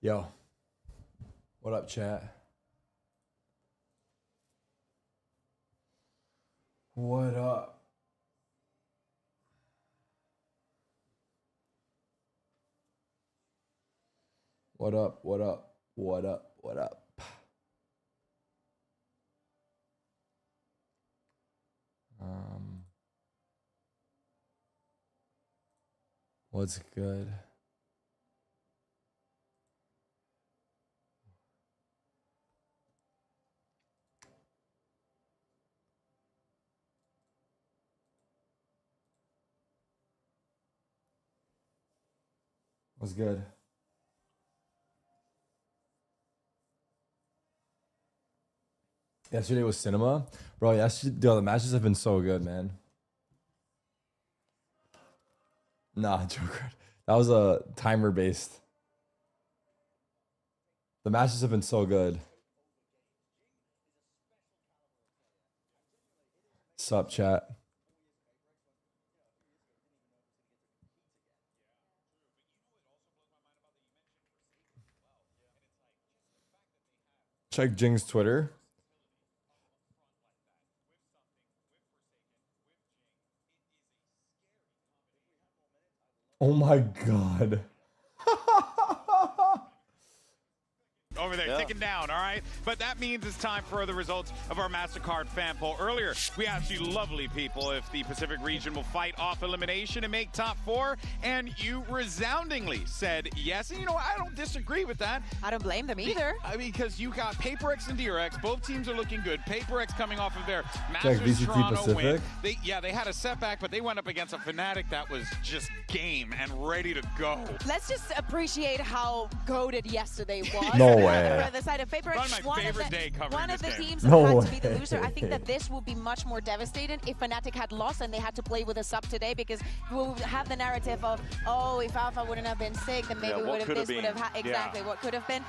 Yo, what up, chat? What up? What up? What up? What up? What up? What's good? What's good? Yesterday was cinema. Bro, yesterday, the matches have been so good, man. Nah, Joker. That was a timer based. The matches have been so good. Sup, chat? Check Jing's Twitter. Oh my god. Over there, ticking down, all right? But that means it's time for the results of our Mastercard fan poll. Earlier, we asked you lovely people if the Pacific region will fight off elimination and make top 4, and you resoundingly said yes. And you know, I don't disagree with that. I don't blame them either. I mean, because you got PaperX and DRX. Both teams are looking good. PaperX coming off of their Masters Toronto win. They had a setback, but they went up against a Fnatic that was just game and ready to go. Let's just appreciate how goated yesterday was. No way. For the side of PaperX, one of the teams had to be the loser. I think that this will be much more devastating if Fnatic had lost and they had to play with a sub today, because we'll have the narrative of, oh, if Alpha wouldn't have been sick, then maybe would have exactly what could have been.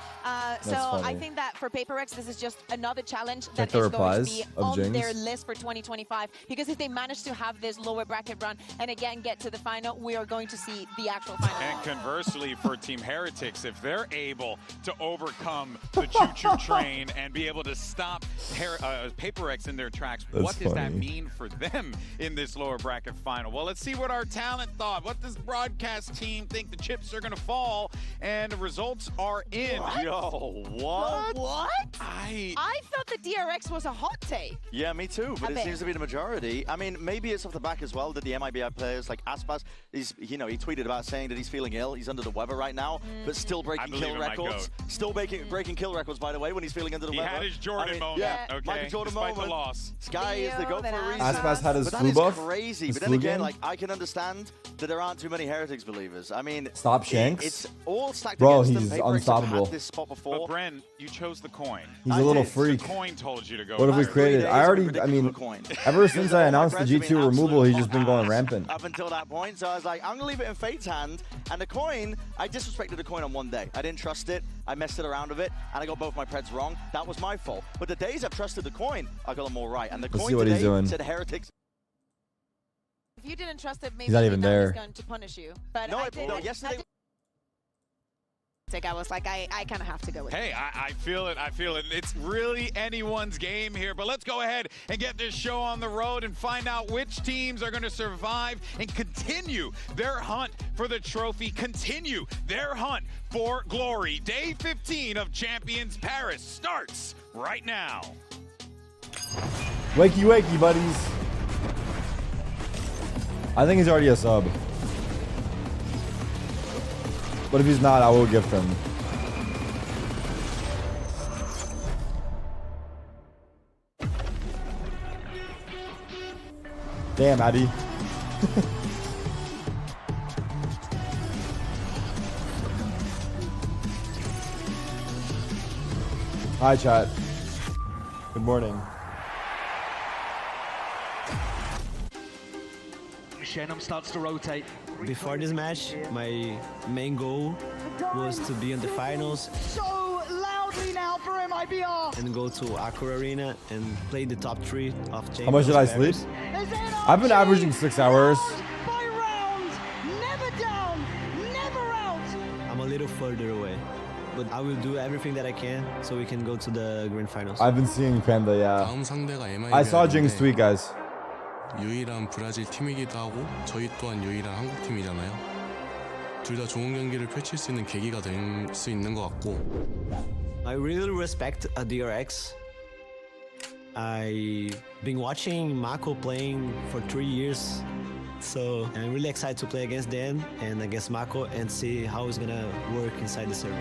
So funny. I think that for PaperX, this is just another challenge that is going to be on their list for 2025, because if they manage to have this lower bracket run and again get to the final, we are going to see the actual final. And conversely, for Team Heretics, if they're able to overcome the choo-choo train and be able to stop PaperX in their tracks, what does that mean for them in this lower bracket final? Well, let's see what our talent thought. What does the broadcast team think the chips are going to fall? And the results are in. What? Yo, what? What? I thought the DRX was a hot take. Yeah, me too, but it seems to be the majority. I mean, maybe it's off the back as well that the MIBR players like Aspas, he tweeted about saying that he's feeling ill. He's under the weather right now, but still breaking kill records. Still breaking kill records, by the way, when he's feeling under the weather. He had his Jordan moment. Yeah, okay. Michael Jordan Despite moment. The loss. Sky is the GOAT for a reason. Aspas had his but flu buff. That is crazy. But then again, like, I can understand that there aren't too many Heretics believers. I mean, stop Shanks. It's all stacked Bro, against he's them. unstoppable. Had this spot before. But Bren, you chose the coin. He's a little freak. The coin told you to go. What have we created? I mean, ever since I announced the G2 removal, he's just been going rampant. Up until that point, so I was like, I'm gonna leave it in Fate's hand. And the coin, I disrespected the coin on one day. I didn't trust it. I messed it around with it, and I got both my Preds wrong. That was my fault. But the days I've trusted the coin, I got them all right. And the coin today said Heretics. If you didn't trust it, maybe he's not even there. He's going to punish you. But no, yesterday. I was like, I kind of have to go with it. Hey, I feel it. I feel it. It's really anyone's game here. But let's go ahead and get this show on the road and find out which teams are going to survive and continue their hunt for the trophy, continue their hunt for glory. Day 15 of Champions Paris starts right now. Wakey, wakey, buddies. I think he's already a sub. But if he's not, I will gift him. Damn, Addy. Hi, chat. Good morning. Shannon starts to rotate. Before this match, my main goal was to be in the finals. So loudly now for MIBR. And go to Accra Arena and play the top 3 of Champions. How much did I sleep? I've been averaging 6 hours. By round, never down, never out. I'm a little further away. but I will do everything that I can so we can go to the grand finals. I've been seeing Panda, yeah. 다음 상대가 MIBR. I saw Jing's tweet, guys. 유일한 브라질 팀이기도 하고 저희 또한 유일한 한국 팀이잖아요. 둘 다 좋은 경기를 펼칠 수 있는 계기가 될 수 있는 것 같고. I really respect DRX. I've been watching Mako playing for 3 years, so I'm really excited to play against them and against Mako and see how it's gonna work inside the server.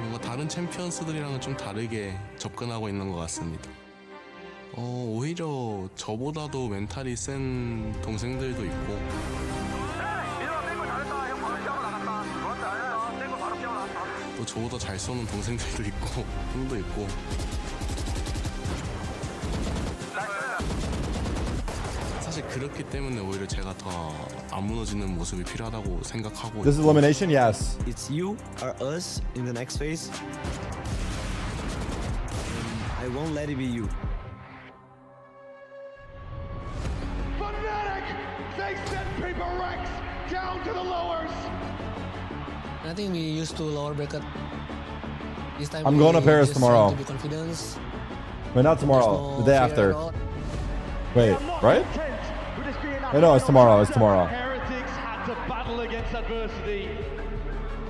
뭔가 다른 챔피언스들이랑은 좀 다르게 접근하고 있는 것 같습니다. 오히려 저보다도 멘탈이 센 동생들도 있고. 또 저보다 잘 쏘는 동생들도 있고, 형도 있고. 사실 그렇기 때문에 오히려 제가 더 안 무너지는 모습이 필요하다고 생각하고. This is elimination, yes. It's you or us in the next phase. And I won't let it be you. Fanatic! They sent PaperX down to the lowers! I think we used to lower bracket. This time I'm going to Paris just tomorrow. trying to be confident. Wait, not tomorrow. The day after. Wait, right? Wait, no, it's tomorrow. It's tomorrow. Heretics had to battle against adversity.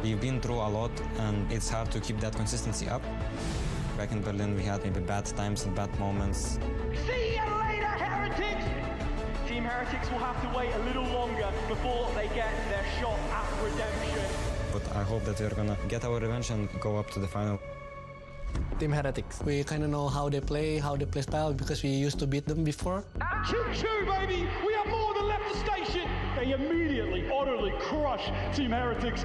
We've been through a lot and it's hard to keep that consistency up. Back in Berlin we had maybe bad times and bad moments. See you later, Heretics! Team Heretics will have to wait a little longer before they get their shot at redemption. But I hope that we're gonna get our revenge and go up to the final. Team Heretics. We kind of know how they play style because we used to beat them before. Choo-choo, baby! We have more than left the station! They immediately, utterly crush Team Heretics.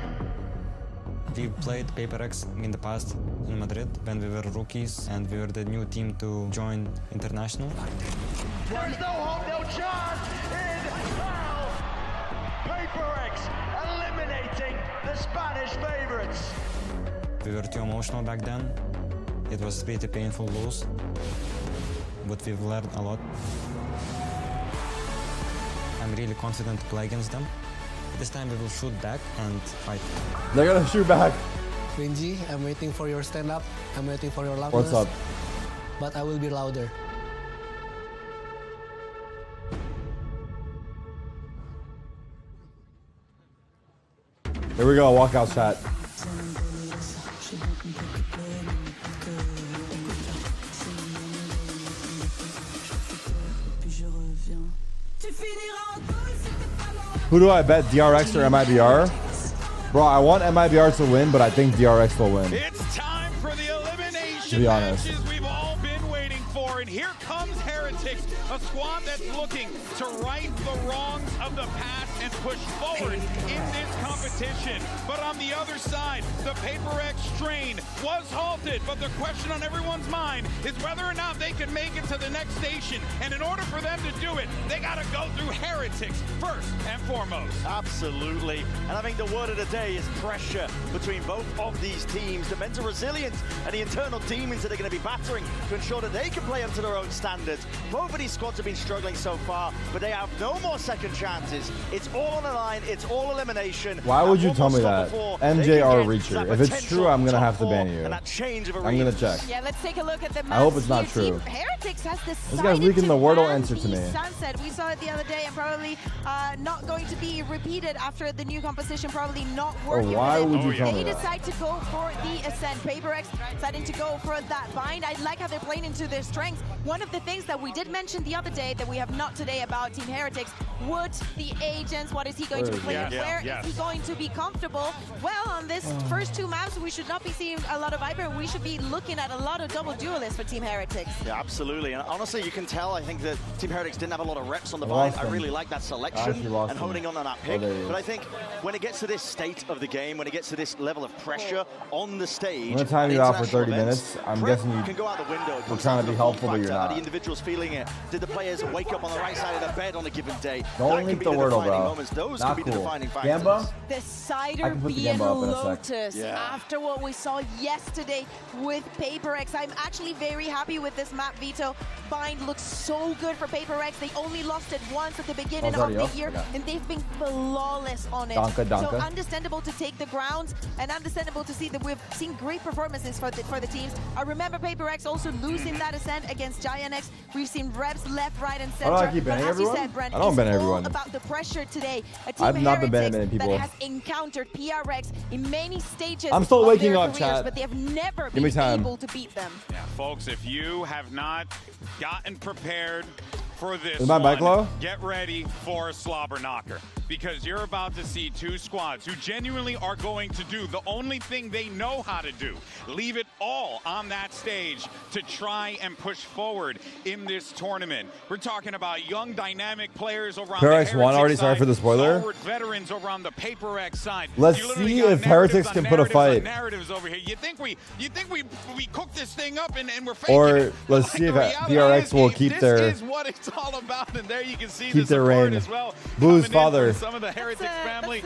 We played PaperX in the past in Madrid when we were rookies and we were the new team to join international. There's no hope, no chance in hell! PaperX eliminating the Spanish favorites. We were too emotional back then. It was pretty painful lose, but we've learned a lot. I'm really confident to play against them. This time we will shoot back and fight. They're gonna shoot back. Renji, I'm waiting for your stand-up. I'm waiting for your loudness. What's up? But I will be louder. Here we go, walkout chat. Who do I bet, DRX or MIBR? Bro, I want MIBR to win, but I think DRX will win. It's time for the elimination To be honest. matches we've all been waiting for, and here comes Heretics, a squad that's looking to right the wrongs of the past and push forward in this competition. But on the other side, the PaperX strain was halted, but the question on everyone's mind is whether or not they can make it to the next station. And in order for them to do it, they got to go through Heretics first and foremost. Absolutely. And I think the word of the day is pressure between both of these teams. The mental resilience and the internal demons that they're going to be battering to ensure that they can play up to their own standards. Both of these squads have been struggling so far, but they have no more second chances. It's all on the line. It's all elimination. Why would And you one tell more me stop that? before MJ they can or get Reacher? that If it's potential true, I'm gonna top have to four ban you. and that change of I'm gonna arenas. check. Yeah, let's take a look at the maps. I hope it's not here. true. Team Heretics has decided This guy's leaking the Wordle ban answer to the me. Sunset. We saw it the other day and probably not going to be repeated after the new composition, probably not working. why with it. would you tell me They that? decide to go for the Ascent. PaperX deciding to go for that bind. I like how they're playing into their strengths. One of the things that we did mention the other day that we have not today about Team Heretics, would the agents, what is he going to be playing? Where is he going to be comfortable? Well, on this first two maps, we should not be seeing a lot of Viper. We should be looking at a lot of double duelists for Team Heretics. Yeah, absolutely. And honestly, you can tell, I think that Team Heretics didn't have a lot of reps on the lost bind. I him. really like that I selection actually lost and him. holding on to that pick. there he is. But I think when it gets to this state of the game, when it gets to this level of pressure on the stage, I'm gonna time at you out for international 30 events, minutes. I'm prep guessing you can go out the window. were trying to be helpful, but you're Are not. the individuals feeling it? Did the players wake up on the right side of the bed on a given day? Don't leak the wordle, bro. Moments. Those Not could be cool. the defining factors. Gamba? The cider being Lotus after what we saw yesterday with PaperX. I'm actually very happy with this map, Veto. Bind looks so good for PaperX. They only lost it once at the beginning of the year, and they've been flawless on it. So understandable to take the grounds, and understandable to see that we've seen great performances for the teams. I remember PaperX also losing that ascent against GIANX. We've seen reps left, right, and center. But as you said, Brent, it's all about the pressure today. A team Heretics that has encountered PRX in many stages. I'm still waking up, careers, chat. but they have never been able to beat them. Yeah, folks, if you have not gotten prepared for this Is my mic low? Get ready for a slobber knocker, because you're about to see two squads who genuinely are going to do the only thing they know how to do. Leave it all on that stage to try and push forward in this tournament. We're talking about young, dynamic players over on PRX the won already. side, Sorry for the spoiler. veterans over on the PaperX side. Let's see if Heretics can put a fight. Narratives over here. You think we cooked this thing up and we're faking or it. let's see if PRX will keep their. This is what it's all about, and there you can see keep the their support reign. as well. Boo's father. Some of the Heretics family.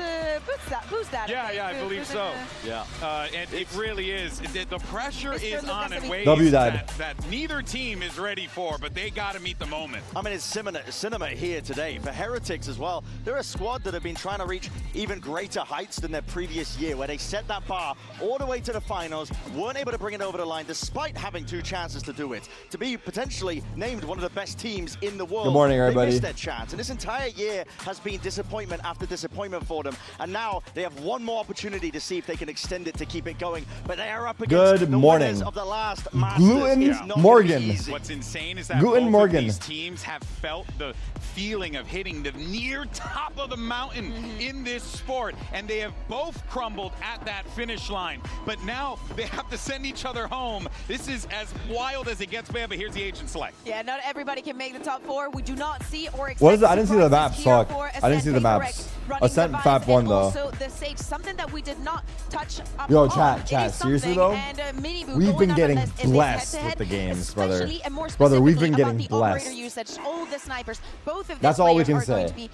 Boo's dad. Yeah, I believe so. Yeah, and it really is. The pressure is on in ways that neither team is ready for, but they got to meet the moment. I mean, it's cinema here today. For Heretics as well, they're a squad that have been trying to reach even greater heights than their previous year, where they set that bar all the way to the finals, weren't able to bring it over the line despite having 2 chances to do it. To be potentially named one of the best teams in the world. Good morning, everybody. They missed their chance, and this entire year has been disappointment after disappointment for them, and now they have one more opportunity to see if they can extend it to keep it going, but they are up against the winners of the last Masters. Gluten Morgan. What's insane is that both of these teams have felt the feeling of hitting the near top of the mountain in this sport, and they have both crumbled at that finish line, but now they have to send each other home. This is as wild as it gets, man, but here's the agent select. Yeah, not everybody can make the top 4. We do not see or expect. What is it? I didn't see the maps. Fuck. I didn't see the maps. Ascent Fap 1 though. Also the Sage, something that we did not touch up. Yo, chat. Seriously though, we've been getting blessed with the games, brother. Brother, we've been getting blessed. Usage, all the snipers, both of that's all we can say.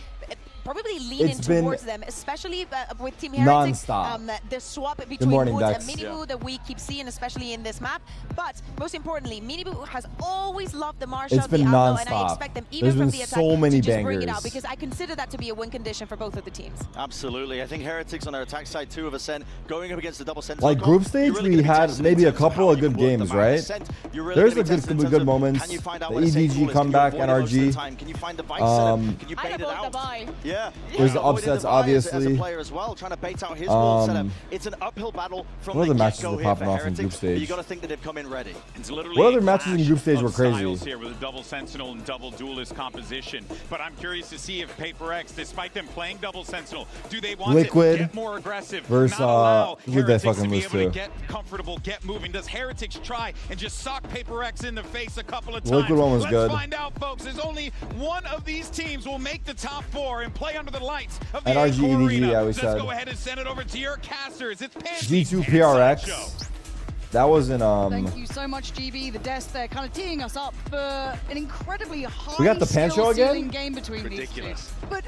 Probably leaning towards them, especially with Team Heretics. Non-stop. The swap between Woods and Minibu that we keep seeing, especially in this map. But most importantly, Minibu has always loved the Marshall, it's been the non-stop. and I expect them even from the attack so many to just bangers. bring it out, because I consider that to be a win condition for both of the teams. Absolutely. I think Heretics on their attack side too of Ascent going up against the double center. Like group stage, we had maybe a couple of good games, right? There's a good moments. The EDG comeback, NRG. Can you find the vice setup? Can you bait it out? Yeah. There's upsets, obviously. As a player as well, trying to bait out his wall setup. It's an uphill battle from what the other matches get-go were here popping for off in group Heretics, stage? but you got to think that they've come in ready. It's literally what other matches in group stage were crazy? Here with a double sentinel and double duelist composition, but I'm curious to see if PaperX, despite them playing double sentinel, do they want Liquid to get more aggressive? Versus who they fucking lose to? Get comfortable, get moving. Does Heretics try and just sock PaperX in the face a couple of times? Liquid one was good. Let's find out, folks. There's only one of these teams will make the top 4 and play under the lights of the NRG, EDG, yeah, we said. Let's go ahead and send it over to your casters. It's Pansy G2 PRX. That wasn't Thank you so much, GB. The Desk there kind of teeing us up for an incredibly high we got the Pancho again? game between these two. But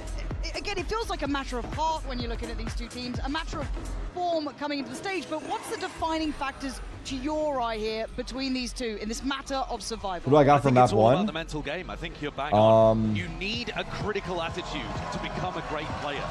again, it feels like a matter of heart when you're looking at these two teams, a matter of form coming into the stage. But what's the defining factors to your eye here between these two in this matter of survival? What do I got from map it's all 1? About the mental game. I think you're bang on. You need a critical attitude to become a great player.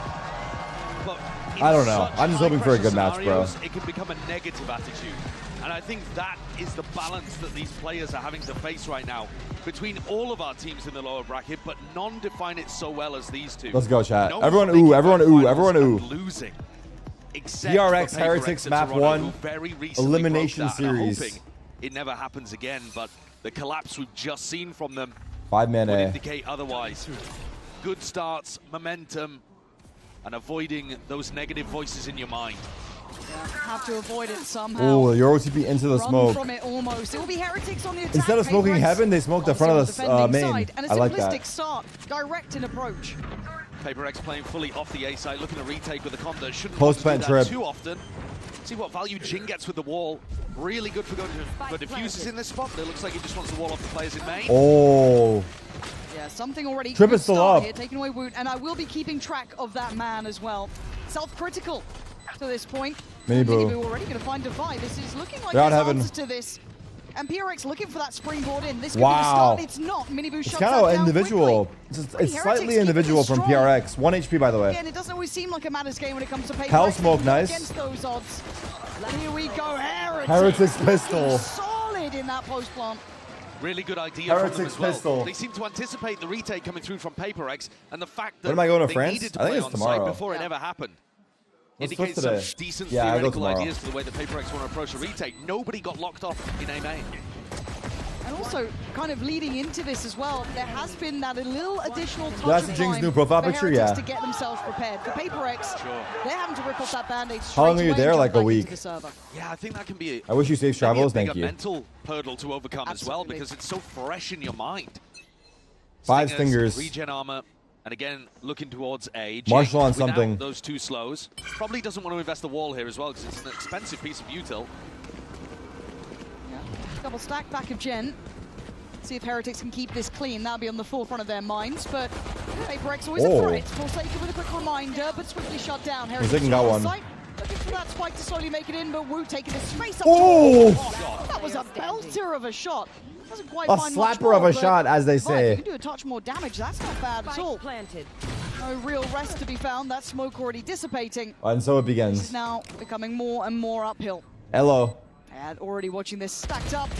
But I don't know. I'm just hoping for a good match, bro. It can become a negative attitude. And I think that is the balance that these players are having to face right now between all of our teams in the lower bracket, but none define it so well as these two. Let's go, chat. Everyone ooh, everyone ooh, everyone ooh. Losing. DRX Heretics map 1 elimination series. It never happens again, but the collapse we've just seen from them 5-man would A. indicate otherwise. Good starts, momentum, and avoiding those negative voices in your mind. Yeah, have to avoid it somehow. Oh, your OTP into the smoke. From it almost. It will be Heretics on the attack. Instead of smoking Heaven, they smoked the front of the main. And a I like that. simplistic start, direct in approach. PaperX playing fully off the A side, looking to retake with the comp that shouldn't Post-plant trip. too often. See what value Jin gets with the wall. Really good for going to for diffusers in this spot, but it looks like he just wants to wall off the players in main. Oh. Yeah, something already. Trip is still up. Here, taking away Woot, and I will be keeping track of that man as well. Self-critical to this point. MIBR already going to find Divide. This is looking like there's answers to this. And PRX looking for that springboard in. This could be the start. It's not. MIBR shuts that down. It's kind of individual. It's slightly individual from PRX. 1 HP, by the way. Again, it doesn't always seem like a matters game when it comes to paper. Hell smoke, nice. Against those odds. Here we go, Heretic's pistol. Solid in that post plant. Really good idea from them as well. Pistol. They seem to anticipate the retake coming through from PaperX, and the fact that when am I going to they France? needed to I play think it's on tomorrow. site before it ever happened. What's Indicates today? Some decent I go theoretical tomorrow. ideas for the way the PaperX want to approach a retake. Nobody got locked off in A main. And also, kind of leading into this as well, there has been that a little additional touch That's of Jing's time new profile for picture, Heretics to get themselves prepared. For PaperX, they're having to rip off that band-aid How long are you there? Like a week. Yeah, I think that can be I wish you safe travels. Thank you. mental hurdle to overcome as well, because it's so fresh in your mind. 5 stingers. Regen armor. And again, looking towards A. Marshall on without something. Those 2 slows. Probably doesn't want to invest the wall here as well, because it's an expensive piece of util. Yeah. Double stack back of Gen. See if Heretics can keep this clean. That'll be on the forefront of their minds. But PaperX always a threat. Forsaken with a quick reminder, but swiftly shut down. Heretics got one. Looking for that spike to slowly make it in, but Wu taking the space up. That was a belter of a shot. Doesn't quite A find much slapper more, of a shot, as they say. You can do a touch more damage. That's not bad at all. No real rest to be found. That smoke already dissipating. And so it This is begins. now becoming more and more uphill. ELLO. And already watching this stacked up.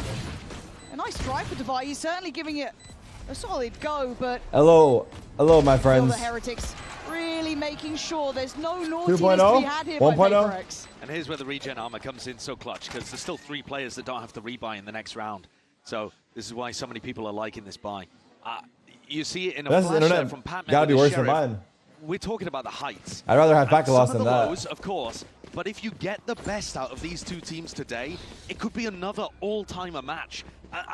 A nice try for Divide. He's certainly giving it a solid go, but ELLO, my friends. the Heretics really making sure there's no naughtiness 2.0? to be had here by 1.0? PaperX. And here's where the regen armor comes in so clutch, because there's still 3 players that don't have to rebuy in the next round. So this is why so many people are liking this buy. You see it in a flash there from Patman. Gotta be with worse Sheriff. than mine. We're talking about the heights. I'd rather have back a loss some than of the that. lows, of course, but if you get the best out of these 2 teams today, it could be another all-timer match.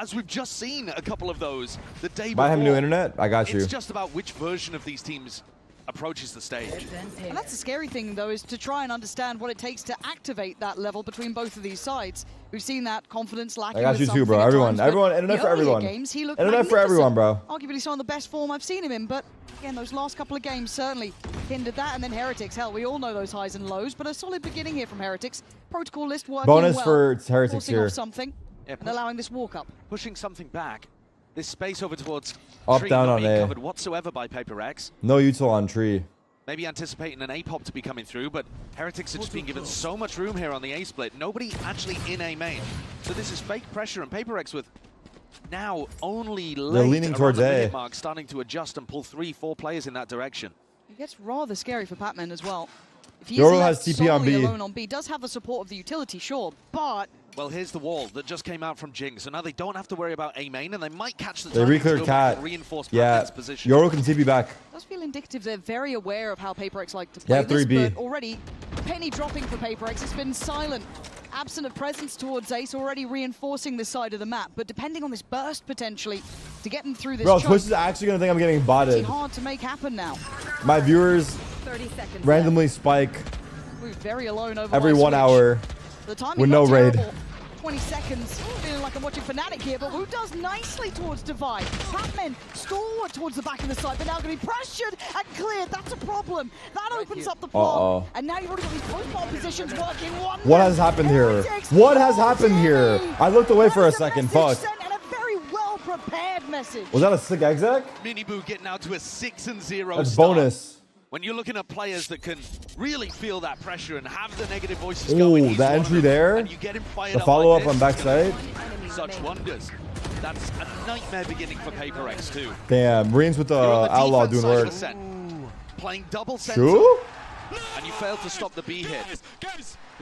As we've just seen a couple of those the day before. Buy him new internet? I got you. It's just about which version of these teams approaches the stage. And that's the scary thing, though, is to try and understand what it takes to activate that level between both of these sides. We've seen that confidence lacking. I got you too, bro. Everyone, internet for everyone. Games, he looked internet for everyone, bro. Arguably some of the best form I've seen him in, but again, those last couple of games certainly hindered that. And then Heretics, hell, we all know those highs and lows, but a solid beginning here from Heretics. Protocol list working Bonus well, for Heretics forcing here. off something and allowing this walk up. Pushing something back. This space over towards Up, tree down not on being A. covered whatsoever by PaperX. No util on tree. Maybe anticipating an A-pop to be coming through, but Heretics are just being given so much room here on the A-split. Nobody actually in A main. So this is fake pressure, and PaperX with now only leaning towards the A. minute mark, starting to adjust and pull 3-4 players in that direction. It gets rather scary for Patman as well. If he Yoro is has TP on B. alone on B, does have the support of the utility, sure, but Well, here's the wall that just came out from Jing, so now they don't have to worry about A main, and they might catch the They time to re-cleared go back Cat. and reinforce Yeah, Patman's position. Yoro can TP back. it does feel indicative they're very aware of how PaperX like to play Yeah, this, 3B. but already penny dropping for PaperX. It's been silent, absent of presence towards Ace, already reinforcing this side of the map, but depending on this burst potentially to get them through this Bro, choke, Twitch is actually gonna think I'm getting it's botted. hard to make happen now. My viewers 30 seconds randomly spike We're very alone over every live 1 switch. hour The timing with got no raid. terrible. 20 seconds. Feeling like I'm watching Fnatic here, but Wu does nicely towards Divide. Patman stalwart towards the back of the side, but now going to be pressured and cleared. That's a problem. That opens up the plot. And now you've already got these post-ball positions working. What has happened here? What has happened here? I looked away for a second. Fuck. And a very well-prepared message. Was that a sick exec? MIBR getting out to a 6-0 That's start. bonus. When you're looking at players that can really feel that pressure and have the negative voices going, Ooh, he's the one of entry them, there. and you get him fired The up follow-up like on this, backside. Such wonders. That's a nightmare beginning for PaperX too. Damn, Marines with the You're on the Outlaw defense doing side of work. the set, playing double center, True? and you failed to stop the B hit.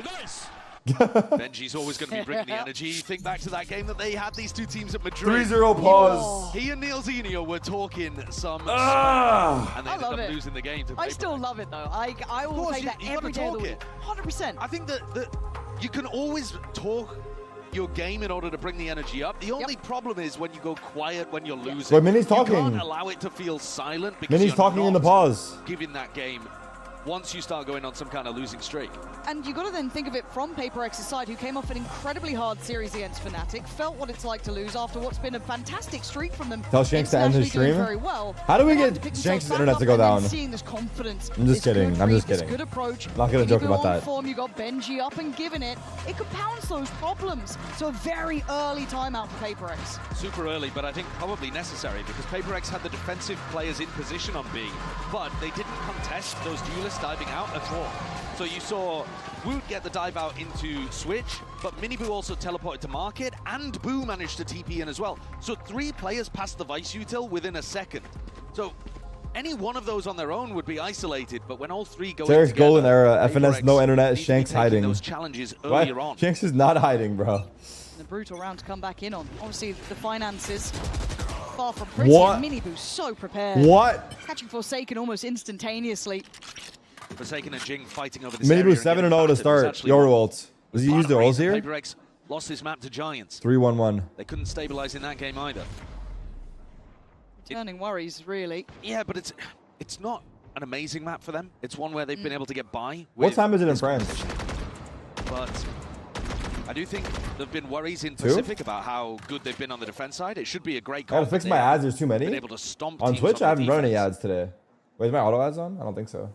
Nice. Benji's always going to be bringing the energy. Think back to that game that they had these 2 teams at Madrid. 3-0 pause. He and Neil Zenio were talking some and they I ended love up it. losing the game to I PaperX. still love it, though. I will say that every day of the week. 100%. I think that you can always talk your game in order to bring the energy up. The only problem is when you go quiet when you're losing. Wait, Minnie's talking. You can't allow it to feel silent because Minnie's you're talking in the not pause. giving that game once you start going on some kind of losing streak. And you got to then think of it from PaperX's side, who came off an incredibly hard series against Fnatic, felt what it's like to lose after what's been a fantastic streak from them. Tell Shanks to end his stream. Very well. How do we get Shanks' internet to go down? Seeing this confidence. I'm just kidding. I'm just kidding. Good approach. Not gonna joke about that. Form, you got Benji up and giving it. It could pounce those problems. So a very early timeout for PaperX. Super early, but I think probably necessary because PaperX had the defensive players in position on B, but they didn't contest those duelists diving out at all. So you saw Woot get the dive out into Switch, but Miniboo also teleported to Market, and Boo managed to TP in as well. So 3 players passed the Vice util within a second. So any one of those on their own would be isolated, but when all 3 go Tarek's in together, golden era, FNS, no internet, need to be Shanks taking hiding. those challenges earlier on. Shanks is not hiding, bro. The brutal round to come back in on. Obviously, the finances far from pretty. What? Miniboo so prepared. What? Catching Forsaken almost instantaneously. Forsaken and Jing fighting over this Miniboo 7-0 to start. Your ult. Does he use the ults here? PaperX lost this map to Giants. 3-1-1. They couldn't stabilize in that game either. Turning worries, really. Yeah, but it's not an amazing map for them. It's one where they've been able to get by. What time is it in France? But I do think there've been worries in Pacific about how good they've been on the defense side. It should be a great call. I gotta fix my ads. There's too many. Been able to stomp on Twitch, I haven't run any defense. ads today. Wait, is my auto ads on? I don't think so.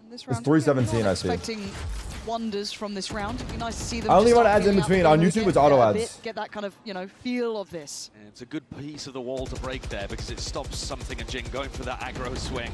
This It's 3:17, I see. Expecting wonders from this round. It'd be nice to see them. I only just run start ads in feeling out between. the On game YouTube, again, it's auto get a ads. bit, get that kind of, you know, feel of this. And it's a good piece of the wall to break there because it stops something and Jing going for that aggro swing.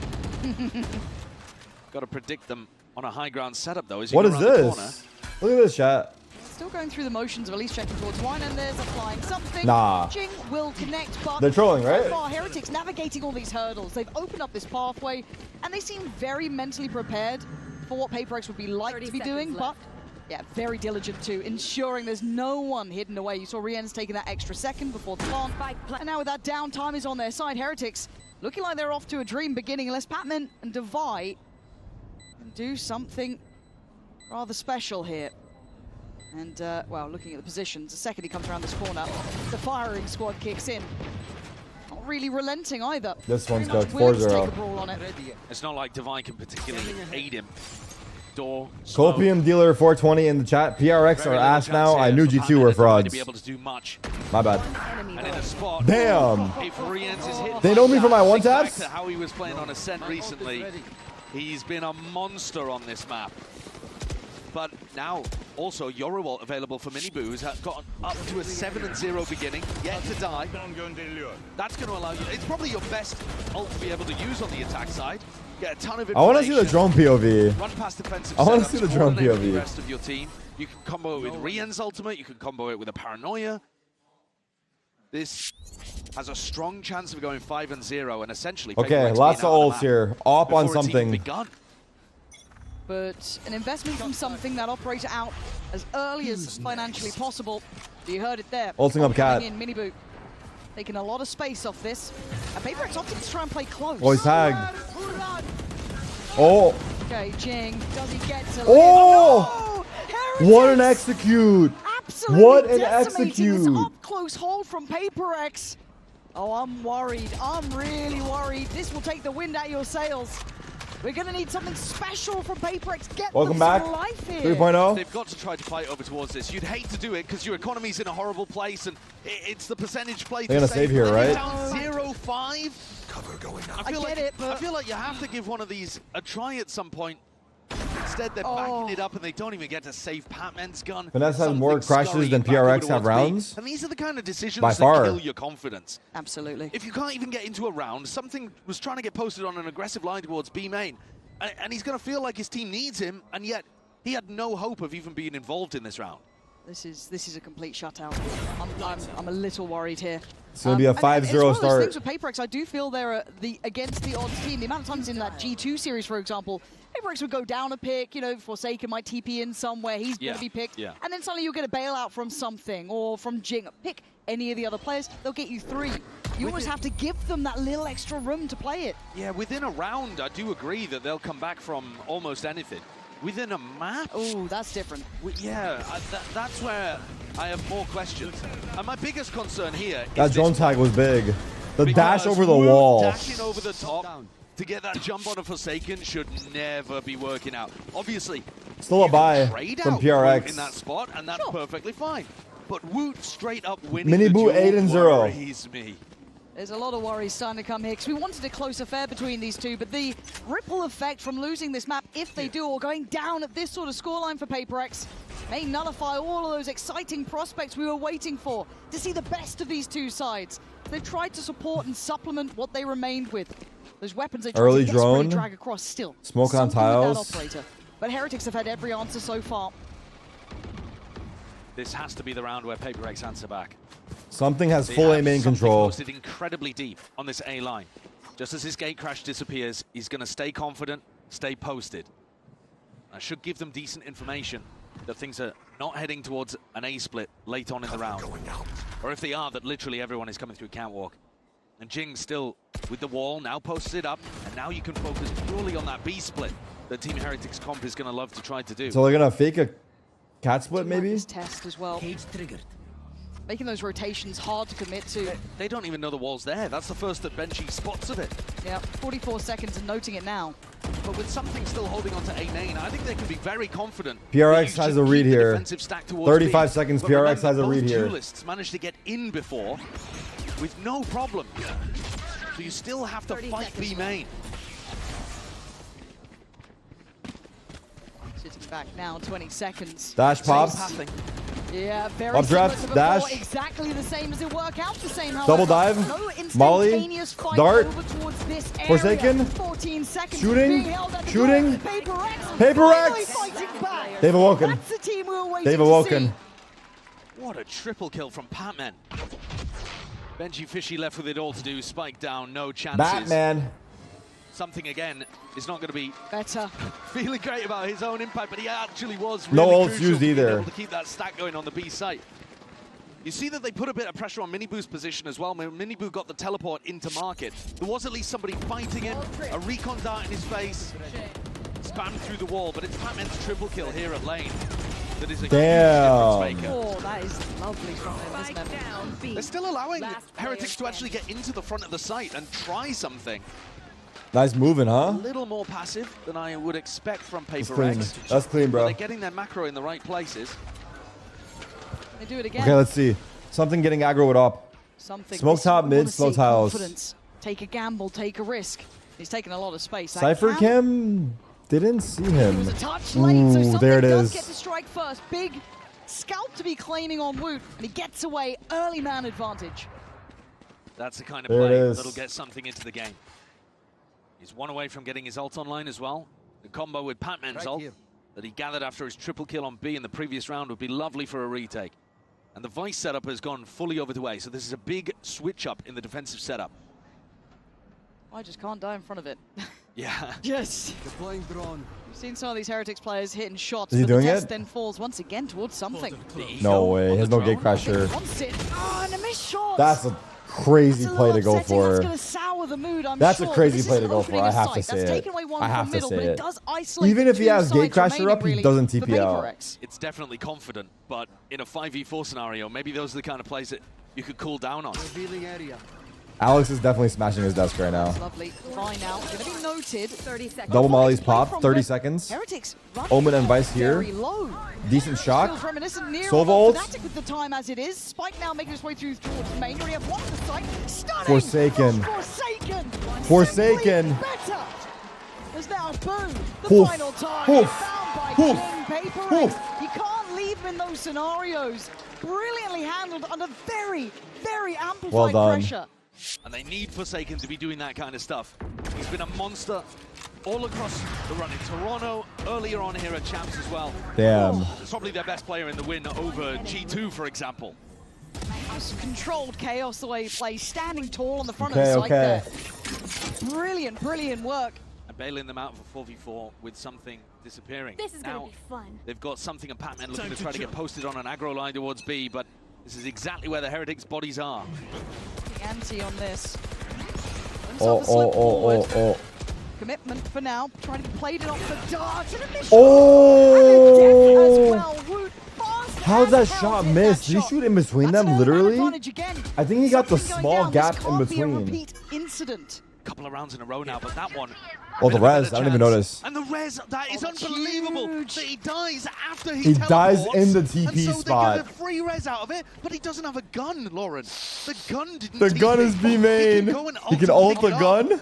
Got to predict them on a high ground setup though. As you What go is around the corner. this? Look at this, chat. Still going through the motions of at least checking towards one, and there's applying something. Nah. Jing will connect, but They're trolling, right? so far, Heretics navigating all these hurdles. They've opened up this pathway, and they seem very mentally prepared for what PaperX would be like to be doing, but yeah, very diligent too, ensuring there's no one hidden away. You saw Rien's taking that extra second before the plant, and now with that downtime is on their side, Heretics looking like they're off to a dream beginning, unless Patman and Devi can do something rather special here. And, well, looking at the positions, the second he comes around this corner, the firing squad kicks in. Not really relenting either. This one's Very much cooked. willing to 4-0. take a brawl on it. It's not like Divine can particularly aid him. Door. Copium dealer 420 in the chat. PRX are ass now. I knew G2 were frauds. To be able to do much. My bad. And in a spot, Damn. if Rien's is hit They know me for my one back taps? to how he was playing on Ascent recently. He's been a monster on this map. But now, also, Yoruwalt available for Miniboo, who's gotten up to a 7-0 beginning, yet to die. That's going to allow you... It's probably your best ult to be able to use on the attack side. Get a ton of information. I want to see the drone POV. Run past defensive I want to setups, see the drone coordinate with the POV. rest of your team. You can combo it with Rien's ultimate, you can combo it with a Paranoia. This has a strong chance of going 5-0 and essentially... Okay, lots of ults here. Op on something. But an investment from something that operator out as early as financially possible. You heard it there. Ulting up Cat. In Miniboo, taking a lot of space off this. And PaperX opting to try and play close. Oh, he's tagged. Oh. Okay, Jing, does he get to Oh! No! What an execute. Absolutely What an decimating execute. This up-close hold from PaperX. Oh, I'm worried. I'm really worried. This will take the wind out of your sails. We're going to need something special from PaperX. Get Welcome them back. some life here. 3.0. They've got to try to fight over towards this. You'd hate to do it because your economy's in a horrible place and it's the percentage play. They're going to save here, right? Down 0-5. Cover going up. I get it, but... I feel like you have to give one of these a try at some point. Instead, they're backing it up and they don't even get to save Patman's gun. Finesse has more crashes than PRX have rounds. And these are the kind of decisions By that far. kill your confidence. Absolutely. If you can't even get into a round, something was trying to get posted on an aggressive line towards B main. And he's going to feel like his team needs him, and yet he had no hope of even being involved in this round. This is a complete shutout. I'm a little worried here. It's going to be a 5-0 it's one of those start. things with PaperX, I do feel they're against the odds team. The amount of times in that G2 series, for example, PaperX would go down a pick, you know, Forsaken might TP in somewhere, he's going to be picked, and then suddenly you'll get a bailout from something, or from Jing. Pick any of the other players, they'll get you 3. You always have to give them that little extra room to play it. Yeah, within a round, I do agree that they'll come back from almost anything. Within a map? Oh, that's different. Yeah, that's where I have more questions. And my biggest concern here is That drone tag was big. The dash because over the Woot wall. dashing over the top to get that jump on a Forsaken should never be working out. Obviously, still a buy from PRX in that spot, and that's perfectly fine. But Woot straight up winning Minibu 8-0. worries me. There's a lot of worries starting to come here because we wanted a close affair between these two, but the ripple effect from losing this map, if they do, or going down at this sort of scoreline for PaperX, may nullify all of those exciting prospects we were waiting for to see the best of these two sides. They tried to support and supplement what they remained with. Those weapons they tried early to drone, drag across still. smoke on tiles. But Heretics have had every answer so far. This has to be the round where PaperX answer back. Something has full A main control. Posted incredibly deep on this A line. Just as his gate crash disappears, he's going to stay confident, stay posted. That should give them decent information that things are not heading towards an A split late on in the round. Or if they are, that literally everyone is coming through catwalk. And Jing still with the wall, now posted up, and now you can focus purely on that B split that Team Heretics comp is going to love to try to do. So they're going to fake a cat split, maybe? This test as well. Cage triggered. Making those rotations hard to commit to. They don't even know the wall's there. That's the first that Benchy spots of it. Yeah, 44 seconds and noting it now. But with something still holding on to A main, I think they can be very confident. PRX has a read here. 35 seconds, but PRX has a both read here. duelists managed to get in before with no problem. So you still have to fight B main. Sitting back now, 20 seconds. Dash pops. Yeah, very Updraft, similar to dash. Before, exactly the same as it work out the same. However, Double dive, no Molly, fight dart, over towards this area. Forsaken, 14 seconds shooting, shooting, PaperX, PaperX. They've awoken. That's the team we were waiting They've awoken. What a triple kill from Batman. Benji Fishy left with it all to do. Spike down, no chances. Batman. Something again is not going to be better. Feeling great about his own impact, but he actually was no really ults used either. able to keep that stack going on the B site. You see that they put a bit of pressure on Minibu's position as well. Minibu got the teleport into market. There was at least somebody fighting him, a recon dart in his face, spammed through the wall, but it's Batman's triple kill here at lane. That is a huge difference maker. Oh, that is lovely from them. They're still allowing Heretics to actually get into the front of the site and try something. Nice moving, huh? A little more passive than I would expect from PaperX. That's clean, bro. They're getting their macro in the right places. They do it again. Okay, let's see. Something getting aggroed up. Something. Smoke top, mid, slow tiles. Confidence. Take a gamble, take a risk. He's taking a lot of space. Cypher Kim didn't see him. It was a touch late, so something there it does is. get to strike first. Big scalp to be claiming on Woot, and he gets away. Early man advantage. That's the kind of There it play is. that'll get something into the game. He's one away from getting his ult online as well. The combo with Patman's ult that he gathered after his triple kill on B in the previous round would be lovely for a retake. And the Vice setup has gone fully over to A, so this is a big switch up in the defensive setup. I just can't die in front of it. Yeah. Yes. Deploying drone. We've seen some of these Heretics players hitting shots, Is he but the doing test it? then falls once again towards something. No way. He has no gate crasher. Wants it. Oh, and a missed shot. That's a crazy play to go for. That's going to sour the mood, I'm That's sure. a crazy This play is to go for. opening I a have to site. say That's it. taken away one I from have to middle, say but it. it does isolate Even if he two has gate sides crasher up, he remaining, doesn't really, TP for out. PaperX. It's definitely confident, but in a 5v4 scenario, maybe those are the kind of plays that you could cool down on. Revealing area. Alex is definitely smashing his desk right now. Lovely. Right now, going to be noted. 30 seconds. Double Molly's pop, 30 seconds. Heretics Omen and Vice here. very low. Decent shock. Feels reminiscent near Sova of ult. Fnatic with the time as it is. Spike now making his way through towards the main. We have one at the site. Stunning. Forsaken. Forsaken. Forsaken. Simply better. There's now Boom. The final target found by King PaperX. You can't leave him in those scenarios. Brilliantly handled under very, very amplified pressure. And they need Forsaken to be doing that kind of stuff. He's been a monster all across the run in Toronto, earlier on here at Champs as well. Damn. It's probably their best player in the win over G2, for example. Just controlled chaos the way he plays, standing tall on the front of the site there. Brilliant, brilliant work. And bailing them out for 4v4 with something disappearing. This is going to be fun. They've got something and Patman looking to try to get posted on an aggro line towards B, but this is exactly where the Heretics' bodies are. The ante on this. Oh. Commitment for now, trying to play it off the dart and a miss. Oh! And a death as well. Woot fast. How's that shot miss? Did he shoot in between them, literally? Again. I think he got the small gap in This can't be a between. repeat incident. couple of rounds in a row now, but that one... Oh, the res. I didn't even notice. And the res, that is unbelievable. That he dies after he dies in the TP and so spot. They get a free res out of it, but he doesn't have a gun, Lauren. The gun didn't The gun is B main. He can ult the gun.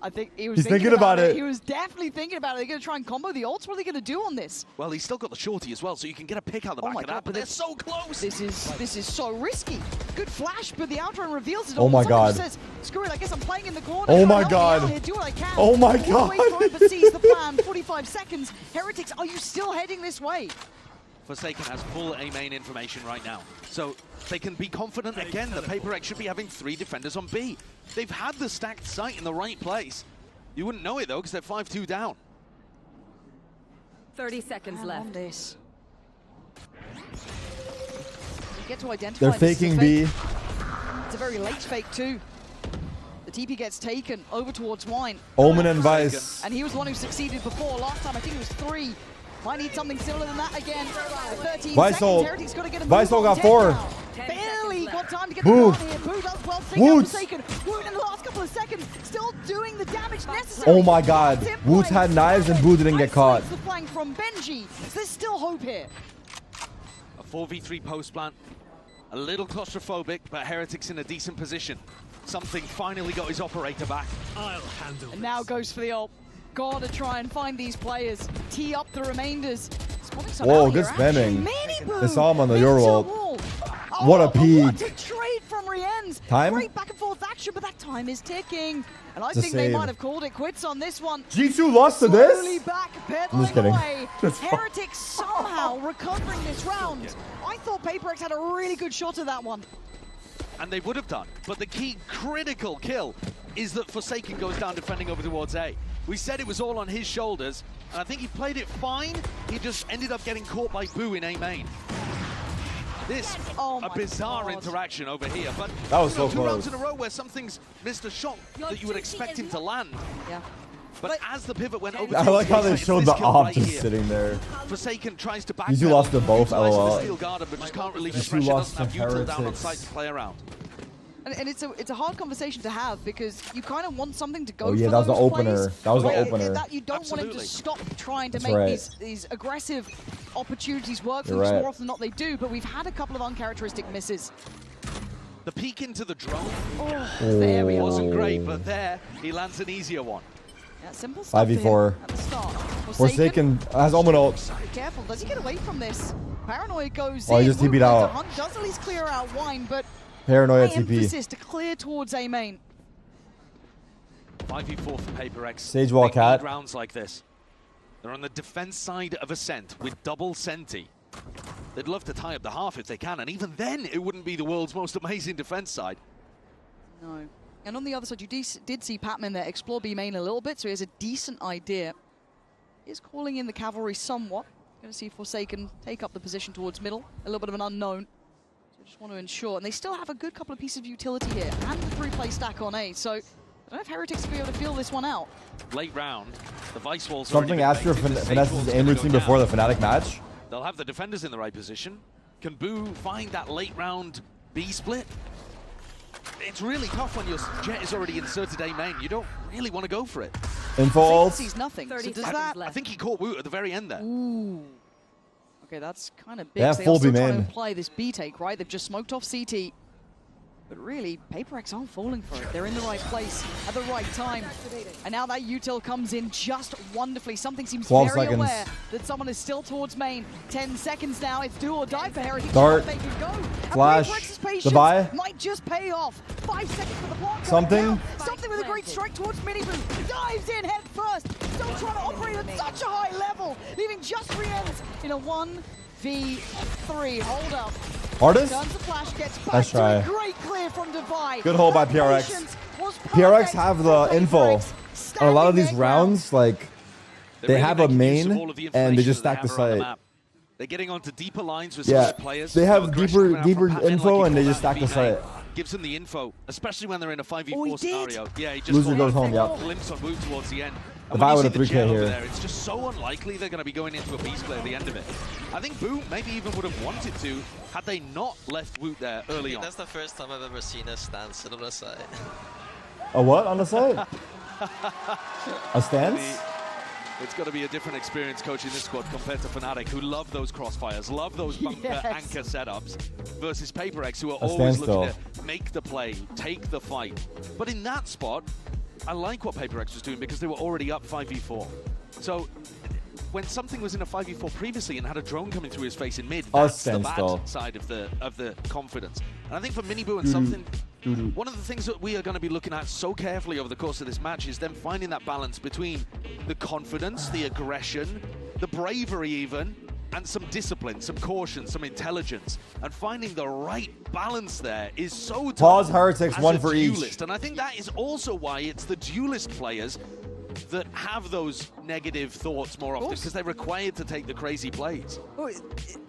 I think he's thinking about it. He was definitely thinking about it. They're going to try and combo the ults. What are they going to do on this? Well, he's still got the shorty as well, so you can get a pick out the back of that, but they're so close. This is so risky. Good flash, but the outrun reveals it. Oh my god. Says, screw it, I guess I'm playing in the corner. Oh my god. Here, do what I can. Oh my god. But sees the plan. 45 seconds. Heretics, are you still heading this way? Forsaken has full A main information right now, so they can be confident again that PaperX should be having 3 defenders on B. They've had the stacked site in the right place. You wouldn't know it though, because they're 5-2 down. 30 seconds left. This. You get to identify. They're faking B. It's a very late fake too. The TP gets taken over towards Wine. Omen and Vice. And he was the one who succeeded before. Last time I think it was 3. Might need something similar than that again. 13 seconds. Heretics got to get a Vice got 4. Barely got time to get the shot here. Boo does well. Forsaken. Woot in the last couple of seconds. Still doing the damage necessary. Oh my god. Woot had knives and Boo didn't get caught. The flank from Benji. There's still hope here. A 4v3 post plant. A little claustrophobic, but Heretics in a decent position. Something finally got his operator back. I'll handle it. And now goes for the ult. Gotta try and find these players. Tee up the remainders. Whoa, good spamming. They saw him on the Euro ult. What a peak. What a trade from Rienz. Time? Great back and forth action, but that time is ticking. And I think they might have called it quits on this one. G2 lost to this? Back, I'm just kidding. Heretics somehow recovering this round. I thought PaperX had a really good shot at that one. And they would have done, but the key critical kill is that Forsaken goes down defending over towards A. We said it was all on his shoulders, and I think he played it fine. He just ended up getting caught by Boo in A main. This, a bizarre interaction over here, but that was so 2 rounds close. in a row where something's missed a shot that you would expect him to land. Yeah. But as the pivot went over, I like how they showed the op right just here. sitting there. Forsaken tries to back. These 2 lost to both, LOL. Steel Garden, but just can't relieve the These 2 pressure. lost Doesn't to have Util down on Heretics. site to play around. And it's a hard conversation to have because you kind of want something to go Oh yeah, for that was the those opener. plays. That was the Right, opener. That you don't want him to stop trying to That's make right. these aggressive opportunities work for You're them. right. More often than not they do, but we've had a couple of uncharacteristic misses. The peek into the drone There we are. wasn't great, but there he lands an easier one. Yeah, simple stuff 5v4. at the start. Forsaken has Omen ult. Be careful. Does he get away from this? Paranoia goes Oh, in. he just TP'd Movement out. to Hunt does at least clear out Wine, but Paranoia high TP. emphasis to clear towards A main. 5v4 for PaperX. Sage wall They cat. need rounds like this. They're on the defense side of Ascent with double Senti. They'd love to tie up the half if they can, and even then it wouldn't be the world's most amazing defense side. No. And on the other side, you did see Patman there explore B main a little bit, so he has a decent idea. He is calling in the cavalry somewhat. Going to see Forsaken take up the position towards middle. A little bit of an unknown. So just want to ensure. And they still have a good couple of pieces of utility here, and the 3-play stack on A. So I don't know if Heretics will be able to feel this one out. Late round, the Vice Wall's Something after Finesse's aim routine before the Fnatic match. They'll have the defenders in the right position. Can Boo find that late round B split? It's really tough when your Jet is already inserted A main. You don't really want to go for it. Info ult. Sees nothing. So 30 does seconds that? left. I think he caught Woot at the very end there. Ooh. Okay, that's kind of big. They have They full are still B trying to main. apply this B take, right? They've just smoked off CT. But really, PaperX aren't falling for it. They're in the right place at the right time. And now that util comes in just wonderfully. Something seems 12 very seconds. aware that someone is still towards main. 10 seconds now. It's do or die for Heritage. Dart. They can go. And Flash. PaperX's patience The buy. might just pay off. 5 seconds for the block. Something. Something with a great strike towards Miniboo. Dives in head first. Still trying to operate at such a high level. Leaving just Rienz in a 1v3. Hold up. Artist? Turns the flash, gets back Nice to try. a great clear from Divide. Good hold by PRX. PRX have the info. On a lot of these rounds, like, they have a main and they just stack the site. They're getting onto deeper lines with Yeah, some players. they have Aggression deeper coming out from Patman, info like and he they called just out stack the B main. site. Gives them the info, especially when they're in a 5v4 Oh, he did. scenario. Yeah, he just Loser got goes a home, yep. glimpse on Woot towards the end. If And I when would you have see the 3K jet over here. there, it's just so unlikely they're going to be going into a beast play at the end of it. I think Boo maybe even would have wanted to had they not left Woot there early on. That's the first time I've ever seen a stand sit on the side. A what on the side? A stance? It's got to be a different experience coaching this squad compared to Fnatic, who love those crossfires, love those bunker anchor setups, versus PaperX, who are always looking to make the play, take the fight. But in that spot, I like what PaperX was doing because they were already up 5v4. So when something was in a 5v4 previously and had a drone coming through his face in mid, that's the bad side of the confidence. And I think for Miniboo and something, one of the things that we are going to be looking at so carefully over the course of this match is them finding that balance between the confidence, the aggression, the bravery even, and some discipline, some caution, some intelligence. And finding the right balance there is so tough. Pause Heretics, one for duelist. each. And I think that is also why it's the duelist players that have those negative thoughts more often, because they're required to take the crazy plays. Well,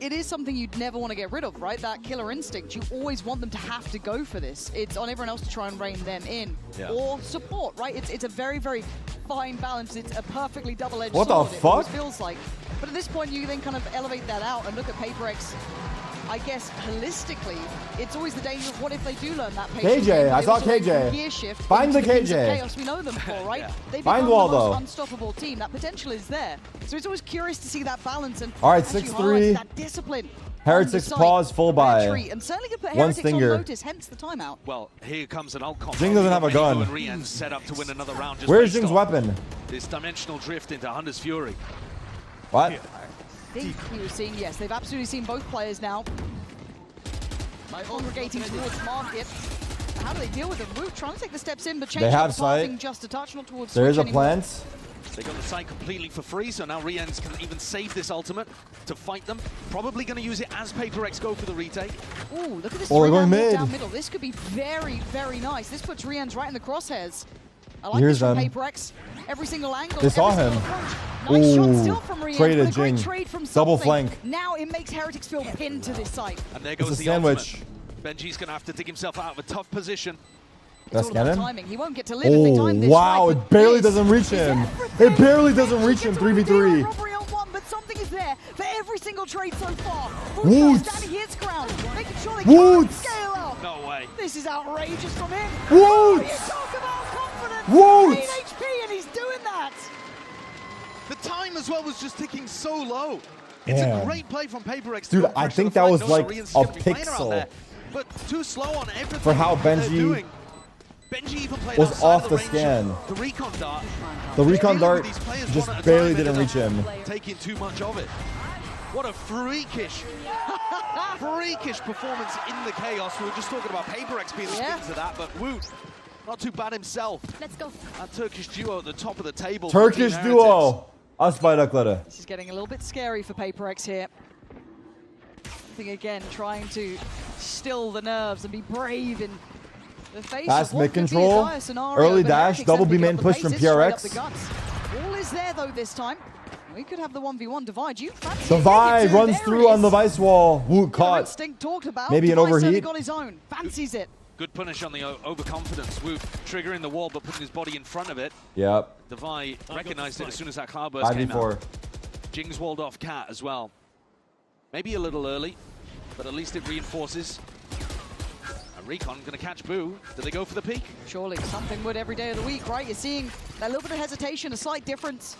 it is something you'd never want to get rid of, right? That killer instinct. You always want them to have to go for this. It's on everyone else to try and rein them in or support, right? It's a very, very fine balance. It's a perfectly double-edged sword. What the fuck? It always feels like. But at this point, you then kind of elevate that out and look at PaperX. I guess holistically, it's always the danger of what if they do learn that patience. KJ, I saw KJ. Gear shift. Find the KJ. Chaos we know them for, right? They've Find become Waldo. the most unstoppable team. That potential is there. So it's always curious to see that balance and all right, 6-3. that discipline. Heretics pause full buy. And certainly could put One Heretics stinger. on notice, hence the timeout. Well, here comes an alt combo. Jing doesn't have a gun. And set up to win another round. Just Where's Jing's weapon? This dimensional drift into Hunter's Fury. What? I think he was seeing, yes, they've absolutely seen both players now. Congregating towards market. How do they deal with them? Woot trying to take the steps in, but changing They have the pathing sight. just a touch, not towards There is a anymore. plant. They got the site completely for free, so now Riens can even save this ultimate to fight them. Probably going to use it as PaperX go for the retake. Ooh, look at this they're going mid. down middle. This could be very, very nice. This puts Riens right in the crosshairs. I like Here's this from them. PaperX. Every single angle. They saw every him. single approach. Nice shot still from Riens. Traded but a great Jing. trade from Double something. flank. Now it makes Heretics feel pinned to this site. And there goes It's a the sandwich. ultimate. Benji's going to have to dig himself out of a tough position. That's It's all about cannon. timing. He won't get to live if they time this Wow, right, it but barely this doesn't reach is him. everything. It barely doesn't reach him. It's a 3v3. robbery on one, but something is there for every single trade so far. Woods. Standing his ground, making sure they Woods. can't scale up. No way. This is outrageous from him. Woods. You talk about confidence. Woods. 8 HP and he's doing that. The time as well was just ticking so low. It's Yeah. a great play from PaperX. Dude, to I pressure think the that fight. was No, like Sorian's a gonna be playing around pixel. there, but too slow on everything For how that they're Benji doing. Benji even played was outside off of the range scan. of The recon dart. The recon Dealing dart with these players just one at a barely time, didn't reach ended him. up taking too much of it. What a freakish performance in the chaos. We were just talking about PaperX being the victims of that, but Woot, not too bad himself. Let's go. That Turkish duo at the top of the table. Turkish Team duo. Us by Duckletta. This is getting a little bit scary for PaperX here. I think again, trying to still the nerves and be brave in the face Fast of what mid could be a control. dire scenario, Early but dash. Heretics Double then B picking main up the push from pace, straight up PRX. the guts. All is there though this time. We could have the 1v1 divide. You fancy The it? Vibe There runs it through on is. the vice wall. Woot Killer caught. Instinct talked about. Maybe an Device certainly overheat. got his own. Fancies it. Good punish on the overconfidence. Woot triggering the wall but putting his body in front of it. Yep. Devi recognized it as soon as that cloudburst came 5v4. out. Jing's walled off Cat as well. Maybe a little early, but at least it reinforces. And Recon going to catch Boo. Do they go for the peak? Surely something would every day of the week, right? You're seeing that little bit of hesitation, a slight difference.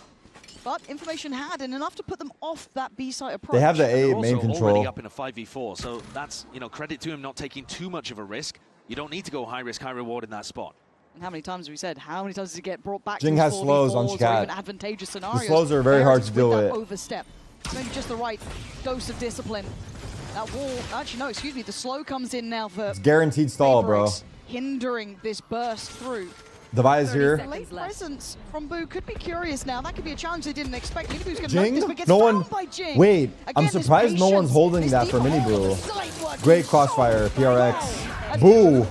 But information had, and enough to put them off that B-side approach. They have the They're A main also control. already up in a 5v4, so that's, you know, credit to him not taking too much of a risk. You don't need to go high risk, high reward in that spot. And how many times have we said, how many times does he get brought back Jing to has slows on 4v4s or Scat. even advantageous scenarios? The slows are very hard to Heretics deal with with. that overstep. Maybe just the right dose of discipline. That wall, actually no, excuse me, the slow comes in now for It's guaranteed stall, bro. PaperX, hindering this burst through. Devi is here. The late presence from Boo could be curious now. That could be a challenge they didn't expect. Miniboo's going to Jing? this, but gets No found one. by Jing. Wait, Again, I'm this surprised no one's patience, holding this that for deep hold, Miniboo. the sight work Great is crossfire, so PRX. well. Boo.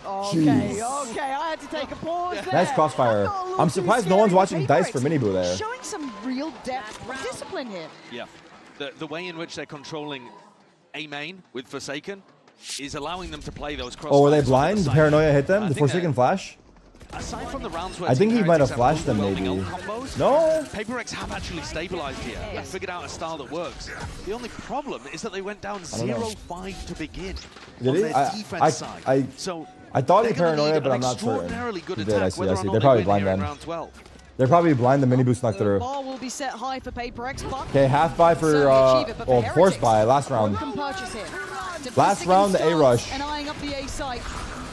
Okay, Jeez. okay, I had to take a pause there. Nice crossfire. That got a little I'm too surprised no one's scary watching for dice for PaperX. Miniboo there. Showing some real depth of discipline here. Yeah, the way in which they're controlling A main with Forsaken is allowing them to play those cross. Oh, were they blind? Did Paranoia hit them? The Forsaken flash? Aside from the rounds where I think he Team might have Heretics flashed them, overwhelming maybe. ult combos, No? PaperX have actually stabilized here and figured out a style that works. The only problem is that they went down I don't know. 0-5 to begin Did on he? their defense side. So I thought he paranoia, but I'm not certain. He did, I see. They're probably blind then. They're probably blind. The mini boost knocked through. Bar will be set high for PaperX, but okay, half buy for force buy last round. Last round, the A rush. And eyeing up the A site.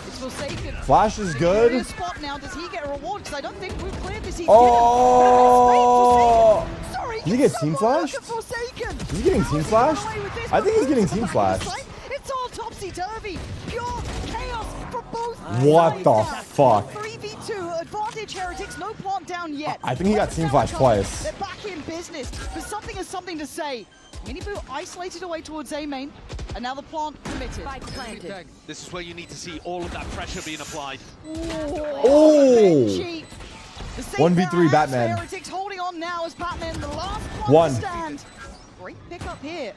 It's Forsaken. Flash is good. Spot now. Does he get a reward? Because I don't think we've cleared this. Oh! Sorry, did he get team flashed? Is he getting team flashed? I think he's getting team flashed. It's all topsy-turvy. Pure chaos for both. What the fuck? 3v2 advantage Heretics. No plant down yet. I think he got team flashed twice. They're back in business. But something has something to say. Miniboo isolated away towards A main, and now the plant committed. This is where you need to see all of that pressure being applied. Oh! 1v3 Batman. Heretics holding on now as Batman, the last one to stand. Great pickup here.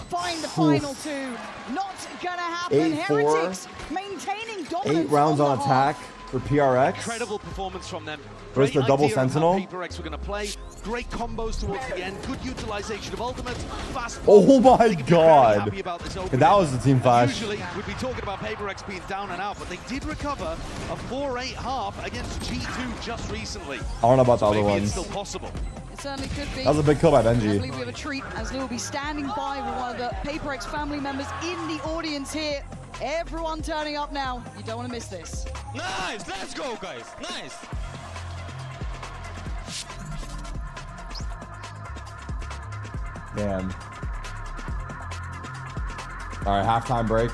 Find the final two. Not gonna happen. 8-4. Heretics maintaining dominance. 8 rounds on attack for PRX. Incredible performance from them. First the double sentinel. PaperX were going to play. Great combos towards the end. Good utilization of ultimates. Fast. Oh my god. And that was the team flash. Usually we'd be talking about PaperX being down and out, but they did recover a 4-8 half against G2 just recently. I don't know about the other ones. It's still possible. It certainly could be. That was a big kill by Benji. I believe we have a treat as Lou will be standing by with one of the PaperX family members in the audience here. Everyone turning up now. You don't want to miss this. Nice. Let's go, guys. Nice. Damn. All right, halftime break.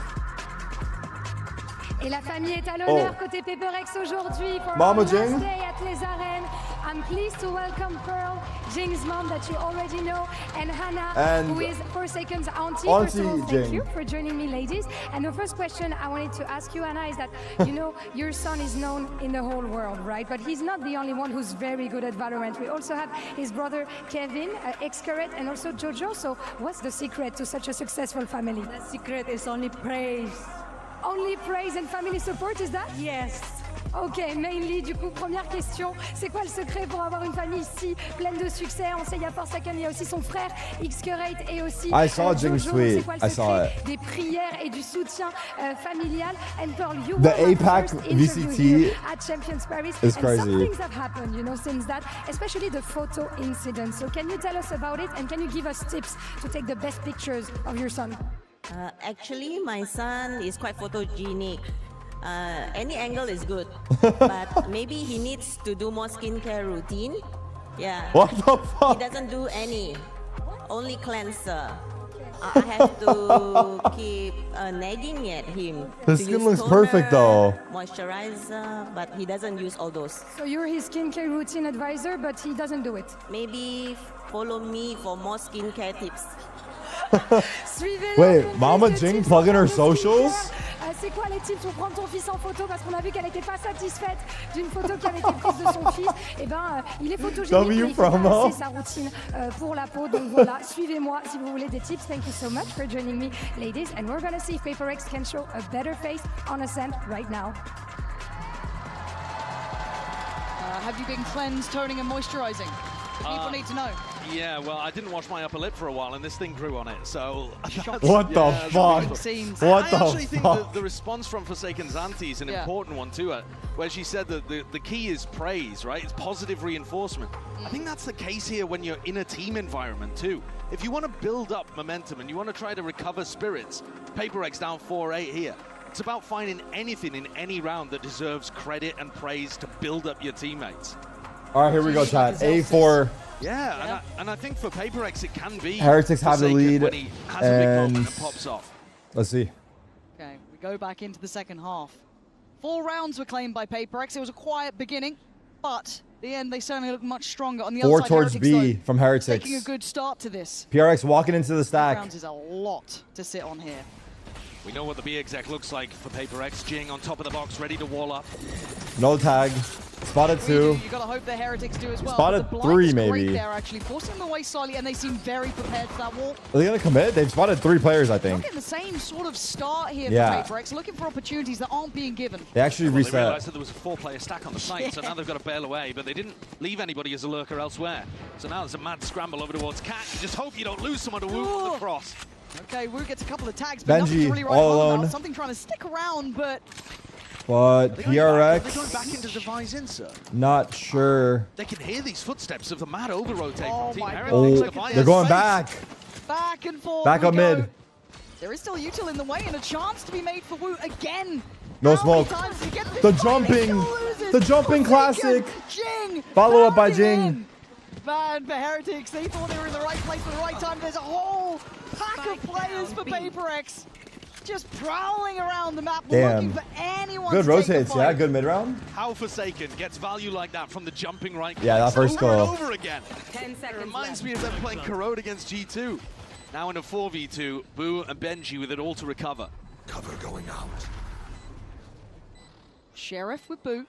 Et la famille est à l'honneur côté PaperX aujourd'hui for Mama our Jing. last day at Les Arènes. I'm pleased to welcome Pearl, Jing's mom that you already know, and Hannah, and who is Forsaken's auntie. Auntie First of all, Jing. thank you for joining me, ladies. And the first question I wanted to ask you, Hannah, is that, you know, your son is known in the whole world, right? But he's not the only one who's very good at Valorant. We also have his brother Kevin, Xcaret, and also Jojo. So what's the secret to such a successful family? The secret is only praise. Only praise and family support, is that? Yes. Ok, mainly, du coup, première question, c'est quoi le secret pour avoir une famille ici pleine de succès? On sait, il y a Forsaken, il y a aussi son frère Xcaret et aussi I saw Jing's tweet. C'est quoi le I saw secret it. des prières et du soutien familial? And Pearl, you The were my APAC first interview here VCT at Champions Paris. is and crazy. some things have happened, you know, since that, especially the photo incident. So can you tell us about it, and can you give us tips to take the best pictures of your son? Actually, my son is quite photogenic. Any angle is good, but maybe he needs to do more skincare routine. Yeah. What the fuck? He doesn't do any, only cleanser. I have to keep nagging at him. His skin looks perfect though. Moisturizer, but he doesn't use all those. So you're his skincare routine advisor, but he doesn't do it. Maybe follow me for more skincare tips. Wait, Mama Jing plugging her socials? C'est quoi les tips pour prendre ton fils en photo? Parce qu'on a vu qu'elle n'était pas satisfaite d'une photo qui avait été prise de son fils. Et ben, il est photogénique, mais il fait pas sa routine pour la peau. Donc voilà, suivez-moi si vous voulez des tips. Thank you so much for joining me, ladies. And we're gonna see if PaperX can show a better face on Ascent right now. Have you been cleansed, toning, and moisturizing? People need to know. Yeah, well, I didn't wash my upper lip for a while, and this thing grew on it, so... What the fuck? What I the actually think fuck? the response from Forsaken's auntie is an important one to her, where she said that the key is praise, right? It's positive reinforcement. I think that's the case here when you're in a team environment, too. If you want to build up momentum and you want to try to recover spirits, PaperX down 4-8 here. It's about finding anything in any round that deserves credit and praise to build up your teammates. All right, here we go, chat. A4. Yeah, and I think for PaperX it can be Heretics have the lead, when he has a big moment and and pops off. Let's see. Okay, we go back into the second half. 4 rounds were claimed by PaperX. It was a quiet beginning, but at the end they certainly look much stronger. On the 4 other side, towards Heretics, B though, from Heretics. taking a good start to this. PRX walking into the 4 stack. rounds is a lot to sit on here. We know what the B exec looks like for PaperX. Jing on top of the box, ready to wall up. No tag. Spotted 2. You gotta hope the Heretics do as well. Spotted the 3 is maybe. Great there, actually forcing them away slightly, and they seem very prepared for that wall. Are they gonna commit? They've spotted 3 players, I They're think. getting the same sort of start here Yeah. for PaperX, looking for opportunities that aren't being given. They actually They reset. realized that there was a 4-player stack on the site, so now they've got to bail away, but they didn't leave anybody as a lurker elsewhere. So now there's a mad scramble over towards Cat. You just hope you don't lose someone to Wu on the cross. Okay, Wu gets a couple of tags, but nothing Benji, to really write all home alone. about. Something trying to stick around, but But PRX. They're going back into Devi's insert. Not sure. They can hear these footsteps of the mad over rotate. Oh Team my Heretics. God. They're going back. Back and forth. Back up mid. There is still util in the way and a chance to be made for Woot again. No smoke. The jumping classic. Jing. Follow up by Jing. Man, for Heretics, they thought they were in the right place at the right time. There's a whole pack of players for PaperX. Just prowling around the map, looking for anyone Good to rotates, take the yeah. fight. Good mid round. How Forsaken gets value like that from the jumping right. Yeah, that first over goal. and over again. 10 seconds It reminds left. me of them playing Corrode against G2. Now in a 4v2, Boo and Benji with it all to recover. Cover going out. Sheriff with Boo.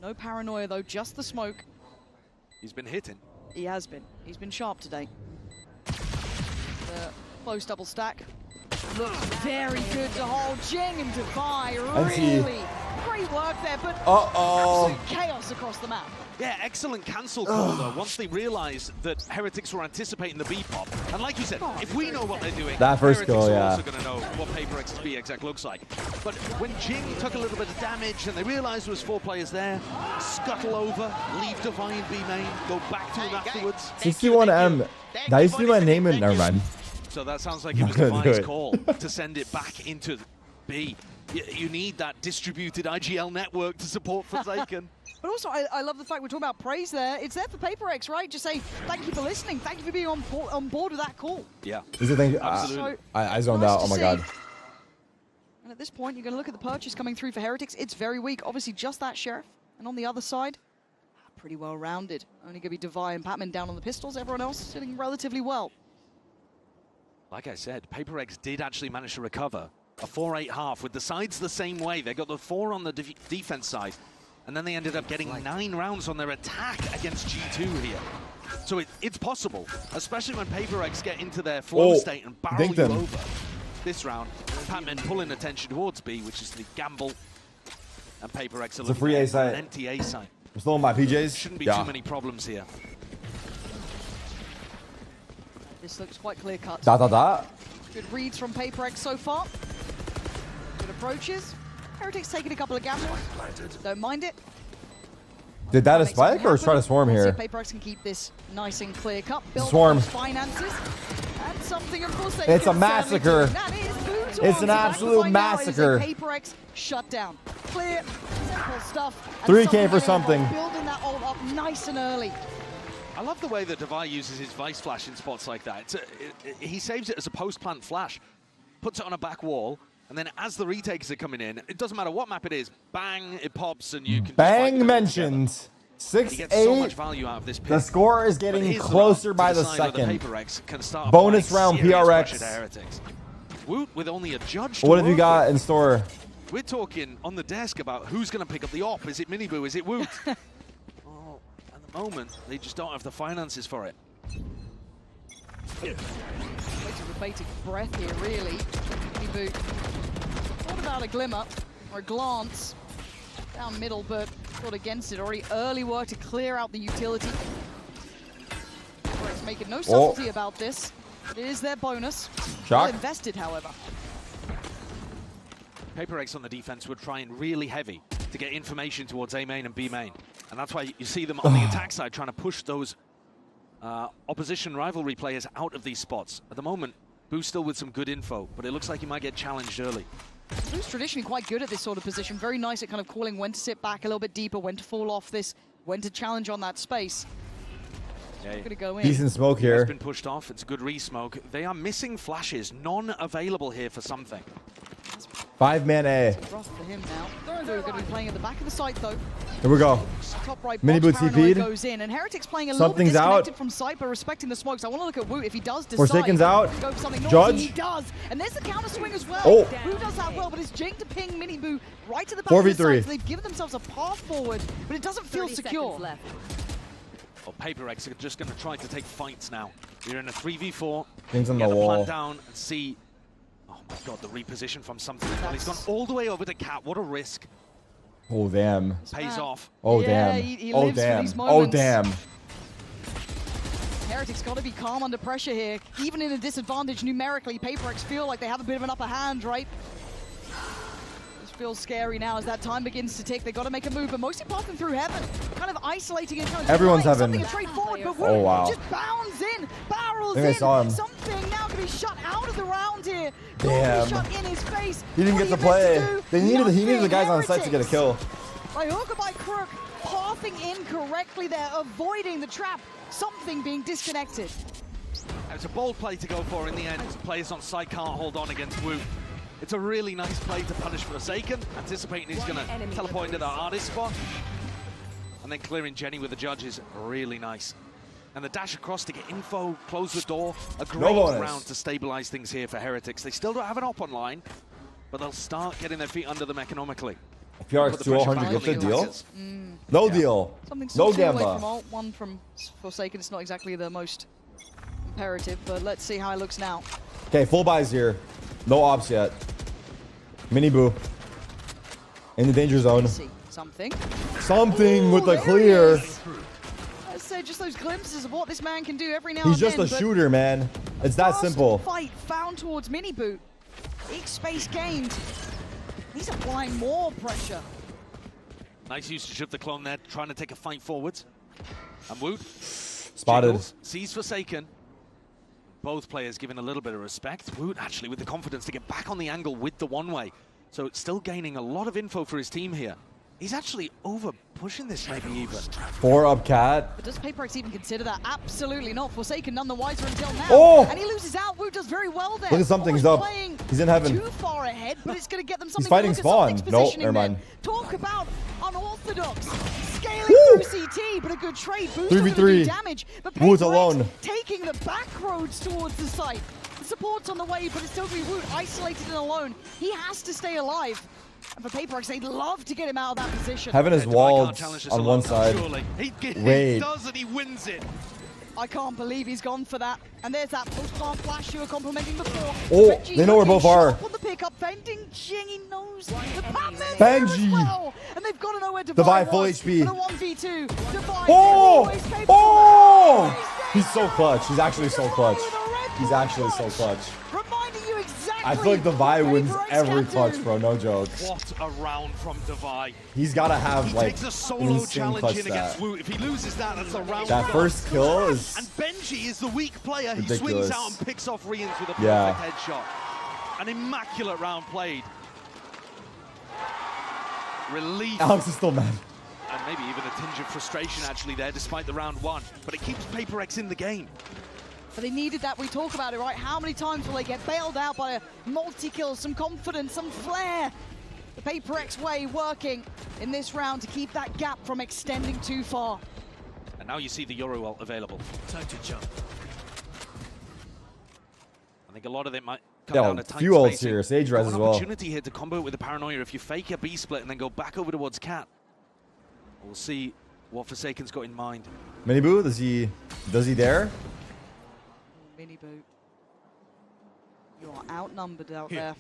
No paranoia though, just the smoke. He's been hitting. He has been. He's been sharp today. The close double stack. Looks very good to hold. Jing and Devi, really great work there, but absolute chaos across the map. Yeah, excellent cancel call though, once they realized that Heretics were anticipating the B-pop. And like you said, if we know what they're doing, That first Heretics goal, are yeah. also going to know what PaperX's B-exec looks like. But when Jing took a little bit of damage and they realized there was 4 players there, scuttle over, leave Devi in B main, go back to him afterwards. 61M. That used to be my name in. Never mind. So that sounds like it was Not gonna do Devi's it. call to send it back into B. You need that distributed IGL network to support Forsaken. But also, I love the fact we're talking about praise there. It's there for PaperX, right? Just say, thank you for listening. Thank you for being on board with that call. Yeah. Is it thing? Absolutely. I zoned Nice out. to Oh my see. god. And at this point, you're going to look at the purchase coming through for Heretics. It's very weak. Obviously, just that Sheriff. And on the other side, pretty well rounded. Only going to be Devi and Patman down on the pistols. Everyone else sitting relatively well. Like I said, PaperX did actually manage to recover a 4-8 half with the sides the same way. They got the 4 on the defense side, and then they ended up getting 9 rounds on their attack against G2 here. So it's possible, especially when PaperX get into their flow state and barrel you over. This round, Patman pulling attention towards B, which is the gamble, and PaperX It's a free A site. an empty A site. I'm still on my PJs. Shouldn't be too many problems here. This looks quite clear cut. Good reads from PaperX so far. Good approaches. Heretics taking a couple of gambles. Don't mind it. Did that a spike or try to swarm We'll see here? if PaperX can keep this nice and clear cut. Build Swarm. those finances. And something, of course, they It's a can massacre. certainly do. That is Boo to It's an answer. absolute Find out is a massacre. PaperX shutdown. Clear, simple stuff. And 3K for they're something. Building that ult up nice and early. I love the way that Devi uses his Vice Flash in spots like that. He saves it as a post-plant flash, puts it on a back wall, and then as the retakes are coming in, it doesn't matter what map it is, bang, it pops, and you can Bang mentioned. He gets so much 6-8. value out of this pick. The score is But getting here's the closer round by to the decide whether second. PaperX can start Bonus applying round serious pressure PRX. to Heretics. Woot with only a judge to What have you work got with. in store? We're talking on the desk about who's going to pick up the op. Is it Miniboo? Is it Woot? Oh, at the moment, they just don't have the finances for it. Waiting with bated breath here, really. Miniboo thought about a glimmer or a glance down middle, but thought against it. Already early work to clear out the utility. It's making no subtlety about this. It is their bonus. Well invested, however. PaperX on the defense were trying really heavy to get information towards A main and B main. And that's why you see them on the attack side trying to push those opposition rivalry players out of these spots. At the moment, Boo's still with some good info, but it looks like he might get challenged early. Boo's traditionally quite good at this sort of position. Very nice at kind of calling when to sit back a little bit deeper, when to fall off this, when to challenge on that space. Yeah, Gonna go in. Decent smoke here. It's been pushed off. It's a good re-smoke. They are missing flashes. None available here for something. 5-man A. Rough for him now. They're going to be playing at the back of the site, though. Here we go. Top right Miniboo box, Paranoid TP'd. goes in, and Heretics playing a little bit Something's disconnected out. from site, but respecting the smokes. I want to look at Woot if he does decide Forsaken's out. to go for something Judge. naughty. He does, and there's the counter swing as well. Oh. Boo does that well, but it's Jing to ping Miniboo right to the back of the 4v3. site, so they've given themselves a path forward, but it doesn't feel secure. Well, PaperX are just going to try to take fights now. You're in a 3v4. Things on You the gotta wall. plan down and see. Oh my god, the reposition from something. Well, he's gone all the way over to Cat. What a risk. Oh, damn. Pays off. Oh, Yeah, damn. he Oh, lives for damn. these Oh, moments. damn. Heretics got to be calm under pressure here. Even in a disadvantage numerically, PaperX feel like they have a bit of an upper hand, right? This feels scary now as that time begins to tick. They got to make a move, but mostly passing through heaven, kind of isolating and kind of everyone's heaven. something straight forward, but oh wow! Just bounds in, barrels I saw him. Something now going to be shut out of the round here. Damn! Shut in his face. He didn't get to play. He needed the guys on site to get a kill. By hook or by crook, pathing incorrectly there, avoiding the trap. Something being disconnected. It's a bold play to go for in the end. Players on site can't hold on against Wu. It's a really nice play to punish Forsaken, anticipating he's going to teleport into the hardest spot. And then clearing Jenny with the judge is really nice. And the dash across to get info, close the door. A great round to stabilize things here for Heretics. They still don't have an op online, but they'll start getting their feet under them economically. PRX 200 gifted deal? No deal. No gamba. One from Forsaken. It's not exactly the most imperative, but let's see how it looks now. Okay, full buys here. No ops yet. Mini Boo. In the danger zone. Something with the clear. I said just those glimpses of what this man can do every now He's and just then. a shooter, man. It's that simple. Fight found towards Mini Boot. Big space gained. He's applying more pressure. Nice usage of the clone there, trying to take a fight forwards. And Woot spotted. Jiggles, sees Forsaken. Both players giving a little bit of respect. Woot actually with the confidence to get back on the angle with the one-way. So it's still gaining a lot of info for his team here. He's actually over pushing this maybe even. 4 up cat. But does PaperX even consider that? Absolutely not. Forsaken none the wiser until now. Oh! And he loses out. Wu does very well there. Look at something's up. He's in heaven. Too far ahead, but it's going to get them something. He's fighting spawn. Nope, never mind. Talk about unorthodox. Scaling through CT, but a good trade. Boost 3v3. Damage. But Wu's alone. Taking the back roads towards the site. The support's on the way, but it's still going to be Wu isolated and alone. He has to stay alive. And for PaperX, they'd love to get him out of that position. Heaven is walled on one side. Wait. He does and he wins it. I can't believe he's gone for that. And there's that post-plant flash you were complimenting before. Oh, Benji they know where both are. on the pickup, Vending Jing, he knows the Benji. well. And they've got to know where Divide full HP. For the 1v2. Divide Oh! He's so clutch. He's actually so clutch. He's actually so clutch. Reminding you exactly. I feel like Devi wins every clutch, bro. No joke. What a round from Devi. He's got to have like takes a an solo insane challenge clutch in stat. against Wu. If he loses that, that's a round. That first kill is And Benji is the weak player. ridiculous. He swings out and picks off Rians with a perfect headshot. An immaculate round played. Relief. Alex is still mad. And maybe even a tinge of frustration actually there, despite the round one. But it keeps PaperX in the game. But they needed that. We talk about it, right? How many times will they get bailed out by a multi-kill, some confidence, some flair? The PaperX way working in this round to keep that gap from extending too far. And now you see the Euro ult available. Time to jump. I think a lot of it might come down to time few ults spacing. here. Sage res as an well. Opportunity here to combo it with the paranoia. If you fake a B split and then go back over towards Cat, we'll see what Forsaken's got in mind. Mini Boo, does he dare? Mini Boot. You are outnumbered out there.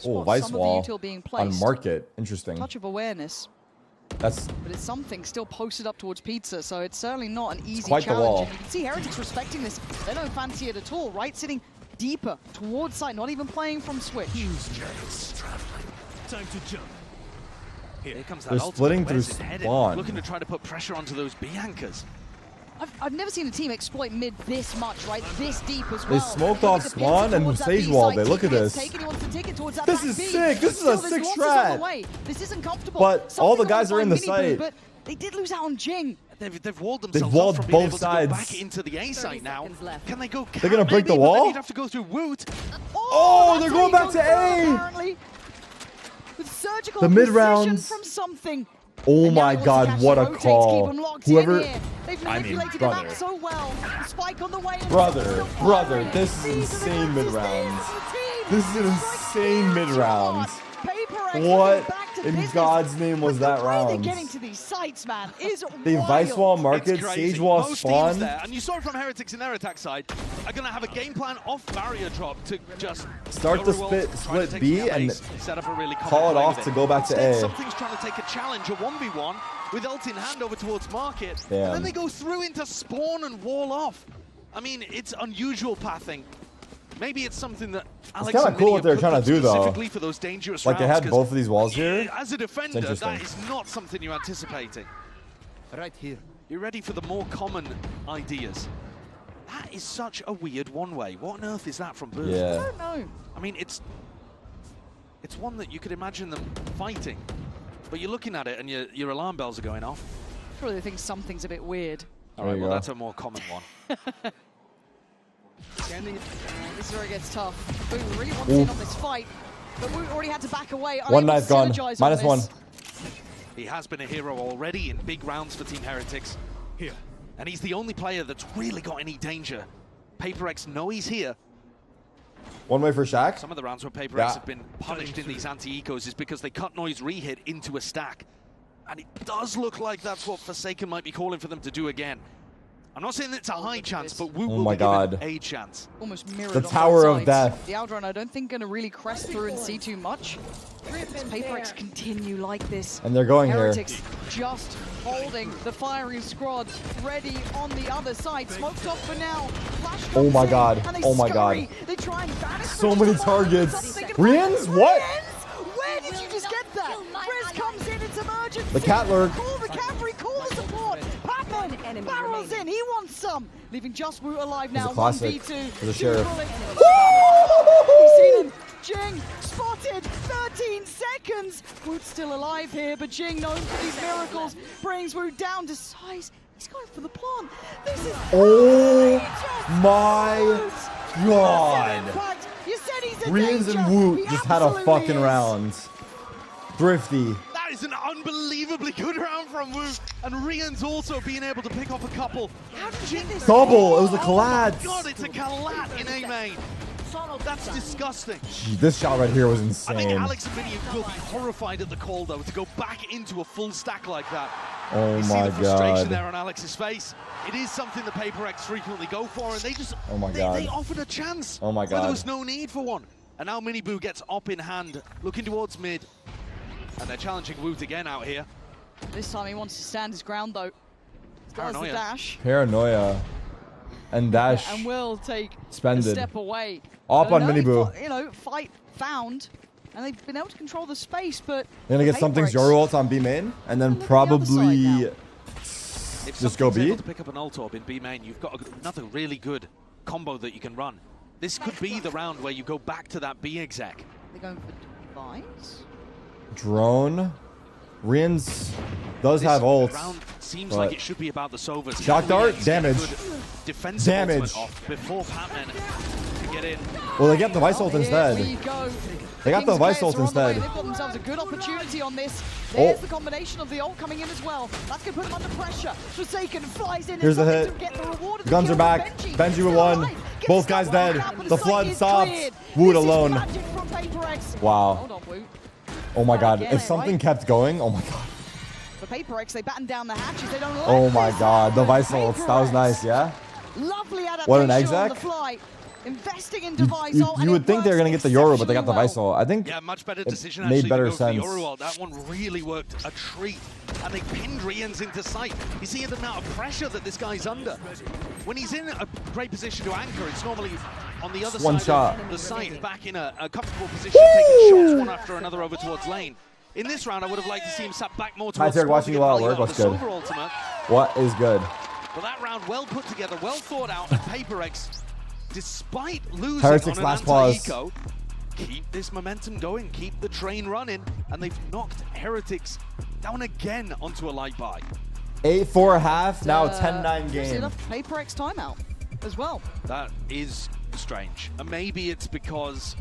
Oh, Vice Wall on market. Interesting. Touch of awareness. But it's something still posted up towards Pizza, so it's certainly not an easy quite challenge. the wall. And you can see Heretics respecting this. They don't fancy it at all, right? Sitting deeper towards site, not even playing from Switch. Time to jump. Here comes that They're ultimate. splitting through Where's it headed? spawn. Looking to try to put pressure onto those B anchors. I've never seen a team exploit mid this much, right? This deep as They well. smoked off spawn and Sage walled it. Look at this. This is sick. This is a sick strat. This isn't comfortable. But all the guys are in the site. But they did lose out on Jing. They've walled themselves walled off from being both able to go sides. back into the A site now. Can they go? They're gonna break the Maybe, wall? But then you'd have to go through Woot. Oh, they're going back to A. With surgical The mid precision rounds. from something. Oh my God, what a call. Whoever, I mean, brother. So well. Spike on the way Brother, this is insane mid rounds. This is an insane mid rounds. What in God's name was that round? Getting to these sites, man, is They Vice Wall market, Sage Wall Most spawn. teams there, and you saw it from Heretics in their attack side, are going to have a game plan off barrier drop to just Start the split B and set up a really call it off to go back to Instead, A. Something's trying to take a challenge, a 1v1, with ult in hand over towards market. Damn. And then they go through into spawn and wall off. I mean, it's unusual pathing. maybe it's something that It's Alex kind and of cool what they're put trying to do, though. specifically for those dangerous Like, they rounds, had both of these walls here. As a defender, that is not something you're anticipating. Right here. You're ready for the more common ideas. That is such a weird one-way. What on earth is that from Booth? Yeah. I don't know. I mean, it's one that you could imagine them fighting, but you're looking at it and your alarm bells are going off. Probably think something's a bit weird. All right, well, that's a more common one. This is where it gets tough. Boo really wants in on this fight, but Boo already had to back away. One knife gone. -1. He has been a hero already in big rounds for Team Heretics. Here. And he's the only player that's really got any danger. PaperX know he's here. One way for Shaq. Some of the rounds where PaperX have been punished in these anti-ecos is because they cut noise re-hit into a stack. And it does look like that's what Forsaken might be calling for them to do again. I'm not saying it's a high chance, but Wu will be given a chance. Almost mirrored The on Tower both of sides. Death. The Outrun, I don't think, going to really crest through and see too much. As PaperX continue like this. And they're going Heretics here. just holding the firing squad ready on the other side. Smoked off for now. Flash Oh my comes god. in, and they Oh my scurry. god. They try and banish So many targets. Rians? What? Where did you just get that? Riz comes in, it's emergency. The cat lurk. Call the cavalry, call the support. Patman barrels in, he wants some. Leaving just Wu alive now. a classic 1v2. for the sheriff. You see them. Jing spotted, 13 seconds. Wu's still alive here, but Jing, known for these miracles, brings Wu down to size. He's going for the plant. This is Oh my god. You said he's a Rians danger. and Woot He just had a absolutely fucking is. round. Thrifty. That is an unbelievably good round from Wu. And Rian's also being able to pick off a couple. How did you get this? Double. It was a collab. Oh God, it's a collat in A main. That's disgusting. Gee, this shot right here was I think insane. Alex and Vinny will be horrified at the call, though, to go back into a full stack like that. Oh you see my the frustration god. there on Alex's face. It is something that PaperX frequently go for, and they just Oh my they god. offered a chance. Oh my where there god. was no need for one. And now Miniboo gets up in hand, looking towards mid. And they're challenging Woot again out here. This time he wants to stand his ground, though. Does the Paranoia. dash. Paranoia. And dash. And will take Spended. a step away. Up But on an early Miniboo. You know, fight found. And they've been able to control the space, but They're gonna get something Zoro ult on B main, and then probably If just go something's B. able to pick up an ult orb in B main, you've got another really good combo that you can run. This could be the round where you go back to that B exec. They're going for Divines. Drone. Rians does This have ults. round seems but- like it should be about the Sovas. Shock dart, Yes, damage. good defensive Damage. ultimate off before Patman can get in. Well, they get the Vice ult Here we instead. go. They got the King's Vice players ult are on the way. instead. They've got themselves a good opportunity on this. There's Oh. the combination of the ult coming in as well. That's going to put them under pressure. Forsaken flies in. Here's the and hit. to get the reward of the Guns kill are back. from Benji. Benji with Still one. alive. Gets Both stuck guys one dead. down, but The site flood is stopped. cleared. Woot This is alone. magic from PaperX. Wow. Hold on, Woot. Oh my god. Again, If something right? kept going, oh my god. For PaperX, they batten down the hatches. They don't Oh let my this god. The happen. Vice ults. That was PaperX. nice, yeah? Lovely adaptation What an on exec. the fly. Investing in You, device you, ult, you and would it think they were works going to get the Euro, but they got the exceptionally Vice ult. I think Yeah, much better it decision made actually better to go for the sense. Euro ult. That one really worked a treat. And they pinned Rians into sight. You see the amount of pressure that this guy's under. When he's in a great position to anchor, it's normally on the other One side shot. of the site, back in a comfortable position, taking shots one after another over towards lane. In this round, I would have liked to see him sat back more Hi, towards Tarik, spawn watching to you get while at value work. out What's of the good? Silver ultimate. What is good? But that round well put together, well thought out, and PaperX, despite losing Heretics on an last pause. anti-eco, keep this momentum going, keep the train running, and they've knocked Heretics down again onto a light buy. 8-4 half, now 10-9 Is it game. a PaperX timeout as well? That is strange. And maybe it's because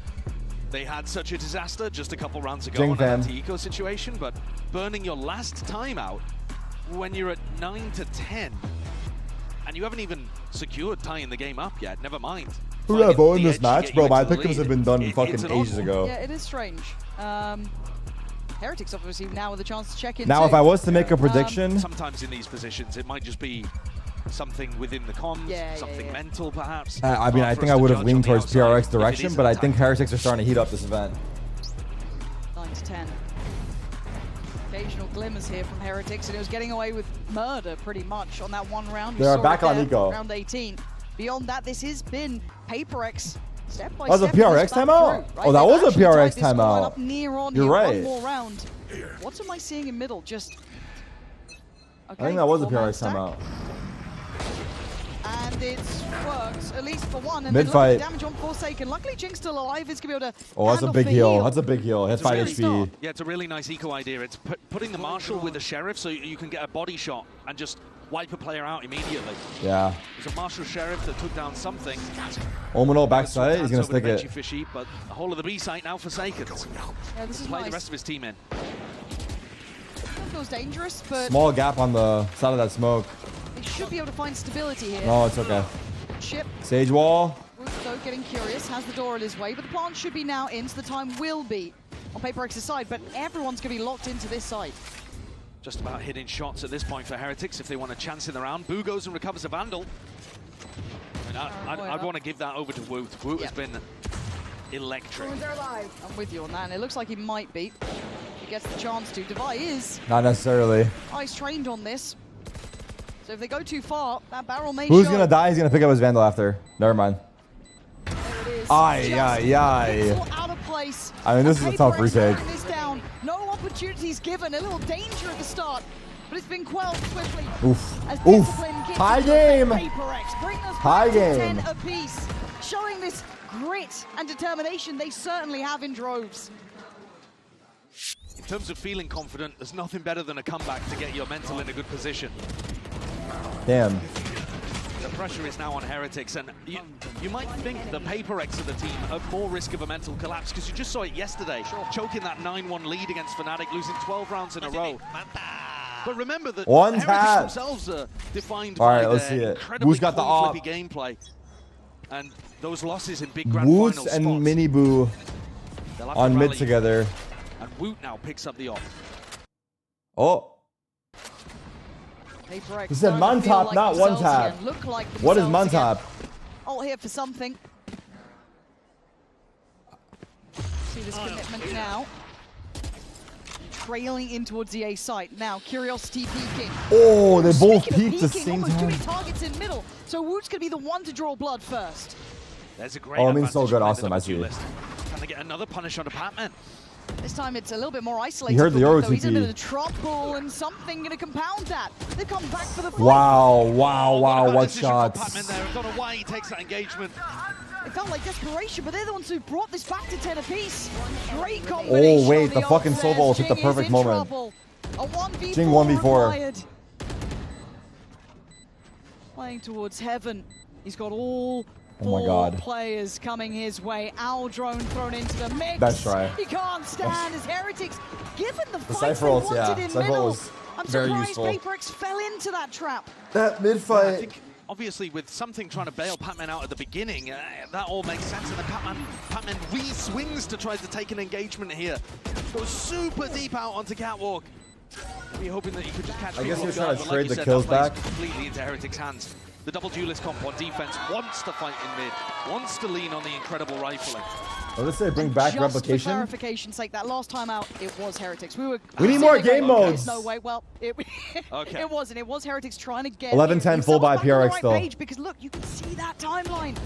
they had such a disaster just a couple rounds ago Jing on fan. an anti-eco situation, but burning your last timeout when you're at 9-10, and you haven't even secured tying the game up yet, never mind. Who would have Finding won the this edge to match? get Bro, you my into the pickums lead. have been done It's fucking an odd ages one. ago. Yeah, it is strange. Heretics obviously now with a chance to check in. Now, if I was to make a prediction, Sometimes in these positions, it might just be something within the comms, something mental perhaps. I mean, I Hard for think us I to would have judge leaned on the towards outside PRX if it direction, is but an I think attack. Heretics are starting to heat up this event. 9-10. Occasional glimmers here from Heretics, and it was getting away with murder pretty much on that one round. They You are saw back it on there, Eco. Round 18. Beyond that, this has been PaperX Step by That was a step PRX timeout? through, right? Oh, that was a They've actually PRX tied this scoreline timeout. up near on You're here. right. One more round. What am I seeing in middle? Just. Okay, I think that was a four-man PRX stack. timeout. And it's worked, at least for one. And Mid-fight. Damage on Forsaken. Luckily, Jinx still alive. He's going to be able to. Oh, that's a big heal. That's a big heal. That's 5 HP. Yeah, it's a really nice eco idea. It's putting the Marshal with the Sheriff so you can get a body shot and just wipe a player out immediately. Yeah. It's a Marshal Sheriff that took down something. Omino backside. He's going to stick it. Fishy, but the whole of the B site now Forsaken. Yeah, this is play nice. the rest of his team in. That feels dangerous, but. Small gap on the side of that smoke. They should be able to find stability here. No, it's okay. Chip. Sage wall. Though getting curious, has the door in his way, but the plant should be now in, so the time will be on PaperX's side, but everyone's going to be locked into this side. Just about hitting shots at this point for Heretics if they want a chance in the round. Boo goes and recovers a Vandal. And I'd want to give that over to Woot. Woot has been electric. I'm with you on that, and it looks like he might be. He gets the chance to. Devi is. Not necessarily. Eyes trained on this. So if they go too far, that barrel may Who's show. going to die? He's going to pick up his Vandal after. Never mind. There it is. Aye, aye, aye. Out of place. I mean, this is a tough retake. This down. No opportunities given. A little danger at the start, but it's been quelled swiftly. Oof. As Oof. discipline keeps High it game. PaperX bring us High back to game. 10 apiece. Showing this grit and determination they certainly have in droves. In terms of feeling confident, there's nothing better than a comeback to get your mental in a good position. Damn. The pressure is now on Heretics, and you might think the PaperX of the team have more risk of a mental collapse, because you just saw it yesterday, choking that 9-1 lead against Fnatic, losing 12 rounds in a row. But remember that One Heretics tap. themselves are defined All right, by let's their see it. incredibly Who's got the cool, op? flippy gameplay. And those losses in big grand Woots final and spots. Mini Boo They'll have to on mid rally. together. And Woot now picks up the op. Oh. PaperX He said starting to feel Montop, like not one themselves tap. again. Look like What is themselves Montop? again. All here for something. See this commitment now. Trailing in towards the A site. Now, Curiosity peeking. Oh, they both Speaking of peeked the peeking, same almost time. 2 targets in middle. So Woot's going to be the one to draw blood first. There's a great Oh, I mean, so advantage good. behind Awesome. the I double see. duelist. Can they get another punish onto Patman? This time it's a little bit more isolated. He heard the for Woot, Euro though. He's in a bit TP. of trouble, and something going to compound that. They come back for the fight. Wow, wow, wow, what Decision from shots. Patman there. I don't know why he takes that engagement. It felt like desperation, but they're the ones who brought this back to 10 apiece. Great combination. Oh, wait, on the fucking offense. Sova ult hit the Jing is perfect in moment. trouble. A 1v4 Jing 1v4. required. Playing towards heaven. He's got all Oh my four God. players coming his way. Owl drone thrown into the mix. Nice try. He can't stand his Heretics. Given the fight Cypher they ult, wanted yeah. in Cypher middle, was I'm very surprised useful. PaperX fell into that trap. That mid I fight. think, obviously, with something trying to bail Patman out at the beginning, that all makes sense. And then Patman re-swings to try to take an engagement here. Goes super deep out onto Catwalk. We're hoping that he could just catch I guess people he was off trying guard, to but trade like you the said, kills that plays back. completely into Heretics' hands. The double duelist comp on defense wants to fight in mid, wants to lean on the incredible rifling. Oh, let's say bring back Just replication. for clarification's sake, that last time out, it was Heretics. We need more game modes. No way. Well, it, Okay. it wasn't. It was Heretics trying to get 11-10 full buy themselves back on the PRX right still. page, because look, you can see that timeline.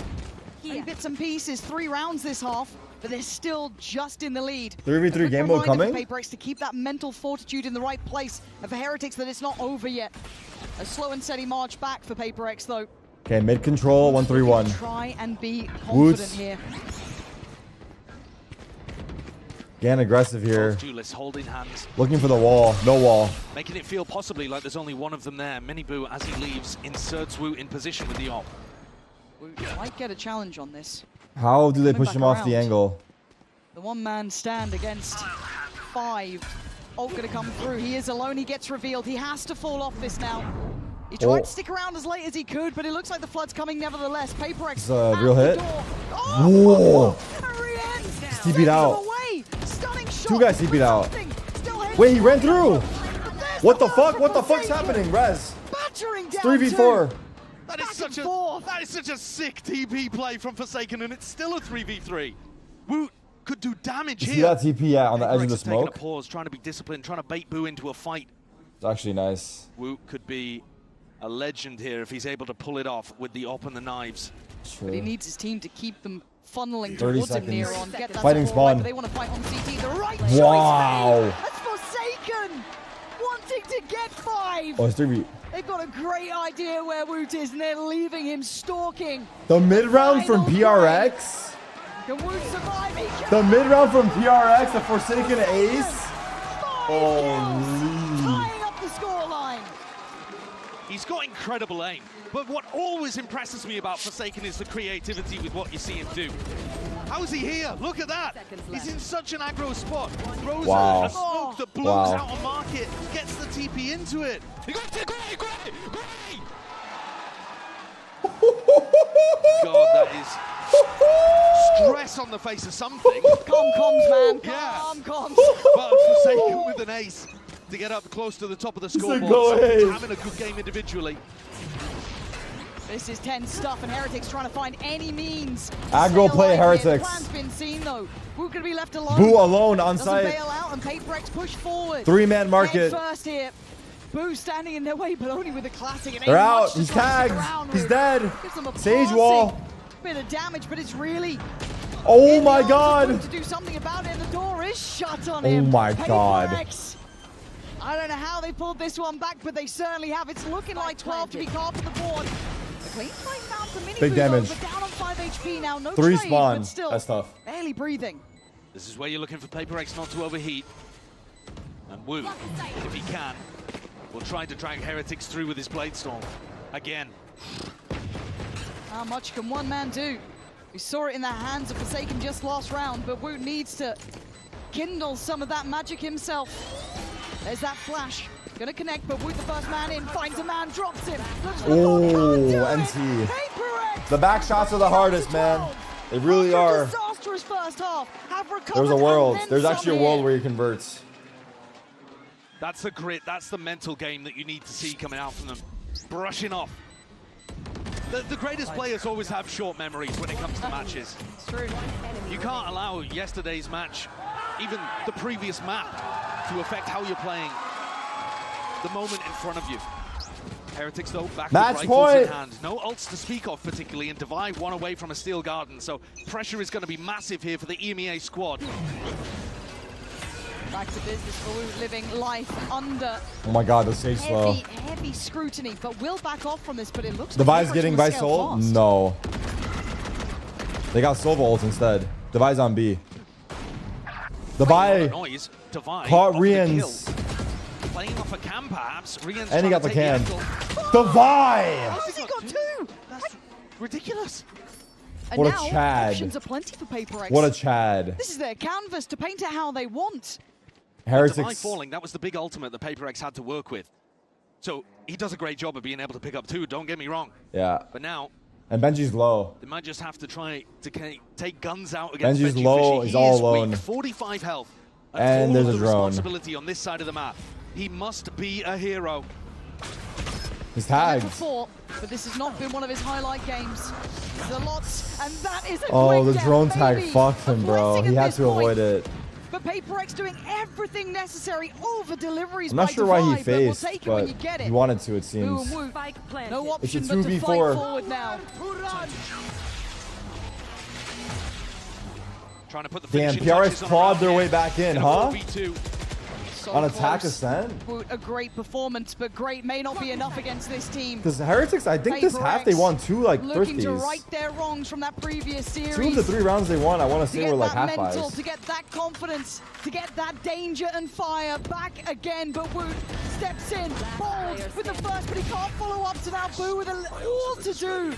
Three bits and pieces, 3 rounds this half, but they're still just in the lead. 3v3 A quick game mode reminder for coming? PaperX to keep that mental fortitude in the right place, and for Heretics that it's not over yet. A slow and steady march back for PaperX though. Okay, mid control, 1-3-1. Try and be confident Woots. here. Again, aggressive here. Duelists holding hands. Looking for the wall. No wall. Making it feel possibly like there's only one of them there. Miniboo, as he leaves, inserts Woot in position with the op. Might get a challenge on this. How do they Coming push him back off the around. angle? The one-man stand against 5. Ult gonna come through. He is alone. He gets revealed. He has to fall off this now. He tried to stick around as late as he could, but it looks like the flood's coming nevertheless. PaperX It's a at real the hit. door. Whoa! He TP'd out. Stunning shot. 2 guys TP'd out. Still heading Wait, he ran forward. through! What the fuck? What the fuck's happening, Rez? Battering It's down 3v4. That is such a sick TP play from Forsaken, and it's still a 3v3. Woot could do damage You here. see that TP on the edge of the PaperX is taking a smoke? pause, trying to be disciplined, trying to bait Boo into a fight. It's actually nice. Woot could be a legend here if he's able to pull it off with the op and the knives. But he needs his team to keep them funneling 30 towards him, seconds. Neron. Get that Fighting score right, spawn. but they want to fight on CT. The right Wow. choice. That's Forsaken wanting to get 5. Oh, it's 3v. They've got a great idea where Woot is, and they're leaving him stalking. The mid round from PRX. Can Woot survive? The mid round from PRX, the Forsaken ace. Holy. Tying up the scoreline. He's got incredible aim, but what always impresses me about Forsaken is the creativity with what you see him do. How's he here? Look at that. He's in such an aggro spot. Rosa, a smoke that blows out a market, gets the TP into it. God, that is stress on the face of something. Calm comms, man. Yeah. Calm comms. But Forsaken with an ace to get up close to the top of the scoreboard. Having a good game individually. This is tense stuff, and Heretics trying to find any means. Aggro play Heretics. The plan's been seen though. Who could be left alone? Boo alone on Doesn't site. bail out, and PaperX push forward. 3-man market. Head first here. Boo standing in their way, but only with a classic. And They're out. He's tagged. He's dead. Sage wall. Bit of damage, but it's really. Oh my God. To do something about it, and the door is shut on Oh him. my God. I don't know how they pulled this one back, but they certainly have. It's looking like 12 to be carved from the board. A clean fight found for Mini Big damage. But down on 5 HP now. No 3 trade, spawn. but still That's tough. barely breathing. This is where you're looking for PaperX not to overheat. And Wu, if he can, will try to drag Heretics through with his Bladestorm. Again. How much can one man do? We saw it in the hands of Forsaken just last round, but Woot needs to kindle some of that magic himself. There's that flash. Gonna connect, but Woot the first man in, finds a man, drops him. Oh, NT. The back shots are the hardest, man. They really are. Disastrous first half. Have recovered. There's a world. and then There's actually a some world here. where he converts. That's the grit, that's the mental game that you need to see coming out from them. Brushing off. The greatest players always have short memories when it comes to matches. It's true. You can't allow yesterday's match, even the previous map, to affect how you're playing the moment in front of you. Heretics, though, back Match with rifles point. in hand. No ults to speak of, particularly, and Divide one away from a Steel Garden, so pressure is going to be massive here for the EMEA squad. Back to business for Woot, living life under Oh my God, the Sage slow. heavy scrutiny, but will back off from this, but it looks Devi's like getting by by soul? No. They got Sova ult instead. Devi's on B. Devi Noise. Divide caught off the kill. Rian's. Playing off a cam, perhaps. Rian's And he got the trying to can. take the angle. Devi! How's he got 2? That's ridiculous. And What a now, Chad. options are plenty for PaperX. What a Chad. This is their canvas to paint it how they want. Divide Heretics. falling, that was the big ultimate that PaperX had to work with. So he does a great job of being able to pick up 2, don't get me wrong. Yeah. But now, And Benji's low. they might just have to try to take guns out against Benji's Benji low, Fishy. he's He all is alone. weak, 45 health. And all there's of a the drone. responsibility on this side of the map. He must be a hero. He's Never tagged. before, but this has not been one of his highlight games. The lots, and that is a Oh, great the death, drone tag baby. fucked him, A bro. blessing He at had this to avoid point. it. But PaperX doing everything necessary, over deliveries. I'm not by sure why he Divide, but we'll faced, take it when but you get it. he wanted to, it Boo seems. and Woot. No It's a option but to 2v4. fight forward now. Trying to put the Damn, finishing PRX touches on clawed round their here. way back in, a huh? 4v2. So On attack close. ascent? Woot, a great performance, but great may not be enough against this team. Because Heretics, I think this half they won 2 like looking to thrifties. right their wrongs from that previous series. 2 of the 3 rounds they won, I want to to say get were like that half mental, buys. to get that confidence, to get that danger and fire back again. But Woot steps in, bold with the first, but he can't follow up. So now Boo with all to do.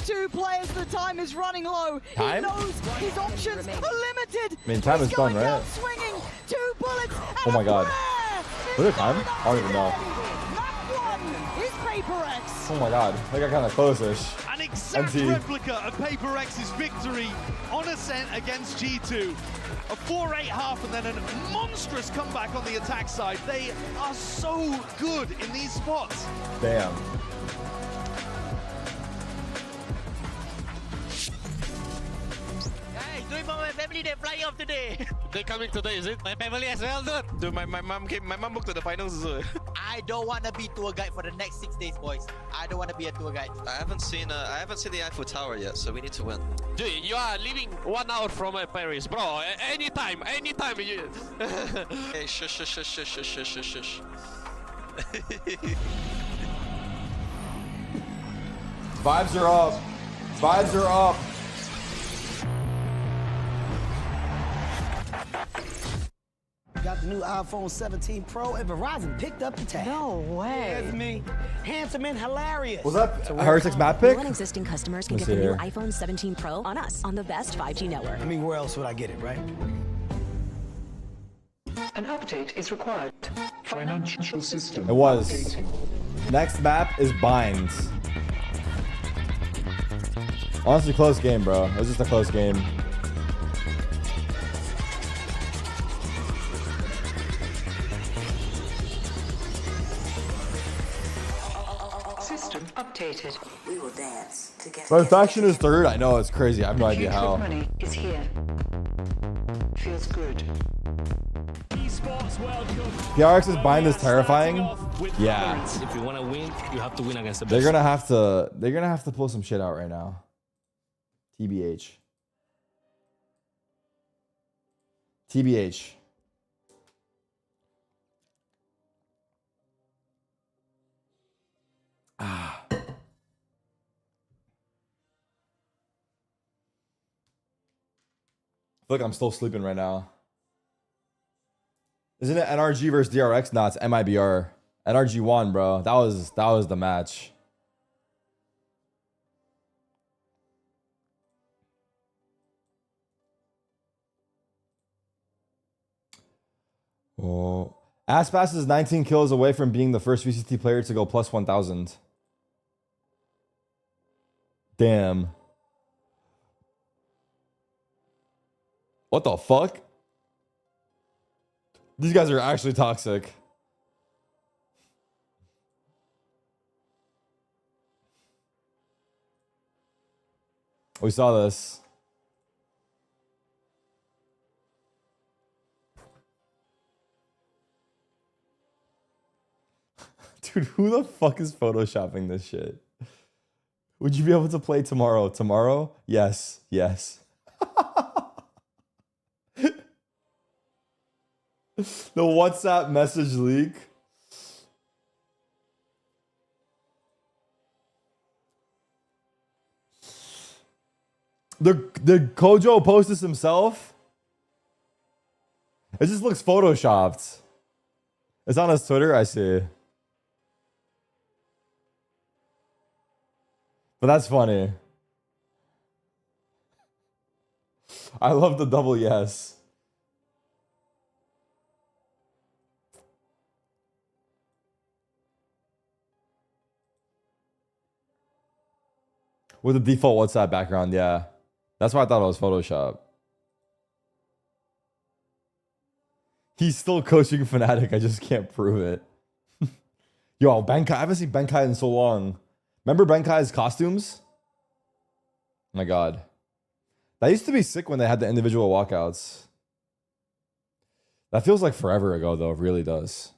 2 players, the time is running low. Time? He knows his options are limited. I mean, time He's is done, going down right? swinging, 2 bullets. Oh my God. Was Was it time? I don't even know. Map 1 is PaperX. Oh my God, I got kind of close-ish. An exact NT. replica of PaperX's victory on Ascent against G2. A 4-8 half and then a monstrous comeback on the attack side. They are so good in these spots. Damn. Hey, doing for my family, they flying off today. They coming today, is it? My family as well, dude. Dude, my mom booked to the finals. I don't want to be tour guide for the next 6 days, boys. I don't want to be a tour guide. I haven't seen the Eiffel Tower yet, so we need to win. Dude, you are living 1 hour from Paris, bro. Anytime. You... Hey, shush. Vibes are up. Vibes are up. Got the new iPhone 17 Pro and Verizon picked up the tab. No way. That's me. Handsome and hilarious. Was that Heretics map pick? New and existing customers can get the new iPhone 17 Pro on us on the best 5G network. I mean, where else would I get it, right? An update is required. Financial system. It was. Next map is Binds. Honestly, close game, bro. It was just a close game. System updated. We will dance together. But faction is third. I know, it's crazy. I have no idea how. Money is here. Feels good. DRX's Bind is terrifying. Yeah. If you want to win, you have to win against the best. They're gonna have to pull some shit out right now. TBH. TBH. Ah. I feel like I'm still sleeping right now. Isn't it NRG versus DRX? Nah, it's MIBR. NRG won, bro. That was the match. Oh. Aspas is 19 kills away from being the first VCT player to go plus 1,000. Damn. What the fuck? These guys are actually toxic. We saw this. Dude, who the fuck is photoshopping this shit? Would you be able to play tomorrow? Tomorrow? Yes. Yes. The WhatsApp message leak. Did Kojo post this himself? It just looks photoshopped. It's on his Twitter, I see. But that's funny. I love the double yes. With the default WhatsApp background, yeah. That's why I thought it was Photoshop. He's still coaching Fnatic. I just can't prove it. Yo, Benkai. I haven't seen Benkai in so long. Remember Benkai's costumes? Oh my god. That used to be sick when they had the individual walkouts. That feels like forever ago, though. It really does.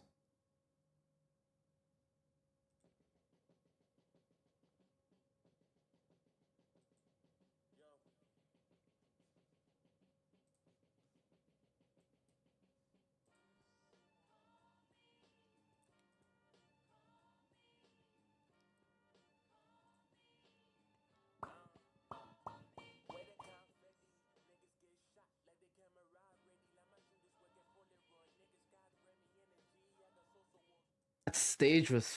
That stage was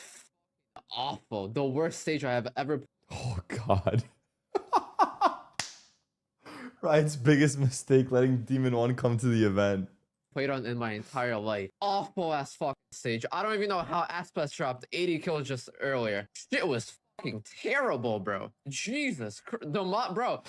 awful. The worst stage I have ever. Oh god. Ryan's biggest mistake, letting Demon 1 come to the event. Played on in my entire life. Awful ass fucking stage. I don't even know how Aspas dropped 80 kills just earlier. Shit was fucking terrible, bro. Jesus Christ. Bro.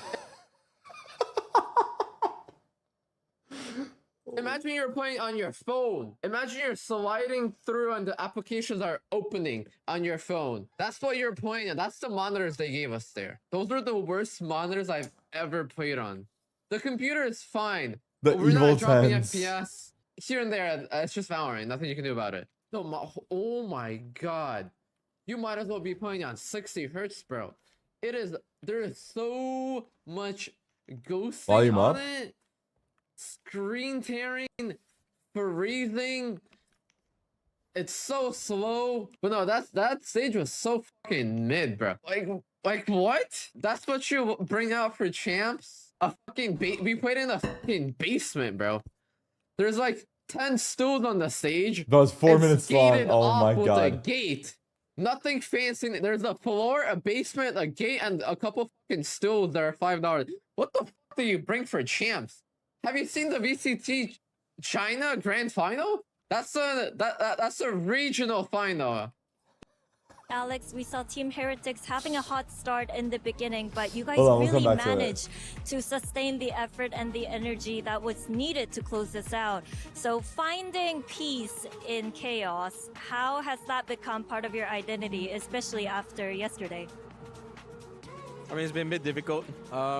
Imagine you're playing on your phone. Imagine you're sliding through and the applications are opening on your phone. That's what you're playing on. That's the monitors they gave us there. Those are the worst monitors I've ever played on. The computer is fine. The We're evil not dropping tens. FPS. Here and there, it's just VALORANT. Nothing you can do about it. Oh my god. You might as well be playing on 60 hertz, bro. There is so much ghosting Volume on up. it. Screen tearing, freezing. It's so slow. But no, that stage was so fucking mid, bro. Like what? That's what you bring out for champs? A fucking we played in a fucking basement, bro. There's like 10 stools on the stage. That was 4 minutes long. Gated Oh off my with god. a gate. Nothing fancy. There's a floor, a basement, a gate, and a couple fucking stools that are $5. What the fuck do you bring for champs? Have you seen the VCT China Grand Final? That's a regional final. Alex, we saw Team Heretics having a hot start in the beginning, but you guys We'll really come back to managed to sustain the effort and the energy that was needed to close this out. So finding peace in chaos, how has that become part of your identity, especially after yesterday? I mean, it's been a bit difficult.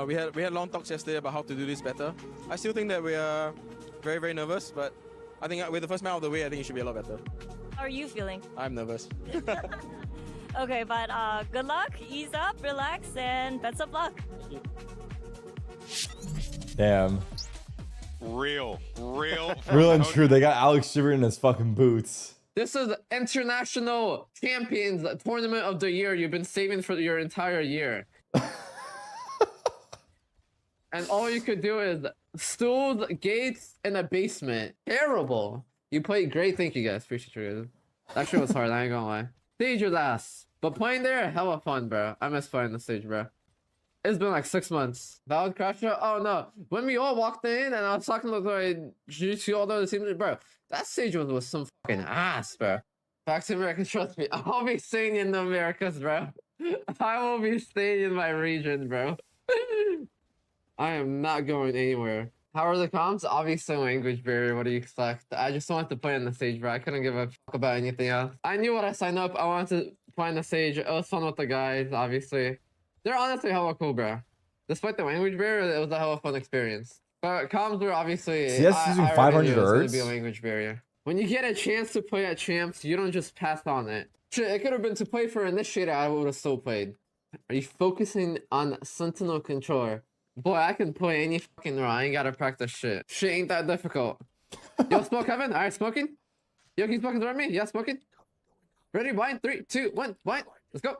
We had long talks yesterday about how to do this better. I still think that we are very, very nervous, but I think with the first match out of the way, I think it should be a lot better. How are you feeling? I'm nervous. Okay, but good luck, ease up, relax, and best of luck. Damn. Real and true. They got Alex shivering in his fucking boots. This is International Champions Tournament of the Year you've been saving for your entire year. And all you could do is stools, gates, and a basement. Terrible. You played great. Thank you guys. Appreciate you guys. That shit was hard. I ain't gonna lie. Stage was ass. But playing there, hella fun, bro. I miss playing the stage, bro. It's been like 6 months. Valid Crasher? Oh no. When we all walked in and I was talking to like GT, all the teams, bro. That stage was some fucking ass, bro. Back to America, trust me. I'll be staying in the Americas, bro. I will be staying in my region, bro. I am not going anywhere. How are the comps? Obviously language barrier, what do you expect? I just wanted to play on the stage, bro. I couldn't give a fuck about anything else. I knew what I signed up. I wanted to play on the stage. It was fun with the guys, obviously. They're honestly hella cool, bro. Despite the language barrier, it was a hella fun experience. But comms were obviously... CS using 500 hertz? Be a language barrier. When you get a chance to play at champs, you don't just pass on it. Shit, it could have been to play for Initiator, I would have still played. Are you focusing on Sentinel Controller? Boy, I can play any fucking role. I ain't gotta practice shit. Shit ain't that difficult. Yo, smoke Kevin. Alright, smoking. Yo, keep smoking around me. Yeah, smoking. Ready? Blind. 3, 2, 1. Blind. Let's go.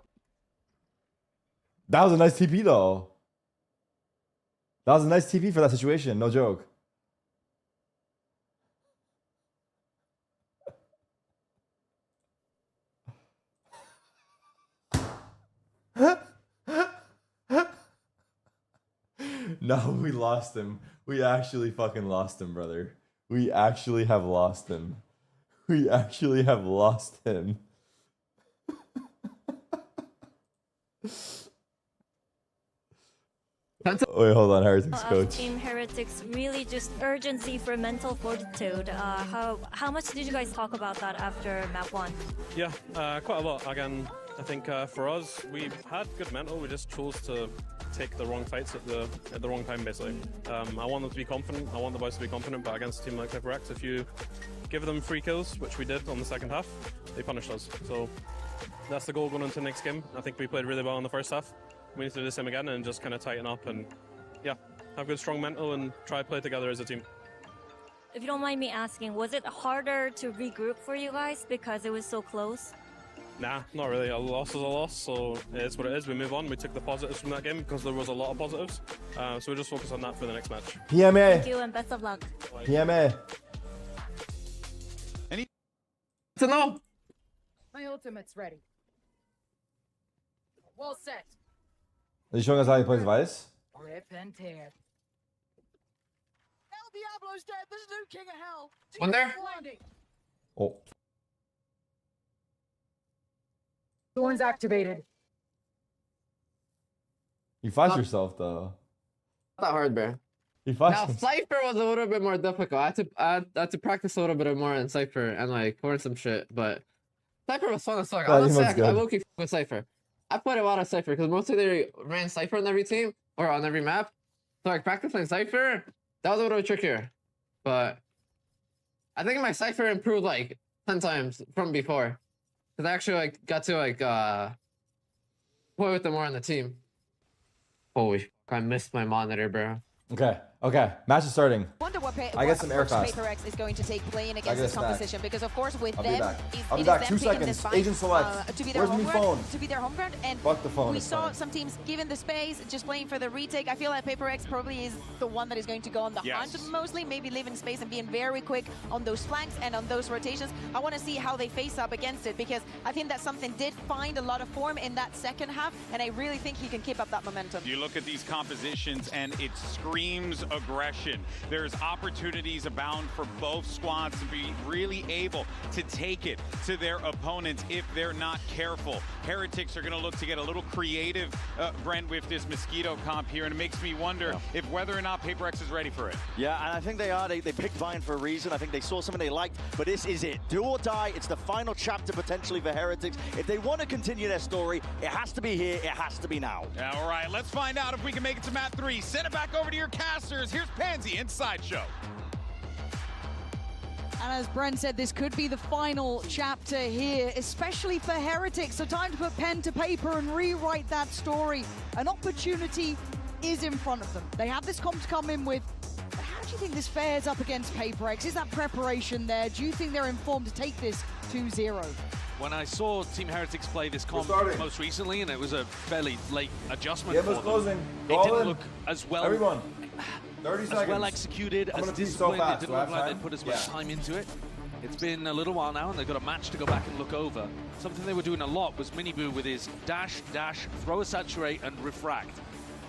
That was a nice TP though. That was a nice TP for that situation. No joke. No, we lost him. We actually fucking lost him, brother. We actually have lost him. We actually have lost him. Wait, hold on, Heretics coach. Team Heretics, really just urgency for mental fortitude. How much did you guys talk about that after map 1? Yeah, quite a lot. Again, I think for us, we had good mental. We just chose to take the wrong fights at the wrong time, basically. I want them to be confident. I want the boys to be confident, but against a team like DRX, if you give them free kills, which we did on the second half, they punished us. So that's the goal going into the next game. I think we played really well in the first half. We need to do the same again and just kind of tighten up and, yeah, have good, strong mental and try to play together as a team. If you don't mind me asking, was it harder to regroup for you guys because it was so close? Nah, not really. A loss is a loss, so it's what it is. We move on. We took the positives from that game because there was a lot of positives. So we just focus on that for the next match. PMA. Thank you and best of luck. PMA. Any? To know. My ultimate's ready. Well set. Is he showing us how he plays Vice? Rip and tear. El Diablo's dead. There's a new king of hell. One there. Oh. Thorn's activated. You flashed yourself though. Not that hard, bro. You flashed Now, Cypher was a little bit more difficult. I had to practice a little bit more in Cypher and like learn some shit, but Cypher was fun as fuck. I low-key fuck with Cypher. I played a lot of Cypher because mostly they ran Cypher on every team or on every map. So like practicing Cypher, that was a little trickier. But I think my Cypher improved like 10 times from before. Cause I actually like got to like play with them more on the team. Holy fuck, I missed my monitor, bro. Okay. Okay. Match is starting. I wonder what I get some air fast. PaperX is going to take playing against this competition because of course with them I'll be back. 2 seconds. Agent select. To be their Where's my phone? To be their home ground, and fuck the phone. We saw some teams given the space, just playing for the retake. I feel like PaperX probably is the one that is going to go on the hunt mostly, maybe leaving space and being very quick on those flanks and on those rotations. I want to see how they face up against it because I think that something did find a lot of form in that second half, and I really think he can keep up that momentum. You look at these compositions and it screams aggression. There's opportunities abound for both squads to be really able to take it to their opponents if they're not careful. Heretics are going to look to get a little creative, Brent, with this Mosquito comp here, and it makes me wonder if whether or not PaperX is ready for it. Yeah, and I think they are. They picked Vine for a reason. I think they saw something they liked, but this is it. Do or die. It's the final chapter potentially for Heretics. If they want to continue their story, it has to be here. It has to be now. All right, let's find out if we can make it to map 3. Send it back over to your casters. Here's Pansy Inside Show. And as Brent said, this could be the final chapter here, especially for Heretics. So time to put pen to paper and rewrite that story. An opportunity is in front of them. They have this comp to come in with. But how do you think this fares up against PaperX? Is that preparation there? Do you think they're informed to take this 2-0? When I saw Team Heretics play this comp most recently, and it was a fairly late adjustment for them, closing. It didn't look as well. Everyone. 30 as seconds. well executed, as disciplined. It didn't look like they put as much time into it. It's been a little while now, and they've got a match to go back and look over. Something they were doing a lot was MIBR with his dash, throw a saturate, and refract.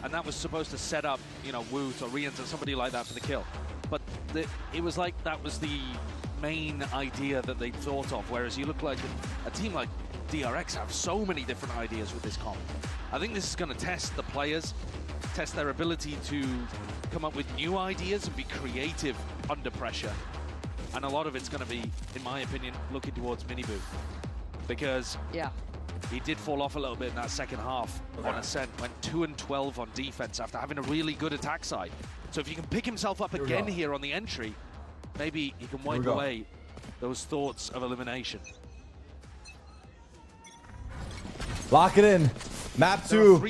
And that was supposed to set up, you know, Woot or Rians or somebody like that for the kill. But it was like that was the main idea that they thought of, whereas you look like a team like DRX have so many different ideas with this comp. I think this is going to test the players, test their ability to come up with new ideas and be creative under pressure. And a lot of it's going to be, in my opinion, looking towards MIBR. Because he did fall off a little bit in that second half on Ascent, went 2 and 12 on defense after having a really good attack side. So if you can pick himself up again here on the entry, maybe he can wipe away those thoughts of elimination. Lock it in. Map 2.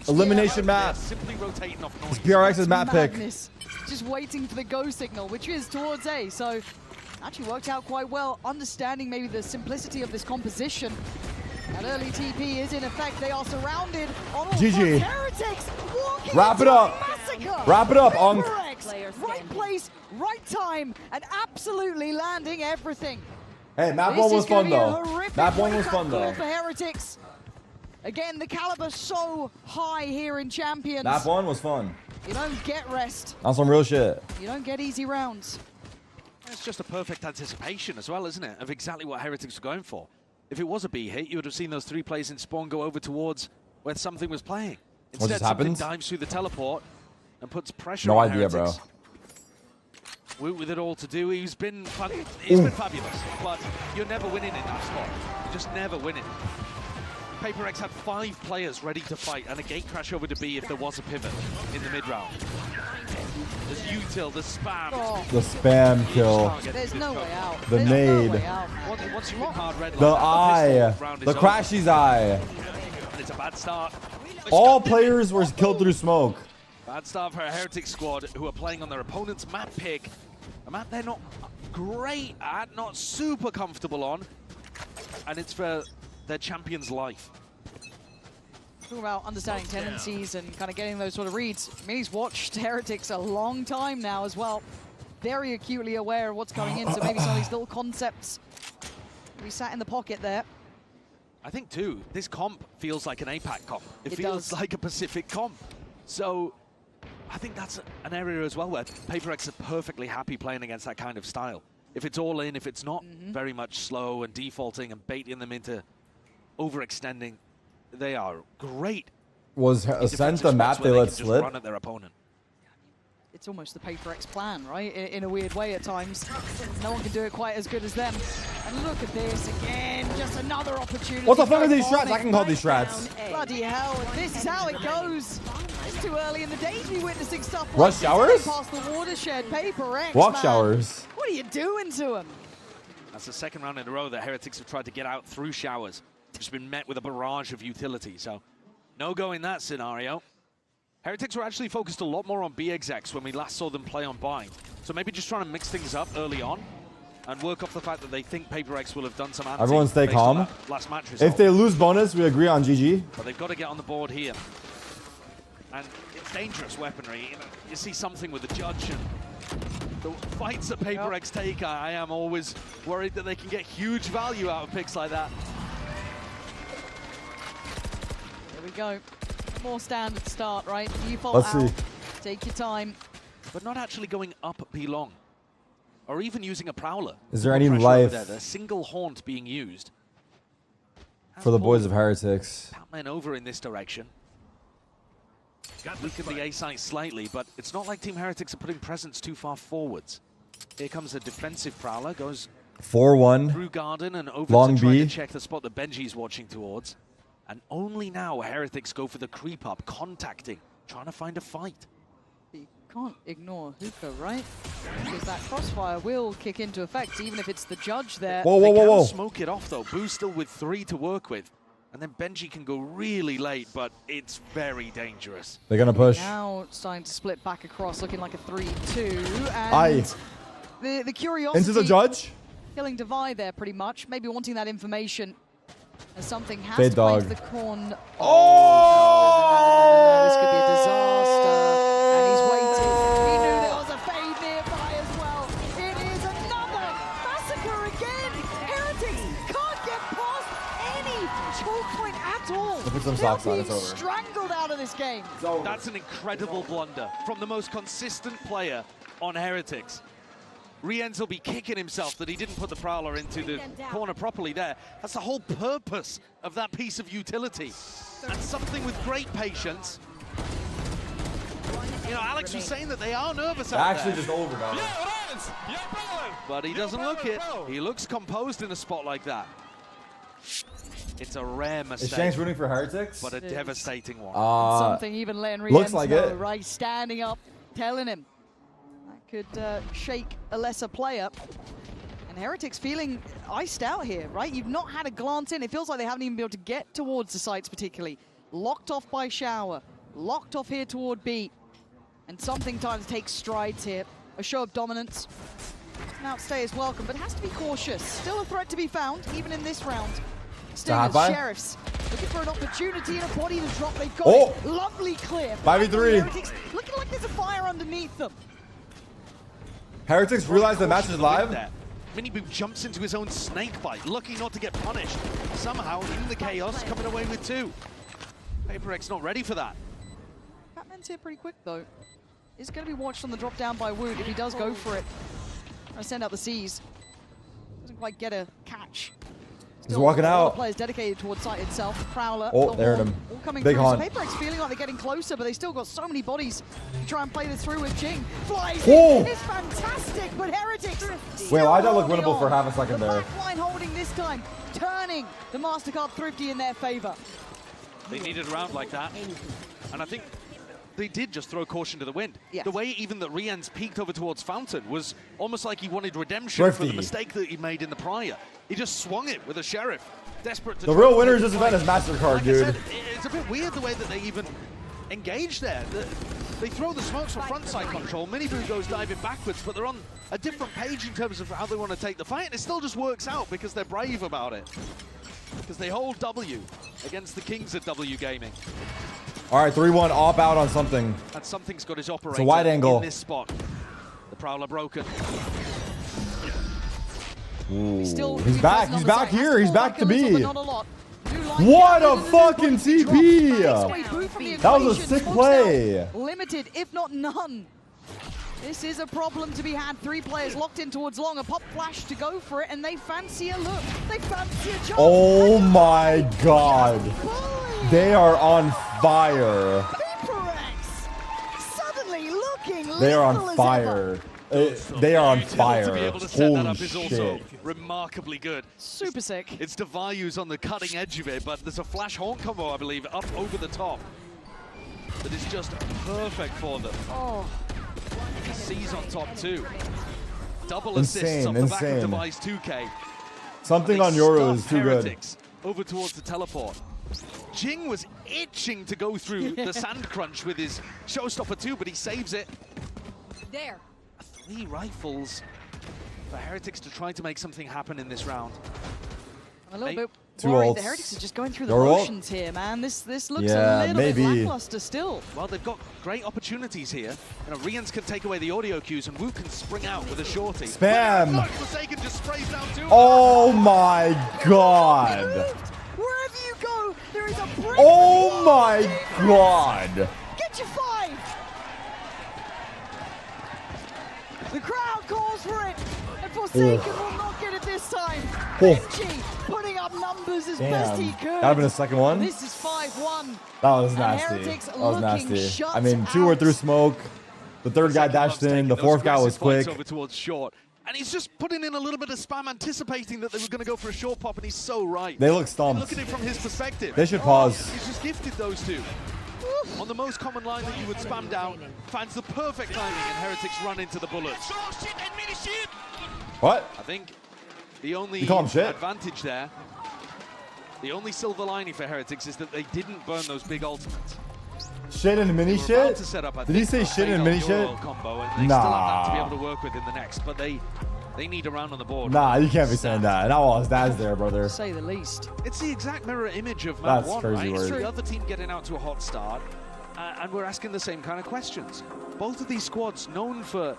Elimination map. Simply rotating off noise. It's PRX's map pick. Just waiting for the go signal, which is towards A. So actually worked out quite well, understanding maybe the simplicity of this composition. That early TP is in effect. They are surrounded on all GG. Heretics. Wrap it up. Wrap it up, Unk. Right place, right time, and absolutely landing everything. Hey, map 1 was fun though. Map 1 was fun though. For Heretics. Again, the caliber so high here in Champions. Map 1 was fun. You don't get rest. On some real shit. You don't get easy rounds. It's just a perfect anticipation as well, isn't it, of exactly what Heretics were going for. If it was a B hit, you would have seen those 3 players in spawn go over towards where something was playing. Instead, something dives through the teleport and puts pressure on Heretics. bro. Woot with it all to do. He's been fabulous, but you're never winning in that spot. You're just never winning. PaperX had 5 players ready to fight and a gate crash over to B if there was a pivot in the mid-round. There's util, the spam. The spam kill. There's no way out. The nade. Once you've been hard red, The eye. The Crashy's eye. And it's a bad start. All players were killed through smoke. Bad start for a Heretics squad who are playing on their opponent's map pick. A map they're not great at, not super comfortable on. And it's for their champion's life. Talking about understanding tendencies and kind of getting those sort of reads. Mini's watched Heretics a long time now as well. Very acutely aware of what's coming in, so maybe some of these little concepts we sat in the pocket there. I think too, this comp feels like an APAC comp. It feels like a Pacific comp. So I think that's an area as well where PaperX are perfectly happy playing against that kind of style. If it's all in, if it's not very much slow and defaulting and baiting them into overextending, they are great. Was Ascent the map they let slip? Run at their opponent. It's almost the PaperX plan, right? In a weird way at times. No one can do it quite as good as them. And look at this again, just another opportunity. What the fuck are these strats? I can call these strats. Bloody hell, this is how it goes. It's too early in the day to be witnessing stuff like Rush showers? Past the watershed, PaperX, Walk man. showers. What are you doing to him? That's the second round in a row that Heretics have tried to get out through showers. It's been met with a barrage of utility, so no go in that scenario. Heretics were actually focused a lot more on B execs when we last saw them play on Bind. So maybe just trying to mix things up early on and work off the fact that they think PaperX will have done some anti. Everyone stay calm. Last match result. If they lose bonus, we agree on GG. But they've got to get on the board here. And it's dangerous weaponry. You see something with the judge and the fights that PaperX take, I am always worried that they can get huge value out of picks like that. There we go. More standard start, right? Default Let's out. see. Take your time. But not actually going up B long. Or even using a Prowler. Is there any Pressure life over there. The single haunt being used. for the boys of Heretics? Pac-Man over in this direction. Weaken the A site slightly, but it's not like Team Heretics are putting presence too far forwards. Here comes a defensive Prowler, goes 4-1. through Garden and over Long to try B. to check the spot that Benji's watching towards. And only now Heretics go for the creep up, contacting, trying to find a fight. You can't ignore Hookah, right? Because that crossfire will kick into effect, even if it's the judge there. Whoa, They whoa, whoa, can whoa. smoke it off though. Boo's still with 3 to work with. And then Benji can go really late, but it's very dangerous. They're gonna push. Now starting to split back across, looking like a 3-2. Aye. And the curiosity... Into the judge? Killing Divide there, pretty much. Maybe wanting that information as something has Fade to play dog. to the corn. Oh! This could be a disaster. And he's waited. He knew there was a fade nearby as well. It is another massacre again. Heretics can't get past any choke point at all. Put some socks on, it's over. Strangled out of this game. That's an incredible blunder from the most consistent player on Heretics. Rienz will be kicking himself that he didn't put the Prowler into the corner properly there. That's the whole purpose of that piece of utility. And something with great patience. You know, Alex was saying that they are nervous out Actually, there. just over, dog. But he doesn't look it. He looks composed in a spot like that. It's a rare mistake. Is Shanks rooting for Heretics? But a devastating one. Something even Len Rienz looks like it. right, standing up, telling him. Could shake a lesser player. And Heretics feeling iced out here, right? You've not had a glance in. It feels like they haven't even been able to get towards the sites particularly. Locked off by Shower. Locked off here toward B. And something time to take strides here. A show of dominance. An outstay is welcome, but has to be cautious. Still a threat to be found, even in this round. Stingers, Sheriffs, looking for an opportunity and a body to drop. They've got it. Lovely clear. 5v3. Heretics looking like there's a fire underneath them. Heretics realize the match is live. Miniboom jumps into his own snake bite, lucky not to get punished. Somehow, in the chaos, coming away with 2. PaperX not ready for that. Batman's here pretty quick, though. He's going to be watched on the drop down by Wood if he does go for it. Trying to send out the C's. Doesn't quite get a catch. He's walking out. Players dedicated towards site itself. Prowler. Oh, there him. All coming Big through. haunt. So PaperX feeling like they're getting closer, but they still got so many bodies to try and play this through with Jing. Flies Oh. in. It's fantastic, but Heretics. Wait, why'd that look holding winnable for on. half a second the there? back line holding this time, turning the Mastercard Thrifty in their favor. They needed a round like that. And I think they did just throw caution to the wind. Yes. The way even that Rienz peeked over towards Fountain was almost like he wanted redemption for the Thrifty. mistake that he made in the prior. He just swung it with a Sheriff. Desperate to The try real to winner take is the this event fight. is Mastercard, Like I dude. said, it's a bit weird the way that they even engage there. They throw the smokes for frontside control. Miniboo goes diving backwards, but they're on a different page in terms of how they want to take the fight, and it still just works out because they're brave about it. Because they hold W against the Kings at W Gaming. All right, 3-1, op out on something. And something's got his operator wide angle. in this spot. The Prowler broken. Ooh. Still He's back. He's back here. He's back to be. B. What a fucking TP! That was a sick play. Limited, if not none. This is a problem to be had. 3 players locked in towards long. A pop flash to go for it, and they fancy a look. They fancy a jump. Oh my god. They are on fire. PaperX suddenly looking They are lethal on as fire. ever. They are on To be fire. able to set that Holy up is also shit. remarkably good. Super sick. It's Devalu's on the cutting edge of it, but there's a flash haunt combo, I believe, up over the top. That is just perfect for them. Oh. C's on top too. Double assists off the back of Device 2K. Something on Yoru is too good. Over towards the teleport. Jing was itching to go through the sand crunch with his showstopper too, but he saves it. There. 3 rifles for Heretics to try to make something happen in this round. A little bit Two worried. ults. The Heretics are just going through the Your ult? motions here, man. This looks Yeah, a little maybe. bit lackluster still. Well, they've got great opportunities here. You know, Rians can take away the audio cues, and Wu can spring out with a shorty. Spam! Forsaken just sprays down too. Oh my god! Wherever you go, there is a break. Oh my god! Get your 5! The crowd calls for it, and Forsaken will not get it this time. Benji putting up numbers as best he could. That'd have been a second one. This is 5-1. That was nasty. Heretics That was looking nasty. shut I mean, 2 were through smoke. The third guy dashed in. The fourth guy was quick. Over towards short. And he's just putting in a little bit of spam, anticipating that they were going to go for a short pop, and he's so right. They look stumped. Look at it from his perspective. They should pause. He's just gifted those two. On the most common line that you would spam down, finds the perfect timing, and Heretics run into the bullets. What? I think the only You call him shit? advantage there, the only silver lining for Heretics is that they didn't burn those big ultimates. Shit and mini They were about shit? to set up, I Did he think, say a shit and Fade mini on shit? Euro combo, and they still have that to be able to work with in the next, but they need a round on the board. Nah, you can't be saying that. Not while his dad's there, brother. Say the least. It's the exact mirror image of map That's 1, crazy right? word. It's the other team getting out to a hot start, and we're asking the same kind of questions. Both of these squads known for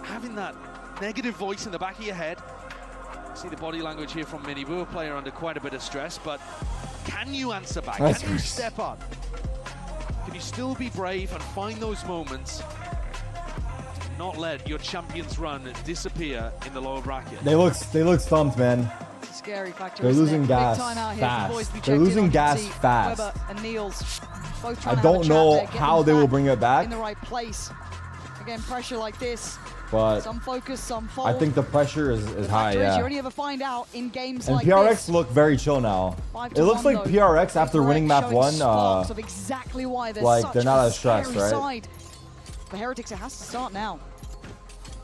having that negative voice in the back of your head. See the body language here from MIBR, a player under quite a bit of stress, but can you answer back? That's Can you crazy. step up? Can you still be brave and find those moments? Not let your champions run disappear in the lower bracket. They look stumped, man. It's a scary factor. They're isn't losing it? gas Big time out here fast. for boys to be They're checked losing in on. gas You can see fast. Weber and Niels both I trying to don't have a chat know there, get how them they will back bring it back, in the right place. Again, pressure like this. but Some focus, some fold. I think the pressure is high, You yeah. only ever find out in games And like PRX this. look very chill now. 5-1 It looks like though. PRX after PRX winning map showing 1, sparks of exactly why they're like such they're not a as stressed, scary right? side. For Heretics, it has to start now.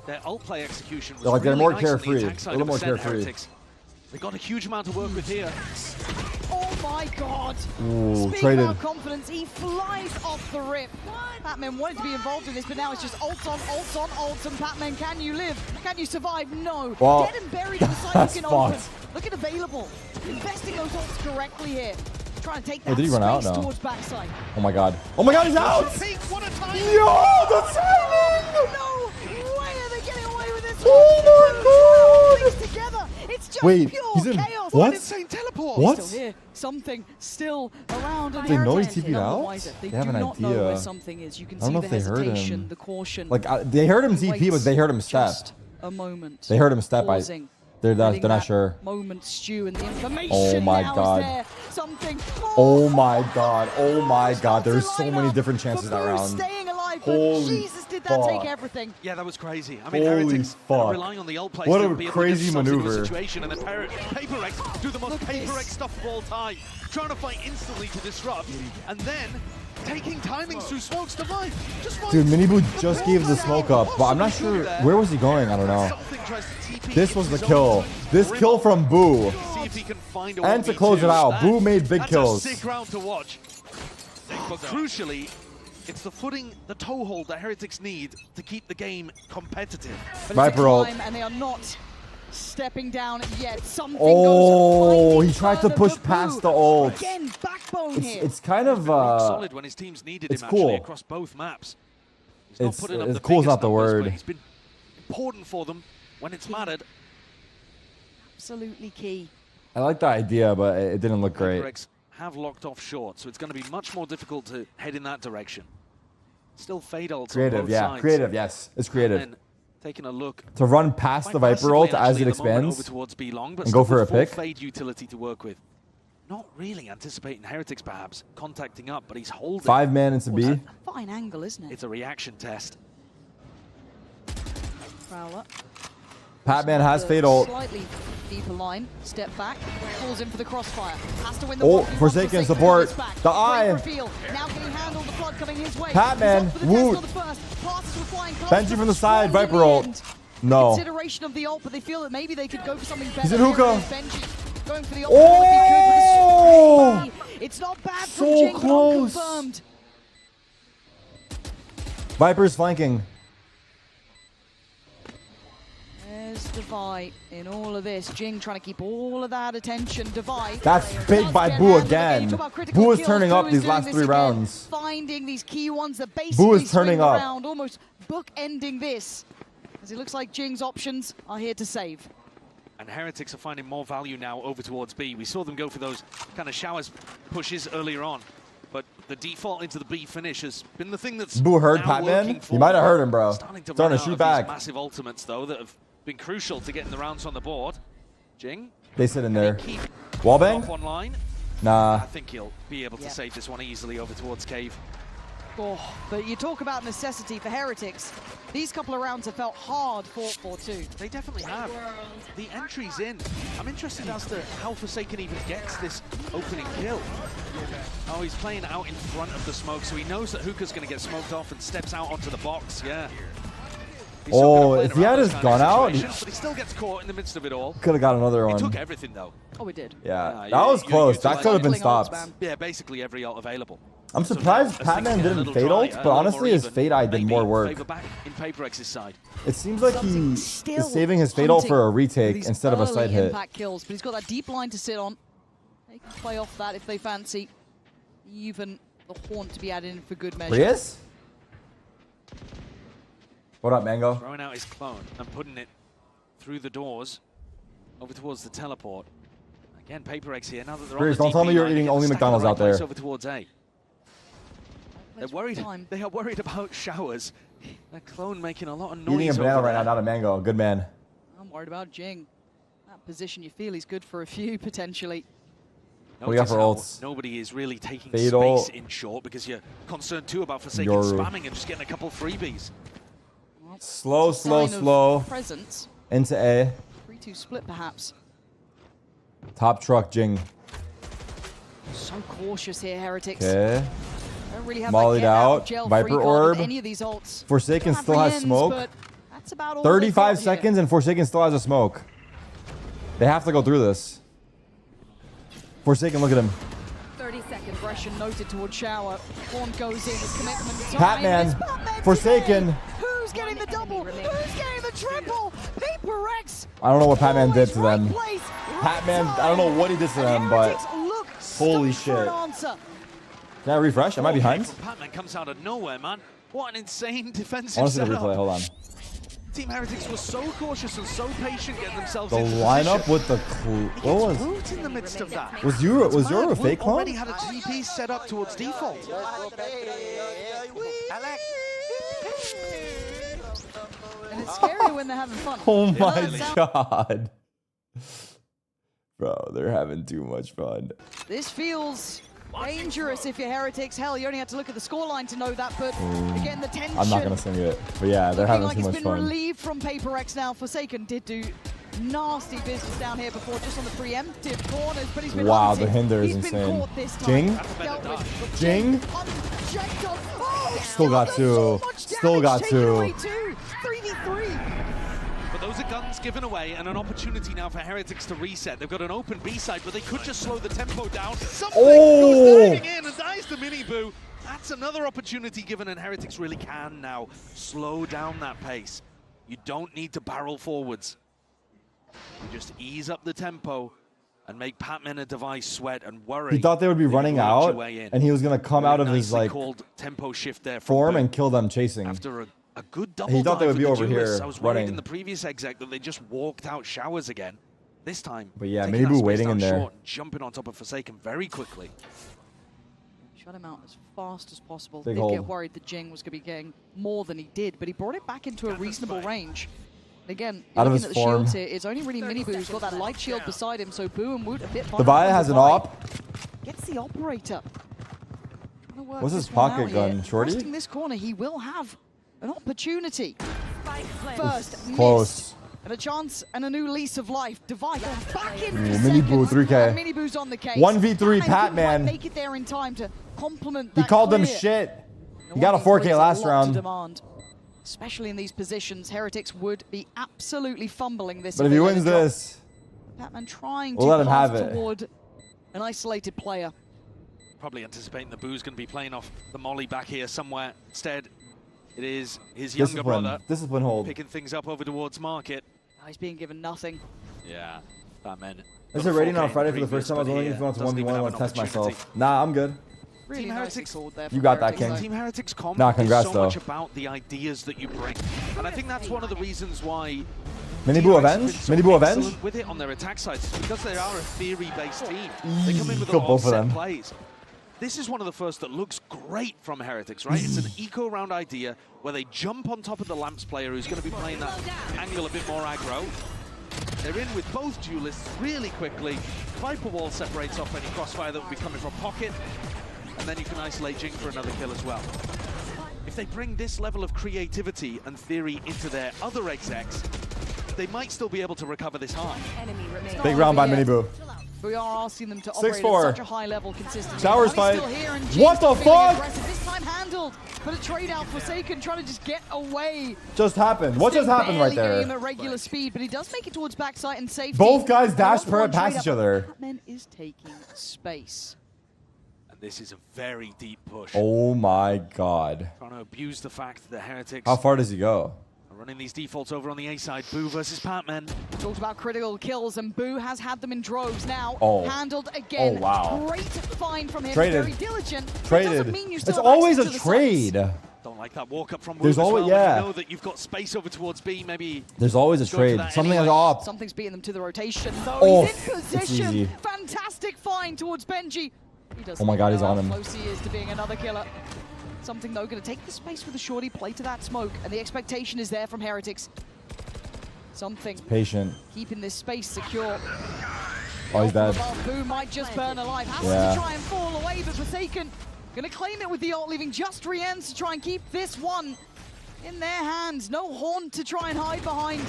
Their ult play execution was They're like, they're really more nice on the carefree, attack side a little of more Ascent carefree. Heretics. They got a huge amount to work with here. Oh my god! Ooh, Speak traded. about confidence, he flies off the rip. Patman wanted to be involved in this, but now it's just ults on ults on ults, and Patman, can you live? Can you survive? No. Well, Dead and buried in the side that's you can open. fucked. Look at available. Investing those ults correctly here. Trying to take Oh, that did he run out? space No. towards backside. Oh my god. Oh my god, he's out! What a time! Yo, the timing! No way are they getting away with this. Oh my god! Together. It's just Wait, pure he's in chaos. what? Insane teleport. What? Still here. Something still around. They know he's TP'd None the out? wiser. They They have do an not know where idea. something is. You can I don't see know the if they heard hesitation, him. the caution. Like they heard him TP, but they heard him step. Just a moment. They heard him step. Pausing. They're Letting not that sure. Moment stew and the information Oh my now god. is there. Something. Oh my god. Oh my god. There's so many different chances that round. Staying alive, but Holy Jesus, did that fuck. take everything? Yeah, that was crazy. I mean, Holy Heretics fuck. relying on the ult plays What to a be able crazy to get themselves into a maneuver. situation, and then Paper X do the most Paper X stuff of all time, trying to fight instantly to disrupt, and then taking timings through smokes to life. Dude, Minibu just gave the smoke up, but I'm not sure where was he going. I don't know. This was the kill. This kill from Boo. See if he can find a And to close it out, Boo made big kills. That's a sick round to watch. But crucially, it's the footing, the toehold that Heretics need to keep the game competitive. But Viper ult. and they are not stepping down yet. Something Oh, goes he tried to further, push but past Boo, the ult. Again, backbone here. It's kind of solid when his teams needed it's him cool. actually across both maps. He's not putting up the cool is biggest not the numbers, word. but he's been important for them when it's mattered. Absolutely key. I like the idea, but it didn't look great. DRX have locked off short, so it's going to be much more difficult to head in that direction. Still fade ults on Creative, both yeah. sides. Creative, yes. It's creative. And then taking a look To run past the Viper ult as it expands over towards B long, but and go still for a with full pick. fade utility to work with. Not really anticipating Heretics perhaps contacting up, but he's holding. 5 man into B. Fine angle, isn't it? It's a reaction test. Prowler. Patman has fade ult. Slightly deeper line. Step back. Falls in for the crossfire. Has to win the Oh, one. Forsaken support. The eye. Now getting handled. The flood coming his way. Patman, He's off for the Woot. test on the first. Passes with flying colours. Benji from the side, Strong in Viper the ult. end. No. Consideration of the ult, but they feel that maybe they could go for something better. He's in hookah. Going for the ult. Oh! It's not bad So from Jing, close. confirmed. Viper's flanking. There's Devi in all of this. Jing trying to keep all of that attention. Devi. That's big by Boo again. Boo is turning up these last 3 rounds. Finding these key ones that basically Boo is turning up. around, almost bookending this. As it looks like Jing's options are here to save. And Heretics are finding more value now over towards B. We saw them go for those kind of showers pushes earlier on. But the default into the B finish has been the thing that's Boo heard now Patman. working He might have heard him, bro. Starting to Starting to shoot back. Massive ultimates, though, that have been crucial to getting the rounds on the board. Jing. They sit in there. Wallbang? One line. Nah. I think he'll be able to save this one easily over towards Cave. Oh, but you talk about necessity for Heretics. These couple of rounds have felt hard fought for too. They definitely have. The entry's in. I'm interested as to how Forsaken even gets this opening kill. Oh, he's playing out in front of the smoke, so he knows that Hookah's going to get smoked off and steps out onto the box. Yeah. Oh, if he had his gun out, but he still gets caught in the midst of it all. could have got another He one. took everything though. Oh, we did. Yeah, that was close. That could have been stopped. Yeah, basically every ult available. I'm surprised Patman didn't fade ult, but honestly his fade eye did more work. In PaperX's side. It seems like he is saving his fade ult for a retake instead of a side hit. Impact kills, but he's got that deep line to sit on. They can play off that if they fancy. Even the Haunt to be added in for good measure. Prius? What up, Mango? Throwing out his clone and putting it through the doors over towards the teleport. Again, PaperX here. Now that they're Prius, on the don't tell me DP you're line, eating they get only the stack in the McDonald's right out there. place over towards A. They're worried. They are worried about showers. Their clone making a lot of noise. Eating a banana over right now, there. not a mango. Good man. I'm worried about Jing. That position you feel he's good for a few potentially. What do you got for Notice ults? how nobody is really taking Fade ult. space in short because you're concerned too about Forsaken Yoru. spamming and just getting a couple freebies. Slow, slow, Sign of slow. Presence. Into A. 3-2 split perhaps. Top truck, Jing. So cautious here, Heretics. Okay. Don't really have Mollied that get out. jail Viper free card orb. with any of these ults. Forsaken Don't still has apprehend, smoke. but that's about all 35 they've got seconds and Forsaken still has a smoke. They have to go through this. Forsaken, look at him. 30 second aggression noted towards Shower. Horn goes in, his commitment time. Patman. Forsaken. Who's getting the double? Who's getting the triple? PaperX. I don't know what Patman did to them. Place, Patman, I don't know what he did to them, but holy shit. answer. Can I refresh? Am I behind? Patman comes out of nowhere, man. What an insane defensive I want to see the setup. replay. Hold on. Team Heretics was so cautious and so patient getting themselves The into lineup position. with the what was? Boot in the midst of that. Was you a fake clone? Already had a TP set up towards default. And it's scary when they're having fun. Oh my god. Bro, they're having too much fun. This feels dangerous if you're Heretics. Hell, you only have to look at the scoreline to know that, but again, the tension. I'm not gonna sing it, but yeah, they're having like too it's much been fun. relieved from PaperX now. Forsaken did do nasty business down here before, just on the preemptive corners, but he's been Wow, hunted. the hinder is He's been insane. caught this time. Jing? Dealt with. Jing? Unchecked on. Oh, Still got two. Still got two. 3v3. But those are guns given away and an opportunity now for Heretics to reset. They've got an open B side, but they could just slow the tempo down. Something goes diving in and dies the mini boo. That's another opportunity given, and Heretics really can now slow down that pace. You don't need to barrel forwards. You just ease up the tempo and make Patman a device sweat and worry. He thought they would be running out, and he was gonna come out of his like called tempo shift there form and kill them chasing. After a good double He thought they dive would be with the over duelists. here I was worried running. in the previous exec that they just walked out showers again. This time, But yeah, taking that Minibu space waiting down in there. short and jumping on top of Forsaken very quickly. Shut him out as fast as possible. Big Did hold. get worried that Jing was going to be getting more than he did, but he brought it back into a reasonable range. And again, Out of looking his at the form. shields here, it's only really Minibu who's got that light shield beside him, so Boo and Woot a bit The Via has an op. Gets the operator. What's his pocket gun? Shorty? Resting this corner, he will have an opportunity. First, miss. Close. And a chance and a new lease of life. Devi back in Ooh, for Minibu, seconds. 3K. And Minibu's on the case. 1v3 Patman couldn't quite Patman. make it there in time to complement He that called them clear. shit. He got a 4K last round. especially in these positions, Heretics would be absolutely fumbling this. But if he wins this, Batman trying we'll to let him have it. toward an isolated player. Probably anticipating the Boo's going to be playing off the molly back here somewhere. Instead, it is his younger brother. Discipline hold. Picking things up over towards market. Oh, he's being given nothing. Yeah, Batman. Is it rating on Friday for the first time? I was wondering if you want to 1v1. I want to test myself. Nah, I'm good. Really Team nicely Heretics. called there. You got that, King. Team Heretics comp Nah, congrats, is so though. much about the ideas that you bring. And I think that's one of the reasons why Mini-Boo Avenge? Mini-Boo Avenge? with it on their attack sides, because they are a theory-based team. They come in with a lot of both of set them. plays. This is one of the first that looks great from Heretics, right? It's an eco-round idea where they jump on top of the Lamps player who's going to be playing that angle a bit more aggro. They're in with both duelists really quickly. Viper Wall separates off any crossfire that would be coming from pocket. And then you can isolate Jing for another kill as well. If they bring this level of creativity and theory into their other execs, they might still be able to recover this hard. Big round by Mini-Boo. We are asking them to operate at 6-4. such a high level consistently. Showers Now he's fight. still here and What the Jing's feeling fuck? aggressive. This time handled, but a trade out Forsaken trying to just get away. Just happened. What just happened right Barely getting him there? at regular speed, but he does make it towards backside and safety. Both guys dashed Another one past trade each out, other. but Batman is taking space. And this is a very deep push. Oh my god. Trying to abuse the fact that Heretics How far does he go? are running these defaults over on the A side. Boo versus Patman. Talked about critical kills, and Boo has had them in droves now. Oh. Handled again. Oh, wow. Great find from him. Traded. Very diligent. but it Traded. doesn't mean you still It's have always access a to the trade. sites. Don't like that walk up from Woo There's as always- well. yeah. You know that you've got space over towards B, maybe. There's always a go to trade. that Something anyway. is up. Something's beating them to the rotation. Though Oh, he's in it's position. easy. Fantastic find towards Benji. He does Oh my not God, know he's on how him. close he is to being another killer. Something though, going to take the space with the shorty, play to that smoke, and the expectation is there from Heretics. Something Patient. keeping this space secure. Oh, he's dead. Boo might just burn alive. Has Yeah. to try and fall away, but Forsaken going to claim it with the ult, leaving just Rienz to try and keep this one in their hands. No Horn to try and hide behind.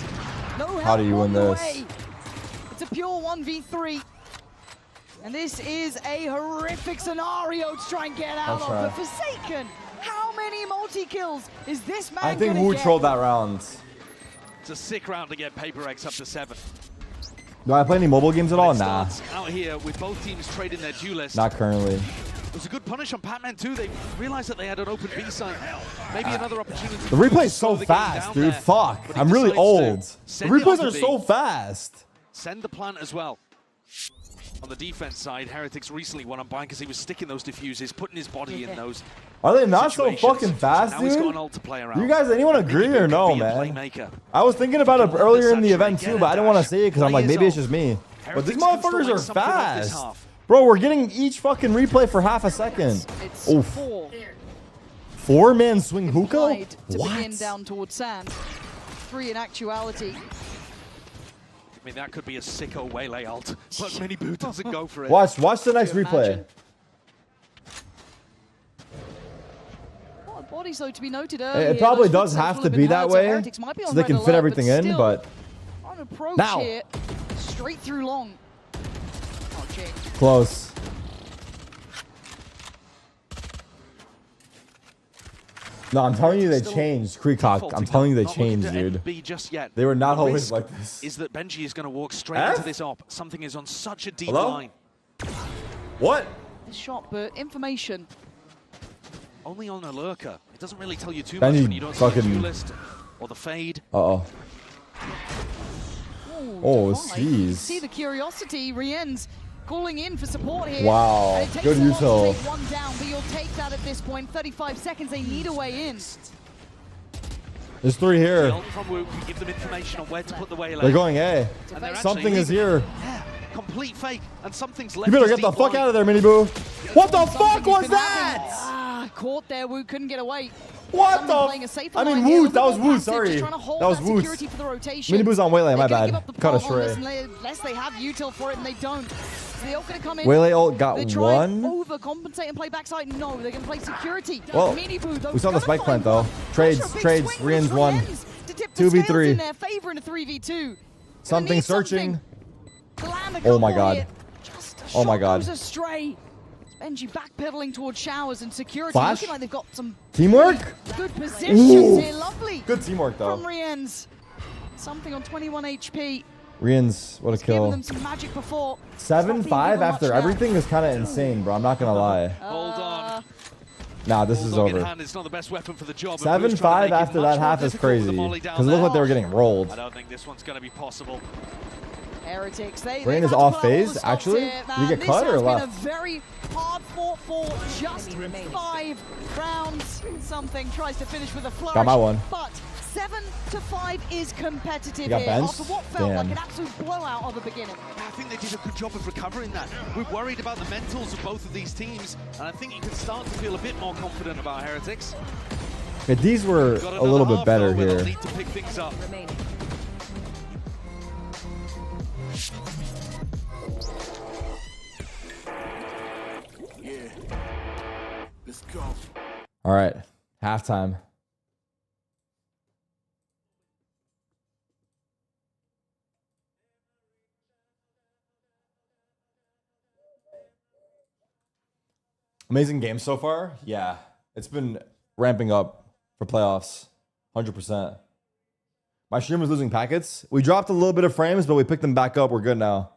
No help How do you win on the this? way. It's a pure 1v3. And this is a horrific scenario to try and get out That's of. right. But Forsaken, how many multi-kills is this man I think gonna Wu get? trolled that round. It's a sick round to get Paper X up to 7. Do I play any mobile games at all? It Nah. starts out here with both teams trading their duelists. Not currently. It was a good punish on Patman too. They realized that they had an open B side. Maybe another opportunity. The replay's so fast, dude. Fuck. I'm really old. The replays are so fast. Send the plant as well. On the defense side, Heretics recently won on Bind because he was sticking those diffuses, putting his body in those. Are they not so situations. fucking fast, Now he's got dude? an ult to play around. You guys, anyone agree or no, Be a man? playmaker. I was thinking about it earlier in the event too, but I didn't want to say it because I'm like, maybe it's just me. But these Heretics can still motherfuckers make are something of this fast. half. Bro, we're getting each fucking replay for half a second. It's Oof. 4. 4-man swing hookah? Applied to What? begin down towards Sand. 3 in actuality. I mean, that could be a sicko waylay ult, but Mini-Boo doesn't go for it. Watch the next replay. What a bodies though to be noted earlier. It probably Those does footsteps have will to have be been that heard, so way, Heretics might be so on they red can fit alert, everything in, still, but on approach now. here, straight through long. Oh, Jake. Close. No, I'm telling you they changed, Creecock. I'm telling you they changed, dude. B just yet. They were not The always risk like this. Is that Benji is going to walk straight F? into this op. Something is on such a deep Hello? line. What? This shot, but information. Only on a lurker. It doesn't really tell you too much Benji when you don't see the fucking- duelist or the fade. Uh-oh. Oh, You jeez. see the curiosity. Rienz calling in for support here. Wow. And it takes Good a lot to util. take one down, but you'll take that at this point. 35 seconds, they need a way in. There's 3 here. The ult from Wu can give them information on where to put the waylay. They're going A. And they're Something actually is here. Yeah, complete fake, and something's left. You better us get the deep fuck line. out of there, Mini-Boo. What the Something fuck has was been that? happening. Ah, caught there. Wu couldn't get away. What Someone the? playing a safer I mean, line here, a Wu. little That was more Wu. passive, Sorry. just trying to hold That was that Wu. security for the rotation. Mini-Boo's on Waylay. My They're gonna bad. give up the Cut us palm short. unless they have util for it, and they don't. So they're going to come in. Waylay ult got They try and one. overcompensate and play backside. No, they're going to play security. Well, Mini-Boo, though, we saw the gonna spike find plant though. one. Trades. Pressure, big Trades. swing Rienz with 1. Rienz to tip the 2v3. scales in their favor in a 3v2. Something searching. To land a Oh my couple God. here. Just a Oh my shot God. goes astray. Benji backpedaling towards showers and security. Flash? Looking like they've got some Teamwork? good positions here. Lovely. Good teamwork, though. From Riens. Something on 21 HP. Riens, what a Giving kill. them some magic before. 7-5 after everything is kind of insane, bro. I'm not going to lie. Hold on. Nah, this is over. It's not the best weapon for the job. 7-5 after that half is crazy. Because it looked like they were getting rolled. I don't think this one's going to be possible. Heretics, Rain is off phase, actually? Did he get cut or left? This has been a very hard fought for just 5 rounds. Something tries to finish with a flourish. Got my one. But 7-5 is competitive got here. benched? After what felt like Damn. an absolute blowout of the beginning. I think they did a good job of recovering that. We're worried about the mentals of both of these teams, and I think you can start to feel a bit more confident about Heretics. Okay, these were a little bit better here. Need to pick things up. Yeah. Let's go. All right, halftime. Amazing game so far. Yeah, it's been ramping up for playoffs, 100%. My stream was losing packets. We dropped a little bit of frames, but we picked them back up. We're good now.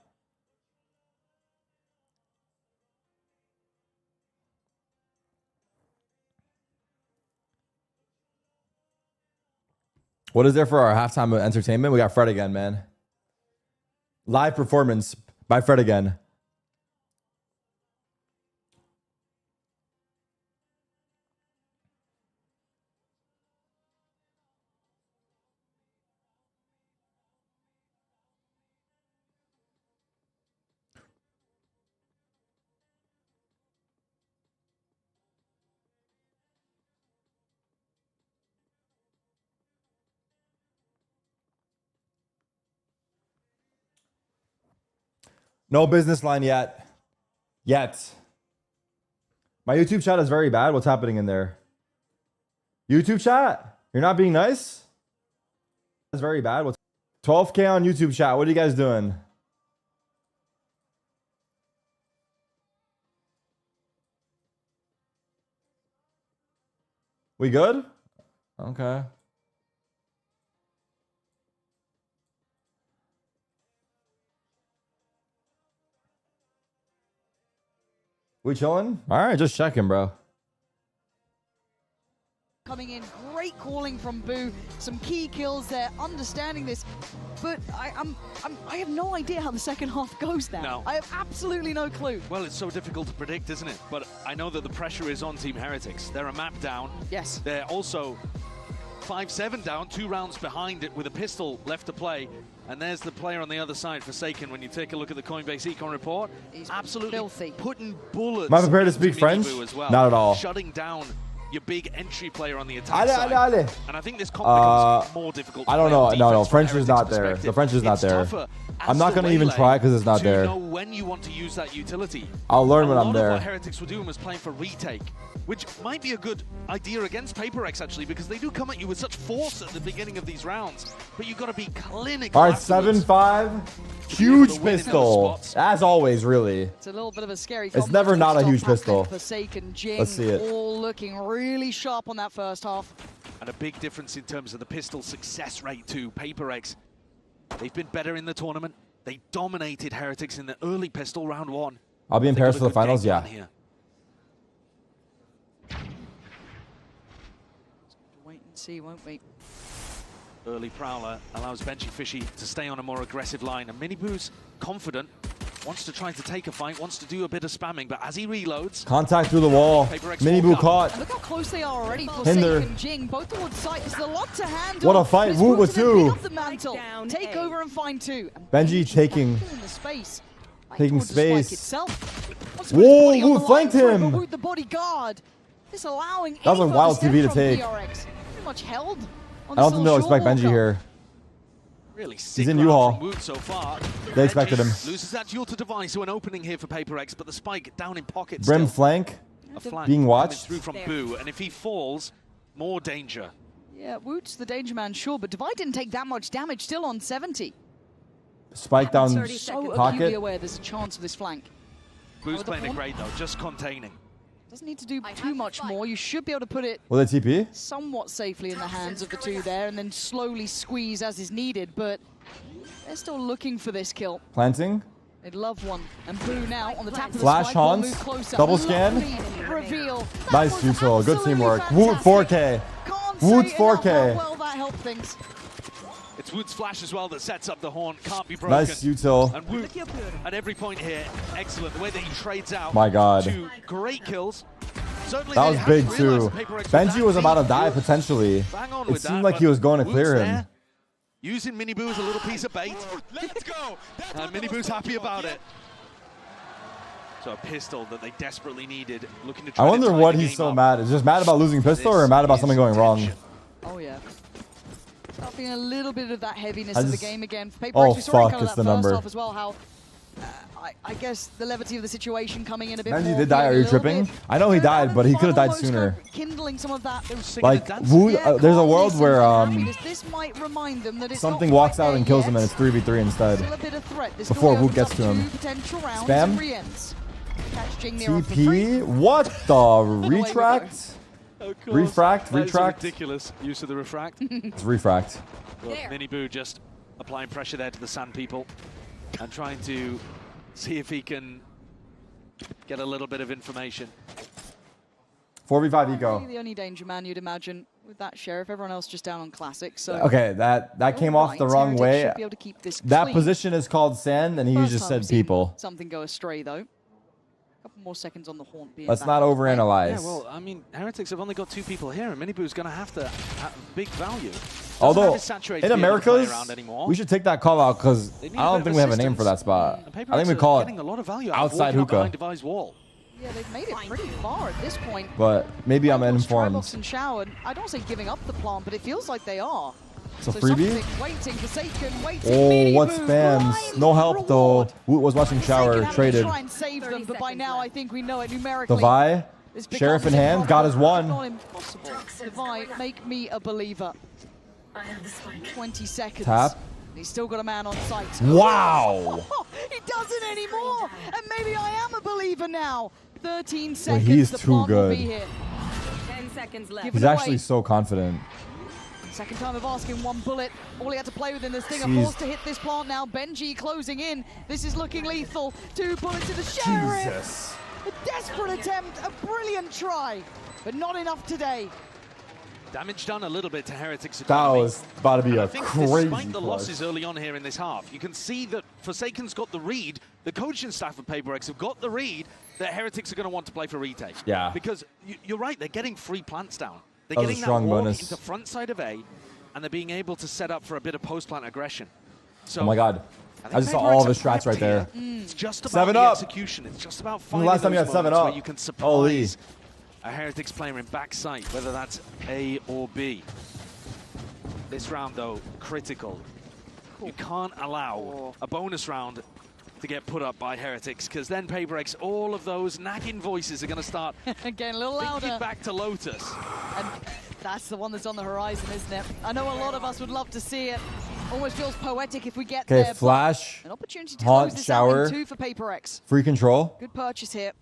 What is there for our halftime entertainment? We got Fred again, man. Live performance by Fred again. No business line yet. My YouTube chat is very bad. What's happening in there? YouTube chat? You're not being nice? That's very bad. What's 12K on YouTube chat? What are you guys doing? We good? Okay. We chilling? All right, just checking, bro. Coming in, great calling from Boo. Some key kills there, understanding this. But I have no idea how the second half goes now. No. I have absolutely no clue. Well, it's so difficult to predict, isn't it? But I know that the pressure is on Team Heretics. They're a map down. Yes. They're also 5-7 down, 2 rounds behind it with a pistol left to play. And there's the player on the other side, Forsaken. When you take a look at the Coinbase Econ report, he's absolutely filthy. Putting bullets. Am I prepared to speak French? As well, not at all. Shutting down your big entry player on the attack side. And I think this comp becomes more difficult to I don't play know. on No, defense French from is a not Heretics there. The perspective. French is not It's there. tougher I'm not as the going to even waylay try because it's not to there. know when you want to use that utility. I'll learn when I'm A lot there. of what Heretics were doing was playing for retake, which might be a good idea against PaperX actually, because they do come at you with such force at the beginning of these rounds, but you've got to be clinical. All right, afterwards. 7-5. Huge pistol. As always, really. It's a little bit of a scary It's never not a huge pistol. Forsaken, Jing, Let's see it. all looking really sharp on that first half. And a big difference in terms of the pistol success rate to PaperX. They've been better in the tournament. They dominated Heretics in the early pistol round 1. I'll be in They've Paris got for a the good finals, game yeah. plan here. Wait and see, won't we? Early Prowler allows Benji Fishy to stay on a more aggressive line. And Miniboo's confident, wants to try to take a fight, wants to do a bit of spamming, but as he reloads... Contact through the wall. Mini Boo caught. Look how close they are already. Hinder. Forsaken, Jing, both towards sight. There's a lot to handle. What a fight. Miss Wu Brooks with and then 2. pick up the mantle. Take over and find 2. Benji taking In the space. taking Towards the spike space. itself. Wants to put his Whoa, body on Wu the flanked line for it, him. but Wu the bodyguard. This allowing That was a any wild further TV to step from take. DRX. Pretty much held on I don't this think they'll little expect short Benji walk-up. here. Really He's sick in round U-Haul. from Wood so far. They expected him. Loses that duel to Device, so an opening here for PaperX, but the spike down in pocket Brim still. flank. A flank Being coming watched. through from Boo, and if he falls, more danger. Yeah, Woot's the danger man, sure, but Divide didn't take that much damage, still on 70. Spike down So acutely pocket. aware there's a chance of this flank. Boo's playing it great though, just containing. Doesn't need to do too much more. You should be able to put it Will they TP? somewhat safely in the hands of the two there and then slowly squeeze as is needed, but they're still looking for this kill. Planting. They'd love one. And Boo now on the tap of the Flash spike, will haunts. move closer. Double scan. Lovely reveal. Nice neutral. Good teamwork. Woot 4K. Woot's 4K. Well, that helped things. It's Woot's flash as well that sets up the horn. Can't be broken. Nice util. And Woot, at every point here, excellent. The way that he trades out. My God. 2 great kills. Certainly That was big too. Benji was about to die potentially. It seemed like he was going to clear him. Using Mini Boo as a little piece of bait. Let's go. And Mini Boo's happy about it. So a pistol that they desperately needed. Looking to try I wonder to tie what the he's game so up. mad. Is just mad about losing pistol or mad about something going wrong? Oh yeah. Start feeling a little bit of that heaviness I in the just- game again. Oh, We saw it fuck, kind of it's that the first number. half as well, how I guess the levity of the situation coming in a bit Benji more. did die. Are you tripping? I know he died, but he could have died sooner. Kindling some of that. Like, there's a world where This might remind them that it's something not walks quite out there and kills yet. him and it's 3v3 instead. Still a bit of threat. This Before story Woot gets opens to up him. 2 potential rounds Spam? and re-ends. Catch Jing near on for free. TP? What the? Retract? Refract? That is a Retract? ridiculous use of the refract. It's refract. Well, Mini Boo just applying pressure there to the Sand People and trying to see if he can get a little bit of information. 4v5 Really eco. the only danger man you'd imagine with that sheriff. Everyone else just down on classic. So Okay, that came off the wrong Heritage way. should be able to keep this That clean. position is called sand, and he First just time said we've seen people. Something go astray though. Couple more seconds on the haunt. Being Let's back not on the play. overanalyze. Yeah, well, I mean, Heretics have only got 2 people here, and Mini Boo's going to have big value. Doesn't Although, have his saturated in to be able to play Americas, around anymore. we should take that call out because I They need a don't bit think of we have a name for that assistance. spot. And I think Paper we X call are it getting a lot of value out of outside walking up behind hookah. Devi's wall. Yeah, they've made it pretty far at this point. But maybe I'm Skybox uninformed. and Shower. I don't say giving up the plant, but it feels like they are. It's a So freebie? something waiting, Forsaken, waiting. Oh, Mini what Boo, spams? blind No help though. Woot was watching shower, Forsaken traded. having to try and save them, but by now I think we know it numerically. Devi, This sheriff in becomes hand, got his impossible. one. Not impossible. Devi, make me a believer. 20 seconds. Tap. He's still got a man on site. Wow. He doesn't anymore. And maybe I am a believer now. 13 Well, seconds. he's the too plant will be good. here. 10 seconds left. Give He's it actually away. so confident. Second time of asking, 1 bullet. All he had to play with in this thing. Jeez. Forced to hit this plant now. Benji closing in. This is looking lethal. 2 bullets to the sheriff. Jesus. A desperate attempt, a brilliant try, but not enough today. Damage done a little bit to Heretics' That economy. was about to be And a I think crazy despite the clutch. losses early on here in this half, you can see that Forsaken's got the read, the coaching staff of Paper X have got the read that Heretics are going to want to play for retake. Yeah. Because you're right, they're getting free plants down. They're That was a getting strong that walk bonus. into front side of A, and they're being able to set up for a bit of post-plant aggression. So Oh my god. think I just saw Paper all X of his are strats right prepped there. here. It's just about 7 the up. execution. It's just about When finding the last time you those had 7 moments up? where you can Holy. surprise a Heretics player in backside, whether that's A or B. This round, though, critical. You can't allow a bonus round to get put up by Heretics, because then Paper X, all of those nagging voices are going to start Getting a little thinking louder. back to Lotus. And that's the one that's on the horizon, isn't it? I know a lot of us would love to see it. Almost feels poetic if we get there. Okay, but flash, an opportunity to haunt, close this shower, out in 2 for Paper X. free control. Good purchase here.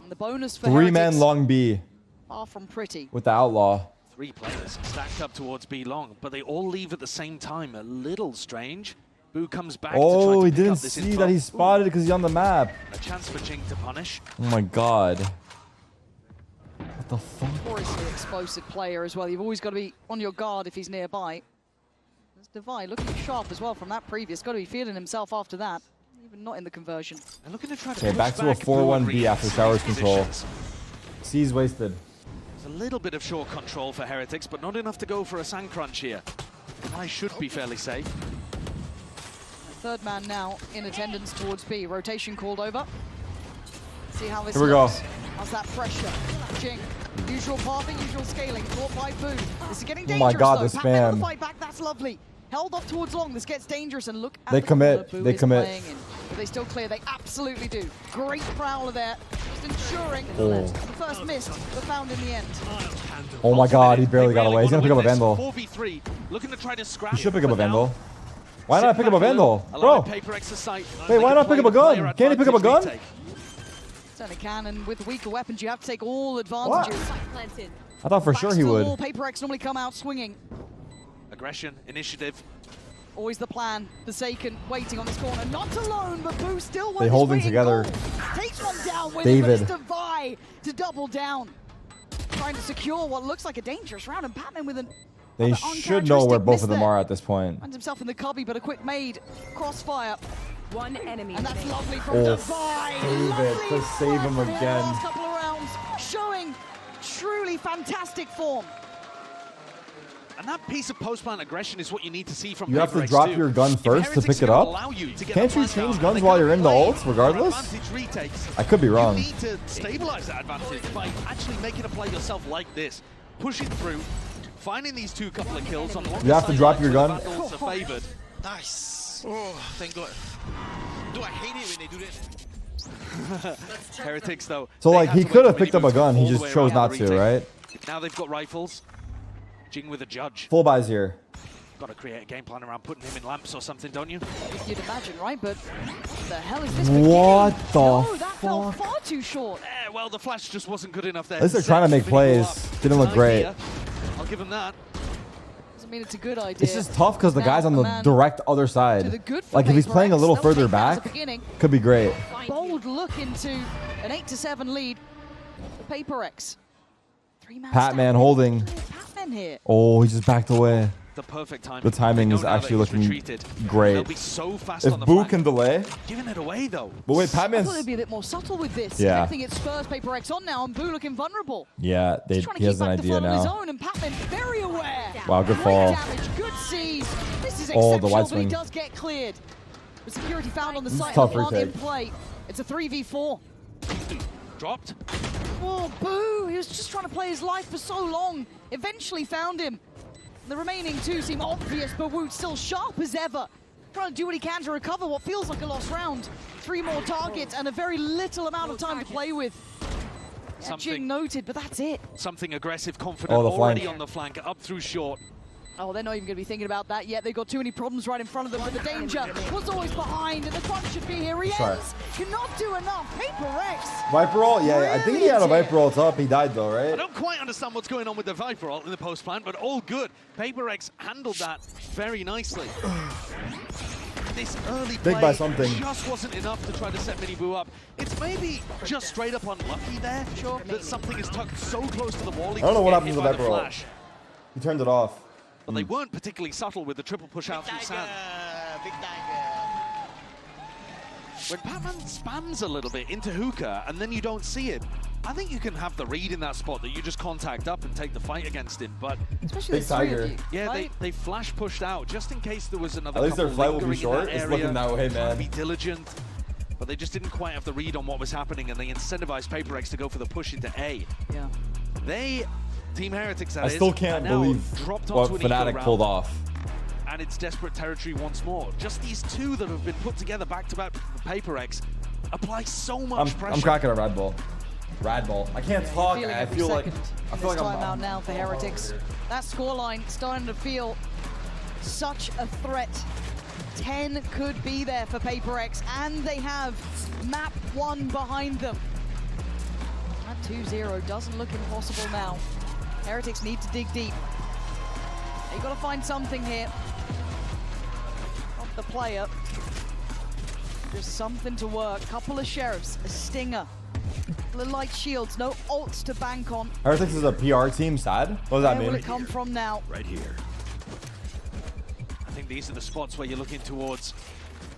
And the bonus for 3-man Heretics, long B far from pretty. with the outlaw. 3 players stacked up towards B long, but they all leave at the same time. A little strange. Boo comes back to try Oh, to he pick didn't up this see info. that he spotted because he's on the map. A chance for Jing to punish. Oh my god. What the fuck? Notoriously explosive player as well. You've always got to be on your guard if he's nearby. There's Devi looking sharp as well from that previous. Got to be feeling himself after that. Even not in the conversion. They're looking to try to Okay, push back to a Boo and 4-1B after read Showers these control. positions. C's wasted. There's a little bit of short control for Heretics, but not enough to go for a sand crunch here. I should be fairly safe. Third man now in attendance towards B. Rotation called over. See how this Here we go. looks. How's that pressure? Jing. Usual pathing, usual scaling. Caught by Boo. This is getting Oh dangerous my god, though. the Pac-Man on spam. the fight back, that's lovely. Held off towards long, this gets dangerous, and look at They the commit, corner Boo they is commit. playing in. But they still clear, they absolutely do. Great prowler there, just ensuring Oh. the first missed, but found in the end. Oh my god, he barely got away. He's gonna pick up a This Vandal. 4v3, looking to try to scrap. He should pick up a but now Vandal. Why not pick up a Vandal? Allow Bro, Paper X's sight. wait, They why can not pick play up a the player gun? Can't he pick up a advantage gun? retake. Certainly can, and with weaker weapons, you have to take all advantages. I thought for sure he would. PaperX normally come out swinging. Aggression, initiative. Always the plan. Forsaken waiting on this corner. Not alone, but Boo still They holding together. Takes one down with David. it, but it's Devi to double down. Trying to secure what looks like a dangerous round, and Batman with an They should know where both of them are at this point. Finds himself in the cubby, but a quick made crossfire. One enemy. And that's lovely from Oh, Devi. David, to save him again. Last couple of rounds, showing truly fantastic form. And that piece of post-plant aggression is what you need to see from You have to PaperX drop too. your gun If first to Heretics pick it are up. gonna allow you to get Can't the you plant change down, guns they while can't you're in the play ults, regardless? advantage retakes. I could be wrong. You need to stabilize that advantage by actually making a play yourself like this. Pushing through, finding these couple of kills on one You have to drop your gun. Favored. Nice. Oh, thank God. Do I hate it when they do that? Heretics though. So they like had he to could wait have for picked up mini a gun, he boots all just the way chose around not the to, retake. right? Now they've got rifles. Jing with a judge. Full buys here. Got to create a game plan around putting him in lamps or something, don't you? You'd imagine, right? But what the hell is this? What the No, that fell far too short. Well, the flash just wasn't good enough there. At least they're trying to make plays. Didn't look great. I'll give him that. Doesn't mean it's a good idea. It's just tough because the guy's on the man direct other side. Like if he's playing a little further back, could be great. Bold look into an 8-7 lead for PaperX. Patman holding. Patman here. Oh, he just backed away. The perfect timing. The timing is actually looking great. They'll be so fast If on the Boo flank. can delay. Giving it away though. But wait, I thought Patman's. it'd be a bit more subtle with this. Yeah. I think it spurs PaperX on now, and Boo looking vulnerable. Yeah, He's trying to he has keep an back the idea flow on his now. own, and Patman very aware. Wow, good Great fall. damage, good seize. This is Oh, exceptional, the wide but he swing. does get cleared. The security found on the This is site tough of the plant in retake. play. It's a 3v4. Dropped. Oh, Boo! He was just trying to play his life for so long. Eventually found him. The remaining two seem obvious, but Woot still sharp as ever. Trying to do what he can to recover what feels like a lost round. 3 more targets and a very little amount of time to play with. Yeah, Jing noted, but that's it. Something aggressive, confident, Oh, the already flank. on the flank, up through short. Oh, they're not even going to be thinking about that yet. They've got too many problems right in front of them, but the danger was always behind, and the crunch should be here. He Sorry. ends. Cannot do enough. PaperX. Viper ult? Yeah, I think he had a Really Viper ult up. He died though, I right? don't quite understand what's going on with the Viper ult in the post plant, but all good. PaperX handled that very nicely. This early Big play by something. just wasn't enough to try to set Mini Boo up. It's maybe just straight up unlucky there that something is tucked so close to the wall. I don't know what happened to the Viper ult. He turned it off. But they weren't particularly subtle with the triple push out through sand. Big tiger. When Batman spams a little bit into hookah and then you don't see it, I think you can have the read in that spot that you just contact up and take the fight against him. But Especially the three of you, yeah, right? they flash pushed out just in case there was another. At least their couple flight will be lingering in short. that It's area, looking that way, trying to man. Be diligent, but they just didn't quite have the read on what was happening, and they incentivized PaperX to go for the push into A. Yeah. They, Team Heretics, that I is, still can't are now believe dropped what onto an eco Fnatic round. pulled off. And it's desperate territory once more. Just these two that have been put together back-to-back with PaperX apply so much pressure. I'm cracking a Rad Bull. Rad Bull. I can't talk. Feeling I every feel like second. I feel like This I'm timeout now for Heretics. That scoreline starting to feel such a threat. 10 could be there for PaperX, and they have map 1 behind them. That 2-0 doesn't look impossible now. Heretics need to dig deep. They got to find something here. Off the player. Just something to work. Couple of sheriffs, a stinger. The light shields, no ults to bank on. Heretics is a PR team, sad? What does that Where will mean? it come from now? Right here. I think these are the spots where you're looking towards.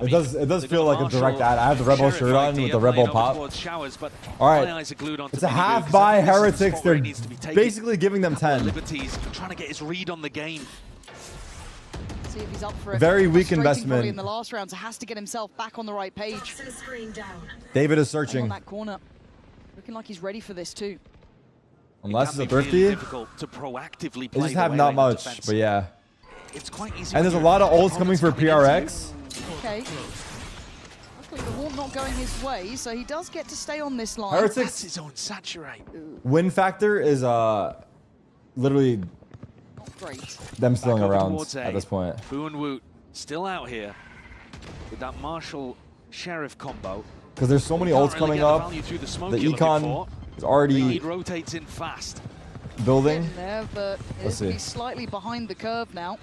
It does feel like a direct ad. I have the Rebel shirt on with the Rebel pop. Showers, but All right, my eyes are glued onto it's a Mini Boo, half 'cause by I think this is the Heretics. spot where They're he needs to be taking basically giving them 10. liberties, trying to get his read on the game. See if he's up for it. Very weak Frustrating investment. probably in the last round, so has to get himself back on the right page. David is On searching. that corner. Looking like he's ready for this too. Unless it's a It can be really thrifty. difficult to proactively They play just the have way not lane much, defense. but yeah. It's quite easy. And when there's a your lot of ults coming opponent's for coming into PRX. Okay. Luckily the warp not going his way, so he does get to stay on this line. Heretics- That's his own saturate. Win factor is literally Not great. them stealing Back over around towards A. at this point. Boo and Woot still out here with that Marshall Sheriff combo. Because there's so many ults coming up. The econ is already rotates in fast. Building. There, but Let's see. He's slightly behind the curve now.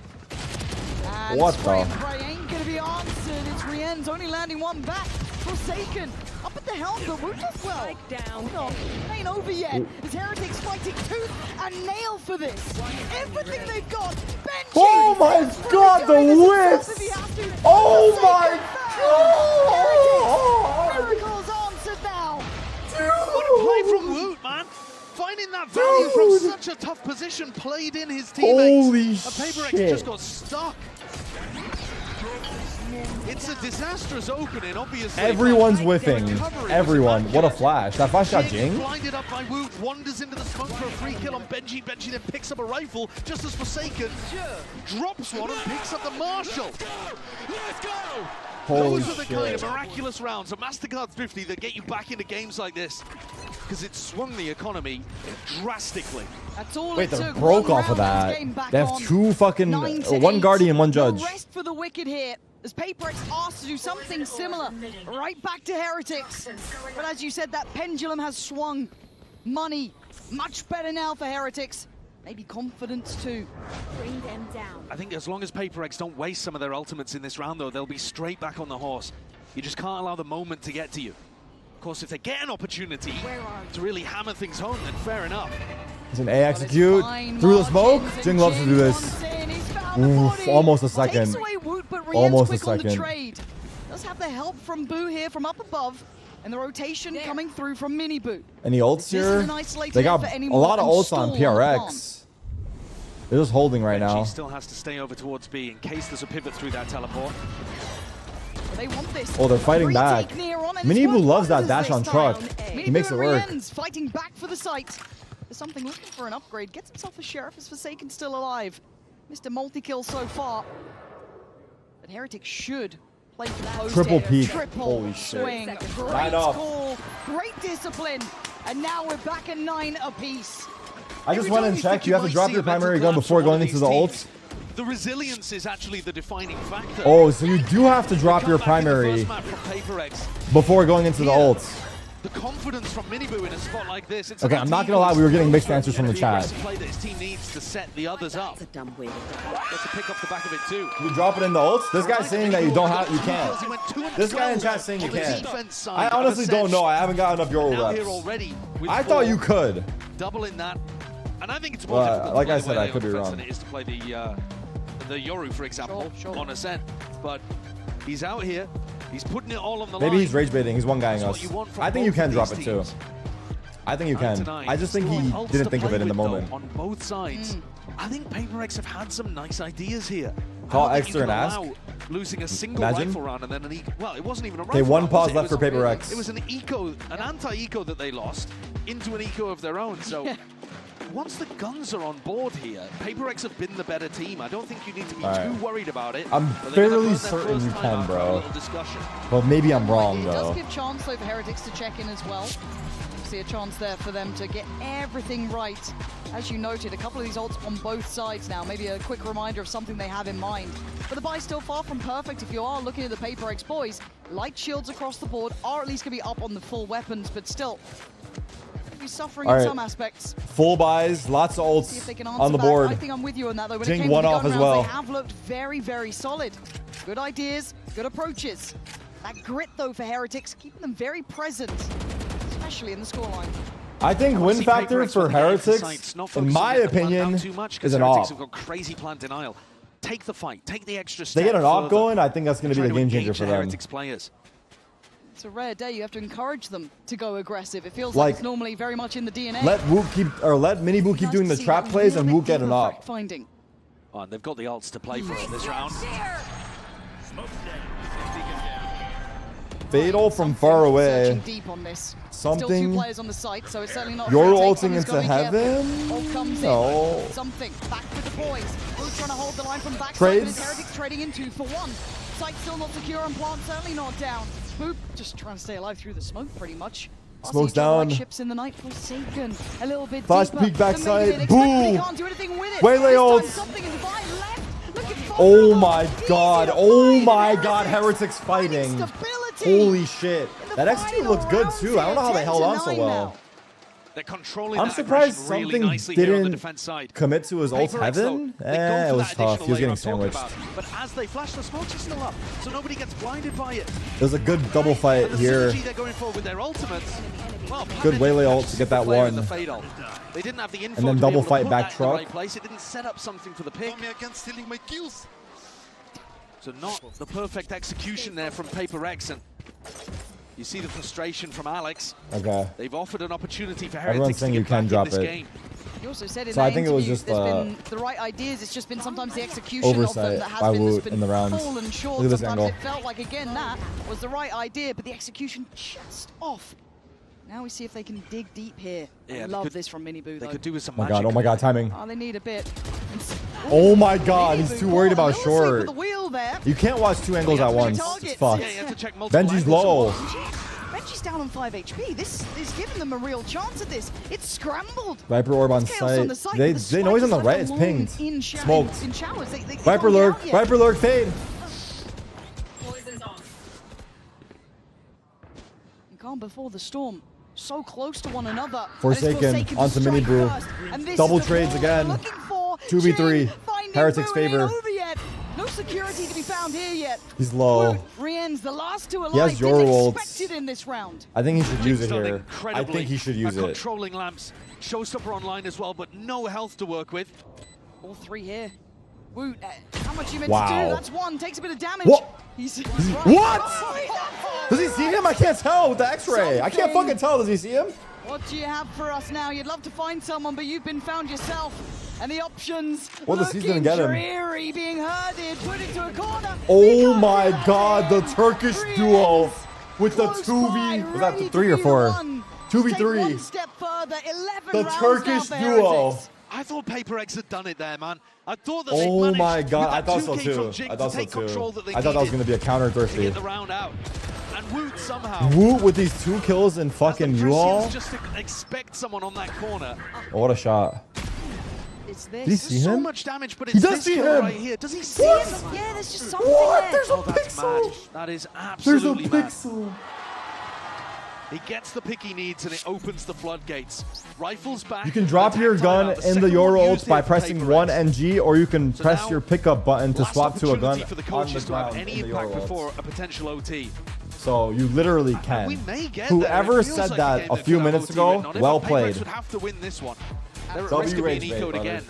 And What spray and the? pray ain't gonna be answered. It's Rien's only landing one back. Forsaken up at the helm, but Woot does well. Hold on, it ain't over yet. Ooh. As Heretics fighting tooth and nail for this. Everything they've got. Benji! Oh my god, the whiff! Oh my god! Miracle's answered now. What a play from Woot, man. Finding that value from such a tough position, played in his teammates. Holy PaperX shit. just got stuck. It's a disastrous opening, obviously. Everyone's whiffing. Everyone. What a flash. That flash got Jing. Blinded up by Woot, wanders into the smoke for a free kill on Benji. Benji then picks up a rifle, just as Forsaken drops one and picks up the Marshall. Let's go! Holy Those are the kind of shit. miraculous rounds, a Mastercard's 50 that get you back into games like this. Because it swung the economy drastically. That's all Wait, it they took. broke One off of round, that. game back They have on. two fucking, 9-8. one guardian, one judge. No rest for the wicked here. As PaperX asked to do something similar, right back to Heretics. But as you said, that pendulum has swung. Money, much better now for Heretics. Maybe confidence too. Bring them down. I think as long as PaperX don't waste some of their ultimates in this round, though, they'll be straight back on the horse. You just can't allow the moment to get to you. Of course, if they get an opportunity to really hammer things home, then fair enough. It's an A execute. Through the smoke. Jing loves to do this. Oof, almost a second. Takes away Woot, but Rien's Almost a quick on the second. trade. Does have the help from Boo here from up above. And the rotation coming through from Mini Boo. Any ults This is here? an isolated They got effort a anymore lot of and ults on stall PRX. They're just holding right now. Benji still has to stay over towards B in case there's a pivot through that teleport. They want this. Oh, they're fighting back. Retake near on, and Mini it's Blue worked loves that wonders dash on this truck. time. He makes it work. Rien's fighting back for the site. There's something looking for an upgrade. Gets himself a sheriff as Forsaken still alive. Mr. Multi-kill so far. But Heretic should play for the post Triple here. peak. Triple Holy shit. swing. Right Great off. call. Great discipline. And now we're back at 9 apiece. I just went and checked. You have to drop your primary gun before going into the ults. The resilience is actually the defining factor. Oh, so you do have to drop your primary before going into the ults. The confidence from Miniboo in a spot like this. It's Okay, I'm not gonna lie, we were getting mixed answers from the chat. Play that his team needs to set the others up. That's a dumb way to Gets a pick off the back of it too. You drop it in the ults? This guy's saying that you don't have, you can't. This guy in chat saying you can't. I honestly don't know. I haven't got enough Euro reps. I thought you could. Doubling that, and I think it's more difficult. Like to I play said, the I way could be they are wrong. than it is to play the Yoru, for example, on Ascent. But he's out here. He's putting it all on the line. Maybe he's rage baiting. He's one guying us. I think you can drop it too. I think you can. I just think he didn't think of it in the moment. On both sides, I think PaperX have had some nice ideas here. Call Exter and ask. Losing a single rifle round and then an eco. Well, it wasn't even a rifle. Okay, one round, pause was it? left for PaperX. It was an eco, an anti-eco that they lost into an eco of their own. So once the guns are on board here, PaperX have been the better team. I don't think you need to be too worried about it. I'm fairly certain you can, bro. Well, maybe I'm wrong, It though. does give chance though for Heretics to check in as well. See a chance there for them to get everything right. As you noted, a couple of these ults on both sides now. Maybe a quick reminder of something they have in mind. But the buy's still far from perfect if you are looking at the PaperX boys. Light shields across the board are at least going to be up on the full weapons, but still be suffering in some aspects. Full buys, lots of See if ults they can on the answer board. back. I think I'm with you on that though. When Jing it came one to the off gun as rounds, well. they have looked very, very solid. Good ideas, good approaches. That grit though for Heretics, keeping them very present, especially in the scoreline. I think win factor for Heretics, in my opinion, is an op. Have got crazy plant denial. Take the fight, take the extra If they step get an op further. going, I think that's going to be the game changer for them. Heretics players. It's a rare day. You have to encourage them to go aggressive. It feels like it's normally very much in the DNA. Let Wook keep, or let Mini Boo keep doing the trap plays and Wook get an op. Finding. Oh, and they've got the ults to play for it this round. Fatal from far away. Searching deep on this. Still two Something. players on the site, so it's certainly not. You're fair. ulting Someone's into gotta be careful. heaven? Ult comes No. in. Something. Back with the boys. Who's trying to hold the line from backside? Trades. But Heretics trading in 2 for 1. Site still not secure and plant certainly not down. Boop just trying to stay alive through the smoke pretty much. Smoke's RCG down. white ships in the night. Forsaken. A little bit Flash deeper peek than backside. maybe they'd expected. He Boom. can't do anything with it. Waylay This time ults. something in Divine left. Looking for Oh my god. Oh my god. Heretics fighting. Holy shit. That X2 looked good too. I don't know how they held on so well. They're controlling I'm surprised something didn't commit to his ult heaven. It was tough. He was getting sandwiched. But as they flash, the smokes are still up, so nobody gets blinded by it. There's a good double fight here. They're going for with their ultimates. Well, good Waylay ult to get that one. They didn't have the info and then double fight back truck. Right place. It didn't set up something for the pick. Stealing my kills. So not the perfect execution there from Paper X, and you see the frustration from Alex. Okay. They've offered an opportunity for Everyone's Heretics saying to you get can back drop in this it. game. He also said in So I that think it was interview, just there's been the right ideas. It's just been sometimes the execution of them oversight that has by been, Woot in the rounds. fallen short. Look at this Sometimes angle. it felt like again that was the right idea, but the execution just off. Now we see if they can dig deep here. Yeah, I love this from Miniboo. They could do with some Oh magic. my god, timing. Oh, they need a bit. Oh my god, he's too worried about The short. wheel there. You can't watch two angles at once. It's fucked. Benji's low. Benji's down on 5 HP. This is giving them a real chance at this. It's scrambled. Viper orb on site. They know he's on the right. It's pinged. Smoked. Viper lurk. Viper lurk fade. Calm before the storm. So close to one another. Forsaken onto Miniboo. Double trades again. 2v3. Heretics favor. No security to be found here yet. He's low. Rien's the last two alive. He has your ults. Expected in this round. I think he should use it here. I think he should use it. Controlling lamps. Showstopper online as well, but no health to work with. All three here. Woot, how much you meant Wow. to do? That's one. Takes a bit of damage. What? He's What? right. Does he see him? I can't tell with the X-ray. I can't fucking tell. Does he see him? What do you have for us now? You'd love to find someone, but you've been found yourself. And the options Well, the C's gonna get him. dreary, being herded, put into a corner. Oh my god, the Turkish duo with the 2v. Was that 3 or 4? 2v3. One step further, 11 The rounds Turkish now for duo. Heretics. I thought Paper X had done it there, man. I thought that Oh my god, I with thought that so 2K too. from Jing I thought to so take control too. that they I thought that was needed gonna be a counter to thirsty. get the round out. And Woot somehow. Woot with these 2 kills in fucking U-Haul. Just to expect someone on that corner. Oh, what a shot. It's Did he see So him? much damage, but He it's does this see kill him. right here. Does he see What? him? Yeah, there's just something What? there. There's a That's pixel. mad. That is There's a absolutely mad. pixel. He gets the pick he needs and it opens the floodgates. Rifles back. You can drop your gun in the Euro ults by pressing 1 and NG, or you can So press now, your pickup button to last swap to a gun opportunity for the on the coaches to have ground any in the impact Euro before ults. a potential OT. So you literally can. We may get there. Whoever It feels said like that game a that few could have minutes OT written ago, on it, well but Paper X played. would have to win this one. They're at W risk of being rage bait, ecoed brother. again.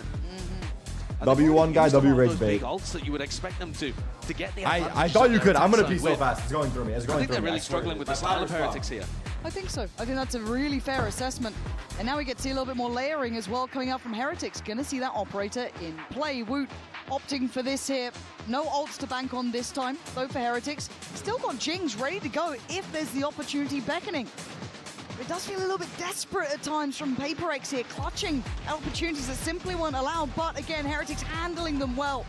W1 guy, W rage Those bait. big ults that you would expect them to get the I advantage thought on you their could. I'm gonna attack be side so with. fast. It's going through me. It's I going think through they're me. really I swear struggling to with you. the style of Heretics here. I think so. I think that's a really fair assessment. And now we get to see a little bit more layering as well coming out from Heretics. Gonna see that operator in play. Woot opting for this here. No ults to bank on this time, though, for Heretics. Still got Jings ready to go if there's the opportunity beckoning. It does feel a little bit desperate at times from Paper X here, clutching opportunities that simply weren't allowed. But again, Heretics handling them well.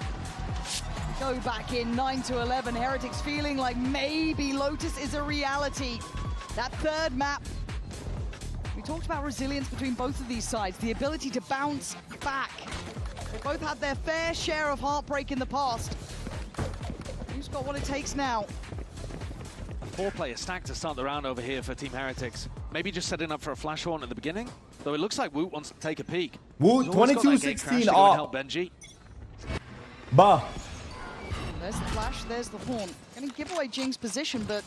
Go back in 9-11. Heretics feeling like maybe Lotus is a reality. That third map. We talked about resilience between both of these sides, the ability to bounce back. They both had their fair share of heartbreak in the past. Who's got what it takes now? A 4-player stack to start the round over here for Team Heretics. Maybe just setting up for a flash horn at the beginning. Though it looks like Woot wants to take a peek. Woot, He's always got that gate 22-16 crash to go and up. help Benji. Bah. There's the flash, there's the horn. Gonna give away Jing's position, but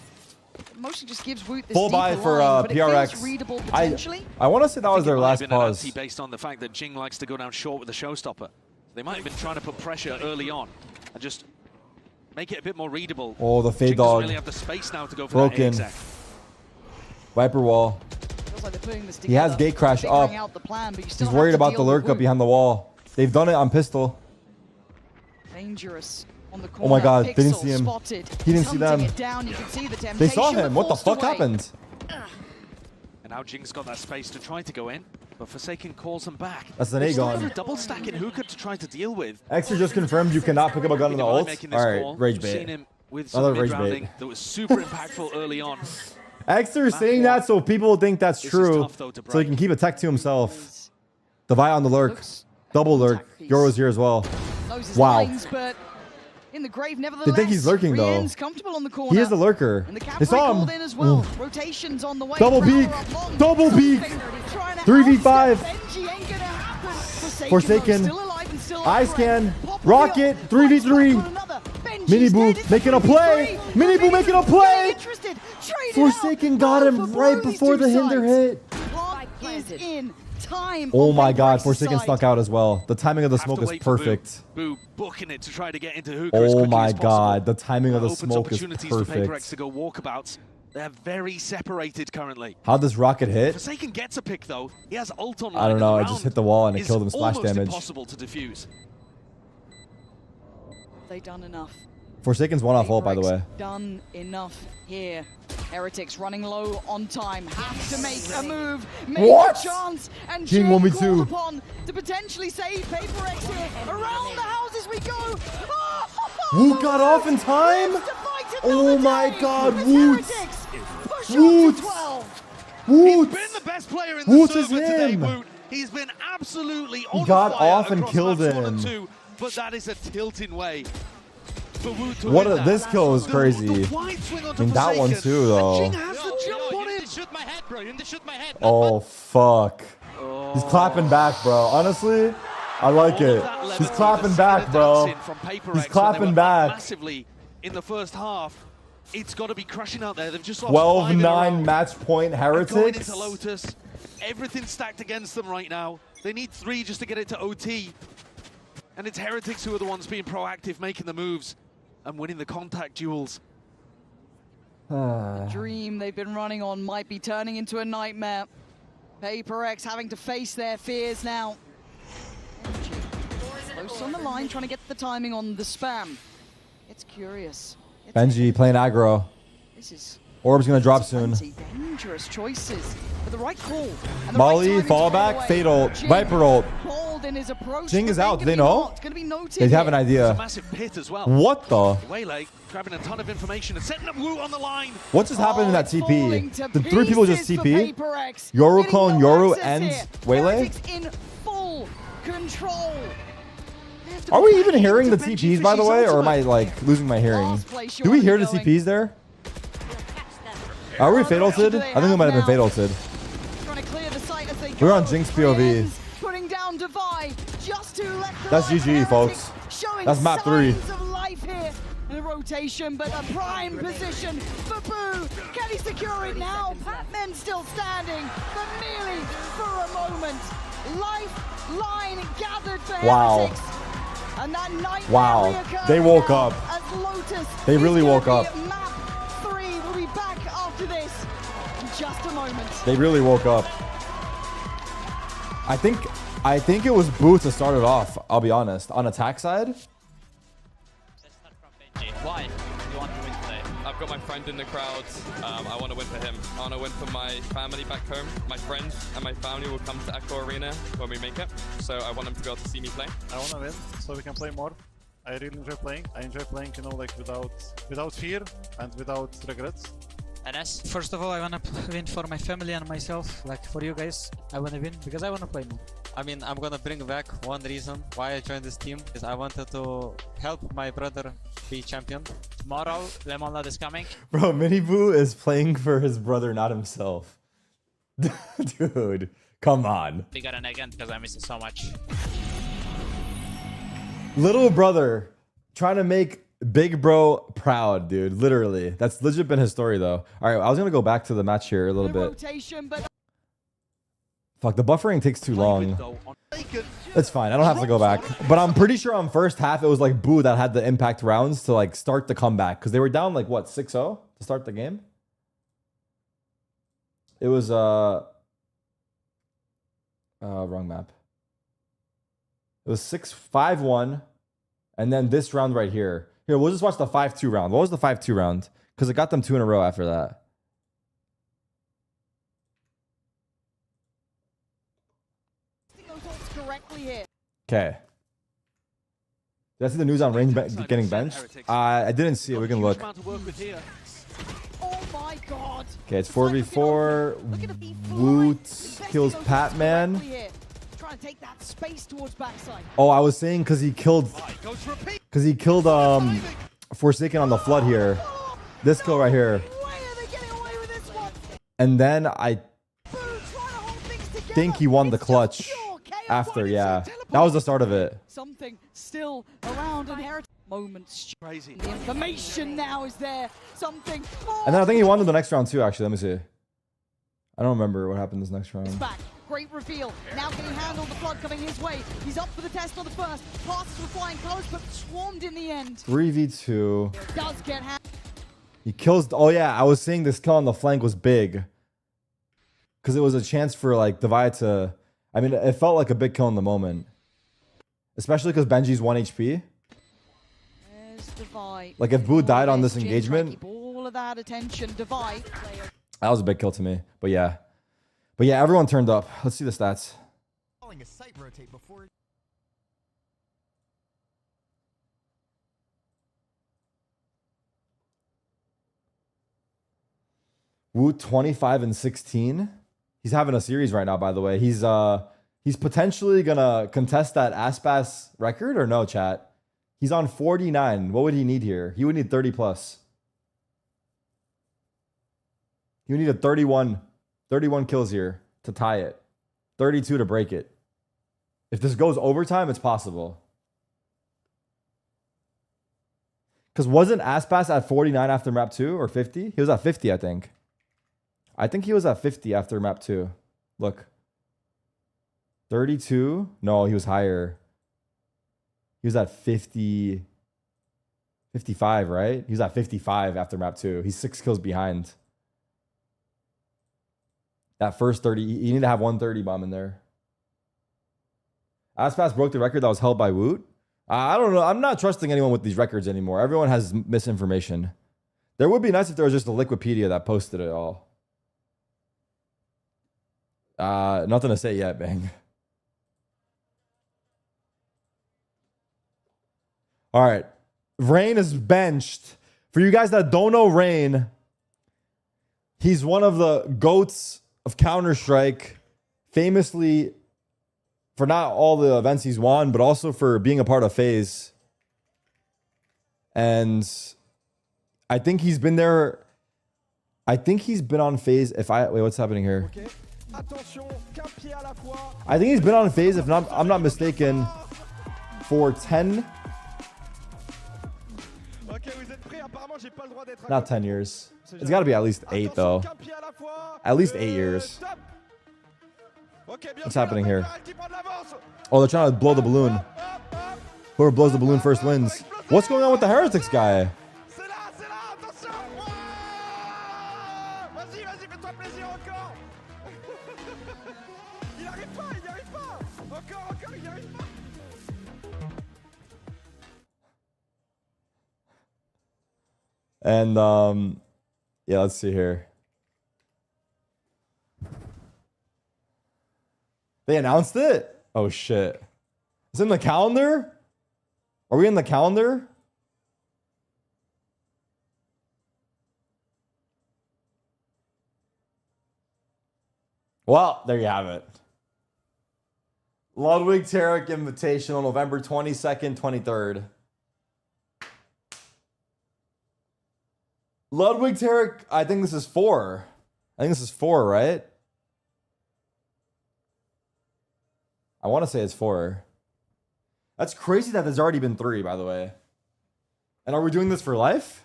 mostly just gives Woot this Full buy deeper for line, but it feels PRX. readable potentially. I want to say that was their It might have last been an pause. anti based on the fact that Jing likes to go down short with the showstopper. They might have been trying to put pressure early on and just make it a bit more readable. Oh, the fade Jing doesn't dog. really have the space now to go for Broken. that exec. Viper wall. Feels like they're putting this He has together, gate crash figuring up. out the plan, but you still He's have worried to about deal the with lurk up Woot. behind the wall. They've done it on pistol. Dangerous on the Oh corner. my god, they didn't Pixel see him. spotted. He didn't He's see hunting them. it down. You can see the They saw temptation, him. but What the forced fuck away. happened? And now Jing's got that space to try to go in, but Forsaken calls him back. That's an They've still Aegon. got a double stack in Hookah to try to deal with. Extra just confirmed you cannot pick up a gun in the Why ult. making this call? Alright, rage We've seen bait. him with some Another rage mid-rounding bait. that was super impactful early on. Extra saying that so people think that's This is true, tough, though, to so he break. can keep a tech to himself. Divide on the lurk. Double lurk. Euro's here as well. Knows his Wow. lines, but in the grave. They Nevertheless, think he's lurking though. Rien's comfortable on the corner. He is the lurker. And the They saw him. in as well. Rotations on the way. Double peek. Double peek. 3v5. Forsaken. Eye scan. Rocket. 3v3. Mini Boo making a play. Mini Boo making a play. Forsaken got him right before the hinder hit. Is in. Time oh my god, Forsaken snuck out as well. The timing of the smoke is perfect. Boo booking it to try to get into hookah. Oh my god, the timing of the smoke is perfect. For PaperX to go walkabouts. They're very separated currently. How'd this rocket hit? Forsaken gets a pick though. He has ult on. I don't know. It just hit the wall and it killed him. Splash damage. Impossible to defuse. They done enough. Forsaken's one off ult, by the way. Done enough here. Heretics running low on time. Have to make a move. Make a chance. And King 1v2 upon to potentially save PaperX here. Around the houses we go. Woot got off in time. Oh my god, Woot. Woot. Woot. He's been the best player in the server today, Woot. He's been absolutely on fire. He got off and killed him. But that is a tilting way. What this kill was crazy. I mean, that one too, though. Oh fuck! He's clapping back, bro. Honestly, I like it. He's clapping back, bro. He's clapping back. Massively in the first half. It's got to be crushing out there. They've just 12-9 match point Heretics. Going into Lotus. Everything's stacked against them right now. They need 3 just to get it to OT. And it's Heretics who are the ones being proactive, making the moves and winning the contact duels. The dream they've been running on might be turning into a nightmare. PaperX having to face their fears now. Close on the line, trying to get the timing on the spam. It's curious. Benji playing aggro. This is Orb's gonna drop soon. Dangerous choices, but the right call. Molly, fallback, fatal, Viper ult. Jing is out. Do they know? They have an idea. It's a massive pit as well. What the? Waylay grabbing a ton of information and setting up Wu on the line. What just happened in that TP? The 3 people just TP? Yoru clone, Yoru, and Waylay? In full control. Are we even hearing the TPs, by the way, or am I like losing my hearing? Do we hear the TPs there? Are we fatalted? I think we might have been fatalted. We're on Jinx POV. That's GG, folks. That's map 3. The rotation, but a prime position for Boo. Can he secure it now? Patman still standing, but merely for a moment. Lifeline gathered for Heretics. And that nightmare They woke up. They really woke up. Map 3 will be back after this in just a moment. They really woke up. I think it was Boo to start it off, I'll be honest. On attack side. Why? You want to win today? I've got my friend in the crowd. I want to win for him. I want to win for my family back home. My friends and my family will come to Echo Arena when we make it. So I want them to be able to see me play. I want to win so we can play more. I really enjoy playing. I enjoy playing, you know, like without fear and without regrets. NS? First of all, I want to win for my family and myself. Like for you guys, I want to win because I want to play more. I mean, I'm gonna bring back one reason why I joined this team is I wanted to help my brother be champion. Tomorrow, Lemonade is coming. Bro, Mini Boo is playing for his brother, not himself. Dude, come on. We got an again because I miss it so much. Little brother trying to make big bro proud, dude. Literally. That's legit been his story, though. All right, I was going to go back to the match here a little bit. Fuck, the buffering takes too long. It's fine. I don't have to go back. But I'm pretty sure on first half, it was like Boo that had the impact rounds to like start the comeback. Because they were down like, what, 6-0 to start the game? It was, wrong map. It was 5-1. And then this round right here. Here, we'll just watch the 5-2 round. What was the 5-2 round? Because it got them 2 in a row after that. Okay. Did I see the news on Range getting benched? I didn't see it. We can look. Oh my god. Okay, it's 4v4. Woot kills Patman. trying to take that space towards backside. Oh, I was saying because he killed Forsaken on the flood here. This kill right here. And then I think he won the clutch after, yeah. That was the start of it. Something still around inheritance. Moments. Crazy. The information now is there. Something more. And then I think he won in the next round too, actually. Let me see. I don't remember what happened this next round. Back. Great reveal. Now can he handle the flood coming his way? He's up for the test on the first. Passes were flying close, but swarmed in the end. 3v2. Does get He kills. Oh yeah, I was saying this kill on the flank was big. Because it was a chance for like Divide to. I mean, it felt like a big kill in the moment. Especially because Benji's 1 HP. Like if Boo died on this engagement. All of that attention. Divide. That was a big kill to me. But yeah. But yeah, everyone turned up. Let's see the stats. Wu 25 and 16. He's having a series right now, by the way. He's potentially gonna contest that Aspas record or no, chat? He's on 49. What would he need here? He would need 30 plus. He would need a 31 kills here to tie it. 32 to break it. If this goes overtime, it's possible. Because wasn't Aspas at 49 after map 2 or 50? He was at 50, I think. I think he was at 50 after map 2. Look. 32? No, he was higher. He was at 50. 55, right? He was at 55 after map 2. He's 6 kills behind. That first 30, you need to have 130 bomb in there. Aspas broke the record that was held by Woot. I don't know. I'm not trusting anyone with these records anymore. Everyone has misinformation. There would be nice if there was just a Liquipedia that posted it all. Nothing to say yet, Bang. All right. Rain is benched. For you guys that don't know Rain, he's one of the GOATs of Counter-Strike. Famously, for not all the events he's won, but also for being a part of FaZe. And I think he's been there. I think he's been on FaZe. Wait, what's happening here? I think he's been on FaZe, if I'm not mistaken, for 10. Not 10 years. It's got to be at least 8, though. At least 8 years. What's happening here? Oh, they're trying to blow the balloon. Whoever blows the balloon first wins. What's going on with the Heretics guy? And yeah, let's see here. They announced it? Oh shit. It's in the calendar? Are we in the calendar? Well, there you have it. Ludwig Tarik Invitational, November 22nd, 23rd. Ludwig Tarik, I think this is 4. I think this is 4, right? I want to say it's 4. That's crazy that there's already been 3, by the way. And are we doing this for life?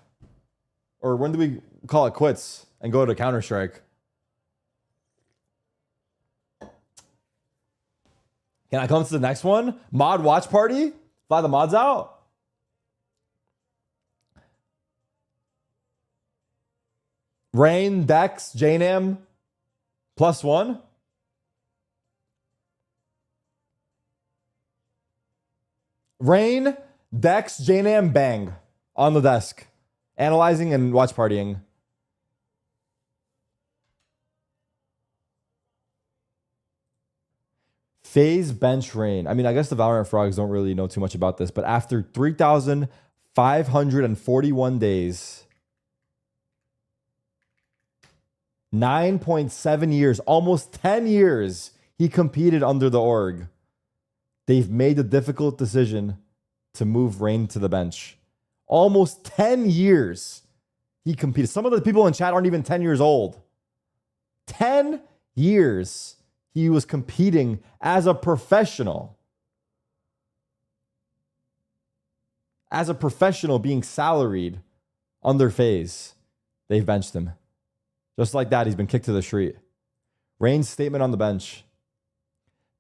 Or when do we call it quits and go to Counter-Strike? Can I come to the next one? Mod watch party? Fly the mods out? Rain, Dex, JNAM, +1. Rain, Dex, JNAM, Bang. On the desk. Analyzing and watch partying. FaZe bench Rain. I mean, I guess the Valorant frogs don't really know too much about this, but after 3,541 days, 9.7 years, almost 10 years, he competed under the org. they've made the difficult decision to move Rain to the bench. Almost 10 years he competed. Some of the people in chat aren't even 10 years old. 10 years he was competing as a professional. As a professional being salaried under FaZe. They've benched him. Just like that, he's been kicked to the street. Rain's statement on the bench.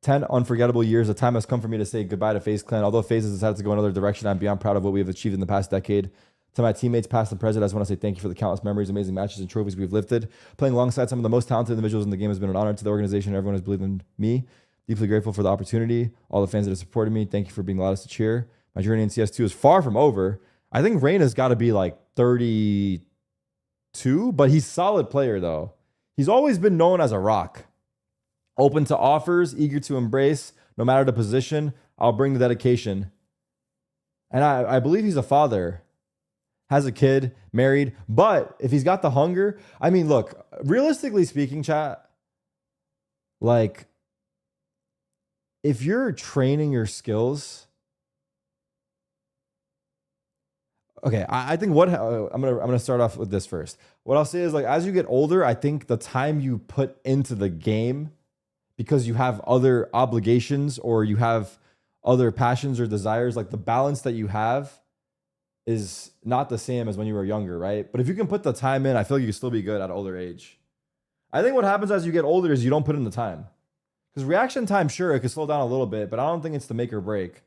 10 unforgettable years. The time has come for me to say goodbye to FaZe Clan. Although FaZe has decided to go another direction, I'm beyond proud of what we have achieved in the past decade. To my teammates, past and present, I just want to say thank you for the countless memories, amazing matches, and trophies we've lifted. Playing alongside some of the most talented individuals in the game has been an honor to the organization. Everyone has believed in me. Deeply grateful for the opportunity. All the fans that have supported me, thank you for being loudest to cheer. My journey in CS2 is far from over. I think Rain has got to be like 32, but he's a solid player though. He's always been known as a rock. Open to offers, eager to embrace, no matter the position, I'll bring the dedication. And I believe he's a father, has a kid, married, but if he's got the hunger, I mean, look, realistically speaking, chat, like, if you're training your skills, okay, I think what I'm gonna start off with this first. What I'll say is, like, as you get older, I think the time you put into the game, because you have other obligations or you have other passions or desires, like the balance that you have is not the same as when you were younger, right? But if you can put the time in, I feel like you can still be good at an older age. I think what happens as you get older is you don't put in the time. Because reaction time, sure, it could slow down a little bit, but I don't think it's the make or break.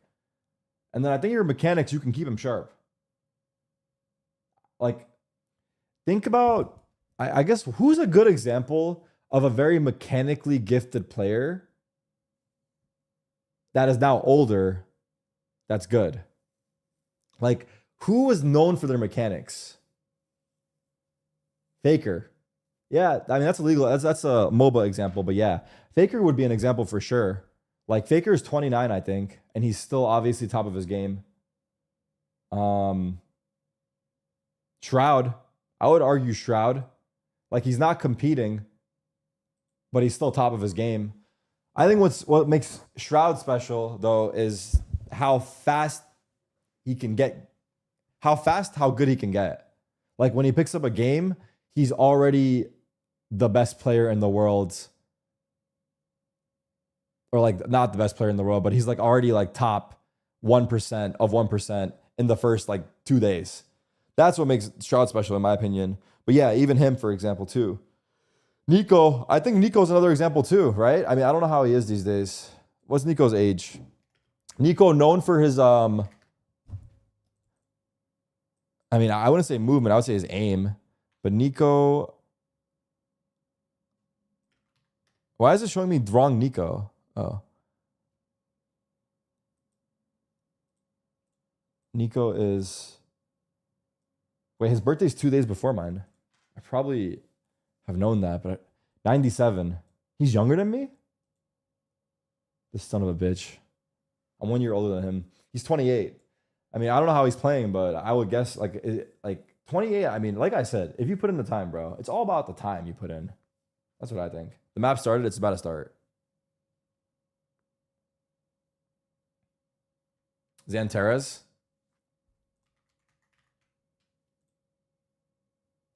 And then I think your mechanics, you can keep them sharp. Like, think about, I guess, who's a good example of a very mechanically gifted player that is now older that's good? Like, who was known for their mechanics? Faker. Yeah, I mean, that's illegal. That's a MOBA example, but yeah, Faker would be an example for sure. Like, Faker is 29, I think, and he's still obviously top of his game. Shroud. I would argue Shroud. Like, he's not competing, but he's still top of his game. I think what makes Shroud special, though, is how fast he can get. How good he can get. Like, when he picks up a game, he's already the best player in the world. Or, like, not the best player in the world, but he's, like, already, like, top 1% of 1% in the first, like, 2 days. That's what makes Shroud special, in my opinion. But yeah, even him, for example, too. Nico, I think Nico's another example too, right? I mean, I don't know how he is these days. What's Nico's age? Nico, known for his, I mean, I wouldn't say movement, I would say his aim. But Nico, why is it showing me wrong Nico? Oh. Nico is, wait, his birthday's 2 days before mine. I probably have known that, but 97. He's younger than me? This son of a bitch. I'm 1 year older than him. He's 28. I mean, I don't know how he's playing, but I would guess like 28. I mean, like I said, if you put in the time, bro, it's all about the time you put in. That's what I think. The map started, it's about to start. Xanteras.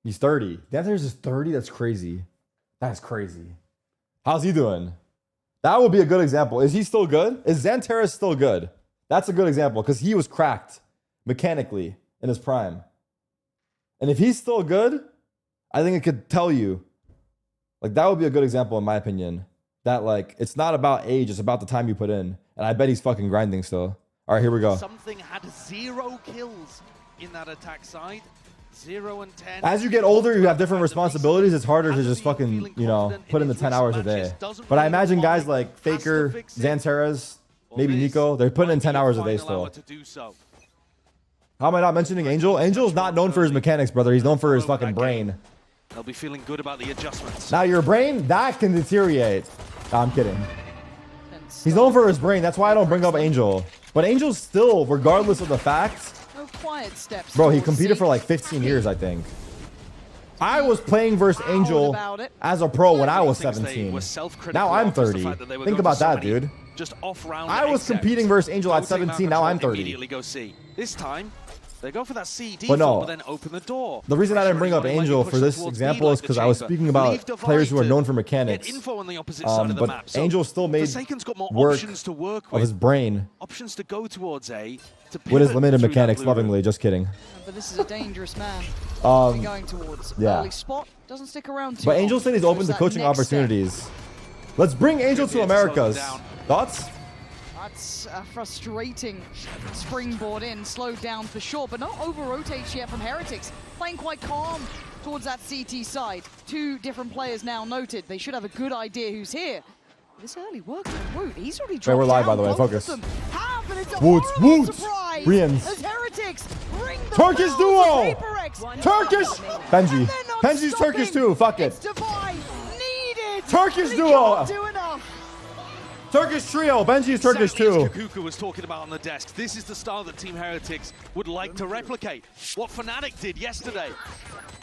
He's 30. Xanteras is 30? That's crazy. That's crazy. How's he doing? That would be a good example. Is he still good? Is Xanteras still good? That's a good example because he was cracked mechanically in his prime. And if he's still good, I think it could tell you. Like, that would be a good example, in my opinion. That, like, it's not about age, it's about the time you put in. And I bet he's fucking grinding still. All right, here we go. Something had 0 kills in that attack side. 0 and 10. As you get older, you have different responsibilities. It's harder to just fucking, you know, put in the 10 hours a day. But I imagine guys like Faker, Xanteras, maybe Nico, they're putting in 10 hours a day still. How am I not mentioning Angel? Angel's not known for his mechanics, brother. He's known for his fucking brain. They'll be feeling good about the adjustments. Now, your brain, that can deteriorate. No, I'm kidding. He's known for his brain. That's why I don't bring up Angel. But Angel's still, regardless of the facts, quiet steps. bro, he competed for like 15 years, I think. I was playing versus Angel as a pro when I was 17. Now I'm 30. Think about that, dude. just off-round. I was competing versus Angel at 17. Now I'm 30. Immediately go C. This time, they go for that C But no. but then open the door. The reason I didn't bring up Angel for this example is because I was speaking about players who are known for mechanics. But Angel still made work of his brain options to go towards A with his limited mechanics lovingly. Just kidding. But this is a dangerous man. Going towards early spot. Doesn't stick around too But Angel long. said he's open to That coaching next opportunities. Let's bring Angel to Americas. Thoughts? That's a frustrating springboard in, slowed down for sure, but not over-rotates yet from Heretics. Playing quite calm towards that CT side. Two different players now noted. They should have a good idea who's here. This early work from Woot. He's already dropped We're live, down by the way. both Focus. of them. Half, and it's a Woot, horrible Woot. surprise Rians. as Heretics bring the Turkish power duo. to PaperX. Turkish. Benji. Benji's Turkish too. Fuck it. Turkish duo. Turkish trio. Benji's Turkish too. Kakuka was talking about on the desk. This is the style that Team Heretics would like to replicate. What Fnatic did yesterday.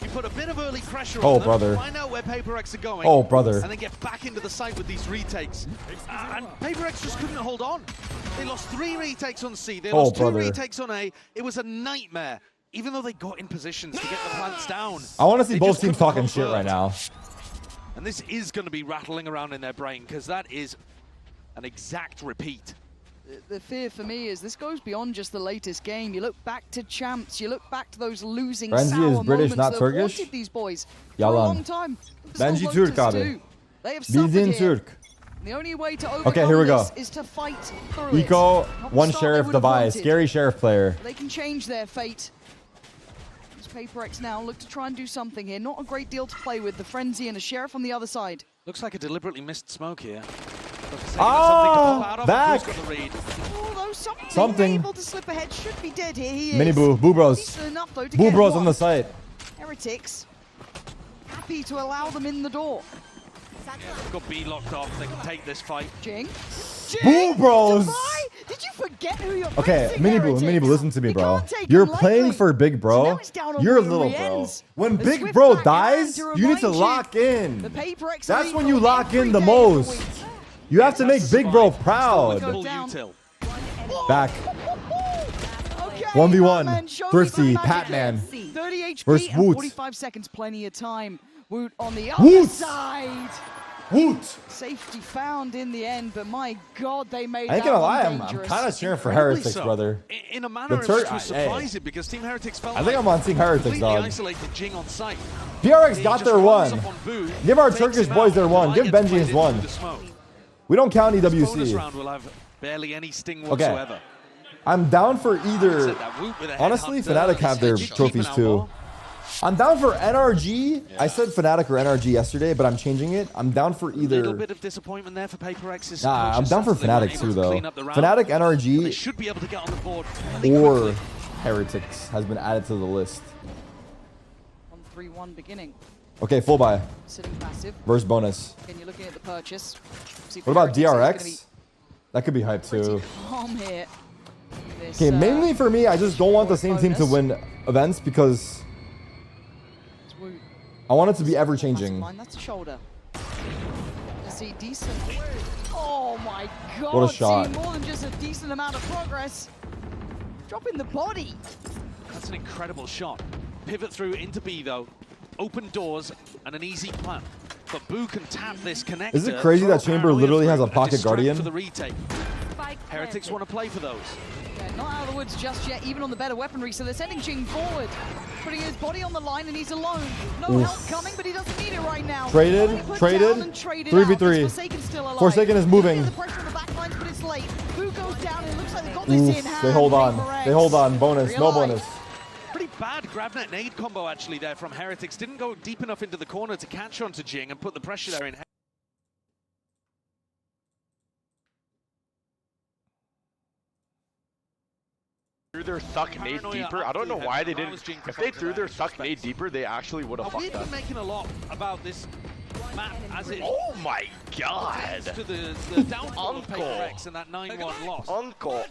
You put a bit of early pressure on them, brother. find out where PaperX are going, Oh, brother. and then get back into the site with these retakes. And PaperX just couldn't hold on. They lost 3 retakes on C, they lost 2 retakes on A. It was a nightmare, even though they got in positions to get the plants down. I want to see They both just teams couldn't talking shit convert. right now. And this is going to be rattling around in their brain, because that is an exact repeat. The fear for me is this goes beyond just the latest game. You look back to champs, you look back to those losing Frenzy sour is British, moments not that Turkish? haunted these boys for a Yalan. long time. Benji Türk abi. They have suffered Bildiğin here. Türk. The only way to overcome Okay, here we go. this is to fight through Eco, it. Not the one start sheriff they would have device. wanted. Scary sheriff player. They can change their fate. As PaperX now look to try and do something here. Not a great deal to play with. The Frenzy and a sheriff on the other side. Looks like a deliberately missed smoke here. Back. Although Something. able to slip ahead, should be dead here. He Mini is. Boo. Boo Bros. Decent enough, though, to Boo get Bros one. on the site. Heretics happy to allow them in the door. They've got B locked off, they can take this fight. Jing. Boo Bros. Did you forget who you're Okay, facing, Mini Boo, Heretics? Mini Boo, listen to me, bro. take You're him playing lightly. for Big Bro. down on You're a one little of the bro. ends. When A Big swift Bro backhand dies, to you need to remind you lock in. the PaperX That's are when you equal lock every in the day of the most. week. You have to make Big Bro proud. Full util. Back. Okay, 1v1. Batman showing Thrifty, some magic. Patman. 30 HP versus and Woot. 45 seconds, plenty of time. Woot on the Woot. other side. Woot. Safety found in the end, but my God, they made I ain't that gonna one lie, I'm dangerous. kind of cheering for Incredibly Heretics, so. brother. In a manner, The it was surprising because Team Heretics felt I think I'm on Team Heretics, completely dog. isolated Jing on site. DRX He got just their runs one. up on Boo, Give our takes Turkish him boys out. their one. Give Lions Benji played his into one. the smoke. We don't count This bonus EWC. round will have barely any sting Okay. whatsoever. I'm down for either. Said that Woot with a Honestly, headhunter. Fnatic have their He's trophies keeping too. out I'm down for NRG. I said Fnatic or NRG yesterday, but I'm changing it. I'm down for A little either. bit of disappointment there for PaperX's Nah, I'm coaches. down for They weren't Fnatic able too, to though. clean up the round. Fnatic, They NRG, should be able to get on the board or Heretics has been added to the list. On 3-1 beginning. Okay, full buy. Sitting passive. Versus bonus. Again, you're looking at the purchase. See if What about Heretics is gonna be DRX? That could be hype too. calm here. This, Okay, mainly for me, I just don't want the same team to bonus. win events because It's Woot. I want it to be ever changing. Mastermind, that's a shoulder. You see decent. Oh my God! What a shot. See more than just a decent amount of progress. Dropping the body. That's an incredible shot. Pivot through into B though. Open doors and an easy plan. But Boo can tap this connector. Is it crazy that throw Chamber paranoia literally has a through, and pocket distract guardian? For the retake. Heretics want to play for those. Yeah, not out of the woods just yet, even on the better weaponry. So they're sending Jing forward, putting his body on the line, and he's alone. No Oof. help coming, but he doesn't need it right now. Traded, Only put traded, down and traded 3v3. out. Forsaken's still alive. Forsaken is moving. The pressure on the back lines, but it's late. Boo goes down, and it looks like they've got this in Oof, hand. they hold on. PaperX. They hold on. Bonus, no Realize. bonus. Pretty bad grab net nade combo actually there from Heretics. Didn't go deep enough into the corner to catch onto Jing and put the pressure there in. Threw their suck nade deeper. I don't know why they didn't. If they threw their suck nade deeper, they actually would have We've fucked us. been making a lot about this map as it. Oh my God! To the downfall of PaperX and that 9-1 loss. Uncle,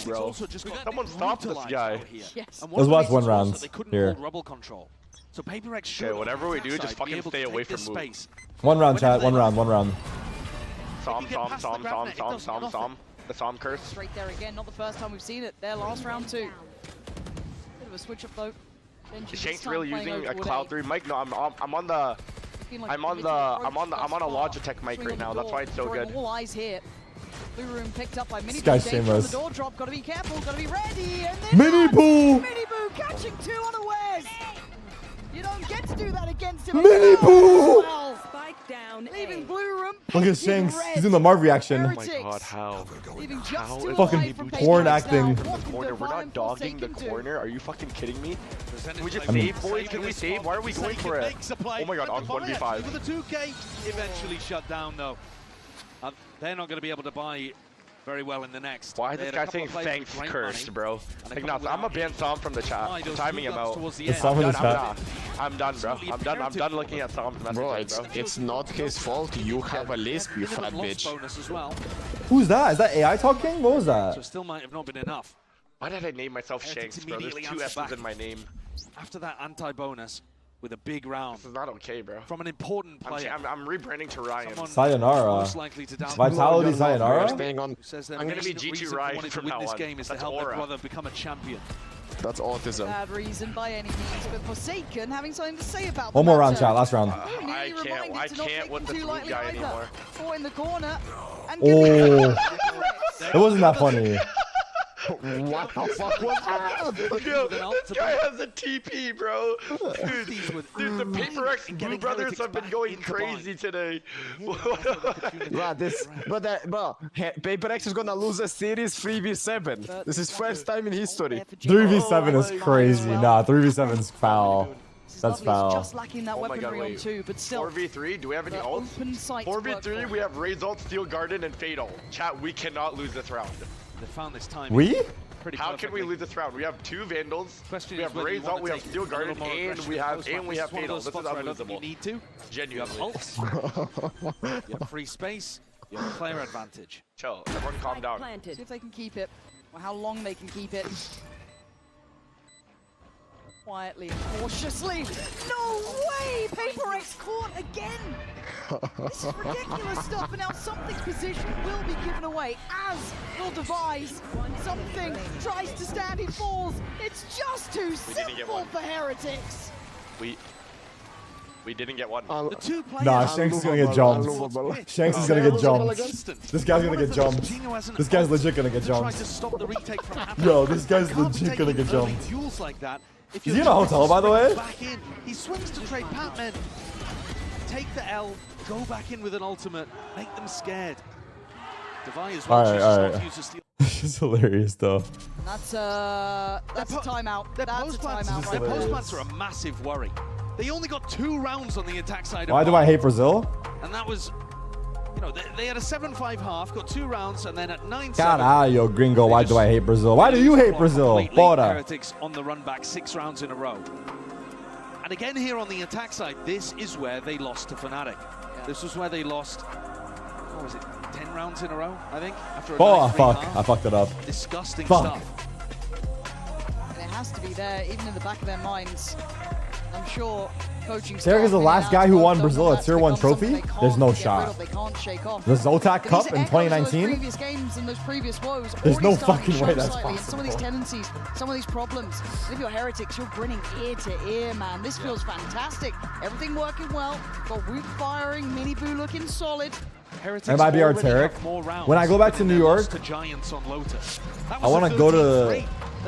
bro. Someone stop this guy. Yes. Let's watch one round here. Rubble control. So PaperX should. Okay, whatever we do, just fucking stay away from move. One round, chat. One round. The Psalm curse. Straight there again. Not the first time we've seen it. There last round too. Bit of a switch up though. Shank's really using a Cloud 3 mic. No, I'm on a Logitech mic right now. That's why it's so good. All eyes here. Blue room picked up by Mini guy's Boo. shameless. The door drop. Gotta be careful. Gotta be ready. And then Mini Boo. Mini Boo catching two unawares. You don't get to do that against him. Mini Boo. Spike down. Leaving blue room. Look at Shanks. He's doing the Marv reaction. Oh my god, how? How is fucking porn acting. The corner. We're not dogging the corner. Are you fucking kidding me? Can we just save, boys? Can we save? Why are we going for it? Oh my god, on 1v5. The 2K eventually shut down though. They're not going to be able to buy very well in the next. Why is this guy saying thanks cursed, bro? Like, no, I'm gonna ban Psalm from the chat. I'm timing him out. I'm done, bro. I'm done looking at Psalm's messages, bro. It's not his fault. You have a lisp, you fat bitch. Who's that? Is that AI talking? What was that? So still might have not been enough. Why did I name myself Shanks, bro? There's 2 S's in my name. After that anti-bonus with a big round. This is not okay, bro. From an important player. I'm rebranding to Ryan. Sayonara. Vitality Sayonara? I'm gonna be G2 Ryan from now on. Is to help their brother become a champion. That's autism. Bad reason by any means, but Forsaken having something to say about One more round, chat. Last round. I can't with the smooth guy anymore. Four in the corner. And Oh. It wasn't that funny. What the fuck was that? Yo, this guy has a TP, bro. Dude, the Paper X Blue Brothers have been going crazy today. Bro, Paper X is gonna lose a series 3v7. This is first time in history. 3v7 is crazy. Nah, 3v7 is foul. That's foul. Just lacking that weaponry on 2, but still. 4v3, do we have any ults? 4v3, we have Raze ult, Steel Garden, and Fatal. Chat, we cannot lose this round. They found this time. We? How can we lose this round? We have 2 Vandals, we have Raze ult, we have Steel Garden, and we have Fatal. This is unlosable. You need to. Genuinely. You have ults. You have free space. You have player advantage. Chill. Everyone calm down. See if they can keep it, or how long they can keep it. Quietly and cautiously. No way! Paper X caught again! This is ridiculous stuff, and now something's position will be given away, as will Devise. Something tries to stand, he falls. It's just too simple for Heretics. We didn't get one. The 2 players. Nah, Shanks is gonna get jumped. Shanks is gonna get jumped. This guy's gonna get jumped. This guy's legit gonna get jumped. Yo, this guy's legit gonna get jumped. Is he in a hotel, by the way? He swings to trade Patman. Take the L, go back in with an ultimate, make them scared. Devi Alright. This is hilarious, though. That's a timeout. Their post plants are a massive worry. They only got 2 rounds on the attack side. Why do I hate Brazil? And that was, you know, they had a 7-5 half, got 2 rounds, and then at 9-7. Caralho, gringo, why do I hate Brazil? Why do you hate Brazil? Bora. Heretics on the run back 6 rounds in a row. And again here on the attack side, this is where they lost to Fnatic. Yeah. This was where they lost, what was it, 10 rounds in a row, I think? After a fuck, I fucked it up. Disgusting stuff. And it has to be there, even in the back of their minds. I'm sure coaching Tarik is the last guy who won Brazil a tier 1 trophy? There's no shot. They can't shake off. The Zotac Cup in 2019? Previous games and those previous woes. There's no fucking way that's possible. Some of these tendencies, some of these problems. And if you're Heretics, you're grinning ear to ear, man. This feels fantastic. Everything working well. Got Woot firing, Mini Boo looking solid. MIBR Tarik. When I go back to New York, I want to go to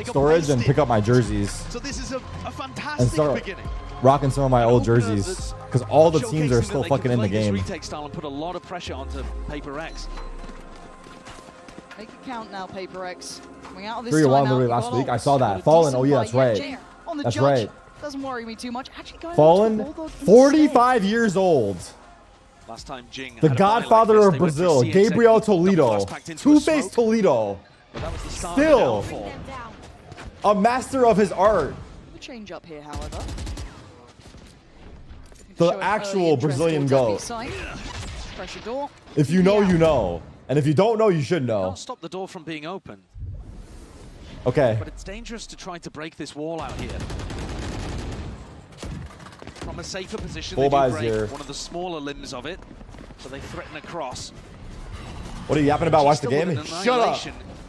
storage and pick up my jerseys. So this is a fantastic beginning. Rocking some of my old jerseys because all the teams are still fucking in the game. Retake style and put a lot of pressure onto Paper X. Make it count now, Paper X. Coming out of this 3-1 literally last week. I saw that. Fallen. Oh yeah, that's right. That's right. Doesn't worry me too much. Actually, Fallen, 45 years old. Last time Jing the godfather of Brazil, Gabriel Toledo, Two-Face Toledo, still a master of his art. Change up here, however. The actual Brazilian GOAT. Pressure door. If you know, you know. And if you don't know, you should know. Can't stop the door from being open. Okay. But it's dangerous to try to break this wall out here. From a safer position, they do break one of the smaller limbs of it. So they threaten across. What are you yapping about? Watch the game. Shut up.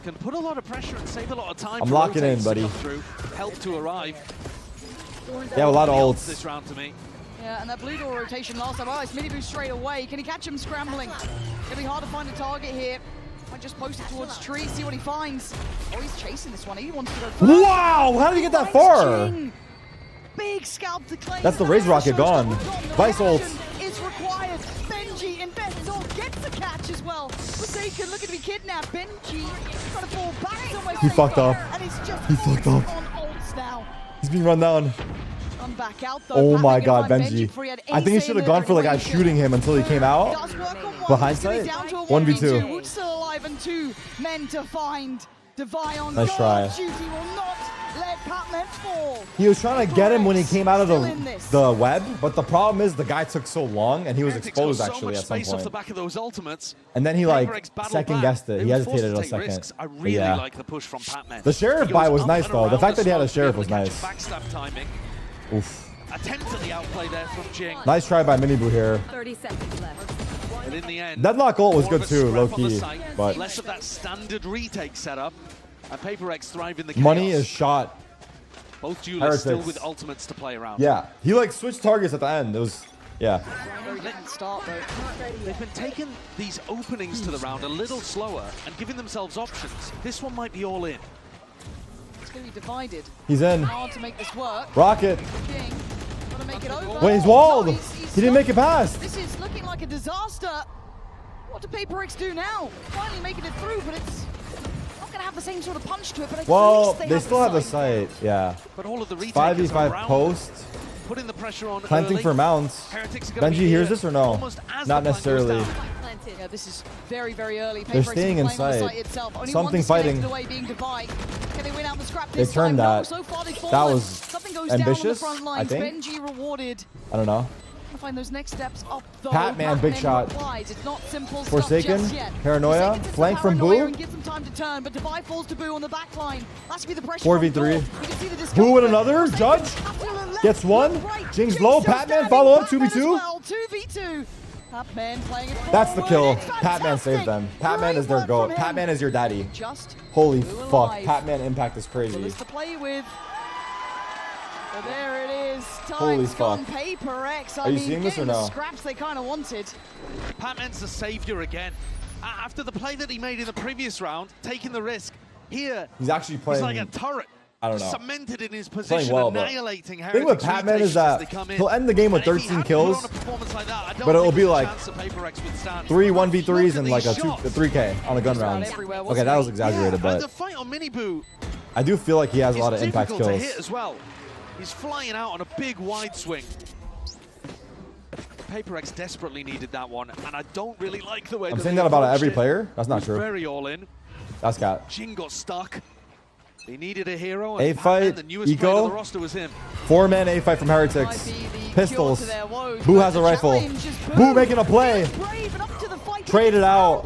Can put a lot of pressure and save a lot of time. I'm locking in, buddy. Help to arrive. They have a lot of ults. This round to me. Yeah, and that blue door rotation last time. Oh, it's MIBR straight away. Can he catch him scrambling? It'll be hard to find a target here. Might just post it towards tree, see what he finds. Oh, he's chasing this one. He wants to go first. Wow! How did he get that far? Big scalp to claim. That's the Raise Rocket gone. Vice ult. Is required. Benji and Benzo gets the catch as well. Forsaken looking to be kidnapped. Benji trying to fall back somewhere. He fucked up. And it's just He fucked up. on ults now. He's being run down. Come back out though. Oh my god, Benji. I think he should have gone for the guy shooting him until he came out. But hindsight, 1v2. Wood still alive and 2 men to find. Devion. Nice try. Duty will not let Patman fall. He was trying to get him when he came out of the web, but the problem is the guy took so long and he was exposed actually at some point. The back of those ultimates. And then he like second guessed it. He hesitated a second. I really like the push from Patman. The sheriff buy was nice though. The fact that he had a sheriff was nice. Backstab timing. Oof. Attempt at the outplay there from Jing. Nice try by MIBR here. 30 seconds left. But in the end, Deadlock ult was good too, low key. But less of that standard retake setup. And PaperX thrive in the chaos. Money is shot. Both duelists still with ultimates to play around. Yeah, he like switched targets at the end. It was, yeah. They've been taking these openings to the round a little slower and giving themselves options. This one might be all in. It's going to be divided. He's in. Hard to make this work. Rocket. King, gotta make it over. Wait, he's walled. No, he didn't make it past. This is looking like a disaster. What do PaperX do now? Finally making it through, but it's not gonna have the same sort of punch to it. But at Well, least they still have the sight. Yeah. But all of the 5v5 post. Putting the pressure on Planting early. for mounts. Benji hears this or no? Not necessarily. Yeah, this is very, very early. They're staying in sight. Something fighting. Away being Divide. Can they win out the scrap They this turned time? that. No, so far That was something goes ambitious, down on the front I lines. think. Benji rewarded. I don't know. To find those next steps up though. Patman, big shot. Replies. It's not simple Forsaken, stuff just yet. Paranoia, flank from Boo. And gives them time to turn, but Divide falls to Boo on the back line. That should be the pressure. 4v3. Boo with another. Judge gets one. Jing's low. Patman follow up 2v2. 2v2. Patman playing it forward. That's the kill. Patman saved them. Patman is their goat. Patman is your daddy. Holy fuck. Patman impact is crazy. To play with. But there it is. Holy fuck. PaperX. Are you seeing this or no? Scraps they kind of wanted. Patman's the savior again. After the play that he made in the previous round, taking the risk, here he's actually playing. He's like a turret. I don't know. Cemented in his position, well, annihilating the thing with Patman is that he'll end the game with 13 kills, but it'll be like 3 1v3s and like a 3k on the gun rounds. Okay, that was exaggerated, but the fight on Miniboo, I do feel like he has a lot of impact difficult to hit kills. as well. He's flying out on a big wide swing. PaperX desperately needed that one, and I don't really like the way I'm saying that about every player. That's not true. Very all in. That's cat. Jing got stuck. They needed a hero. A fight, the newest player on the Eco, roster was him. 4-man A fight from Heretics. Pistols. Boo has a rifle. Boo making a play. Traded out.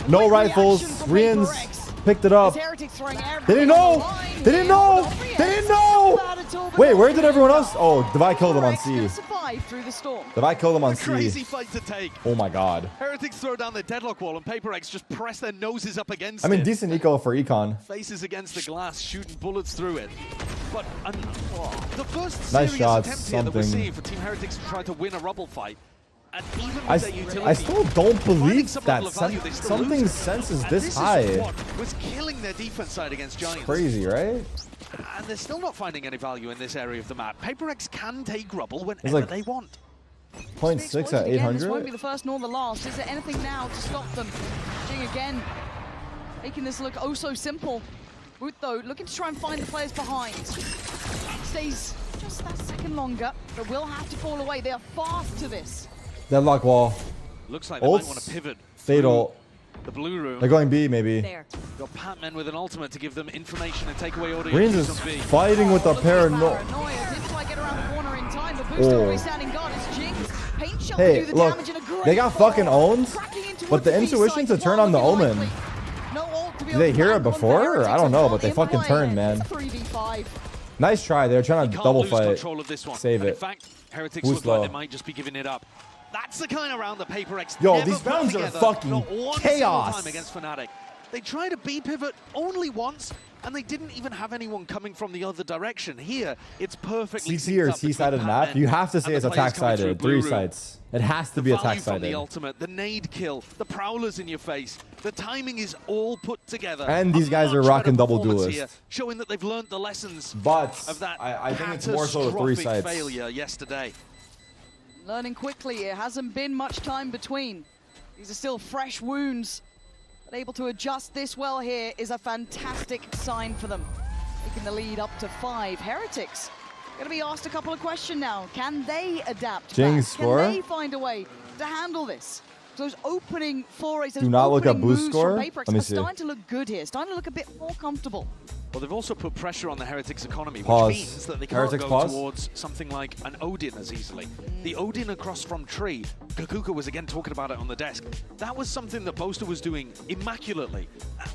No rifles. Rians picked it up. They didn't know. They didn't know. They didn't know. Wait, where did everyone else? Oh, Divide killed him on C. Divide killed him on C. Crazy fight to take. Oh my god. Heretics throw down the deadlock wall and PaperX just press their noses up against I mean, it. decent eco for Econ. Faces against the glass, shooting bullets through it. But the first Nice serious shots, attempt here that we're something. seeing for Team Heretics to try to win a rubble fight. And even with I their utility, still don't believe some that level of value, they still something lose. sense is And this high. Is what was killing their defense side against Giants. Crazy, right? And they're still not finding any value in this area of the map. PaperX can take rubble whenever like they want. 0.6 at Again, this won't be 800. the first nor the last. Is there anything now to stop them? Jing again, making this look oh so simple. Woot though, looking to try and find the players behind. Stays just that second longer, but will have to fall away. They are fast to this. Deadlock wall. Looks like they might want Ults. to pivot. Fatal. The blue room. They're going B, maybe. Got Patman with an ultimate to give them information and take away all the Rians is on B. fighting with the paranoia. Didn't quite get around the corner in time, but Booster always standing guard as Jing's paint shell to Hey, do the look, damage in a great they got fucking owns, but the the intuition to turn on the omen. Did they hear it before? Or I don't know, but they fucking turned, man. 3v5. Nice try. They're trying to double Lose fight. control of this one. Save And it. in fact, Heretics Who's look like low? they might just be giving it up. That's the kind of round that PaperX Yo, never these put rounds are together, fucking not one chaos. single time against Fnatic. They tried a B pivot only once, and they didn't even have anyone coming from the other direction. Here, it's perfectly CT or C-sided map? You have to say it's attack-sided. 3 sides. It has to be attack-sided. The ultimate, the nade kill, the prowlers in your face. The timing is all put together. And these guys are rocking double duelist. Here, showing that they've learned the lessons but of that I think it's more so the 3 sides. Failure yesterday. Learning quickly. It hasn't been much time between. These are still fresh wounds. But able to adjust this well here is a fantastic sign for them. Taking the lead up to 5. Heretics going to be asked a couple of questions now. Can they adapt? Jing's score? Can they find a way to handle this? Those opening forays, those do not look at boost moves score. Let me see. Starting to look good here. Starting to look a bit more comfortable. Well, they've also put pressure on the Heretics economy, which Pause. means that they can't Heretics go pause. towards something like an Odin as easily. The Odin across from Tree, Gakuka was again talking about it on the desk. That was something that Boaster was doing immaculately,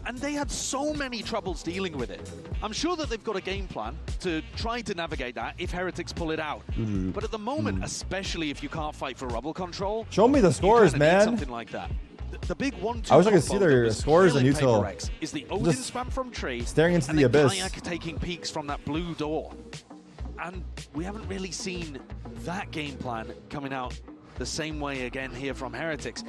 and they had so many troubles dealing with it. I'm sure that they've got a game plan to try to navigate that if Heretics pull it out. But at the moment, especially if you can't fight for rubble control, show me the scores, man. Something like that. The big 1-2 I wish I could see their scores on YouTube. Is the Odin spam from Tree, staring into and the abyss. Kayak taking peeks from that blue door. And we haven't really seen that game plan coming out the same way again here from Heretics.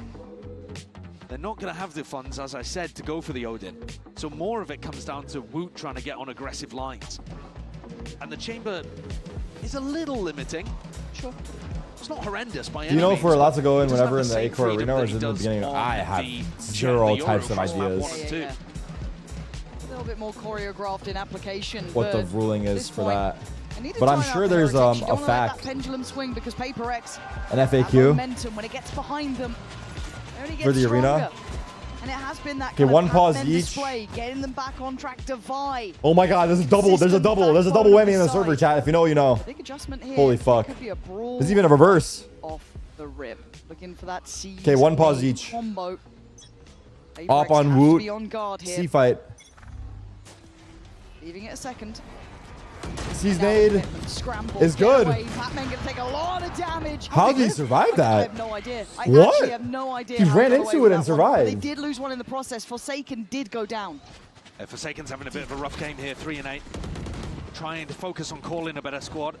They're not going to have the funds, as I said, to go for the Odin. So more of it comes down to Woot trying to get on aggressive lines. And the chamber is a little limiting. Sure. It's not horrendous by any means. Do you know if we're allowed to go in whenever in the same A-Core freedom arena, or that is he it in the does beginning? on I have the zero Euro types of across map ideas. 1 and 2. A little bit more choreographed in application. What the ruling is for that. But I'm sure out there's Heretics. You a don't wanna let fact. that pendulum swing because PaperX An have FAQ momentum when it gets behind them. They only get for the stronger. arena. And it has been that Okay, kind one of pause Pac-Man each. display, getting them back on track to vie. Oh my god, there's a double. There's a double. There's a double whammy in the server chat. If you know, you know. Big adjustment here. Holy fuck. Could be a brawl There's even a reverse. off the rip. Looking for that C. Okay, one pause each. Combo. Op PaperX on has to Woot. be on guard here. C fight. Leaving it a second. C's nade Scramble. is good. Pac-Man gonna take a lot of damage. How did he survive that? I have no idea. I What? actually have no idea. He how ran got away into with it and that one, but survived. They did lose one in the process. Forsaken did go down. Forsaken's having a bit of a rough game here, 3 and 8. Trying to focus on calling a better squad.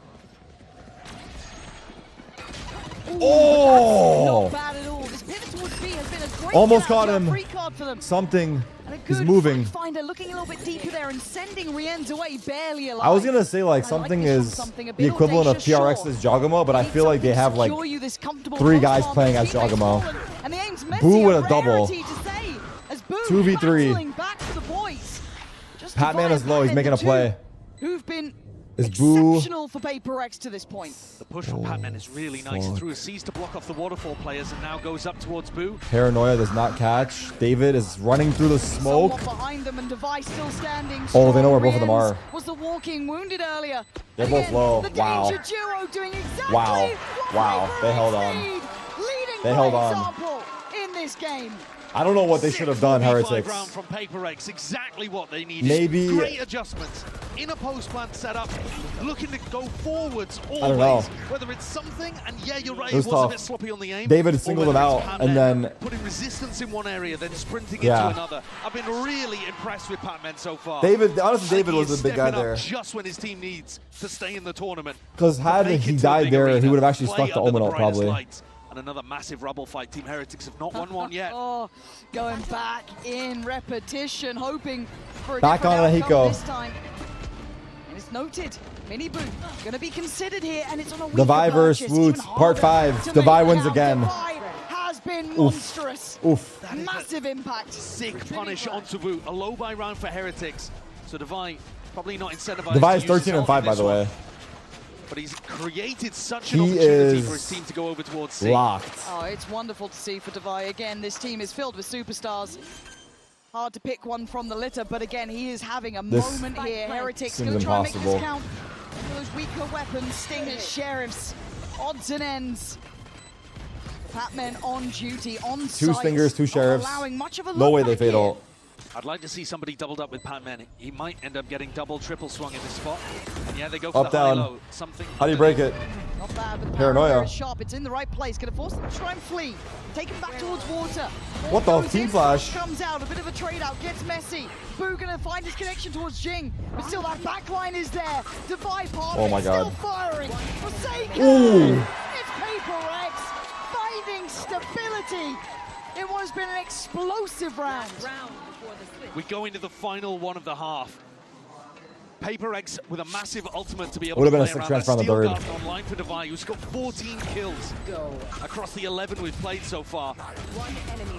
Oh! Not bad at all. This pivot towards B has been a great Almost card, caught him. free card for them. Something And a is good moving. finder looking a little bit deeper there and sending Rienz away barely alive. I was gonna say like something is the equivalent of PRX's Jogamo, but I feel like they have like 3 guys playing as Jogamo. And the aim's messy, Boo with a rarity double. to say, as Boo 2v3. battling back for the points. Just Pac-Man is low. He's Pac-Man, making the a play. two Who've been Is Boo exceptional for PaperX to this point. The push from Pac-Man is really nice. Threw a C's to block off the waterfall players and now goes up towards Boo. Paranoia does not catch. David is running through the smoke. Someone behind them and Device still standing. Oh, they know where Strong both of them Rienz are. Was the walking wounded earlier. They're And both again, low. The Wow. Danger duo doing exactly Wow. what Wow. They PaperX held on. need. Leading They by held on. example in this game. I don't know what they should have done, Heretics. Round from PaperX, exactly what they needed. Maybe- Great adjustments in a post-plant setup, looking to go forwards always. I don't know. Whether it's something, and yeah, you're right, It was a tough. bit sloppy on the aim. David or singled whether him it's out, Pac-Man and then- putting resistance in one area, then sprinting Yeah. into another. I've been really impressed with Pac-Man so far. David, honestly, David He was is the big guy stepping up there. just when his team needs to stay in the tournament. Because had Make he it to died big there, he arena, would have actually play stuck the under Omen out brightest probably. lights. And another massive rubble fight. Team Heretics have not won one yet. Oh, going back in repetition, hoping for a Back different on outcome Ahiko. this time. And it's noted. Mini Boo going to be considered here, and it's on a weaker Devi versus purchase, Woots, even part harder 5. to Devi make wins count. again. Devi has been Oof. monstrous. Oof. Massive impact. Sick punish onto Woot. A low buy round for Heretics. So Devi probably not incentivized. Devi to is use 13 his and 5, ult by in the this way. one. But he's created such an He opportunity is for his team to go over towards C. locked. Oh, it's wonderful to see for Devi. Again, this team is filled with superstars. Hard to pick one from the litter, but again, he is having a This moment here. Heretics seems going to try and make impossible. this count. For those weaker weapons, Stingers, Sheriffs, odds and ends. Pac-Man on duty, on 2 site, Stingers, 2 not Sheriffs. allowing much of a No way look they back fade here. ult. I'd like to see somebody doubled up with Pac-Man. He might end up getting double, triple swung in this spot. And yeah, they go for Up, the down. high-low. Something. How do you break it? Not bad, but the Paranoia. is sharp. It's in the right place. Gonna force them to try and flee. Take him back towards water. What the? Goes Team in, flash. Comes out. A bit of a trade out. Gets messy. Boo gonna find his connection towards Jing. But still, that backline is there. Divide part. Oh my God. Still firing. Forsaken. Ooh. It's PaperX finding stability. It has been an explosive round. We go into the final one of the half. PaperX with a massive ultimate to be able Would to have been play a around sick transfer on the Steel third. Guard online for Divide, who's got 14 kills across the 11 we've played so far.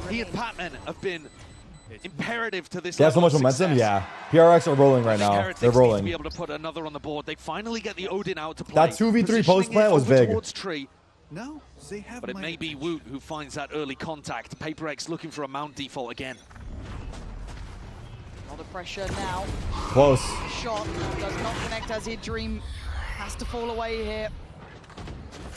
He and Patman have been imperative to this. They have so level much of momentum. success. Yeah. PRX are rolling right now. Heretics They're need to be rolling. able to put another on the board. They finally get the Odin out to play. That 2v3 post plant was Positioning it over big. towards Tree. No, they have. But it may be Woot who finds that early contact. PaperX looking for a mount default again. A lot of pressure now. Close. Shot does not connect as he'd dream. Has to fall away here.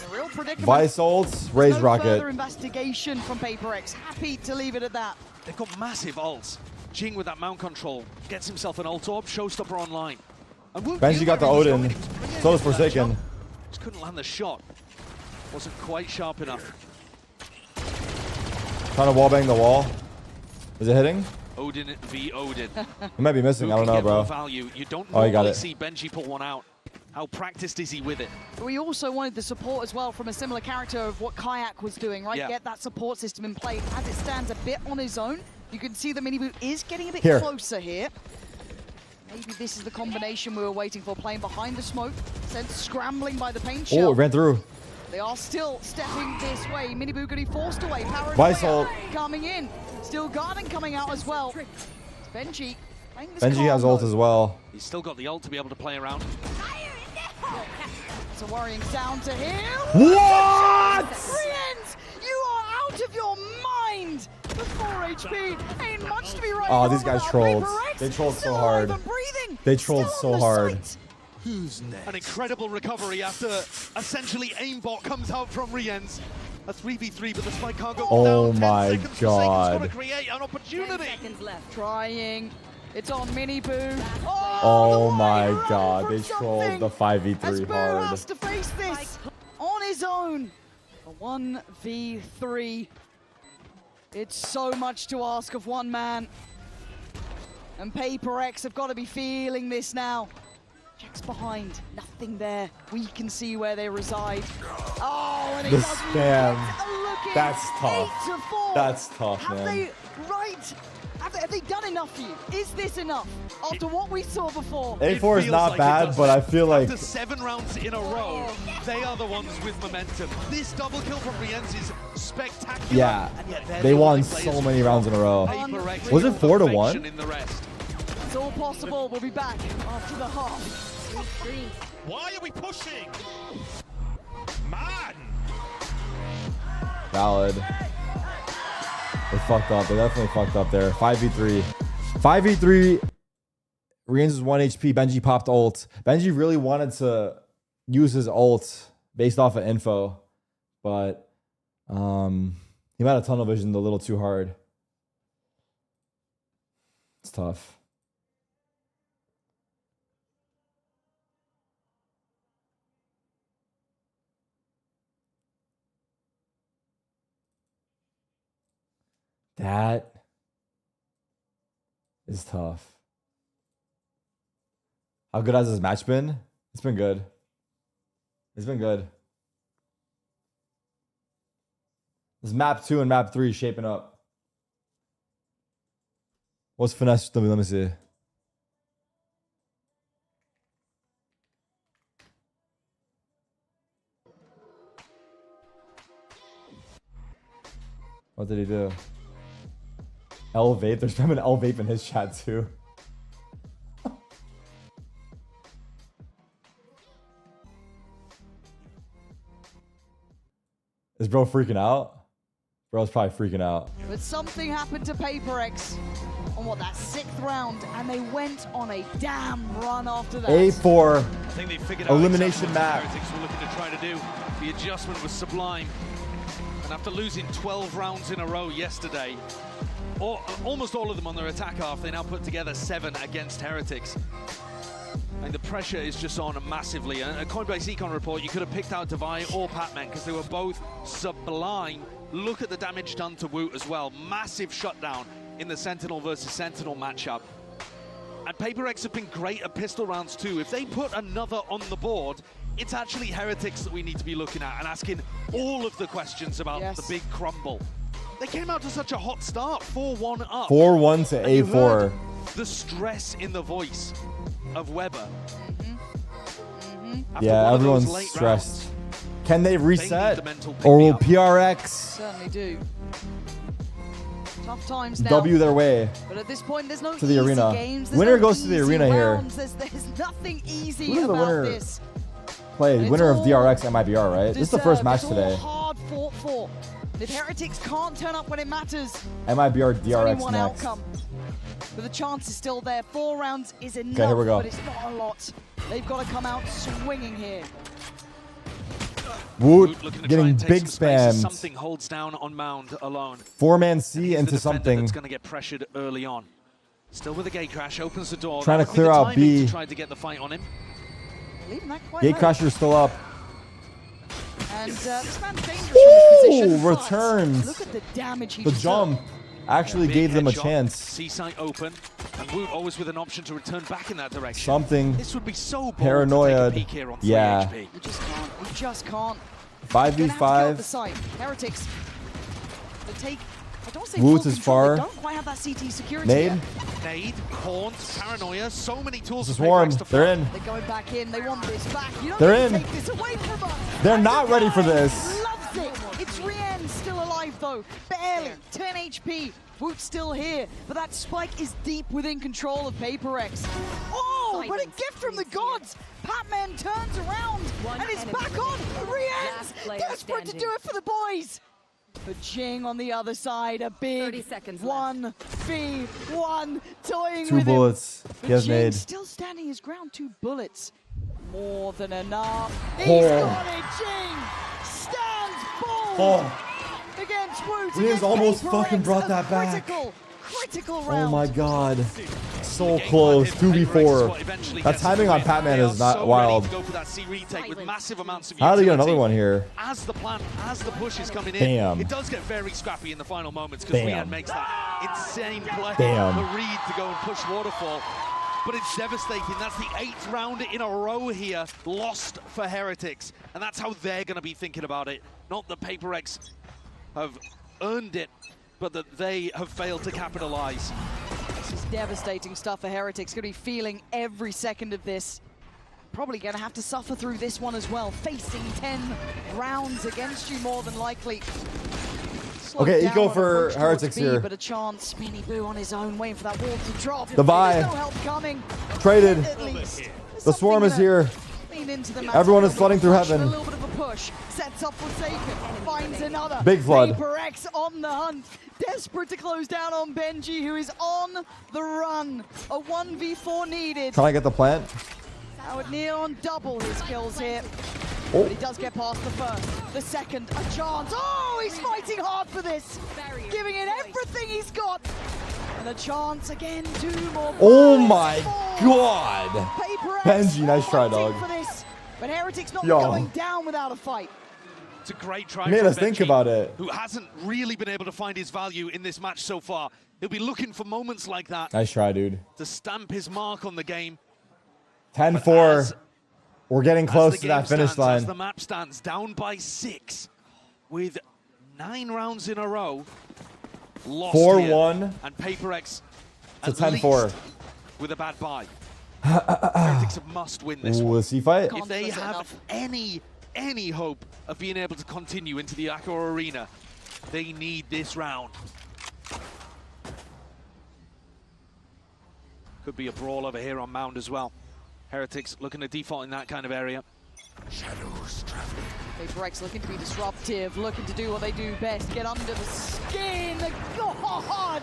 A real predicament. Vice ults, raise no rocket. further investigation from PaperX. Happy to leave it at that. They've got massive ults. Jing with that mount control gets himself an ult orb, showstopper online. And Woot Benji got the Odin. So does Forsaken. Just couldn't land the shot. Wasn't quite sharp enough. Trying to wallbang the wall. Is it hitting? Odin v Odin. He might be missing. Who I don't can know, get more bro. value? You don't Oh, he got normally it. see Benji pull one out. How practiced is he with it? We also wanted the support as well from a similar character of what Kayak was doing, right? Yeah. Get that support system in place. As it stands a bit on his own, you can see the mini-boot is getting a bit Here. closer here. Maybe this is the combination we were waiting for, playing behind the smoke, sent scrambling by the paint Oh, shell. it ran through. They are still stepping this way. Mini-boot getting forced away. Paranoia Vice ult. coming in. Still Garden coming out as well. It's Benji playing this Benji has calm ult mode. as well. He's still got the ult to be able to play around. It's a worrying sound to hear. What? Friends, you are out of your mind. The 4 HP ain't much to be right. Oh, these guys trolled. They trolled so hard. They trolled so hard. Who's next? An incredible recovery after essentially aimbot comes out from Rienz. A 3v3, but the spike can't go Oh down. 10 my seconds. Forsaken's got to God. create an opportunity. Trying. It's on Mini Boo. Oh my God. They trolled the 5v3 Boo hard. has to face this on his own. A 1v3. It's so much to ask of one man. And PaperX have got to be feeling this now. Checks behind, nothing there. We can see where they reside. Oh, and it The doesn't spam. get a look in. That's tough. 8-4. That's tough, Have man. they, right? Have they done enough for you? Is this enough? After what we saw before? A4 is feels not like it bad, does. but I feel like After 7 rounds in a row, they are the ones with momentum. This double kill from Rienz is spectacular. yeah, And yet they're they the won only players so who many rounds in a row. PaperX Was it with 4-1? perfection in the rest. It's all possible. We'll be back after the half. Why are we pushing? Man! Valid. They fucked up. They definitely fucked up there. 5v3. 5v3. Rienz is 1 HP. Benji popped ult. Benji really wanted to use his ult based off of info, but he might have tunnel visioned a little too hard. It's tough. That is tough. How good has this match been? It's been good. It's been good. This map 2 and map 3 shaping up. What's finesse? Let me see. What did he do? L-Vape. There's been an L-Vape in his chat too. Is bro freaking out? Bro's probably freaking out. But something happened to PaperX on what, that 6th round, and they went on a damn run after that. A4 I think they figured out elimination exactly what map. the Heretics were looking to try to do. The adjustment was sublime. And after losing 12 rounds in a row yesterday, almost all of them on their attack half. They now put together 7 against Heretics. And the pressure is just on massively. A Coinbase Econ report, you could have picked out Divine or Patman because they were both sublime. Look at the damage done to Woot as well. Massive shutdown in the Sentinel versus Sentinel matchup. And PaperX have been great at pistol rounds too. If they put another on the board, it's actually Heretics that we need to be looking at and asking all of the questions about the big crumble. They came out to such a hot start, 4-1 up. 4-1 to A4. The stress in the voice of Weber. Yeah, everyone's stressed. Can they reset? Or will PRX Certainly do. Tough times now. W their way But at this point, there's no to the arena. games. Winner goes to the arena here. There's nothing easy Who does the about winner this. play? Winner of DRX MIBR, right? This is the first match It's today. all hard fought for. If Heretics can't turn up when it matters, MIBR it's only DRX one next. outcome. But the chance is still there. 4 rounds is enough, here we go. but it's not a lot. They've got to come out swinging here. Woot getting big spammed. Something holds down on Mound alone. 4-man C into something. It's going to get pressured early on. Still with a gate crash, opens the door. Trying to clear out B. Tried to get the fight on him. Gate crasher's still up. And this man's dangerous from his position. Ooh, returns. Look at the damage he The just jump actually gave them a chance. C-site open, and Woot always with an option to return back in that direction. Something This would be so bold paranoid. to take a peek here on Yeah. 3HP. You just can't. You just can't. 5v5. The site. Heretics. They take. I don't say Woot full is control. far. They don't quite have that CT security Nade. yet. Nade, Haunt, Paranoia, so many tools. This is warm. They're in. They're going back in. They want this back. You don't They're need to in. take this away from us. They're not ready for this. Loves it. It's Rien still alive though. Barely. 10 HP. Woot's still here, but that spike is deep within control of PaperX. Oh, but a gift from the gods! Patman turns around and is back on! Rien's desperate to do it for the boys! But Jing on the other side, a big 1v1 toying 2 with bullets. him. He has Jing nade. still standing his ground, 2 bullets. More than enough. He's Oh. got it, Jing! Stands bold! Oh. Against Woot. Rien's almost fucking brought that back. Critical Oh round. my god. So close. 2v4. That timing on Patman is not wild. Go for that C retake with massive amounts of How do they get utility. another one here? As the plan, as the push is coming in, Damn. it does get very scrappy in the final moments because Damn. Rien makes that insane play Damn. for Reed to go and push Waterfall. But it's devastating. That's the 8th round in a row here lost for Heretics. And that's how they're going to be thinking about it. Not that PaperX have earned it, but that they have failed to capitalize. This is devastating stuff for Heretics. Going to be feeling every second of this. Probably going to have to suffer through this one as well. Facing 10 rounds against you more than likely. Slowed Okay, down eco on for approach Heretics towards B, here. But a chance. Beanie Boo on his own, waiting for that wall to drop. The buy. There's no help coming. Traded. At least. The swarm is here. Lean into the Everyone is match. flooding through Push and heaven. A little bit of a push. Sets up Forsaken. Finds another. Big flood. PaperX on the hunt. Desperate to close down on Benji, who is on the run. A 1v4 needed. Trying to get the plant. Howard near on double his kills here. Oh. But he does get past the first. The second, a chance. Oh, he's fighting hard for this. Giving it everything he's got. And a chance again, 2 more. Oh my god. PaperX Benji, nice try, fighting dog. for this. But Heretics not Yo. going down without a fight. It's a great try. He made from us think Benji, about it. Who hasn't really been able to find his value in this match so far. He'll be looking for moments like that Nice try, dude. to stamp his mark on the game. 10-4. We're getting As close the to that game finish stands, As line. the map stands, down by 6 with 9 rounds in a row. Lost 4-1 here. And PaperX to at 10-4. least with a bad bye. Heretics must win this Ooh, one. the C fight. If they have any hope of being able to continue into the Accor Arena, they need this round. Could be a brawl over here on Mound as well. Heretics looking to default in that kind of area. Shadows traveling. PaperX looking to be disruptive, looking to do what they do best, get under the skin. God!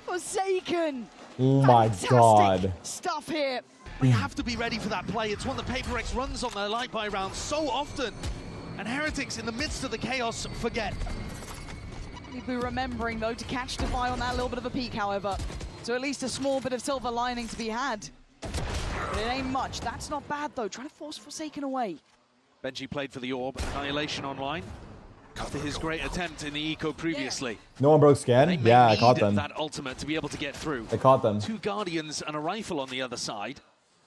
Forsaken! Oh my god. Stuff here. We have to be ready for that play. It's one that PaperX runs on their light buy rounds so often. And Heretics, in the midst of the chaos, forget. We'll be remembering, though, to catch Defy on that little bit of a peak, however. So at least a small bit of silver lining to be had. But it ain't much. That's not bad, though. Trying to force Forsaken away. Benji played for the Orb, Annihilation online. After his great attempt in the Eco previously. No one broke scan? Yeah, I caught them. That ultimate to be able to get through. I caught them. 2 Guardians and a rifle on the other side.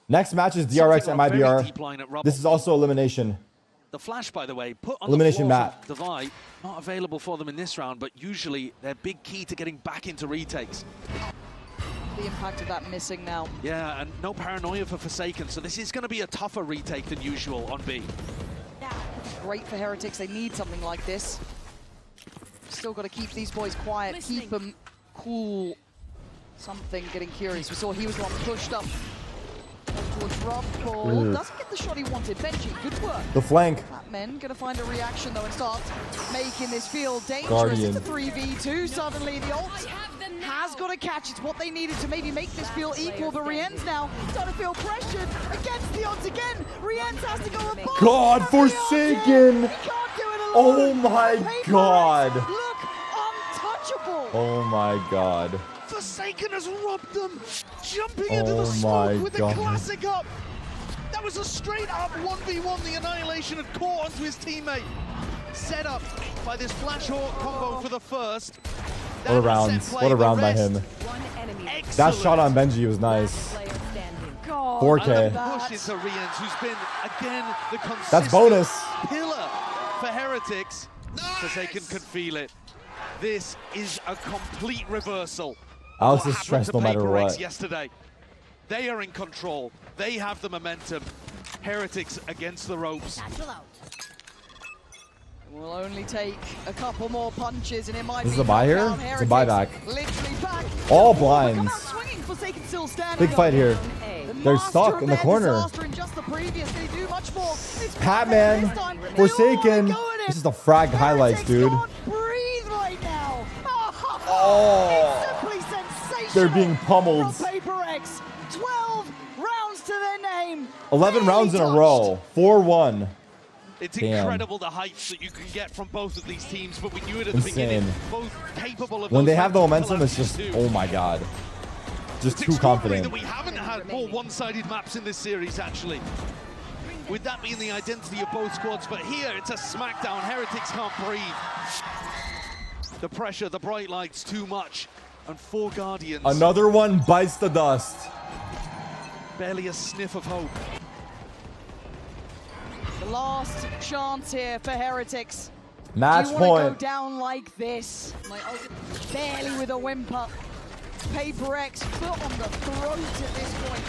Next match is DRX MIBR. This is also elimination. The flash, by the way, put on elimination the floor map. from Divide. Not available for them in this round, but usually they're big key to getting back into retakes. The impact of that missing now. Yeah, and no paranoia for Forsaken, so this is going to be a tougher retake than usual on B. Great for Heretics. They need something like this. Still got to keep these boys quiet, keep them cool. Something getting curious. We saw he was the one pushed up towards Rob. Paul doesn't get the shot he wanted. Benji, good work. The flank. Men gonna find a reaction though and start making this field dangerous. Guardian. It's a 3v2. Suddenly the ult has got to catch. It's what they needed to maybe make this feel equal. But Rien's now starting to feel pressured against the odds again. Rien's has to go above. God, Forsaken. Oh my God. Look, untouchable. Oh my God. Forsaken has robbed them, jumping into the smoke with the classic up. That was a straight up 1v1. The Annihilation had caught onto his teammate. Set up by this Flash Hawk combo for the first. What a round. What a round by him. That shot on Benji was nice. 4K. Push into Riens, who's been, again, the consistent That's bonus. pillar for Heretics. Forsaken can feel it. This is a complete reversal. Alex is stressed no matter what. Yesterday, they are in control. They have the momentum. Heretics against the ropes. Will only take a couple more punches, and it might This be is a buy here? It's a buyback. Literally back. All blinds. Swinging, Forsaken still standing. Big fight here. They're stuck in the corner. Patman, Forsaken. This is the frag highlights, dude. Breathe right now. Oh, they're being pummeled. PaperX, 12 rounds to their name. 11 rounds in a row. 4-1. It's incredible the heights that you can get from both of these teams, but we knew it at the beginning. Both capable of when they have the momentum, it's just, oh my God. Just too confident. That we haven't had more one-sided maps in this series, actually. With that being the identity of both squads, but here it's a smackdown. Heretics can't breathe. The pressure, the bright lights, too much. And 4 Guardians. Another one bites the dust. Barely a sniff of hope. The last chance here for Heretics. Match Do you point. want to go down like this? Barely with a whimper. PaperX foot on the throat at this point.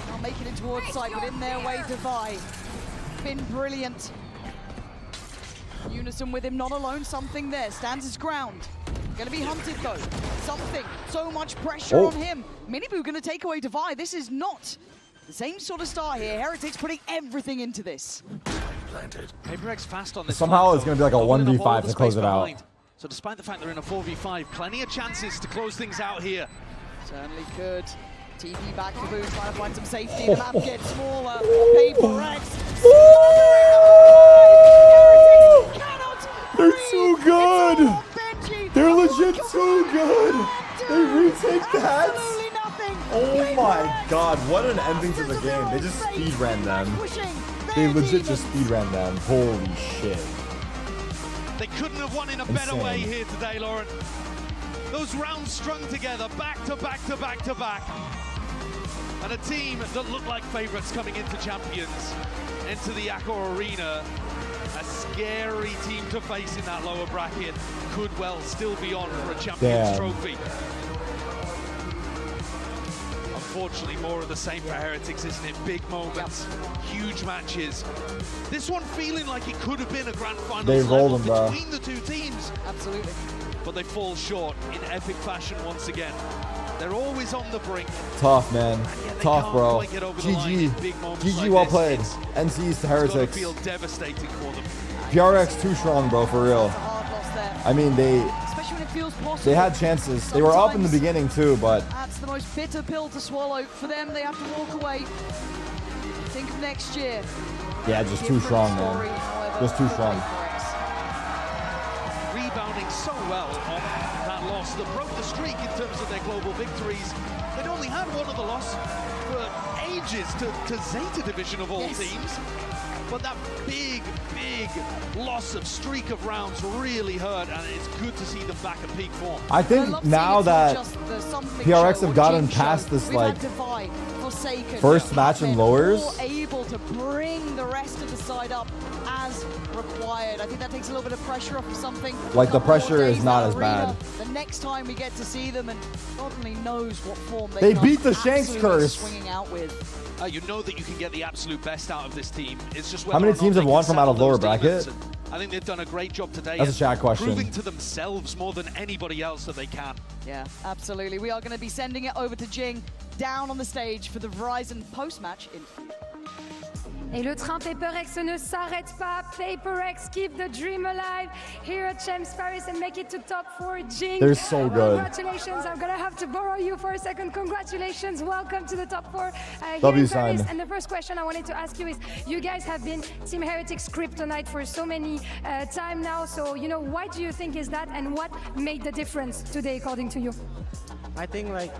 Not making it towards side, but in their way, Divide. Been brilliant. Unison with him, not alone. Something there. Stands his ground. Gonna be hunted though. Something. So much pressure on him. Miniboo gonna take away Divide. This is not the same sort of start here. Heretics putting everything into this. PaperX fast on this. Somehow it's gonna be like a 1v5 to close it out. So despite the fact they're in a 4v5, plenty of chances to close things out here. Certainly could. TP back to Boo, trying to find some safety. The map gets smaller. PaperX. They're too good. They're legit too good. They retake that. Oh my God, what an ending to the game. They just speedran them. They legit just speedran them. Holy shit. They couldn't have won in a better way here today, Lauren. Those rounds strung together, back to back to back to back. And a team that looked like favorites coming into Champions, into the Accor Arena. A scary team to face in that lower bracket. Could well still be on for a Champions trophy. Unfortunately, more of the same for Heretics, isn't it? Big moments, huge matches. This one feeling like it could have been a grand final level between the two teams. Absolutely. But they fall short in epic fashion once again. They're always on the brink. Tough, man. Tough, bro. GG. GG, well played. NCs to Heretics. Feel devastating for them. DRX too strong, bro, for real. I mean, they had chances. They were up in the beginning too, but that's the most bitter pill to swallow for them. They have to walk away. Think of next year. yeah, just too strong, man. Just too strong. rebounding so well on that loss that broke the streak in terms of their global victories. They'd only had one other loss for ages to Zeta Division of all teams. But that big loss of streak of rounds really hurt, and it's good to see them back at peak form. I think now that PRX have gotten past this like first match in lowers, able to bring the rest of the side up as required. I think that takes a little bit of pressure off of something. like the pressure is not as bad. The next time we get to see them, and God only knows what form They beat the Shanks curse. swinging out with. You know that you can get the absolute best out of this team. It's just How many teams have won from out of lower bracket? I think they've done a great job today. That's a chat question. Proving to themselves more than anybody else that they can. Yeah, absolutely. We are going to be sending it over to Jing down on the stage for the Verizon post-match interview. Et le train PaperX ne s'arrête pas. PaperX keep the dream alive here at Champs Paris and make it to top 4. Jing, they're so good. Congratulations. I'm gonna have to borrow you for a second. Congratulations. Welcome to the top 4 here W in Paris. sign. And the first question I wanted to ask you is, you guys have been Team Heretics Kryptonite for so many time now. So, you know, why do you think is that, and what made the difference today according to you? I think like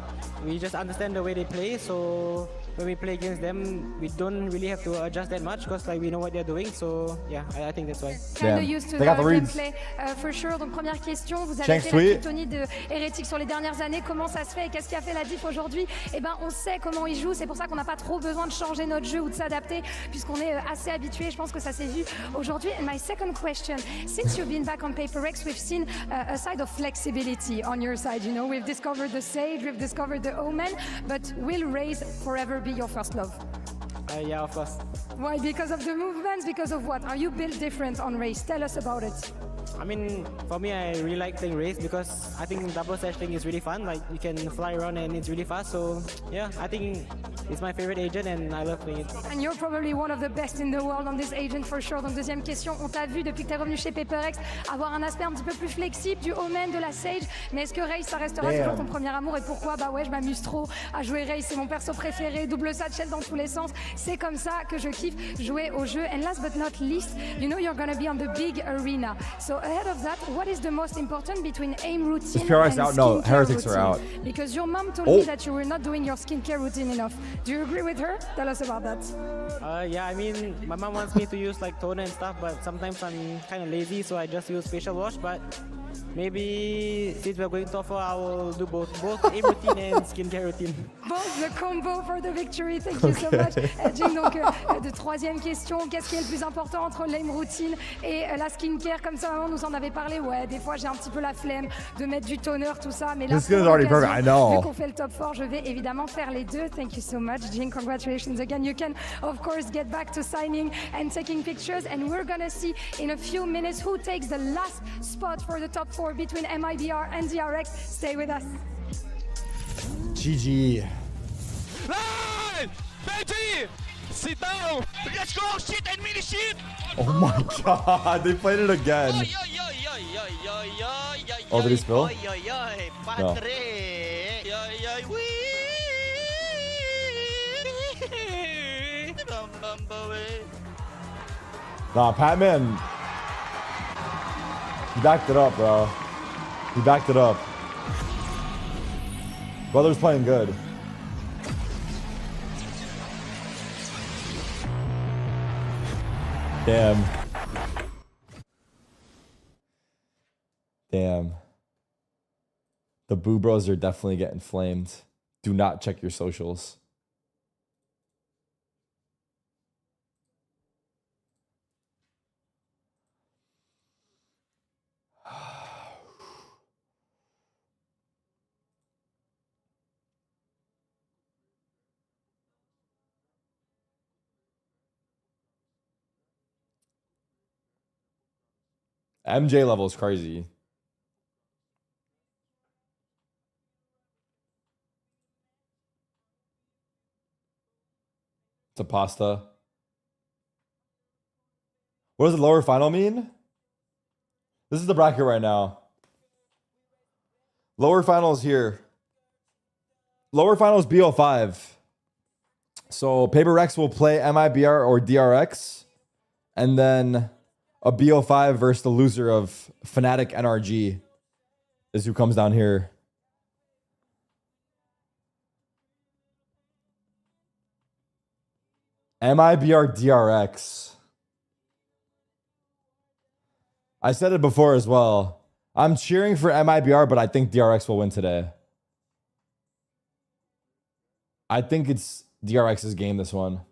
we just understand the way they play, so when we play against them, we don't really have to adjust that much because like we know what they're doing. So yeah, I think that's why. Kind of used to the gameplay for sure. Donc première question, vous avez fait la kryptonite de Heretics sur les dernières années. Comment ça se fait et qu'est-ce qui a fait la diff aujourd'hui? Eh ben, on sait comment ils jouent. C'est pour ça qu'on n'a pas trop besoin de changer notre jeu ou de s'adapter puisqu'on est assez habitué. Je pense que ça s'est vu aujourd'hui. And my second question, since you've been back on PaperX, we've seen a side of flexibility on your side. You know, we've discovered the Sage, we've discovered the Omen, but will Raze forever be your first love? Yeah, of course. Why? Because of the movements? Because of what? Are you built different on Raze? Tell us about it. I mean, for me, I really like playing Raze because I think double sash thing is really fun. Like, you can fly around and it's really fast. So, yeah, I think it's my favorite agent and I love playing it. And you're probably one of the best in the world on this agent for sure. Donc, deuxième question, on t'a vu depuis que t'es revenu chez PaperX avoir un aspect un petit peu plus flexible du Omen, de la Sage. Mais est-ce que Raze, ça restera toujours ton premier amour? Et pourquoi? Bah ouais, je m'amuse trop à jouer Raze. C'est mon perso préféré. Double satchel dans tous les sens. C'est comme ça que je kiffe jouer au jeu. And last but not least, you know you're gonna be on the big arena. So ahead of that, what is the most important between aim routine and out? No, Heretics routine? are out. Because your mom told me that you were not doing your skincare routine enough. Do you agree with her? Tell us about that. Yeah, I mean, my mom wants me to use like toner and stuff, but sometimes I'm kind of lazy, so I just use facial wash. But maybe since we're going to offer, I will do both aim routine and skincare routine. Both the combo for the victory. Thank you so much. Jing, donc de troisième question, qu'est-ce qui est le plus important entre l'aim routine et la skincare? Comme ça, maman nous en avait parlé. Ouais, des fois j'ai un petit peu la flemme de mettre du toner, tout ça, mais là, vu qu'on fait le top 4, je vais évidemment faire les deux. Thank you so much, Jing. Congratulations again. You can, of course, get back to signing and taking pictures, and we're gonna see in a few minutes who takes the last spot for the top 4 between MIBR and DRX. Stay with us. GG. Hey! Betty! Sit down! Let's go! Shit and mini shit! Oh my god, they played it again. Oh, did he spill? No. Nah, Patman. He backed it up, bro. He backed it up. Brother's playing good. Damn. Damn. The Boo Bros are definitely getting flamed. Do not check your socials. MJ level is crazy. It's a pasta. What does the lower final mean? This is the bracket right now. Lower final is here. Lower final is BO5. So PaperX will play MIBR or DRX. And then a BO5 versus the loser of Fnatic NRG is who comes down here. MIBR DRX. I said it before as well. I'm cheering for MIBR, but I think DRX will win today. I think it's DRX's game, this one.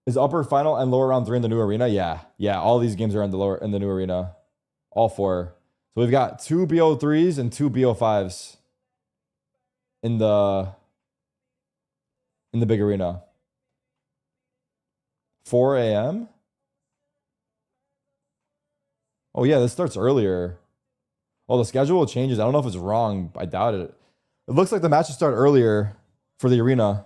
Is upper final and lower round 3 in the new arena? Yeah. Yeah, all these games are in the new arena. All 4. So we've got 2 BO3s and 2 BO5s in the big arena. 4 a.m. Oh yeah, this starts earlier. Oh, the schedule changes. I don't know if it's wrong. I doubt it. It looks like the matches start earlier for the arena.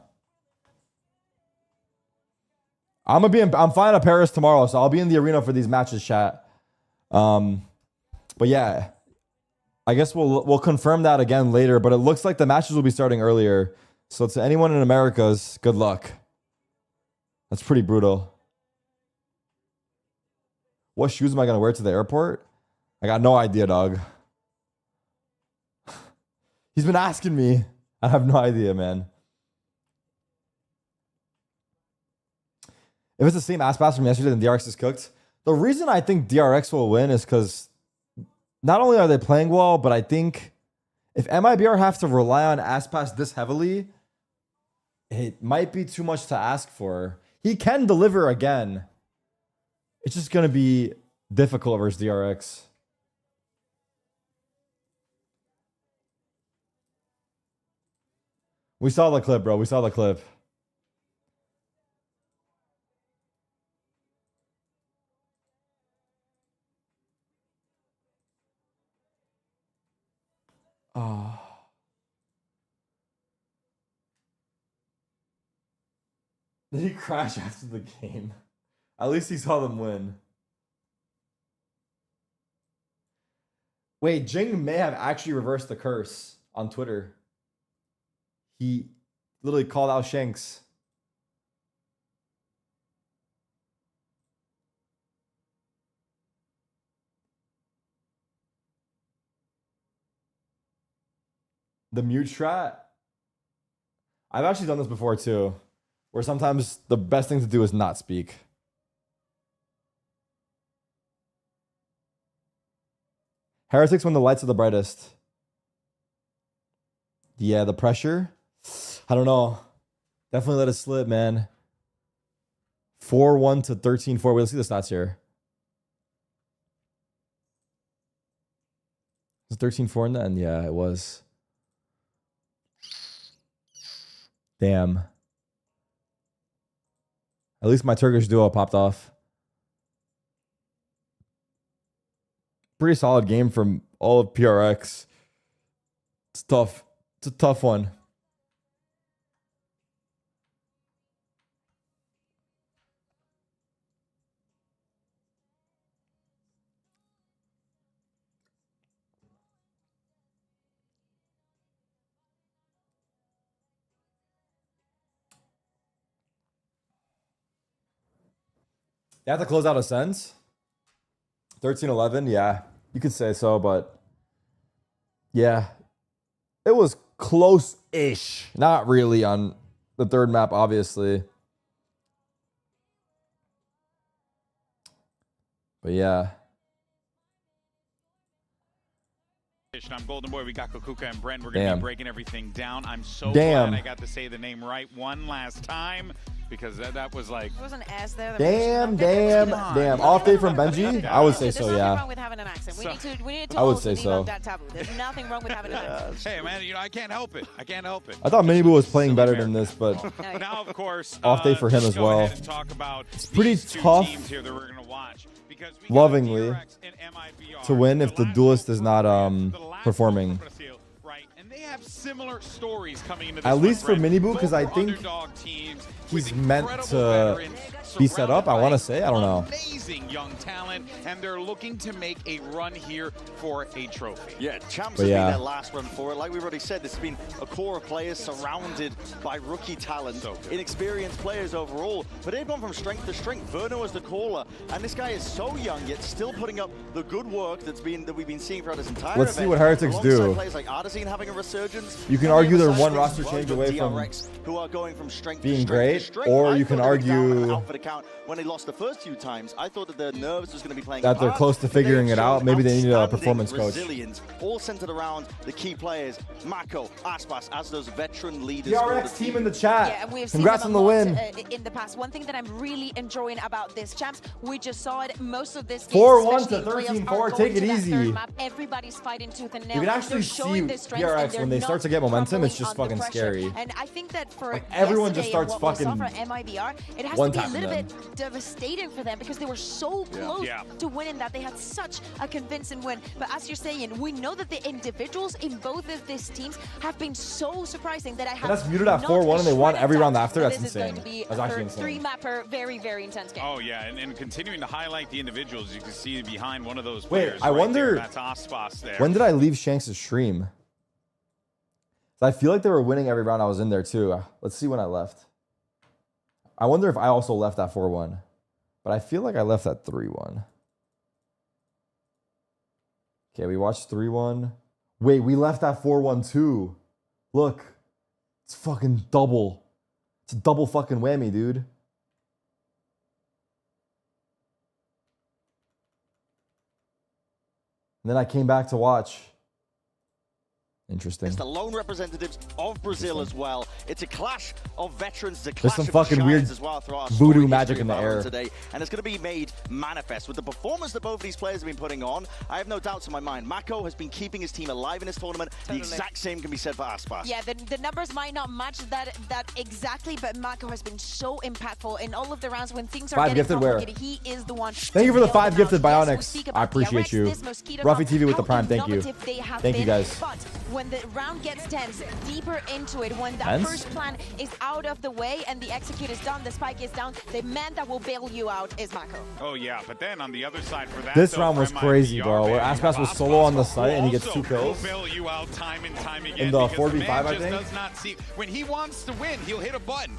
I'm flying to Paris tomorrow, so I'll be in the arena for these matches, chat. But yeah, I guess we'll confirm that again later. But it looks like the matches will be starting earlier. So to anyone in Americas, good luck. That's pretty brutal. What shoes am I gonna wear to the airport? I got no idea, dog. He's been asking me. I have no idea, man. If it's the same ass pass from yesterday, then DRX is cooked. The reason I think DRX will win is because not only are they playing well, but I think if MIBR have to rely on ass pass this heavily, it might be too much to ask for. He can deliver again. It's just going to be difficult versus DRX. We saw the clip, bro. We saw the clip. Oh. Did he crash after the game? At least he saw them win. Wait, Jing may have actually reversed the curse on Twitter. He literally called out Shanks. The mute strat. I've actually done this before too, where sometimes the best thing to do is not speak. Heretics when the lights are the brightest. Yeah, the pressure. I don't know. Definitely let it slip, man. 4-1 to 13-4. We'll see the stats here. Was 13-4 in the end? Yeah, it was. Damn. At least my Turkish duo popped off. Pretty solid game from all of PRX. It's tough. It's a tough one. They have to close out a sense. 13-11, yeah, you could say so, but yeah, it was close-ish. Not really on the third map, obviously. But yeah. I'm Golden Boy. We got Kukuka and Brent. We're going to be breaking everything down. I'm so glad I got to say the name right one last time because that was like... There was an S there. Damn. Off day from Benji? I would say so, yeah. There's nothing wrong with having an accent. We need to I would say so. That taboo. There's nothing wrong with having an accent. Hey, man, you know, I can't help it. I can't help it. I thought Minibu was playing better than this, but now, of course, off day for him as well. It's pretty tough, lovingly, to win if the duelist is not performing. have similar stories coming into this. At least for Brent. Minibu, because I Both think underdog teams he's with meant incredible to veterans be set up. I want to surrounded say. I don't by know. Amazing young talent, and they're looking to make a run here for a trophy. Yeah, Champs But has yeah. been their last run for it. Like we've already said, this has been a core of players surrounded by rookie talent, inexperienced players overall. But they've gone from strength to strength. Verno as the caller, and this guy is so young yet still putting up the good work that we've been seeing throughout this entire Let's event. see what Heretics Alongside do. Players like Artesine having a resurgence. You can And argue the they're other one side roster as change well, away the from DRX, who are going from strength being to strength great, to strength. or I you can thought they were down argue out for the count when they lost the first few times. I thought that their nerves was going to be playing that a they're part, close to but they figuring it out. showed Maybe they need a outstanding performance coach. resilience, all centered around the key players, Mako, Aspas, as those veteran leaders. DRX team in the chat. Yeah, and we've Congrats seen on them the a lot, win. in the past. One thing that I'm really enjoying about this champs, we just saw it most of this 4-1 to 13-4. Take it easy. Everybody's fighting tooth and nail. You can actually They're see showing their strengths, and DRX they're when they not start to get momentum. It's crumbling just under fucking pressure. scary. And I think that for everyone just yesterday and starts what we saw fucking for MIBR, it has to be a one-tapping little them. bit devastating for them because they were so close to winning that. They had such a convincing win. But as you're saying, we know that the individuals in both of these teams have been so surprising that I have And that's muted at not 4-1 and they won shredded every round doubt after. that That's this is going insane. to be That's actually a insane. three-mapper, very, very intense game. Oh yeah, and continuing to highlight the individuals, you can see behind one of those Wait, players. I right wonder- there. That's Aspas there. When did I leave Shanks' stream? I feel like they were winning every round I was in there too. Let's see when I left. I wonder if I also left at 4-1. But I feel like I left at 3-1. Okay, we watched 3-1. Wait, we left at 4-1 too. Look. It's fucking double. It's a double fucking whammy, dude. And then I came back to watch. Interesting. It's the lone representatives of Brazil as well. It's a clash of veterans. It's a There's clash some of fucking giants weird as well throughout our voodoo storied magic history in the of air. Valorant today, and it's going to be made manifest with the performance that both of these players have been putting on. I have no doubts in my mind. Mako has been keeping his team alive in this tournament. The exact same can be said for Aspas. Yeah, the numbers might not match that exactly, but Mako has been so impactful in all of the rounds when things are 5 getting gifted where? complicated. He is the one. Thank you for the 5 gifted Yes, we Bionics. speak I about appreciate DRX, you. this Mosquito Ruffy Bomb, TV with the how Prime. Thank you. innovative they have Thank you been. guys. But when the round gets tense, deeper into it, when that Tense? first plan is out of the way and the execute is done, the spike is down, the man that will bail you out is Mako. Oh yeah, but then on the other side for that, This though, round was for crazy, MIBR, bro. Where man, Aspas was solo on the site and he gets 2 also kills. will bail you out time and time again In the because 4v5, man I just think? does not see when he wants to win, he'll hit a button,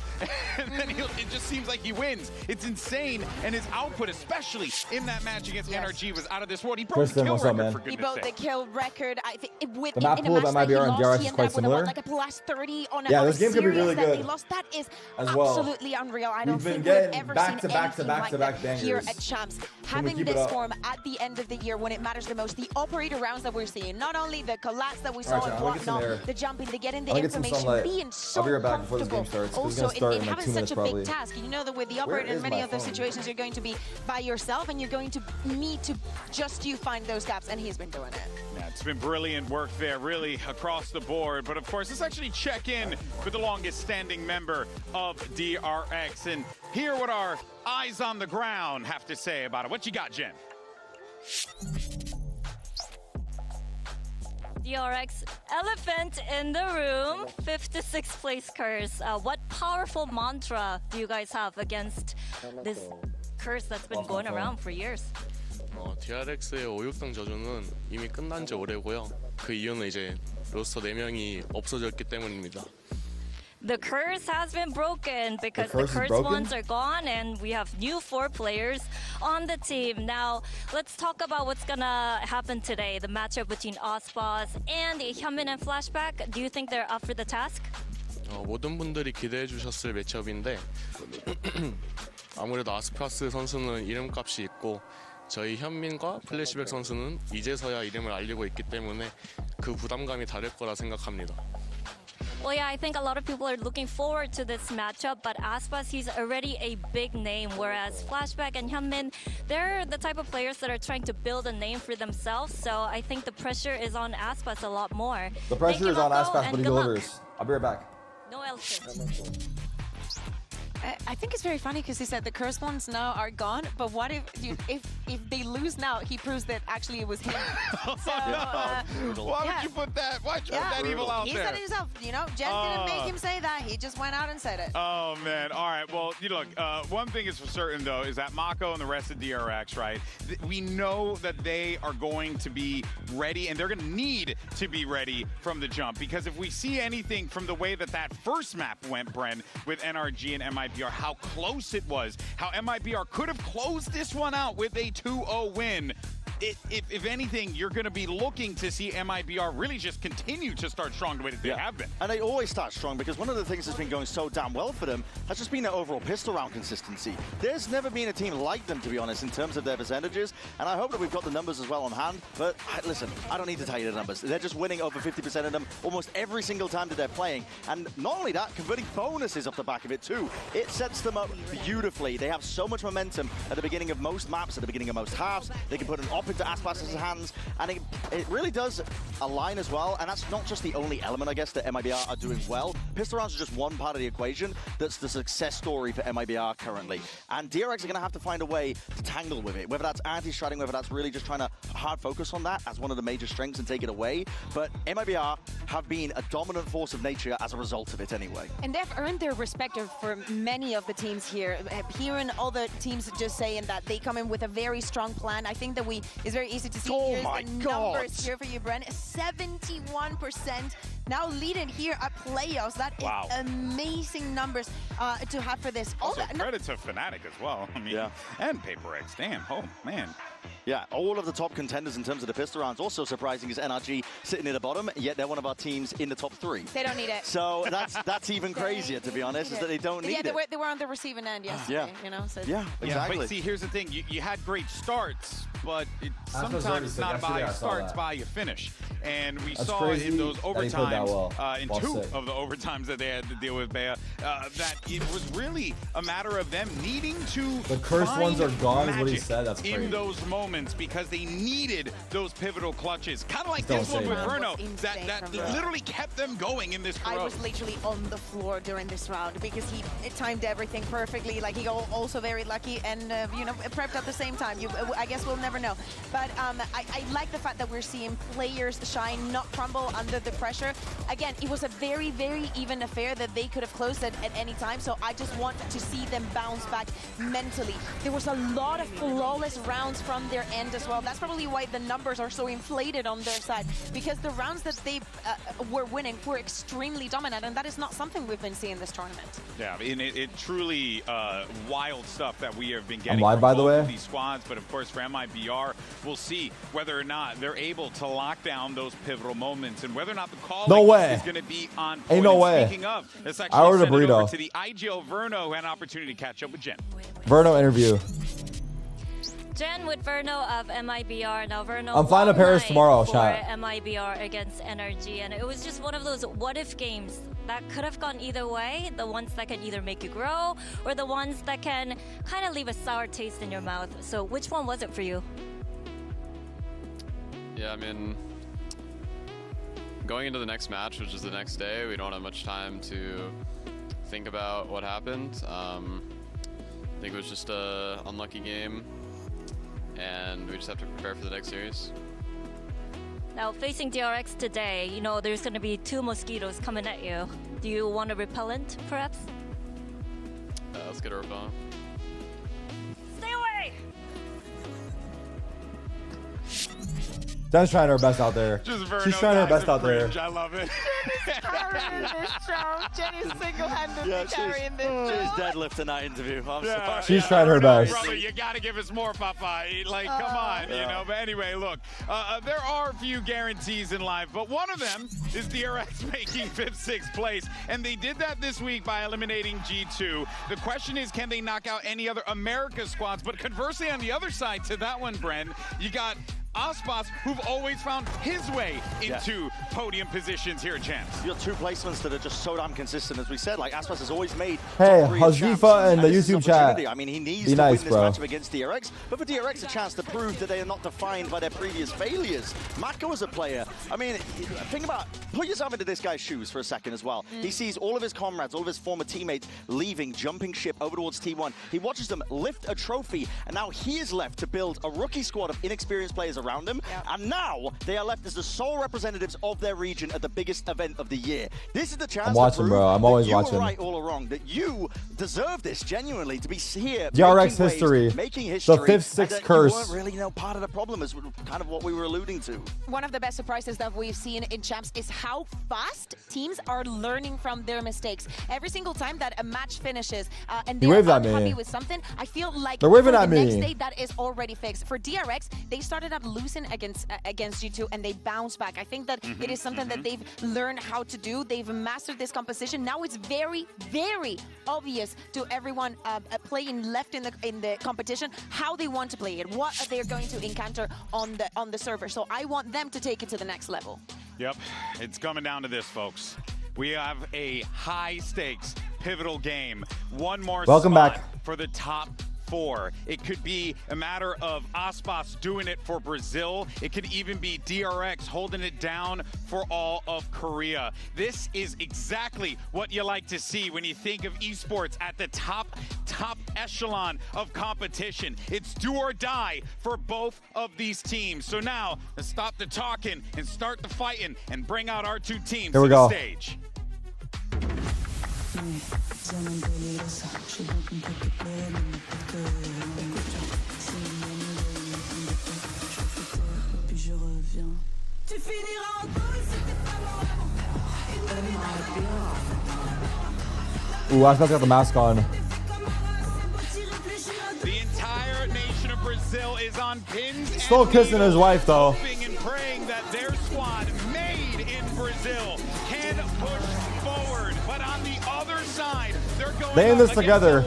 and then it just seems like he wins. It's insane, and his output, especially in that match against NRG, was out of this world. He broke Kristen, the kill what's up, record man? for He goodness broke the sake. kill record. I think with The map in a pool of match that he MIBR and lost, DRX he is ended quite up with similar. like a plus 30 on a, Yeah, on this a game could be series really that good they lost. That is as well. absolutely unreal. I don't We've been think we've getting ever back seen to back to anything back like to that back here bangers. at Champs. Can we Having keep it this up? form at the end of the year when it matters the most, the operator rounds that we're seeing, not only the collapse that we saw Alright, and I'm gonna get some air. whatnot, the jumping, the getting the I'm gonna get some information, sunlight. being so I'll be right back before this game comfortable. starts. 'Cause it's Also, gonna start in in like having 2 minutes such a probably. big task, you know that with the Where operator in is many my of those phone? situations, you're going to be by yourself and you're going to need to just you find those gaps, and he's been doing it. Yeah, it's been brilliant work there, really across the board. But of course, let's actually check in with the longest standing member of DRX and hear what our eyes on the ground have to say about it. What you got, Jen? DRX elephant in the room, 5th to 6th place curse. What powerful mantra do you guys have against this curse that's been going around for years? DRX의 5,6등 저주는 이미 끝난 지 오래고요. 그 이유는 이제 로스터 4명이 없어졌기 때문입니다. The curse has been broken because the curse is cursed broken? ones are gone and we have new 4 players on the team. Now, let's talk about what's gonna happen today. The matchup between Aspas and Hyunmin and Flashback. Do you think they're up for the task? 모든 분들이 기대해 주셨을 매치업인데 아무래도 아스파스 선수는 이름값이 있고 저희 현민과 플래시백 선수는 이제서야 이름을 알리고 있기 때문에 그 부담감이 다를 거라 생각합니다. Well, yeah, I think a lot of people are looking forward to this matchup, but Aspas, he's already a big name, whereas Flashback and Hyunmin, they're the type of players that are trying to build a name for themselves, so I think the pressure is on Aspas a lot more. The pressure is on Aspas, but he good luck. delivers. I'll be right back. No else. I think it's very funny because he said the cursed ones now are gone, but what if they lose now, he proves that actually it was him. So, Why would you put that? Why'd you put that evil out he there? He said it himself, you know, Jen didn't make him say that, he just went out and said it. Oh, man. All right, well, you look, one thing is for certain, though, is that Mako and the rest of DRX, right, we know that they are going to be ready, and they're going to need to be ready from the jump, because if we see anything from the way that first map went, Bren, with NRG and MIBR, how close it was, how MIBR could have closed this one out with a 2-0 win. If anything, you're going to be looking to see MIBR really just continue to start strong the way that they have been. And they always start strong because one of the things that's been going so damn well for them has just been their overall pistol round consistency. There's never been a team like them, to be honest, in terms of their percentages. And I hope that we've got the numbers as well on hand. But listen, I don't need to tell you the numbers. They're just winning over 50% of them almost every single time that they're playing. And not only that, converting bonuses off the back of it too. It sets them up beautifully. They have so much momentum at the beginning of most maps, at the beginning of most halves. They can put an op into Aspas's hands, and it really does align as well. And that's not just the only element, I guess, that MIBR are doing well. Pistol rounds are just one part of the equation that's the success story for MIBR currently. And DRX are going to have to find a way to tangle with it, whether that's anti-stratting, whether that's really just trying to hard focus on that as one of the major strengths and take it away. But MIBR have been a dominant force of nature as a result of it anyway. And they've earned their respect for many of the teams here. Hearing all the teams just saying that they come in with a very strong plan, I think that it's very easy to see. Here's the numbers here for you, Bren. 71% now leading here at playoffs. That is amazing numbers to have for this. Also, credit to Fnatic as well. I mean, and PaperX. Damn. Oh, man. Yeah, all of the top contenders in terms of the pistol rounds. Also surprising is NRG sitting in the bottom, yet they're one of our teams in the top 3. They don't need it. So that's even crazier, to be honest, is that they don't need it. Yeah, they were on the receiving end yesterday, you know? So. Yeah, exactly. But see, here's the thing. You had great starts, but sometimes it's not by start, it's by your finish. And we saw in those overtimes, in 2 of the overtimes that they had to deal with Bea, that it was really a matter of them needing to The cursed ones are gone is what he said. That's crazy. In those moments because they needed those pivotal clutches. Kind of like this one with Verno that literally kept them going in this round. I was literally on the floor during this round because he timed everything perfectly. Like, he got also very lucky and, you know, prepped at the same time. I guess we'll never know. But I like the fact that we're seeing players shine, not crumble under the pressure. Again, it was a very, very even affair that they could have closed it at any time. So I just want to see them bounce back mentally. There was a lot of flawless rounds from their end as well. That's probably why the numbers are so inflated on their side, because the rounds that they were winning were extremely dominant, and that is not something we've been seeing this tournament. Yeah, I mean, it truly wild stuff that we have been getting live, from by the both way. of these squads, but of course for MIBR, we'll see whether or not they're able to lock down those pivotal moments and whether or not the call is going to be on point. Ain't no way. Speaking of, let's I actually ordered a send it over burrito. to the IGL Verno, who had an opportunity to catch up with Jen. Verno interview. Jen with Verno of MIBR. Now Verno, I'm flying to Paris tomorrow, for chat. MIBR against NRG, and it was just one of those what-if games that could have gone either way. The ones that can either make you grow, or the ones that can kind of leave a sour taste in your mouth. So which one was it for you? Yeah, I mean, going into the next match, which is the next day, we don't have much time to think about what happened. I think it was just a unlucky game, and we just have to prepare for the next series. Now, facing DRX today, you know, there's going to be 2 mosquitoes coming at you. Do you want a repellent, perhaps? Let's get a repellent. Stay away! Jen's trying her best out there. She's trying her best out there. I love it. Carrying this show. Jenny's single-handedly carrying this show. She's deadlifting that interview. I'm sorry. She's trying her best. Brother, you got to give us more, Papa. Like, come on, you know. But anyway, look, there are a few guarantees in life, but one of them is DRX making 5th, 6th place, and they did that this week by eliminating G2. The question is, can they knock out any other America squads? But conversely, on the other side to that one, Bren, you got Aspas, who've always found his way into podium positions here at Champs. You got two placements that are just so damn consistent, as we said. Like Aspas has always made. Hey, Hazifa in the YouTube chat. I mean, he needs Be to nice, win this bro. matchup against DRX, but for DRX, a chance to prove that they are not defined by their previous failures. Mako as a player, I mean, put yourself into this guy's shoes for a second as well. He sees all of his comrades, all of his former teammates leaving, jumping ship over towards T1. He watches them lift a trophy, and now he is left to build a rookie squad of inexperienced players around him, and now they are left as the sole representatives of their region at the biggest event of the year. This is the chance I'm watching, bro. I'm always watching. You were right all along, that you deserve this genuinely, to be here DRX history. making history. The 5th-6th curse. You weren't really part of the problem, is kind of what we were alluding to. One of the best surprises that we've seen in Champs is how fast teams are learning from their mistakes. Every single time that a match finishes and they're unhappy with something, I feel like they're waving at the me. next day that is already fixed. For DRX, they started up losing against G2 and they bounced back. I think that it is something that they've learned how to do. They've mastered this composition. Now it's very, very obvious to everyone playing left in the competition how they want to play it, what they're going to encounter on the server. So I want them to take it to the next level. Yep, it's coming down to this, folks. We have a high-stakes, pivotal game. One more Welcome spot back. for the top 4. It could be a matter of Aspas doing it for Brazil. It could even be DRX holding it down for all of Korea. This is exactly what you like to see when you think of esports at the top echelon of competition. It's do or die for both of these teams. So now, let's stop the talking and start the fighting and bring out our two teams Here we to go. the stage. Ooh, Aspas got the mask on. The entire nation of Brazil is on pins. Still kissing his wife, though. Hoping and praying that their squad, made in Brazil, can push forward. But on the other side, they're going They in this together.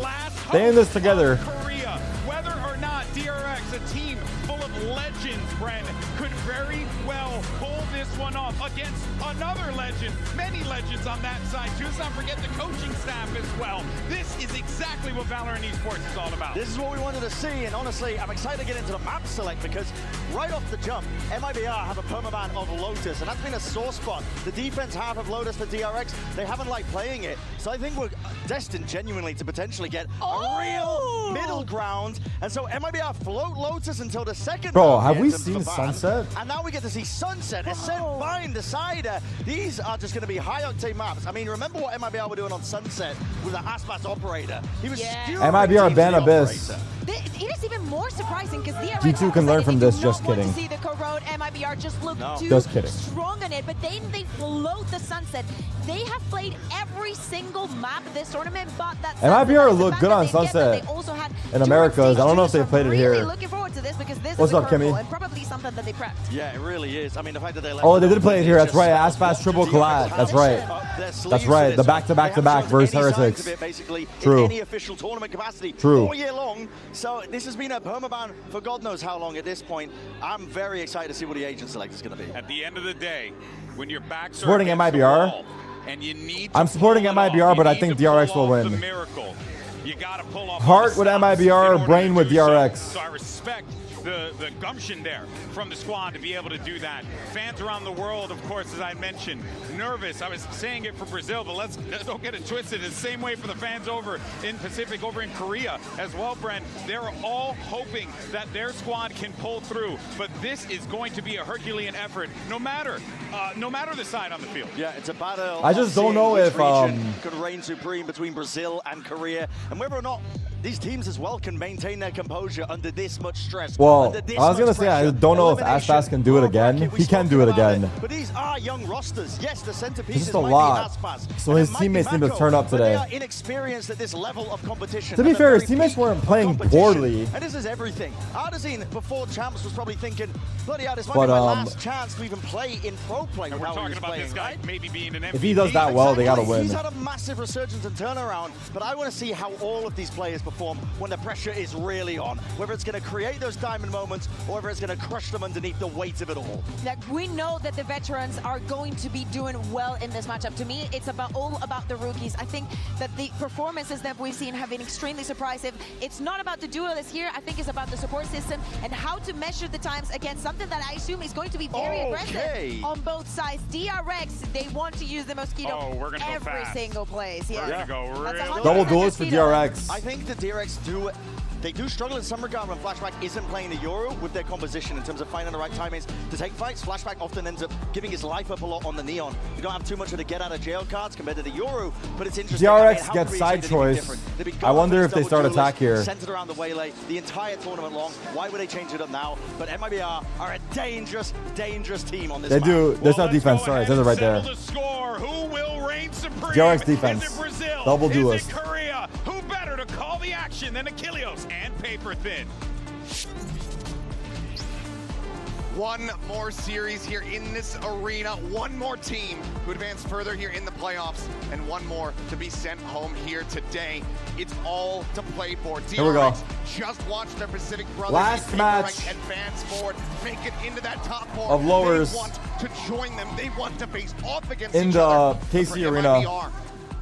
They in this together. Korea. Whether or not DRX, a team full of legends, Bren, could very well pull this one off against another legend. Many legends on that side too. Let's not forget the coaching staff as well. This is exactly what VALORANT esports is all about. This is what we wanted to see, and honestly, I'm excited to get into the map select because right off the jump, MIBR have a permaban of Lotus, and that's been a sore spot. The defense half of Lotus for DRX, they haven't liked playing it, so I think we're destined genuinely to potentially get a real middle ground, and so MIBR float Lotus until the second. Bro, have we seen Sunset? And now we get to see Sunset, Ascent, Vine, Decider. These are just going to be high-octane maps. I mean, remember what MIBR were doing on Sunset with the Aspas operator? He was MIBR ban Abyss. It is even more surprising because G2 can learn from this, just kidding. See the corrode, MIBR just look too Just kidding. strong on it, but then they float the Sunset. They have played every single map this tournament, but that MIBR looked good on Sunset in Americas. I don't know if they played it here. Really looking forward to this because this What's is a up, Kimmy? and probably something that they prepped. Yeah, it really is. I mean, the fact that they left. Oh, they did play it here. That's right. Aspas triple collat. That's right. That's right. The back-to-back-to-back versus Heretics. Basically, True. in any official tournament capacity True. all year long. So this has been a permaban for God knows how long at this point. I'm very excited to see what the agent select is going to be. At the end of the day, when your back Supporting MIBR. and you need I'm supporting MIBR, but I think DRX will win. You gotta pull off Heart with MIBR, brain with DRX. So I respect the gumption there from the squad to be able to do that. Fans around the world, of course, as I mentioned, nervous. I was saying it for Brazil, but let's don't get it twisted. It's the same way for the fans over in Pacific, over in Korea as well, Brent. They're all hoping that their squad can pull through, but this is going to be a Herculean effort, no matter the side on the field. Yeah, it's a battle. I just don't know if could reign supreme between Brazil and Korea, and whether or not these teams as well can maintain their composure under this much stress. Well, I was going to say, I don't know if Aspas can do it again. He can do it again. But these are young rosters. Yes, the centerpieces It's just a might lot. be Aspas. It's So his teammates need to turn up today. They are inexperienced at this level of competition. To be fair, his teammates weren't playing poorly. And this is everything. Artazine, before champs, was probably thinking, bloody hell, this might be my last chance to even play in pro play. And we're talking about this guy maybe being an MVP. If he does that well, they gotta win. He's had a massive resurgence and turnaround, but I want to see how all of these players perform when the pressure is really on. Whether it's going to create those diamond moments or whether it's going to crush them underneath the weight of it all. Like, we know that the veterans are going to be doing well in this matchup. To me, it's all about the rookies. I think that the performances that we've seen have been extremely surprising. It's not about the duelists here. I think it's about the support system and how to measure the times against something that I assume is going to be very aggressive on both sides. DRX, they want to use the Mosquito every single place. We're gonna go real double duels for DRX. I think the DRX do struggle in some regard when Flashback isn't playing the Euro with their composition in terms of finding the right timings to take fights. Flashback often ends up giving his life up a lot on the Neon. You don't have too much of the get out of jail cards compared to the Euro, but it's interesting. DRX gets side choice. I wonder if they start attack here. Centered around the Waylay the entire tournament long. Why would they change it up now? But MIBR are a dangerous, dangerous team on this They do. There's no defense. Sorry, it says it right there. Who will reign supreme? DRX defense. Is it Brazil? Double duelist. Is it Korea? Who better to call the action than Achilles and Paper Thin? One more series here in this arena, one more team to advance further here in the playoffs, and one more to be sent home here today. It's all to play for. Here we go. Just watch their Pacific brothers last match advance forward, make it into that top four of lowers. They want to join them. They want to face off against in each the other. KC arena.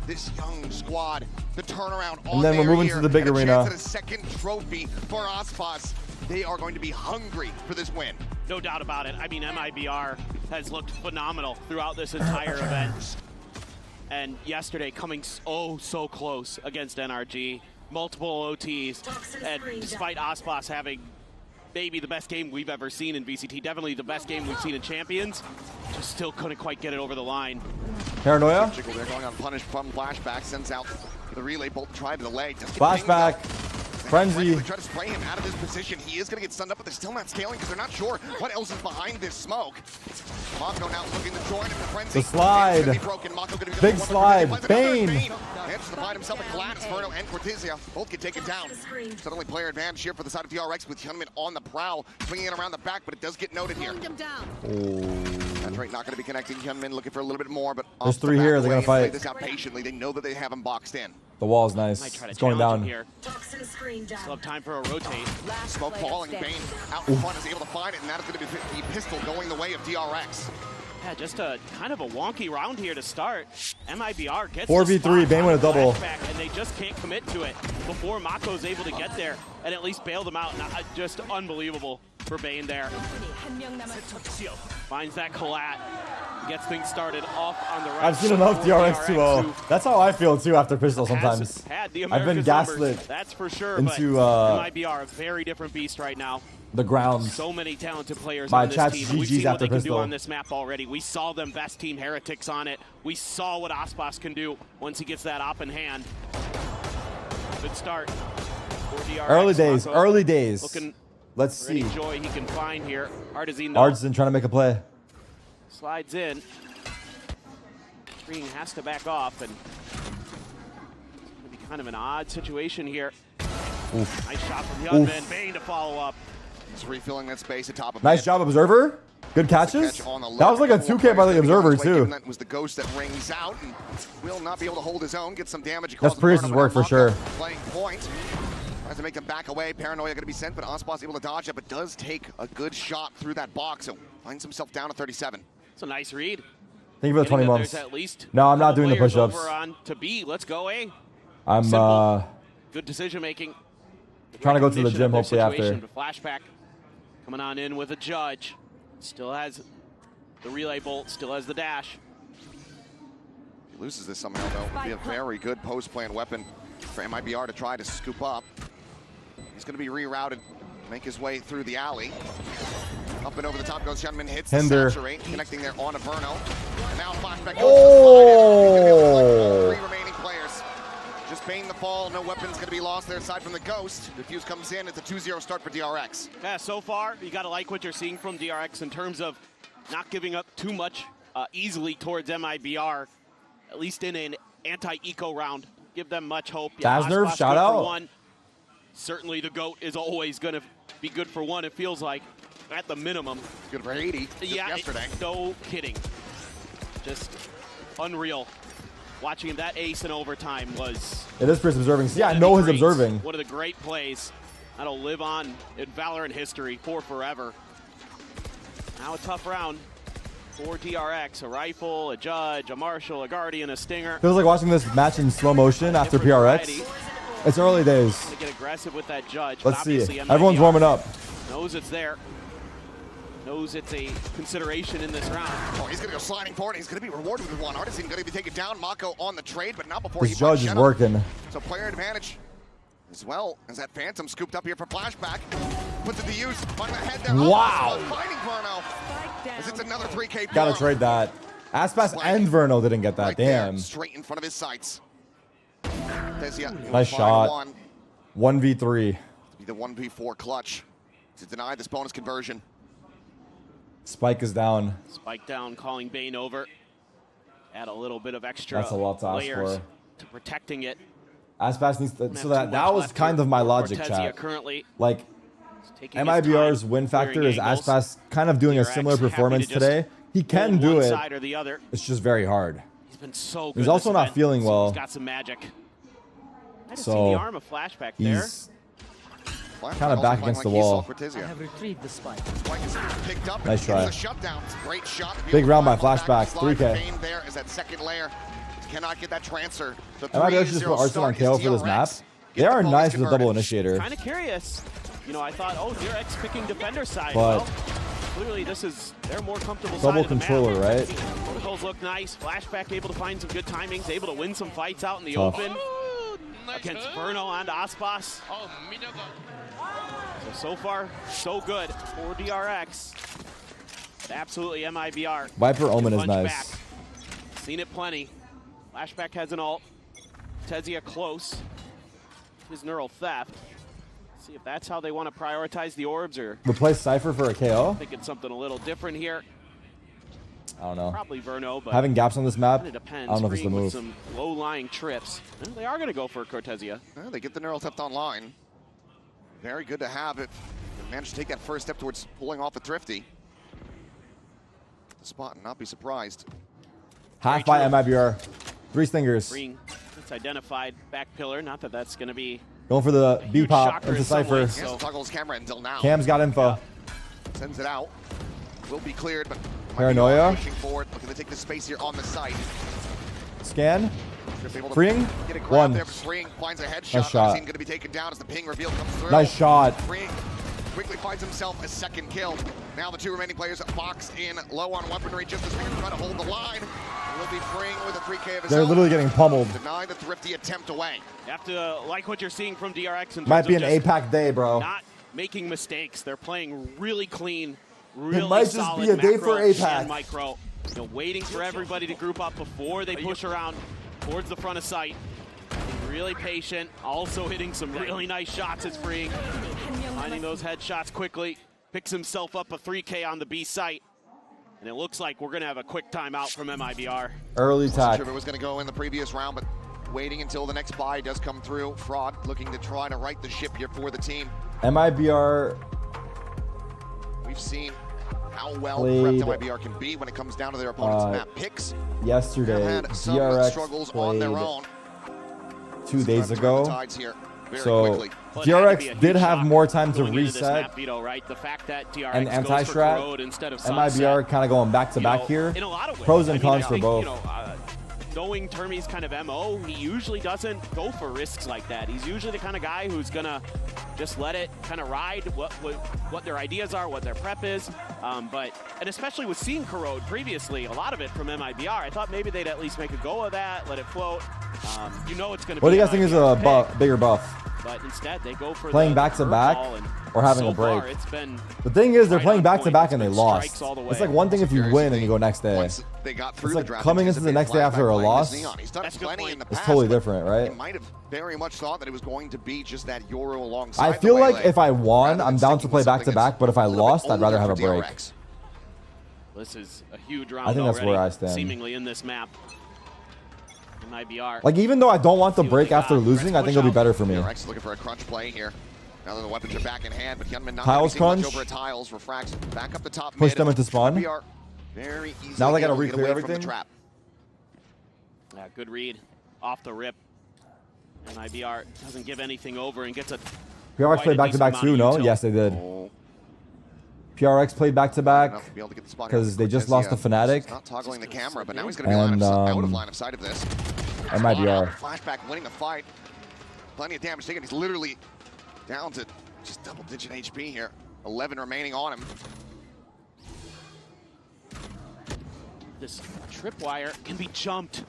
This young squad, the turnaround on and then we're moving to the big arena. A second trophy for Aspas. They are going to be hungry for this win. No doubt about it. I mean, MIBR has looked phenomenal throughout this entire event. And yesterday coming so close against NRG. Multiple OTs. And despite Aspas having maybe the best game we've ever seen in VCT, definitely the best game we've seen in Champions, just still couldn't quite get it over the line. Paranoia? They're going on punish from Flashback, sends out the relay bolt, tried to delay. Flashback. Frenzy. They try to spray him out of this position. He is going to get stunned up, but they're still not scaling because they're not sure what else is behind this smoke. Mako now looking to join him. The Frenzy. The slide. Big slide. Bane. Manages to find himself a collapse. Verno and Cortezia both can take it down. Suddenly player advantage here for the side of DRX with Hyunmin on the prowl, swinging it around the back, but it does get noted here. That's right, not going to be connecting. Hyunmin looking for a little bit more, but there's three here. They're going to fight. Play this out patiently. They know that they have him boxed in. The wall's nice. It's going down. Here. Still have time for a rotate. Smoke falling. Bane out in front is able to find it, and that is going to be the pistol going the way of DRX. Yeah, just a kind of a wonky round here to start. MIBR gets 4v3, Bane with a double. And they just can't commit to it before Mako's able to get there and at least bail them out. Just unbelievable for Bane there. Finds that collat. Gets things started off on the right. I've seen enough DRX 2-0. That's how I feel too after Pistol sometimes. I've been gaslit. That's for sure. Into MIBR, a very different beast right now. The ground. So many talented players by on this Chat's team. We've GG's seen what they can Pistol. do on this map already. We saw them best team Heretics on it. We saw what Aspas can do once he gets that op in hand. Good start for DRX. Early days. Mako Early days. Looking Let's for any see. joy he can find here. Artazine trying to make a play. Slides in. Green has to back off, and it's going to be kind of an odd situation here. Oof. Nice shot from Hyunmin. Bane to follow up. Just refilling that space atop of Nice job, Observer. Good catches. That was like a 2K by the Observer, too. That was the ghost that rings out and will not be able to hold his own. Get some damage across. That's Priest's work for sure. Playing point. Tries to make him back away. Paranoia going to be sent, but Aspas able to dodge it, but does take a good shot through that box. So finds himself down at 37. It's a nice read. Thank you for the 20 months. At least no, I'm not doing the push-ups. Over on to B. Let's go A. I'm good decision making. Trying to go to the gym hopefully after. Flashback coming on in with a judge. Still has the relay bolt. Still has the dash. He loses this somehow though. Would be a very good post-plant weapon for MIBR to try to scoop up. He's going to be rerouted, make his way through the alley. Up and over the top goes Hyunmin, hits the saturate, connecting there on Averno. And now Flashback goes to three remaining players. Just Bane the fall, no weapons going to be lost there aside from the Ghost. Defuse comes in, it's a 2-0 start for DRX. Yeah, so far, you got to like what you're seeing from DRX in terms of not giving up too much easily towards MIBR. at least in an anti-eco round. Give them much hope. Daznerv, shout good out. for one. Certainly the GOAT is always going to be good for one, it feels like, at the minimum. Good for 80 yeah, yesterday. No kidding. Just unreal. Watching that ace in overtime was... It is Chris observing. See, I know he's observing. One of the great plays that'll live on in Valorant history for forever. Now a tough round for DRX. A rifle, a judge, a marshal, a guardian, a stinger. Feels like watching this match in slow motion after PRX. It's early days. To get aggressive with that judge. Let's see it. Everyone's warming up. Knows it's there. Knows it's a consideration in this round. Oh, he's going to go sliding forward. He's going to be rewarded with one. Artisan going to be taken down. Mako on the trade, but not before This he judge is working. So player advantage as well as that Phantom scooped up here for flashback. Puts it to use. On the head there. Wow. Oh, fighting Verno. As it's another 3K. Gotta trade that. Aspas and Verno didn't get that. Right Damn. there, straight in front of his sights. Nice shot. 1v3. To be the 1v4 clutch to deny this bonus conversion. Spike is down. Spike down, calling Bane over. Add a little bit of extra That's a lot to ask layers for. to protecting it. Aspas needs to, so that was kind of my logic, chat. Like, MIBR's win factor is Aspas kind of doing a similar performance today. He can do it. It's just very hard. He's been so good. He's also not feeling well. He's got some magic. So the arm of flashback there. he's kind of back against the wall. I have retrieved the spike. Nice try. Great shot. Big round by flashback. 3K. There is that second layer. Cannot get that transfer. MIBR should just put Arsenal on KO for this map. They are nice with a double initiator. Kind of curious. You know, I thought, oh, DRX picking defender side. But well, clearly this is their more comfortable double side of the controller, map. right? Protocols look nice. Flashback able to find some good timings, able to win some fights out in the Tough. open. Against Verno and Aspas. So far, so good for DRX. But absolutely MIBR. Viper Omen is Punch nice. back. Seen it plenty. Flashback has an ult. Tezia close. His neural theft. See if that's how they want to prioritize the orbs, or Replace Cypher for a KO? thinking something a little different here. I don't know. Probably Verno, but Having gaps on this map, it I depends. don't know if it's the Freeing move. with some low-lying trips. And they are going to go for Cortezia. Well, they get the neural theft online. Very good to have it. They managed to take that first step towards pulling off a Thrifty. The spot and not be surprised. Half by MIBR. 3 stingers. Freeing, it's identified back pillar. Not that that's going to be Going for the B pop shocker into in some Cypher. ways, He has to toggle his camera until now. Cam's got info. Sends it out. Will be cleared, but Paranoia. pushing forward, looking to take the space here on the site. Scan. Just able to Freeing. Get a grab 1. there, but Freeing finds a headshot. Nice shot. Going to be taken down as the ping reveal comes through. Nice shot. Freeing quickly finds himself a second kill. Now the 2 remaining players boxed in low on weaponry, just as Freeing trying to hold the line. Will be Freeing with a 3K of his They're own. literally getting pummeled. Deny the Thrifty attempt away. You have to like what you're seeing from DRX. In Might terms be of an just APAC day, bro. Not making mistakes. They're playing really clean, really might just solid be a day macro for APAC. and micro. You know, waiting for everybody to group up before they push around towards the front of sight. Being really patient. Also hitting some really nice shots as Freeing. Finding those headshots quickly. Picks himself up a 3K on the B site. And it looks like we're going to have a quick timeout from MIBR. Early Wasn't tack. sure if it was going to go in the previous round, but waiting until the next buy does come through. Fraud looking to try to right the ship here for the team. MIBR We've seen how well played, prepped MIBR can be when it comes down to their opponent's map picks. yesterday. They've had some DRX struggles on their played own. 2 days Time to turn the ago. tides here very So quickly. DRX did have more time to reset Veto, right? The fact that DRX and goes for anti-strat. Corrode instead of Sunset, MIBR kind of going back to back here. in a lot of ways. Pros and I mean, cons I for think, both. You know, knowing Termi's kind of MO, he usually doesn't go for risks like that. He's usually the kind of guy who's gonna just let it kind of ride what their ideas are, what their prep is. And especially with seeing Corrode previously, a lot of it from MIBR, I thought maybe they'd at least make a go of that, let it float. You know it's gonna What be do you guys think is a bigger buff? But instead, they go for Playing the back to back curveball, and or having so a break? far, it's been The thing is, they're right playing on back to point. back It's and they been lost. strikes all the It's way. like one thing if you win and you go next day. Once they got through It's the like draft, coming into the next day after a loss. He's done plenty in the It's past, totally but different, He right? might have very much thought that it was going to be just that Yoru alongside. I feel the like melee, if I won, rather I'm than down to sticking play with back to something back, but if I that's a little bit lost, I'd rather have older a for break. DRX. This is a huge round I think that's already, where I stand. seemingly in this map. MIBR. Like, even though I don't want the break after losing, I think it'll be better for me. DRX looking for a crunch play here. Now that the weapons are back in hand, but Hyunmin not Tiles crunch. much over at Tiles. Refracts back up the top Push mid. them into spawn. MIBR very easily Now they gotta able to get re-clear away from the everything. trap. Yeah, good read off the rip. MIBR doesn't give anything over and gets a PRX played back-to-back too, no? Yes, they did. PRX played back-to-back because they just lost to Fnatic. Not toggling the camera, but now he's going to be out of line of sight of this. MIBR. Flashback winning the fight. Plenty of damage taken. He's literally down to just double-digit HP here. 11 remaining on him. This tripwire can be jumped.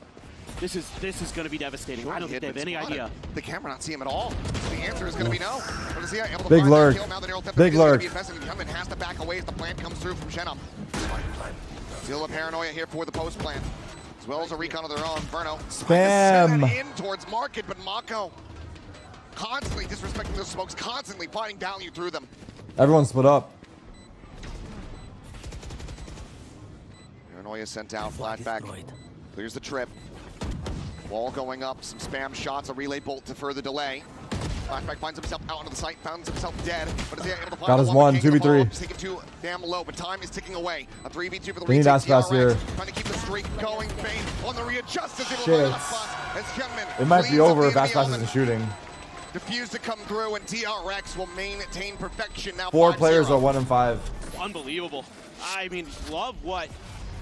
This is going to be devastating. Sure, I don't think they have any idea. The camera not see him at all. The answer is going to be no. But is he able to Big find lurk. that kill? Now the neural tip Big is gonna lurk. be invested in Hyunmin has to back away as the plant comes through from Shenum. Still a paranoia here for the post plant, as well as a recon of their own. Verno Spam. in towards market, but Mako constantly disrespecting those smokes, constantly finding value through them. Everyone split up. Paranoia sent out, flashback. Clears the trip. Wall going up, some spam shots, a relay bolt to further delay. Flashback finds himself out onto the site, finds himself dead, but is he able to find Got his one, 2v3. Just taking too damn low, but time is ticking away. A 3v2 for the They need retake. Aspas here. Trying to keep the streak going. Bane on the readjust is able to Shit. find Aspas as Hyunmin It might be cleans up over the if enemy Aspas element. isn't shooting. Diffuse to come through, and DRX will maintain perfection now. 4 5-0. players are 1 and 5. Unbelievable. I mean, love what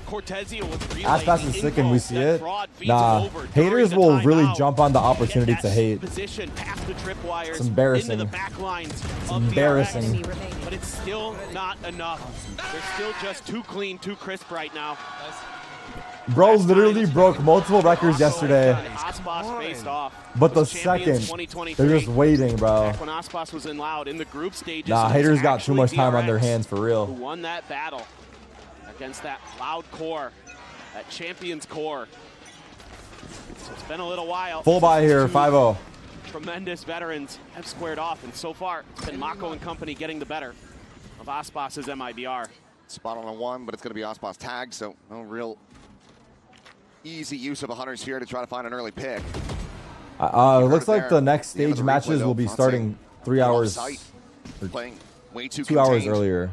Cortezia was relaying. Aspas is sick and we see it. Nah, haters will really jump on the opportunity to hate. Position past the tripwires. It's embarrassing. Into the back lines It's of embarrassing. DRX, but it's still not enough. They're still just too clean, too crisp right now. Bro literally broke multiple records yesterday. Aspas faced off. But the Was champions second, 2023. they're just waiting, bro. Back when Aspas was in Loud in the group stages. Nah, it was haters got too actually much time on their DRX hands for real. who won that battle against that Loud core, that Champions core. So it's been a little while. Full buy here, 5-0. Tremendous veterans have squared off, and so far it's been Mako and company getting the better of Aspas's MIBR. Spot on a 1, but it's going to be Aspas tagged, so no real easy use of a Hunter's Sphere to try to find an early pick. Looks like the next stage matches will be starting 3 hours. Playing way too 2 hours contained. earlier.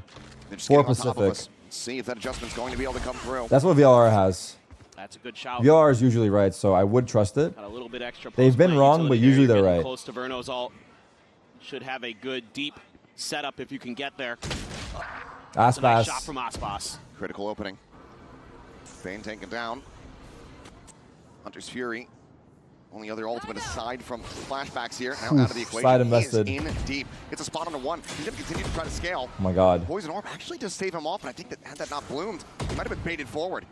They're just 4 getting on top of Pacific. us. See if that adjustment's going to be able to come through. That's what VLR has. That's a good shout. VLR is usually right, so I would trust it. Got a little bit extra. They've been wrong, but usually they're right. Close to Verno's ult. Should have a good deep setup if you can get there. That's a nice shot from Aspas. Critical opening. Bane taken down. Hunter's Fury. Only other ultimate aside from flashbacks here. Now out of the equation. Slide invested. He is in deep. It's a spot on a 1. He's going to continue to try to scale. Oh my god. Poison Orb actually does save him off, and I think that had that not bloomed, he might have been baited forward.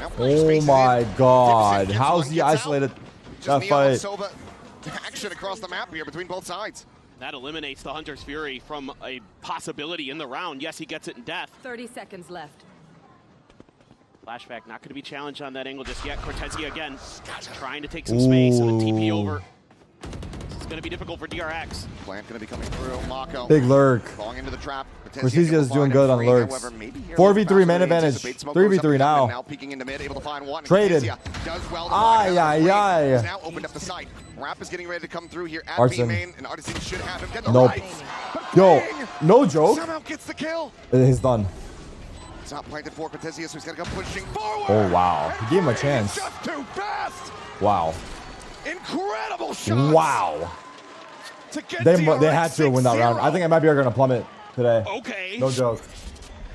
Now, Oh my god. How's he isolated that fight? Sova action across the map here between both sides. That eliminates the Hunter's Fury from a possibility in the round. Yes, he gets it in death. 30 seconds left. Flashback not going to be challenged on that angle just yet. Cortezia again trying to take some space on a TP over. It's going to be difficult for DRX. Plant going to be coming through. Mako. Big lurk. Falling into the trap. Cortezia is doing good on lurks. 4v3 man advantage. 3v3 now. Now peeking into mid, able to find one. Traded. Does well. Ay, ay, ay. He's now opened up the site. Rap is getting ready to come through here at Arson. B main, and Artisan should have him get the Nope. rights. Yo, no joke. Somehow gets the kill. It's done. It's not planted for Cortezia, so he's got to go pushing forward. Oh wow. He gave him a chance. Just too fast. Wow. Incredible shots. Wow. To get They had to win that 6-0. round. I think MIBR are going to plummet today. Okay. No joke.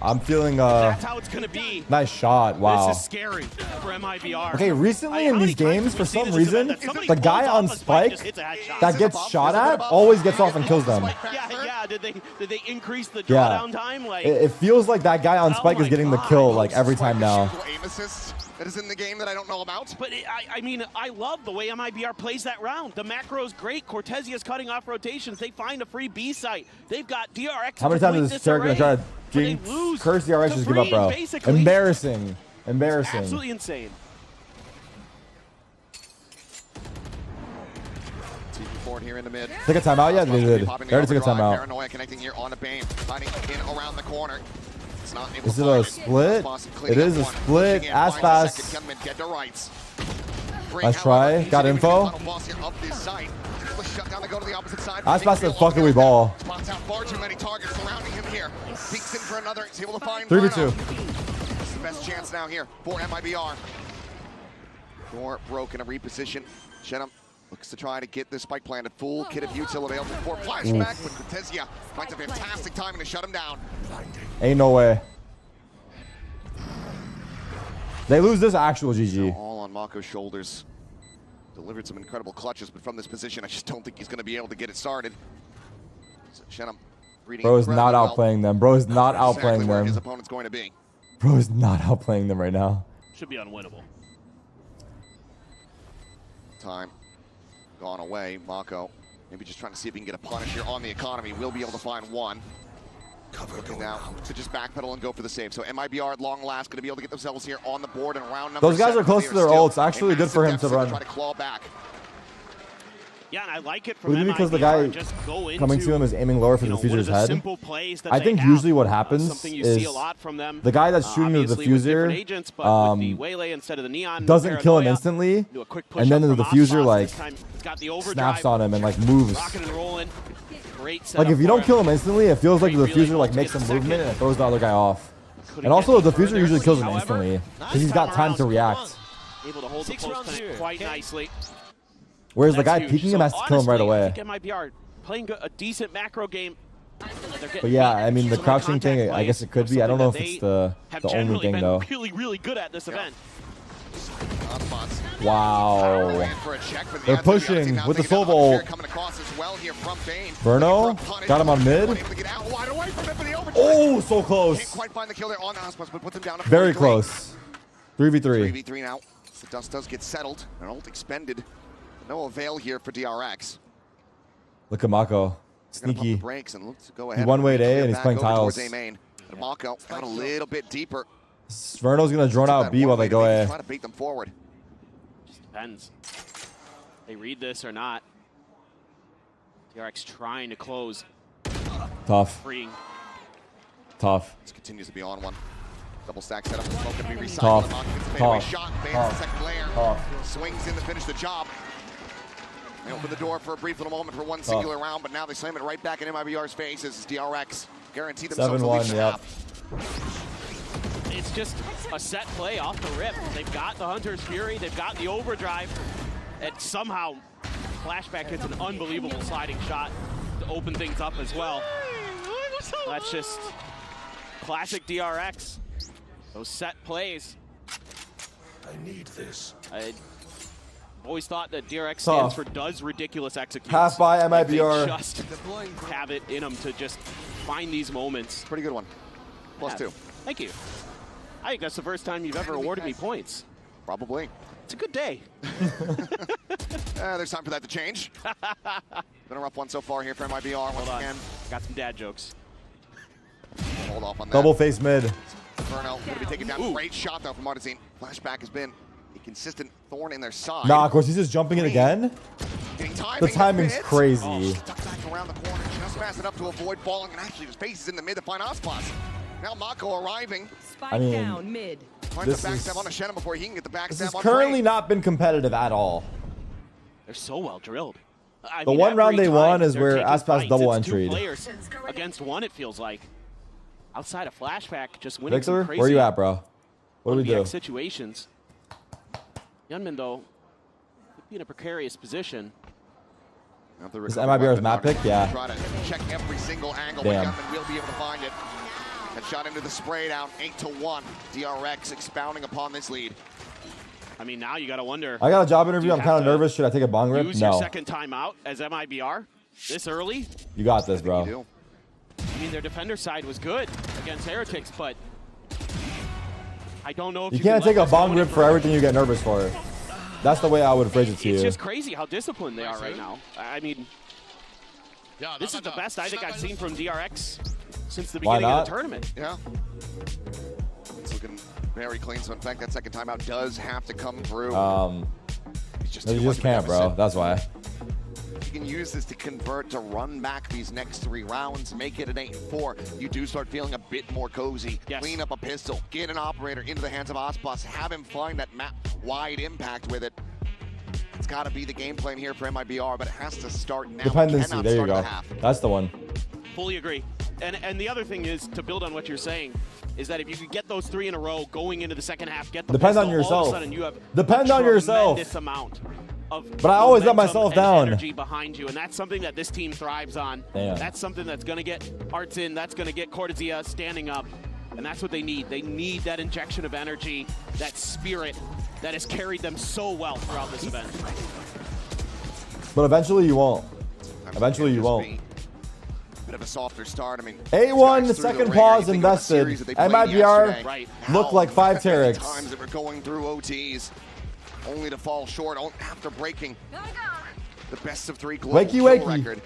I'm feeling That's how it's going to be. nice shot. Wow. This is scary for MIBR. Okay, recently in these games, for some reason, the guy on Spike that gets shot at always gets off and kills them. Yeah. Did they increase the Yeah. drawdown time? Like It feels like that guy on Spike is getting the kill like every time now. Aim assist that is in the game that I don't know about. But I mean, I love the way MIBR plays that round. The macro's great. Cortezia's cutting off rotations. They find a free B site. They've got DRX. How many times is Tarik gonna try to jinx? Curse DRX, just give up, bro. Basically. Embarrassing. Embarrassing. Absolutely insane. Forward here in the mid. Take a timeout? Yeah, they did. They already took a timeout. Paranoia connecting here on the Bane. Hiding in around the corner. It's not able Is to it find a split? Aspas It cleaning is up a one. split. Pushing in, finds a Aspas. second. Hyunmin get to rights. Let's try. Got info. Aspas said, fuck it, we ball. Spots out far too many targets surrounding him here. Peeks in for another. He's able to find 3v2. It's the best chance now here for MIBR. Door broken, a reposition. Shenum looks to try to get this spike planted. Full kit of util available for flashback, but Cortezia finds a fantastic timing to shut him down. Ain't no way. They lose this actual GG. All on Mako's shoulders. Delivered some incredible clutches, but from this position, I just don't think he's going to be able to get it started. So Shenum reading. Bro is not outplaying them. Bro is not outplaying them. His opponent's going to be. Bro is not outplaying them right now. Should be unwinnable. Time gone away. Mako maybe just trying to see if he can get a punish here on the economy. We'll be able to find one. Looking now to just backpedal and go for the save. So MIBR at long last going to be able to get themselves here on the board and round number Those guys 7. are close to their ults. Actually good for him to run. Try to claw back. Yeah, and I like it from Maybe because the MIBR, guy just go into, coming to him is aiming lower for the diffuser's head. I think usually what happens is the guy that's shooting the diffuser doesn't kill him instantly, and then the diffuser like snaps on him and like moves. Like if you don't kill him instantly, it feels like the diffuser like makes some movement and it throws the other guy off. And also the diffuser usually kills him instantly because he's got time to react. Able to hold the post plant quite nicely. Whereas the guy peeking him has to kill him right away. I think MIBR playing a decent macro game. But yeah, I mean the crouching thing, I guess it could be. I don't know if it's the only thing though. Really good at this event. Wow. They're pushing with the Silva ult. Verno got him on mid. Oh, so close. Very close. 3v3. 3v3 now. The dust does get settled. An ult expended. No avail here for DRX. Look at Mako. Sneaky. Breaks and looks to go He ahead one-way A and he's playing tiles. Mako got a little bit deeper. Verno's gonna drone out B while they go A. Try to bait them forward. Just depends. They read this or not. DRX trying to close. Tough. Freeing. Tough. This continues to be on one. Double stack setup. Smoke to be recycled. Tough. Shot. Bans the second layer. Swings in to finish the job. They open the door for a brief little moment for one singular round, but now they slam it right back in MIBR's face as DRX guarantee themselves a lead. 7-1, yep. It's just a set play off the rip. They've got the Hunter's Fury, they've got the overdrive, and somehow Flashback hits an unbelievable sliding shot to open things up as well. That's just classic DRX. Those set plays. I need this. I always thought that DRX stands for does ridiculous execution. Half by MIBR. They just have it in them to just find these moments. Pretty good one. +2. Thank you. I think that's the first time you've ever awarded me points. Probably. It's a good day. There's time for that to change. Been a rough one so far here for MIBR once again. Got some dad jokes. Hold off on that. Double face mid. Verno going to be taken down. Great shot though from Artizine. Flashback has been a consistent thorn in their side. Nah, of course he's just jumping in again. The timing's crazy. Stuck back around the corner, just fast enough to avoid falling, and actually just faces in the mid to find Aspas. Now Mako arriving. I mean, down mid. Finds the backstab on a Shenum before he can get the backstab on This has currently not been competitive at all. They're so well drilled. The one round they won is where Aspas double entried. Against one, it feels like. Outside of Flashback, just winning Victor, some crazy where you at, bro? What do we do? Situations. Yunmin, though, could be in a precarious position. Is MIBR's map pick? Yeah. Try to check every single angle, Damn. but Yunmin will be able to find it. And shot into the spray down, 8-1. DRX expounding upon this lead. I mean, now you got to wonder. I got a job interview. I'm kind of nervous. Should I take a bong rip? Use your second timeout as MIBR this early. You got this, bro. I mean, their defender side was good against Heretics, but I don't know if you can't take a bong rip for everything you get nervous for. That's the way I would phrase it to you. It's just crazy how disciplined they are right now. I mean, this is the best I think I've seen from DRX since the beginning of the tournament. Yeah. It's looking very clean. So, in fact, that second timeout does have to come through. You just can't, bro. That's why. You can use this to convert, to run back these next 3 rounds, make it an 8-4. You do start feeling a bit more cozy. Clean up a pistol, get an operator into the hands of Aspas, have him find that map-wide impact with it. That's got to be the game plan here for MIBR, but it has to start now. Dependency. There you go. That's the one. Fully agree. And the other thing is, to build on what you're saying, is that if you could get those 3 in a row going into the second half, get the Depend pistol, on yourself. all of a sudden you have Depend on yourself. tremendous amount of But I always let momentum myself and down. energy behind you, and that's something that this team thrives on. Damn. That's something that's going to get Arts in, that's going to get Cortezia standing up, and that's what they need. They need that injection of energy, that spirit that has carried them so well throughout this event. But eventually you won't. Eventually you won't. Bit of a softer start. I mean, A1 second pause invested. MIBR looked like 5 Tariks. Times that were going through OTs, only to fall short after breaking the best of 3 global kill record.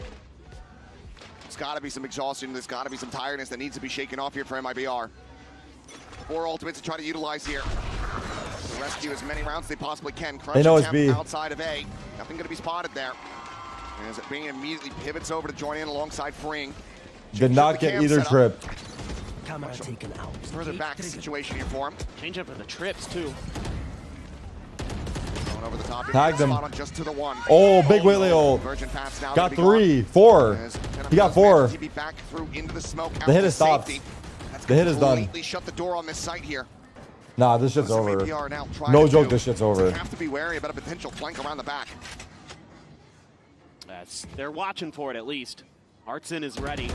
There's got to be some exhaustion. There's got to be some tiredness that needs to be shaken off here for MIBR. 4 ultimates to try to utilize here. To rescue as many rounds as they possibly can. They know it's B. Outside of A. Nothing going to be spotted there. As it being immediately pivots over to join in alongside Freeing. Did not get either trip. Camera taken out. Further back situation here for him. Change up for the trips too. Going over the top. Tagged him. Just to the 1. Oh, big Willie ult. Got 3, 4. He got 4. Back through into the smoke. The hit is stopped. The hit is done. Shut the door on this site here. Nah, this shit's over. No joke, this shit's over. Have to be wary about a potential flank around the back. They're watching for it at least. Artsin is ready.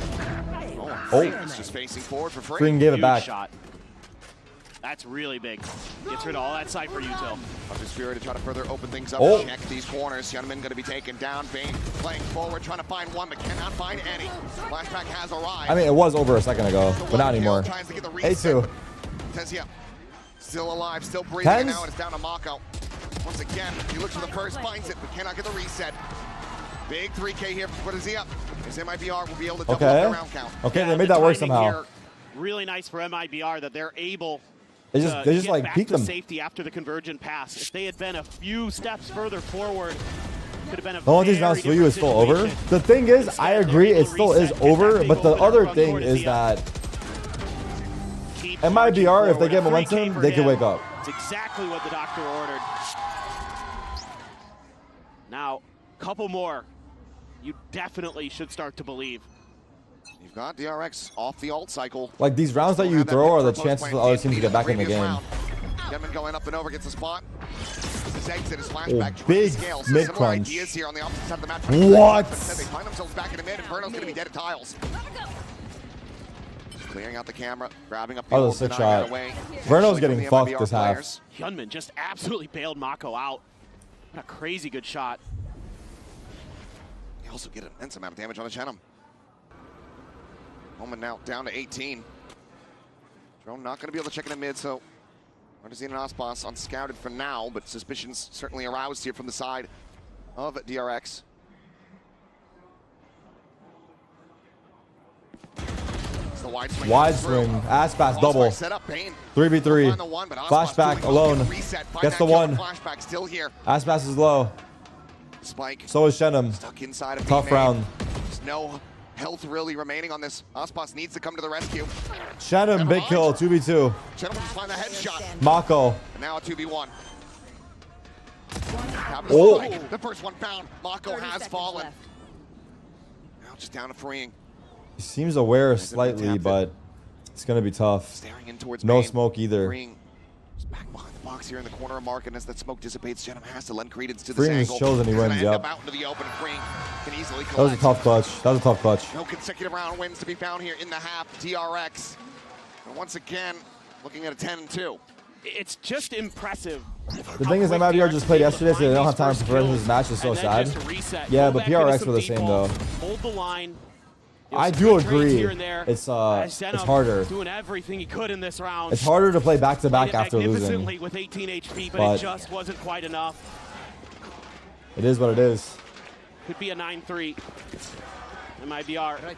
It's just facing forward for free. Freeing gave it back. Shot. That's really big. Gets rid of all that side for util. Up to Spirit to try to further open things up. Check these corners. Youngman going to be taken down. Bane playing forward, trying to find one, but cannot find any. Flashback has arrived. I mean, it was over a second ago, but not anymore. A2. Tezia still alive, still breathing now, and it's down to Mako. Once again, he looks for the first, finds it, but cannot get the reset. Big 3K here for Cortezia. As MIBR will be able to double up their round count. Okay, they made that work somehow. Here, really nice for MIBR that they're able they just like back peeked to them. safety after the convergent pass. If they had been a few steps further forward, could have been a the only thing that's for you is still over. The thing is, I agree, it still is over, but the other thing is that MIBR, if they get momentum, they can wake up. It's exactly what the doctor ordered. Now, couple more. You definitely should start to believe. You've got DRX off the ult cycle. Like, these rounds that you throw are the chances for other teams to get back in the game. Demon going up and over, gets a spot. His exit is flashback. Big mid crunch. Here on the opposite side of the match. What? They find themselves back in the mid, and Verno's going to be dead at tiles. Clearing out the camera, grabbing up the ult, sick shot. Verno's getting fucked this half. Hyunmin just absolutely bailed Mako out. What a crazy good shot. They also get an immense amount of damage on the Chenem. Moment now down to 18. Drone not going to be able to check in the mid, so Artesian and Ospas unscouted for now, but suspicions certainly aroused here from the side of DRX. It's the wide swing. Wide swing. Ass pass double. 3v3. Flashback alone. Gets the 1. Flashback still here. Ass pass is low. Spike. So is Chenem. Stuck inside of Tough round. There's no health really remaining on this. Ospas needs to come to the rescue. Chenem, big kill, 2v2. Chenem just find the headshot. Mako. And now a 2v1. Oh. The first one found. Mako has fallen. Now just down to Freeing. He seems aware slightly, but it's going to be tough. Staring in towards no main. smoke either. Freeing is back behind the box here in the corner of Mark, and as that smoke dissipates, Chenem has to lend credence to this Freeing angle. just chills and he wins, yep. Out into the open, and Freeing can easily collect. That was a tough clutch. That was a tough clutch. No consecutive round wins to be found here in the half. DRX, and once again, looking at a 10-2. It's just impressive. The thing is, MIBR just played yesterday, so they don't have time for the rest of this match. It's so sad. Yeah, but PRX were the same, though. Hold the line. I do agree. It's harder. Doing everything he could in this round. It's harder to play back-to-back after losing. With 18 HP, but it just wasn't quite enough. It is what it is. Could be a 9-3. MIBR.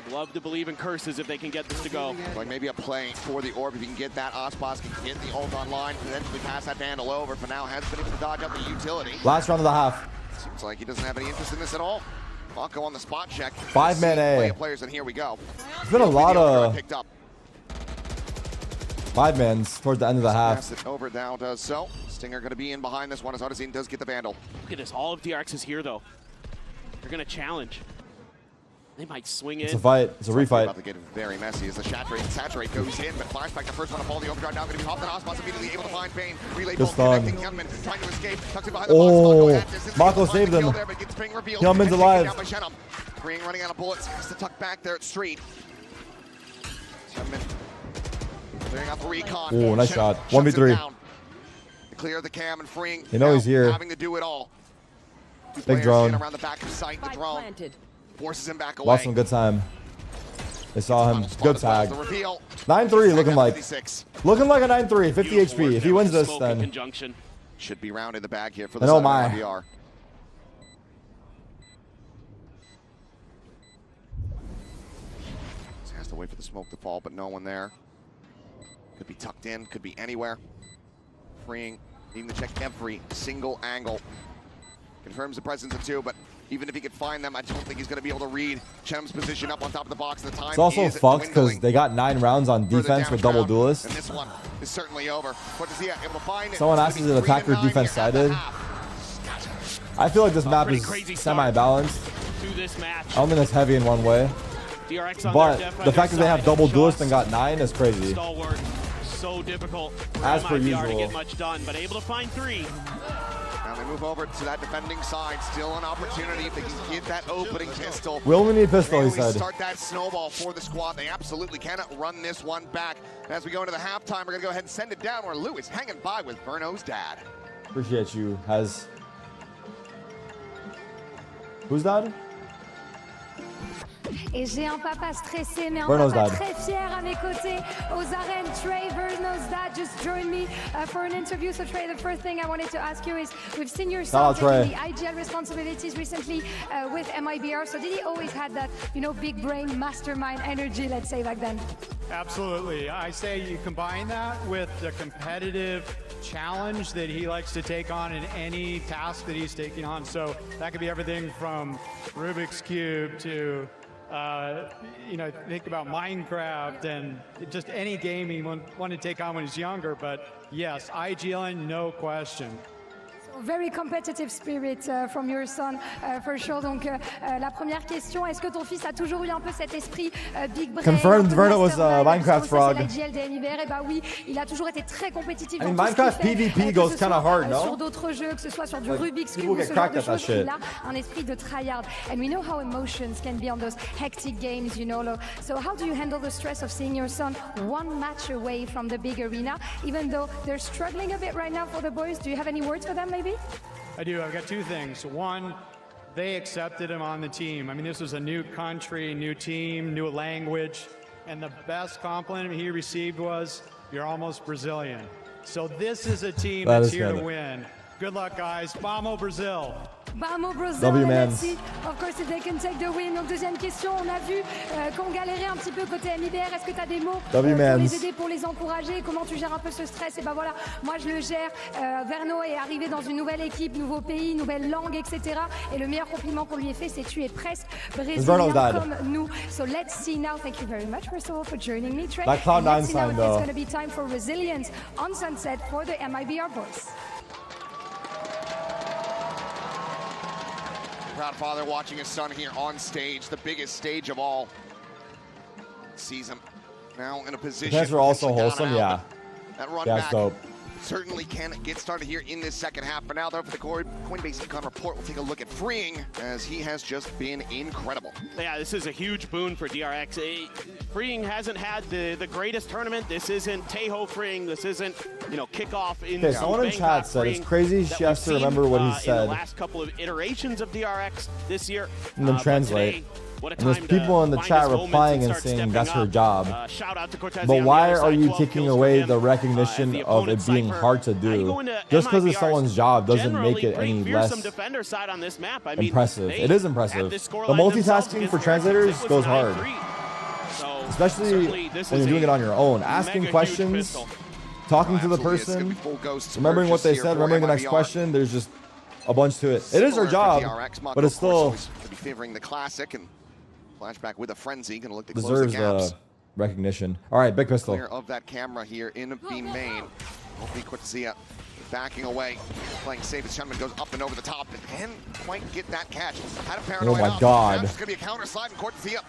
Love to believe in curses if they can get this to go. Like maybe a play for the orb if you can get that. Ospas can get the ult online, potentially pass that handle over. For now, has been able to dodge up the utility. Last round of the half. Seems like he doesn't have any interest in this at all. Mako on the spot check. 5-man A. Players, and here we go. There's been a lot of 5-mans towards the end of the half. It over now does so. Stinger going to be in behind this one as Odyssey does get the Vandal. Look at this. All of DRX is here, though. They're going to challenge. They might swing in. It's a fight. It's a refight. About to get very messy as the Saturate goes in, but Flashback, the first one to fall the overdrive, now going to be hopped on Osmos, immediately able to find Bane. Relay bolt connecting Hyunmin, trying to escape, tucks it behind the box. Mako saved him. Hyunmin's alive. Freeing running out of bullets, has to tuck back there at Street. Hyunmin clearing out the recon. Oh, nice shot. 1v3. Clear the cam and freeing. They know he's here. Having to do it all. Big drone. Around the back of sight, the drone forces him back away. Lost some good time. They saw him. Good tag. 9-3 looking like. Looking like a 9-3. 50 HP. If he wins this, then. Should be round in the bag here for the MIBR. So has to wait for the smoke to fall, but no one there. Could be tucked in, could be anywhere. Freeing, needing to check every single angle. Confirms the presence of two, but even if he could find them, I don't think he's going to be able to read Chem's position up on top of the box. The time it's also fucked because they got 9 rounds on defense with double duelists. And this one is certainly over. But is he able to find it? Someone asked, is it attacker defense sided? I feel like this map is semi-balanced. I don't think it's heavy in one way. But the fact that they have double duelists and got 9 is crazy. So difficult for as per MIBR usual to get much done, but able to find 3. Now they move over to that defending side. Still an opportunity if they can get that opening pistol. We only need pistol, he said. Start that snowball for the squad. They absolutely cannot run this one back. As we go into the halftime, we're going to go ahead and send it down where Lou is hanging by with Verno's dad. Appreciate you, Hez. Who's dad? Et j'ai un papa stressé, mais un papa très fier à mes côtés aux arènes. Trey, Verno's dad, just joined me for an interview. So Trey, the first thing I wanted to ask you is, we've seen your son taking the IGL responsibilities recently with MIBR. So did he always have that, you know, big brain, mastermind energy, let's say, back then? Absolutely. I say you combine that with the competitive challenge that he likes to take on in any task that he's taking on. So that could be everything from Rubik's Cube to you know, think about Minecraft and just any game he wanted to take on when he's younger. But yes, IGLN, no question. Very competitive spirit from your son, for sure. Donc, la première question, est-ce que ton fils a toujours eu un peu cet esprit big brain? Confirmed Verno was a Minecraft frog. Bah oui, il a toujours été très compétitif. I mean, Minecraft PvP goes kind of hard, no? Sur d'autres jeux, que ce soit sur du Rubik's Cube, ce genre de choses, il a un esprit de tryhard. And we know how emotions can be on those hectic games, you know. So how do you handle the stress of seeing your son one match away from the big arena, even though they're struggling a bit right now for the boys? Do you have any words for them, maybe? I do. I've got 2 things. One, they accepted him on the team. I mean, this was a new country, new team, new language, and the best compliment he received was, "You're almost Brazilian." So this is a team that's here to win. Good luck, guys. Vamos, Brazil. Vamos Brazil, W let's see, of course, if they can take the win. Donc, deuxième question, on a vu qu'on galérait un petit peu côté MIBR. Est-ce que tu as des mots pour les aider, pour les encourager? Comment tu gères un peu ce stress? Et ben voilà, moi je le gère. Verno est arrivé dans une nouvelle équipe, nouveau pays, nouvelle langue, etc. Et le meilleur compliment qu'on lui ait fait, c'est tu es presque brésilien comme nous. So let's see now. Thank you very much, first of all, for joining me, Trey. That Cloud9 let's see now sign, if it's going to be time for resilience on Sunset for the MIBR boys. Proud father watching his son here on stage, the biggest stage of all. Sees him now in a position. The fans are also wholesome, yeah. That run yeah, back dope. Certainly can get started here in this second half. For now, though, for the Coinbase Econ report, we'll take a look at Freeing, as he has just been incredible. Yeah, this is a huge boon for DRX. Freeing hasn't had the greatest tournament. This isn't Tejo Freeing. This isn't, you know, kickoff in okay, someone in chat said it's crazy she has to remember what he said. In the last couple of iterations of DRX this year. And then translate. And there's people in the chat replying and saying that's her job. But why are you taking away the recognition of it being hard to do? Just because it's someone's job doesn't make it any less impressive. It is impressive. The multitasking for translators goes hard. Especially when you're doing it on your own. Asking questions, talking to the person, remembering what they said, remembering the next question. There's just a bunch to it. It is her job, but it's still favoring the classic and Flashback with a frenzy, gonna look to deserves close the gaps. Recognition. All right, big pistol. Clear of that camera here in B main. Hopefully Cortezia backing away, playing safe as Shunman goes up and over the top, and can't quite get that catch. Had a paranoid my up. God. Now it's going to be a counter slide and Cortezia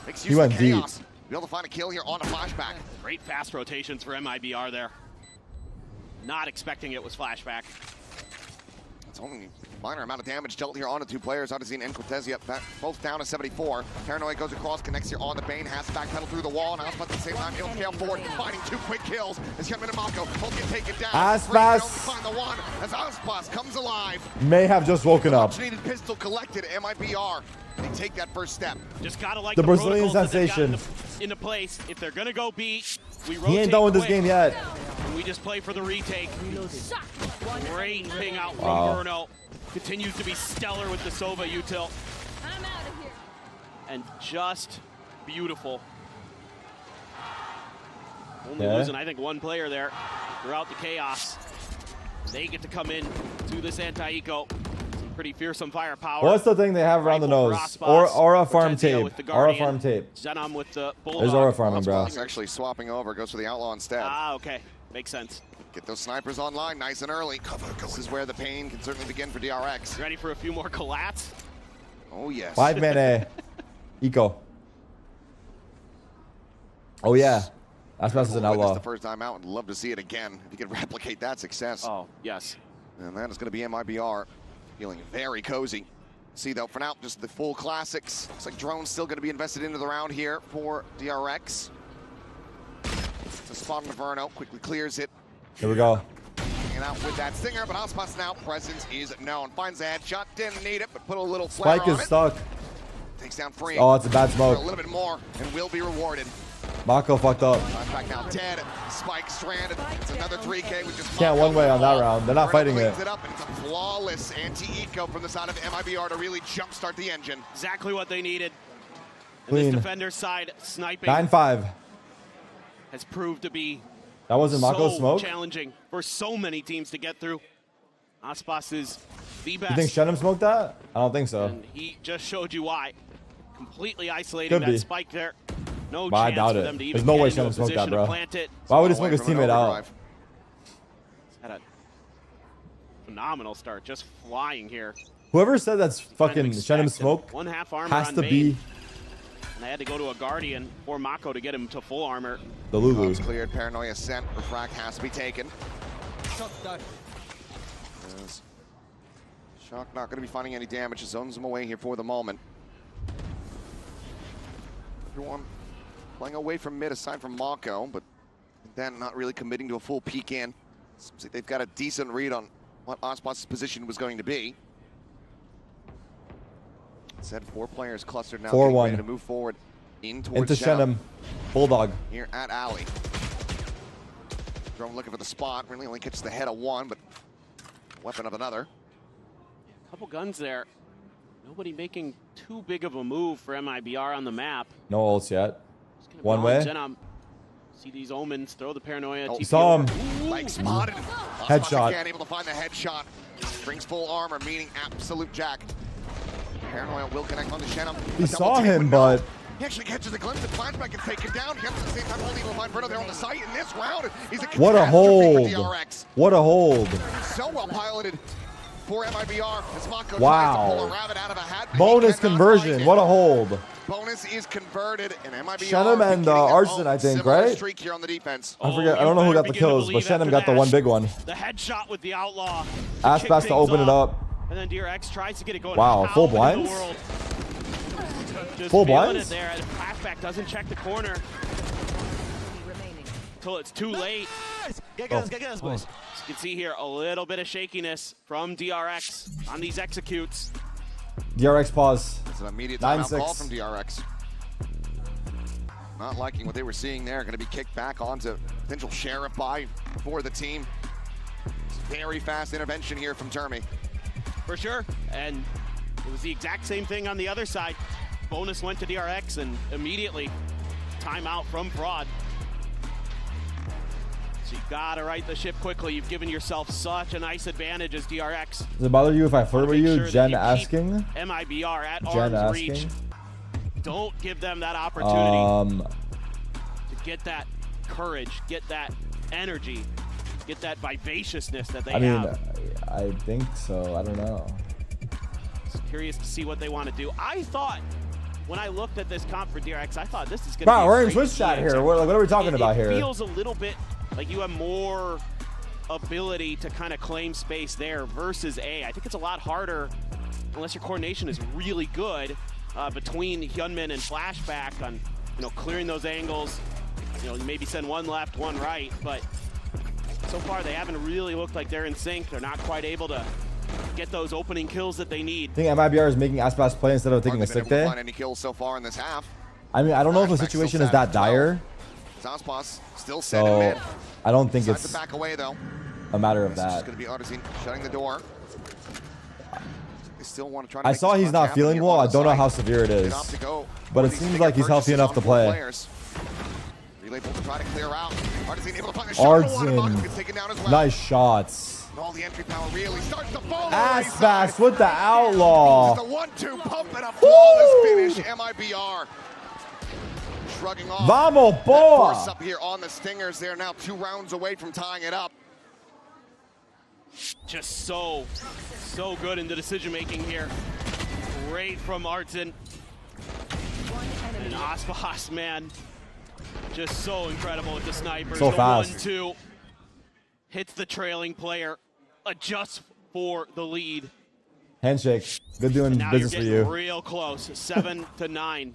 makes He use went of deep. chaos. Be able to find a kill here on a flashback. Great fast rotations for MIBR there. Not expecting it was flashback. It's only minor amount of damage dealt here on the two players. Odyssey and Cortezia, both down to 74. Paranoid goes across, connects here on the Bane, has to backpedal through the wall, and Aspas at the same time, he'll scale forward, finding 2 quick kills. As Shunman and Mako both get taken down. Aspas find the one as Aspas comes alive. may have just woken up. Much needed pistol collected, MIBR. They take that first step. Just gotta like The Brazilian protocols that they've got sensation. into place. If they're gonna go B, we rotate He ain't done with this quick, game yet. and we just play for the retake. Great ping out from Wow. Bruno. Continues to be stellar with the Sova util. I'm out of here. And just beautiful. Only Okay. losing, I think, one player there throughout the chaos. They get to come in to this anti-eco. Some pretty fearsome firepower. What's the thing they have around the nose? Aura farm tape. Aura farm tape. Zenom with the bulldog. There's aura farming, bro. He's actually swapping over, goes for the outlaw instead. Ah, okay. Makes sense. Get those snipers online nice and early. This is where the pain can certainly begin for DRX. Ready for a few more collats? Oh, yes. 5 mana. Eco. Oh, yeah. That's best as an This outlaw. the first time out. Would love to see it again if you could replicate that success. Oh, yes. And that is going to be MIBR feeling very cozy. See, though, for now, just the full classics. Looks like drone's still going to be invested into the round here for DRX. It's a spot on Inferno, quickly clears it. Here we go. Hanging out with that Stinger, but Aspas now, presence is known. Finds the headshot, didn't need it, but put a little flare Spike on is it. stuck. Takes down Free. Oh, it's a bad smoke. A little bit more, and will be rewarded. Mako fucked up. Back now dead. Spike stranded. It's another 3K with just Can't one way on that round. They're not fighting cleans it. it up, and it's a flawless anti-eco from the side of MIBR to really jumpstart the engine. Exactly what they needed. And Clean. this defender's side sniping 9-5. has proved to be That wasn't Mako's so smoke? challenging for so many teams to get through. Aspas is the best. You think Shenham smoked that? I don't think so. And he just showed you why. Completely isolating Could that be. spike there. No But I chance doubt for it. them to even There's no way get into a Shenham smoked that, position to bro. plant it. Why would he Away smoke his from an teammate out? overdrive. Had a phenomenal start, just flying here. Whoever said that's fucking Shenham smoke One half armor has on to Bane. be And they had to go to a Guardian or Mako to get him to full armor. the Lulu. Guns cleared, Paranoia sent, Refract has to be taken. As Shock not going to be finding any damage, zones him away here for the moment. Everyone playing away from mid aside from Mako, but then not really committing to a full peek in. Seems like they've got a decent read on what Aspas' position was going to be. Said 4 players clustered now, 4-1. getting ready to move forward in towards Into Shenham. Bulldog. here at Alley. Drone looking for the spot, really only catches the head of one, but weapon of another. Couple guns there. Nobody making too big of a move for MIBR on the map. No ults yet. Gonna One balance way. in on- See these omens, throw the paranoia. Oh, TP saw over. him. Like spotted. Headshot. Again, able to find the headshot. Brings full armor, meaning absolute jack. Paranoia will connect on the Shenham. He saw him, but He actually catches a glimpse of flashback and taken down. He at the same time only able to find Bruno there on the site in this round. He's a what a catastrophe hold. for DRX. What a hold. So well piloted for MIBR. As Mako Wow. tries to pull a rabbit out of a hat. but he Bonus cannot conversion. find it. What a hold. Bonus is converted, and MIBR Shenham and beginning their Arson, own I think, similar right? streak here on the defense. I forget. I don't know who got the kills, but Shenham got the one big one. The headshot with the outlaw. Aspas to open it up. And then DRX tries to get it going. Wow, How full in the blinds? world? Just Full feeling blinds? it there. And flashback doesn't check the corner. Until it's too late. Get guns, boys. As you can see here, a little bit of shakiness from DRX on these executes. DRX pause. It's an immediate timeout 9-6. call from DRX. Not liking what they were seeing there. Going to be kicked back onto potential sheriff buy for the team. Very fast intervention here from Termi. For sure. And it was the exact same thing on the other side. Bonus went to DRX and immediately timeout from Fraud. So you gotta right the ship quickly. You've given yourself such a nice advantage as DRX. Does it bother you if I flirt with you? Sure that Jen you keep asking. MIBR at Jen arm's reach. asking. Don't give them that opportunity To to get that courage, get that energy, get that vivaciousness that they I mean, have. I think so. I don't know. Just curious to see what they want to do. I thought, when I looked at this comp for DRX, I thought this is going to be We're in Twitch chat here. What are we talking about here? It feels a little bit like you have more ability to kind of claim space there versus A. I think it's a lot harder, unless your coordination is really good, between Hyunmin and Flashback on, clearing those angles. Maybe send one left, one right, but so far they haven't really looked like they're in sync. They're not quite able to get those opening kills that they need. I think MIBR is making Aspas play instead of taking a sick day. Any kills so far in this half. I mean, I don't know if the situation is that dire. Aspas still set in mid. I don't think Decides it's to back away, though. a matter of This is that. going to be Artesian shutting the door. They still want to try to I make saw this he's clutch not happen feeling here well. on I the don't know side. how severe it They is, opt to go but it for these seems ticket like he's healthy purchases enough on to both play. players. Relay will try to clear out. Artesian able to find a shot. Artesian, Gets taken down as well. nice shots. And all the entry power really starts to fall. Aspas with the outlaw. The 1-2 pump and a flawless finish. MIBR shrugging off. Vamos, That boy. force up here on the Stingers. They're now 2 rounds away from tying it up. Just so good in the decision making here. Great from Artsin. And Aspas, man, just so incredible with the snipers. So the fast. 1-2 hits the trailing player, adjusts for the lead. Handshake. Good doing Now business you're for getting you. real close, 7-9.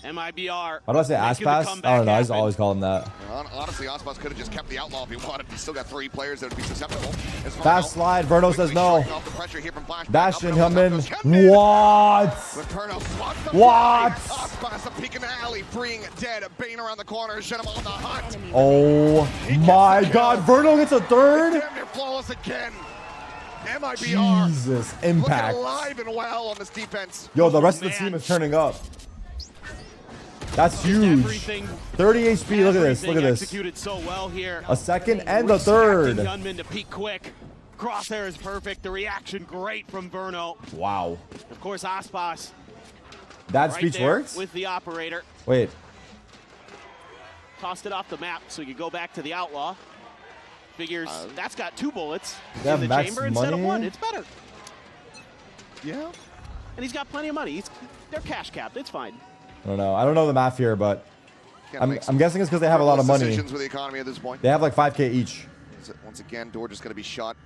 MIBR. Why do I say making the Aspas? comeback I don't know. I just happen. always call him that. Honestly, Aspas could have just kept the outlaw if he wanted. He's still got 3 players that would be susceptible. As Fast slide. Verno says no. off the pressure here from Flashback. Bastion, Up and over Hyunmin. What? With Verno spots the What? play. Aspas a peek in the alley, freeing dead. Bane around the corner, shut him on the hunt. Oh my God. Verno gets a third? Damn near flawless again. MIBR. Jesus. Looking Impact. alive and well on this defense. Yo, the rest of the team is turning up. That's huge. 30 HP. Look at this. Look at this. Executed so well here. A second and a third. Hyunmin to peek quick. Crosshair is perfect. The reaction great from Verno. Wow. Of course, Aspas. That right speech there works? with the operator. Wait. Tossed it off the map so you go back to the outlaw. Figures that's got 2 bullets They have in the max chamber instead of money? 1. It's better. Yeah. And he's got plenty of money. They're cash capped. It's fine. I don't know. I don't know the math here, but Can't I'm make some guessing it's because they have a lot of money. decisions with the economy at this point. They have like 5K each. Once again, door just going to be shut.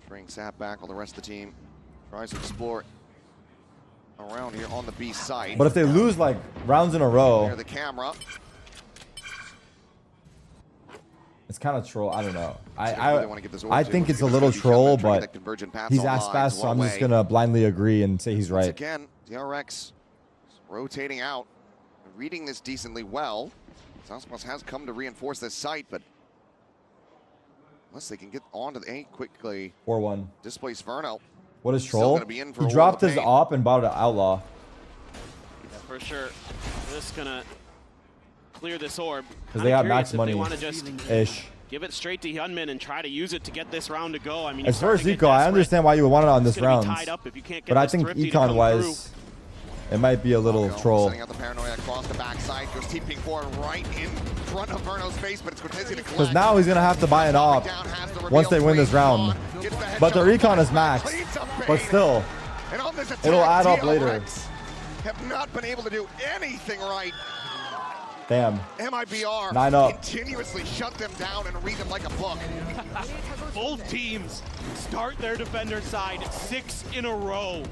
Bring Sap back while the rest of the team tries to explore around here on the B site. But if they lose like rounds in a row, Near the camera. it's kind of troll. I don't know. Really wanna get this over I to. think Once it's a again, little it's gonna be troll, Hyunmin trying to but get convergent paths he's online, Aspas, so one I'm just way. gonna blindly agree and say he's Once right. again, DRX rotating out, reading this decently well. Aspas has come to reinforce this site, but unless they can get onto the A quickly, 4-1. displace Verno. What is Still troll? gonna be in for He a dropped world his of pain. op and bought an outlaw. Yeah, for sure. Just gonna clear this orb. Because they got max money. They want to just ish. give it straight to Hyunmin and try to use it to get this round to go. I mean, As far as eco, I understand why you would want it on this It's gonna be round. tied up if you can't get But I this think Thrifty to come econ-wise, it might be a little troll. Setting out the paranoia across the backside, goes TPing forward right in front of Verno's face, but it's Cortese to collect. Because now he's going to have to buy an op once they win this round. But their econ is max. But still, And on this attack, it'll add up later. DRX have not been able to do anything right. Damn. MIBR 9 up. continuously shut them down and read them like a book. Both teams start their defender side 6 in a row.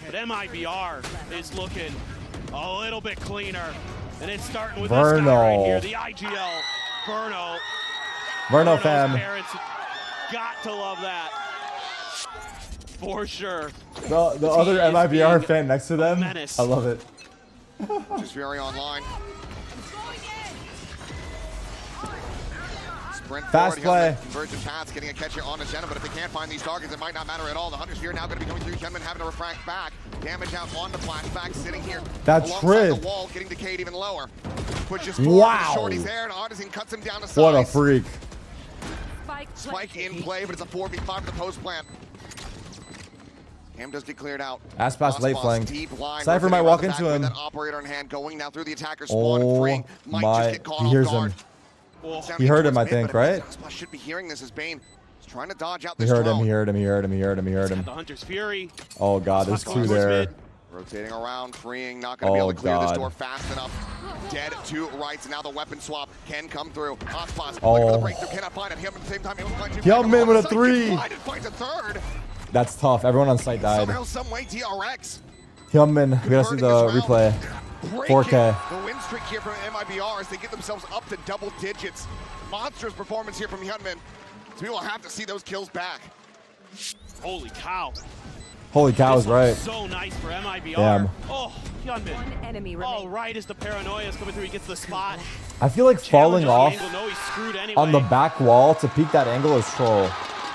But MIBR is looking a little bit cleaner. And it's starting with this guy right here, the IGL, Verno. Verno Verno's fam. parents got to love that. For sure. The other MIBR fan next to them, menace. I love it. Just Fury online. Sprint Fast forward, play. Hyunmin, convergent paths, getting a catch here on Agenda, but if they can't find these targets, it might not matter at all. The Hunter's Spear now going to be coming through. Hyunmin having to refract back. Damage out on the flashback, sitting here That alongside trip. the wall, getting decayed even lower. Pushes forward, Wow. the shorty's there, and Artisan cuts him down to size. What a freak. Spike in play, but it's a 4v5 for the post plant. Cam does get cleared out. Aspas late flank. Deep line, Cypher might rotating walk around the into back with him. That operator in hand going now through the attacker spawn. Oh Freeing. Might just my, get caught he off hears guard. him. He heard him, I think, right? Should be hearing this as Bane is trying to dodge out He this heard him. drone. He heard him. He heard him. He heard him. He heard him. The Hunter's Fury. Oh god, there's two there. Rotating around, freeing, not going to be able to clear this door fast enough. Dead to rights, and now the weapon swap can come through. Ospas looking for the breakthrough, cannot find it. Him at the same time, able to find two. Hyunmin with a 3. Finds a third. That's tough. Everyone on site died. Somehow, some way, DRX. Hyunmin, we gotta see the replay. 4K. The win streak here from MIBR as they get themselves up to double digits. Monstrous performance here from Hyunmin. So we will have to see those kills back. Holy cow. Holy cow is right. So nice for MIBR. Damn. Oh, Hyunmin. One enemy remains. Oh, right as the paranoia is coming through, he gets the spot. I feel like falling off No, he's screwed anyway. on the back wall to peek that angle is troll.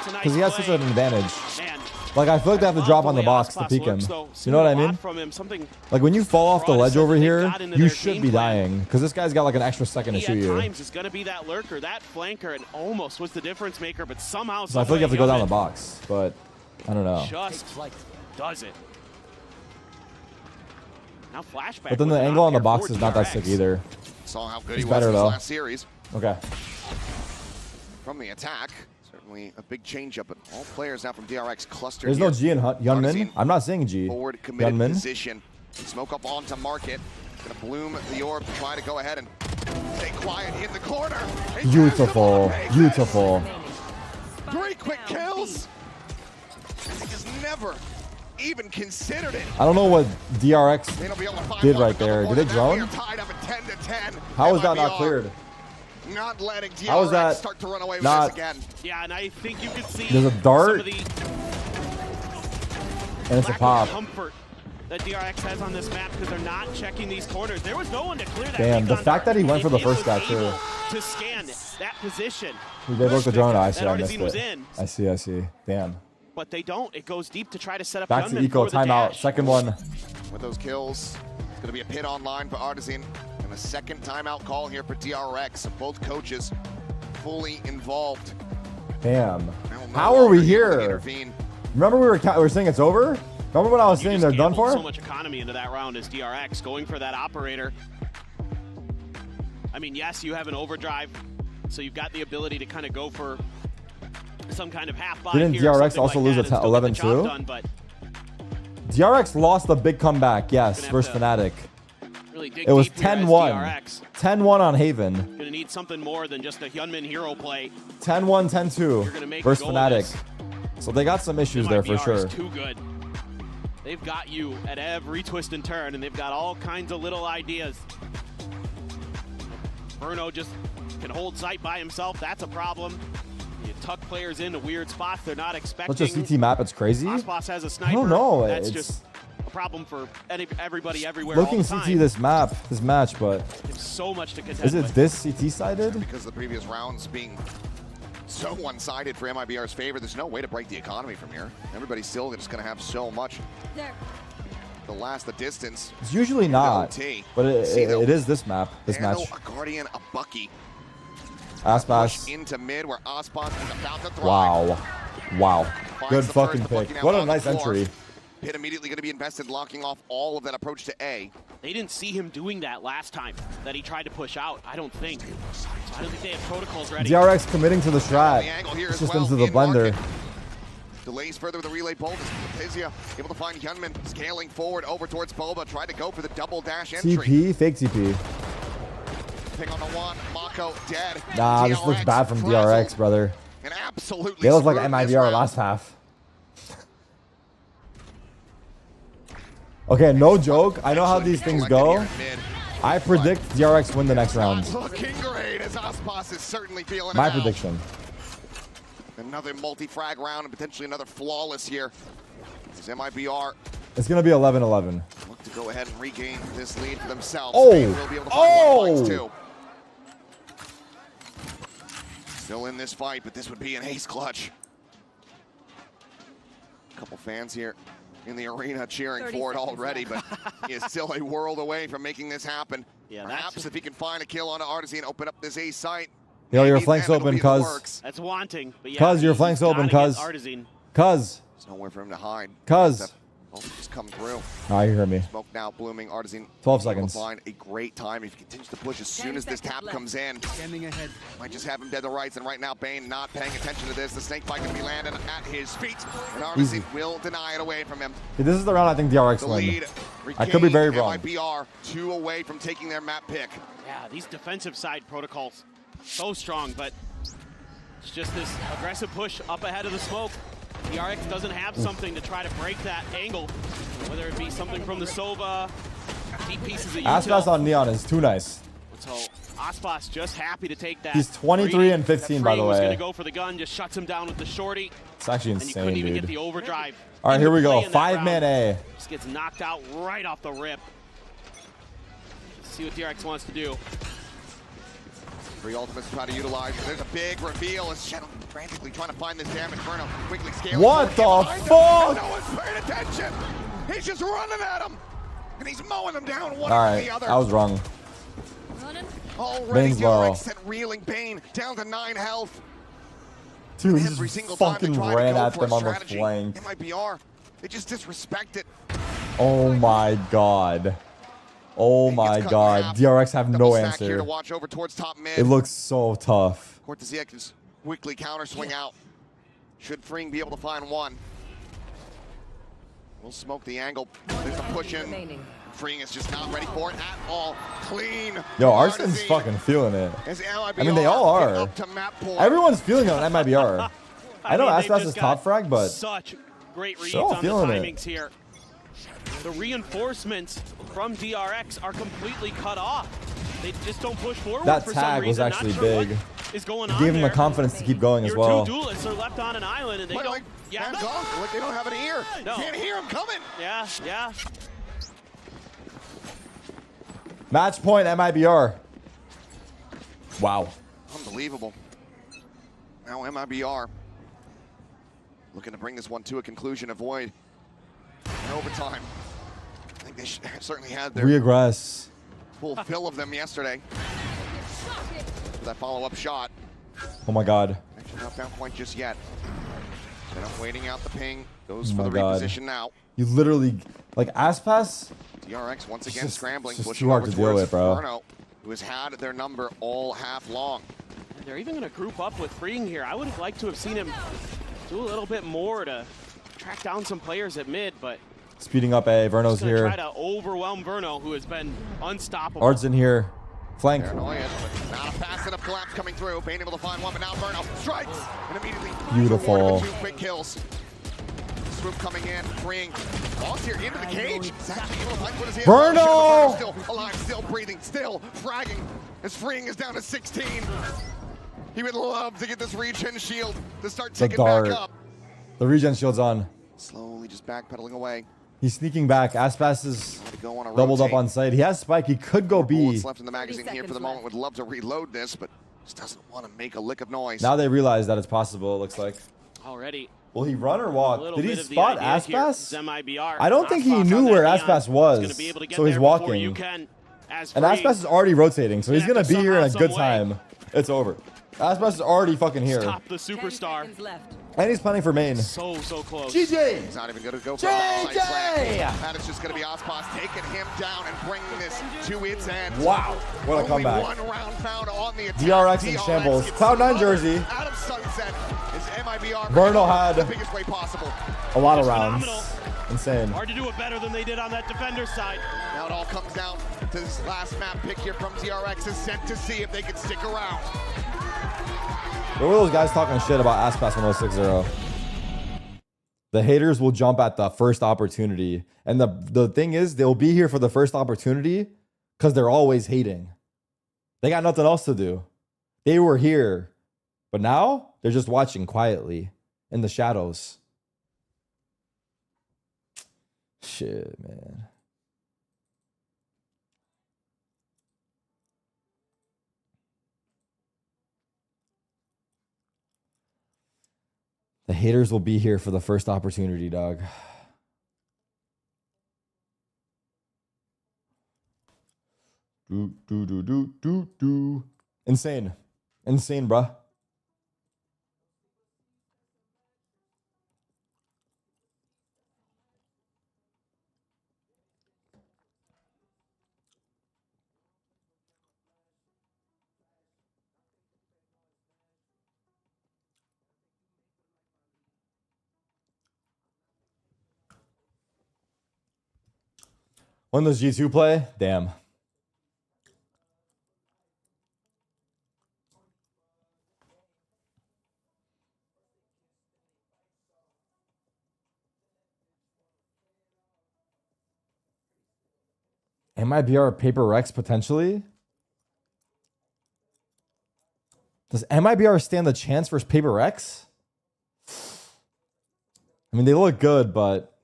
Because he has such an advantage. Man. Like, I feel like they have to drop on the box to peek him. You know what I mean? Like, when you fall off the ledge over here, you should be dying. Because this guy's got like an extra second to shoot you. Times is going to be that lurker, that flanker, and almost was the difference maker, but somehow. So I feel like you have to go down the box, but I don't know. Just does it. Now flashback. But then the angle on the box is not that sick either. Saw how good He's he was better in this though. last series. Okay. From the attack, certainly a big change-up, but all players now from DRX clustered. There's no G in Hyunmin. I'm not saying G. Forward committed Hyunmin. position. Smoke up onto market. Gonna bloom the orb to try to go ahead and stay quiet in the corner. Beautiful. Beautiful. 3 quick kills. He just never even considered it. I don't know what DRX did right there. Did it drone? How was that not cleared? Not letting DRX How is that start to run away with not? this again. Yeah, and I think you can see There's a dart, some of the and it's a lack pop. of comfort that DRX has on this map because they're not checking these corners. There was no one to clear that. Damn, the fact that he went for the first guy too. To scan that position. They broke the drone. I see. I missed was it. in. I see. I see. Damn. But they don't. It goes deep to try to set up. Back to Hyunmin eco for the timeout. dash. Second one. With those kills, it's going to be a pit online for Artisan. And a second timeout call here for DRX. So both coaches fully involved. Damn. How are we here? Remember we were saying it's over? Remember when I was saying they're done for? So much economy into that round as DRX going for that operator. I mean, yes, you have an overdrive, so you've got the ability to kind of go for some kind of half buy. Didn't DRX also lose at 11-2? DRX lost a big comeback, yes, versus Fnatic. Really it was 10-1. 10-1 on Haven. Gonna need something more than just a Hyunmin hero play. 10-1, 10-2 versus Fnatic. So they got some issues there for sure. Too good. They've got you at every twist and turn, and they've got all kinds of little ideas. Bruno just can hold sight by himself. That's a problem. You tuck players into weird spots they're not expecting. Such a CT map, it's crazy. Ospas has a sniper. I don't know. That's it's just a problem for everybody everywhere. looking all the CT time. this match, but There's so much to contend is it with. this CT sided? Because the previous rounds being so one-sided for MIBR's favor, there's no way to break the economy from here. Everybody's still just going to have so much to last the distance. It's usually not, but it is this map, this match. A Guardian, a Bucky. Aspas. Into mid where Ospas is about to thrive. Wow. Good fucking pick. What a nice entry. Pit immediately going to be invested, locking off all of that approach to A. They didn't see him doing that last time that he tried to push out, I don't think. So I don't think they have protocols ready. DRX committing to the strat. Systems to the blender. Delays further with the relay bolt. Tizia able to find Hyunmin scaling forward over towards Boba. Tried to go for the double dash entry. TP, fake TP. Pick on the one. Mako dead. Nah, this looks bad from DRX, brother. And absolutely they look like MIBR last half. Okay, no joke. I know how these things go. I predict DRX win the next round. Looking great as Ospas is certainly feeling My it out. prediction. Another multi-frag round and potentially another flawless here. As MIBR It's going to be 11-11. look to go ahead and regain this lead for themselves. Oh! They will be able to find points too. Still in this fight, but this would be an ace clutch. A couple fans here in the arena cheering for it already, but he is still a world away from making this happen. Yeah, perhaps if he can find a kill on Artisan, open up this ace site. Yo, your flank's open, cuz. That's wanting. But yeah, Cuz, your flank's open, cuz. Artisan. Cuz. There's nowhere for him to hide. Cuz. Just come through. Oh, you heard me. Smoke now blooming. Artisan 12 seconds. Find a great time if he continues to push as soon as this tap comes in. Standing ahead. Might just have him dead to rights, and right now Bane not paying attention to this. The snake bite gonna be landing at his feet, and Artisan will deny it away from him. Okay, this is the round I think DRX win. I could be very wrong. MIBR 2 away from taking their map pick. Yeah, these defensive side protocols so strong, but it's just this aggressive push up ahead of the smoke. DRX doesn't have something to try to break that angle, whether it be something from the Sova, deep pieces of Aspas on Neon is too nice. So Aspas just happy to take that. He's 23 and 15, by the was way. going to go for the gun, just shuts him down with the shorty. It's actually And insane, he couldn't even dude. get the overdrive. All right, here we go. 5-man A. Just gets knocked out right off the rip. Let's see what DRX wants to do. 3 ultimates to try to utilize. There's a big reveal as Shadow frantically trying to find this damage. Inferno quickly scaling. What the fuck? No one's paying attention. He's just running at him. And he's mowing them down one All after right, the other. I was wrong. Already Bane's low. DRX sent reeling Bane down to 9 health. Dude, he Every just single time they fucking try to ran go at for them a on the strategy, flank. MIBR, they just disrespect it. Oh my god. Oh my god. DRX have no Stack here to answer. watch over towards top mid. It looks so tough. Cortezia can quickly counter swing out. Should Freeing be able to find one? We'll smoke the angle. There's a push in. Freeing is just not ready for it at all. Clean. Yo, Arsen's fucking feeling it. As I mean, they all are. up to map point. Everyone's feeling it on MIBR. I know mean, Aspas is top frag, but such great reads they're all on the feeling timings it. here. The reinforcements from DRX are completely cut off. They just don't push forward that for some tag was reason. actually Not sure big. what is going It on gave him the there. confidence to keep going as Your well. two duelists are left on an island, and they don't. Hands off. Like they don't have an ear. No. Can't hear him coming. Yeah, yeah. Match point MIBR. Wow. Unbelievable. Now MIBR looking to bring this one to a conclusion, avoid an overtime. I think they certainly had their Reaggress. full fill of them yesterday. For that follow-up shot. Oh my god. Actually not found point just yet. They're not waiting out the ping. Goes Oh for my the god. reposition now. You literally, like Aspas, DRX once again scrambling, just pushing too hard over to deal towards with, bro. Inferno, who has had their number all half long. And they're even going to group up with Freeing here. I would have liked to have seen him do a little bit more to track down some players at mid, but speeding up A. Verno's he's gonna here. try to overwhelm Verno, who has been unstoppable. Art's in here. Flank. Paranoia, but not a fast enough collapse coming through. Being able to find one, but now Verno strikes and immediately Beautiful. rewarded with 2 quick kills. Swoop coming in, freeing. Lost here into the cage. He's actually able to find what is in. Verno! Still alive, still breathing, still fragging. As Freeing is down to 16. He would love to get this regen shield to start The ticking back dart. up. The regen shield's on. Slowly just backpedaling away. He's sneaking back. Aspas is Go on a doubled up rotate. on site. He has spike. He could go B. Bullets left in the magazine here for the moment. Would love to reload this, but just doesn't want to make a lick of noise. Now they realize that it's possible, it looks like. Already. Will he run or A walk? little Did he bit of the spot idea here is Aspas? MIBR. I don't think he Aspas knew on where that Aspas Neon is was, gonna be able to get so he's there before walking. you can, as And Freeing. Aspas is already rotating, so he's Gonna going have to to be here in a somehow, good some way. time. It's over. Aspas is already fucking here. Stop the superstar. And he's planning for main. So close. GG! He's not even going to go for a JJ! slant. That is just going to be Aspas taking him down and bringing this to its end. Wow. What a Only comeback. one round found on the attack. DRX in shambles. gets Cloud9 smothered jersey. Out of sunset is MIBR. Verno had the biggest way possible. a lot of Just rounds. phenomenal. Insane. Hard to do it better than they did on that defender side. Now it all comes down to this last map pick here from DRX is sent to see if they can stick around. What were those guys talking shit about Aspas 1060? The haters will jump at the first opportunity. And the thing is, they'll be here for the first opportunity because they're always hating. They got nothing else to do. They were here. But now, they're just watching quietly in the shadows. Shit, man. The haters will be here for the first opportunity, dog. Do. Insane. Insane, bruh. When does G2 play? Damn. MIBR Paper X potentially? Does MIBR stand a chance versus Paper X? I mean, they look good, but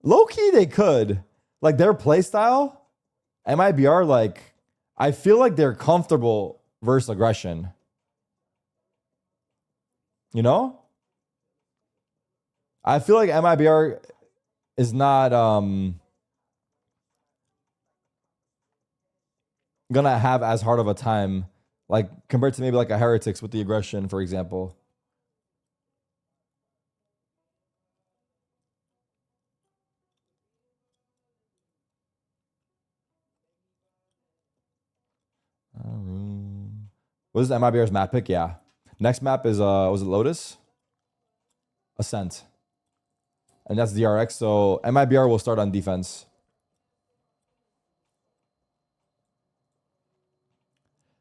low-key they could. Like, their playstyle, MIBR, like, I feel like they're comfortable versus aggression. You know? I feel like MIBR is not gonna have as hard of a time, like, compared to maybe like a Heretics with the aggression, for example. What is MIBR's map pick? Yeah. Next map is was it Lotus? Ascent. And that's DRX, so MIBR will start on defense.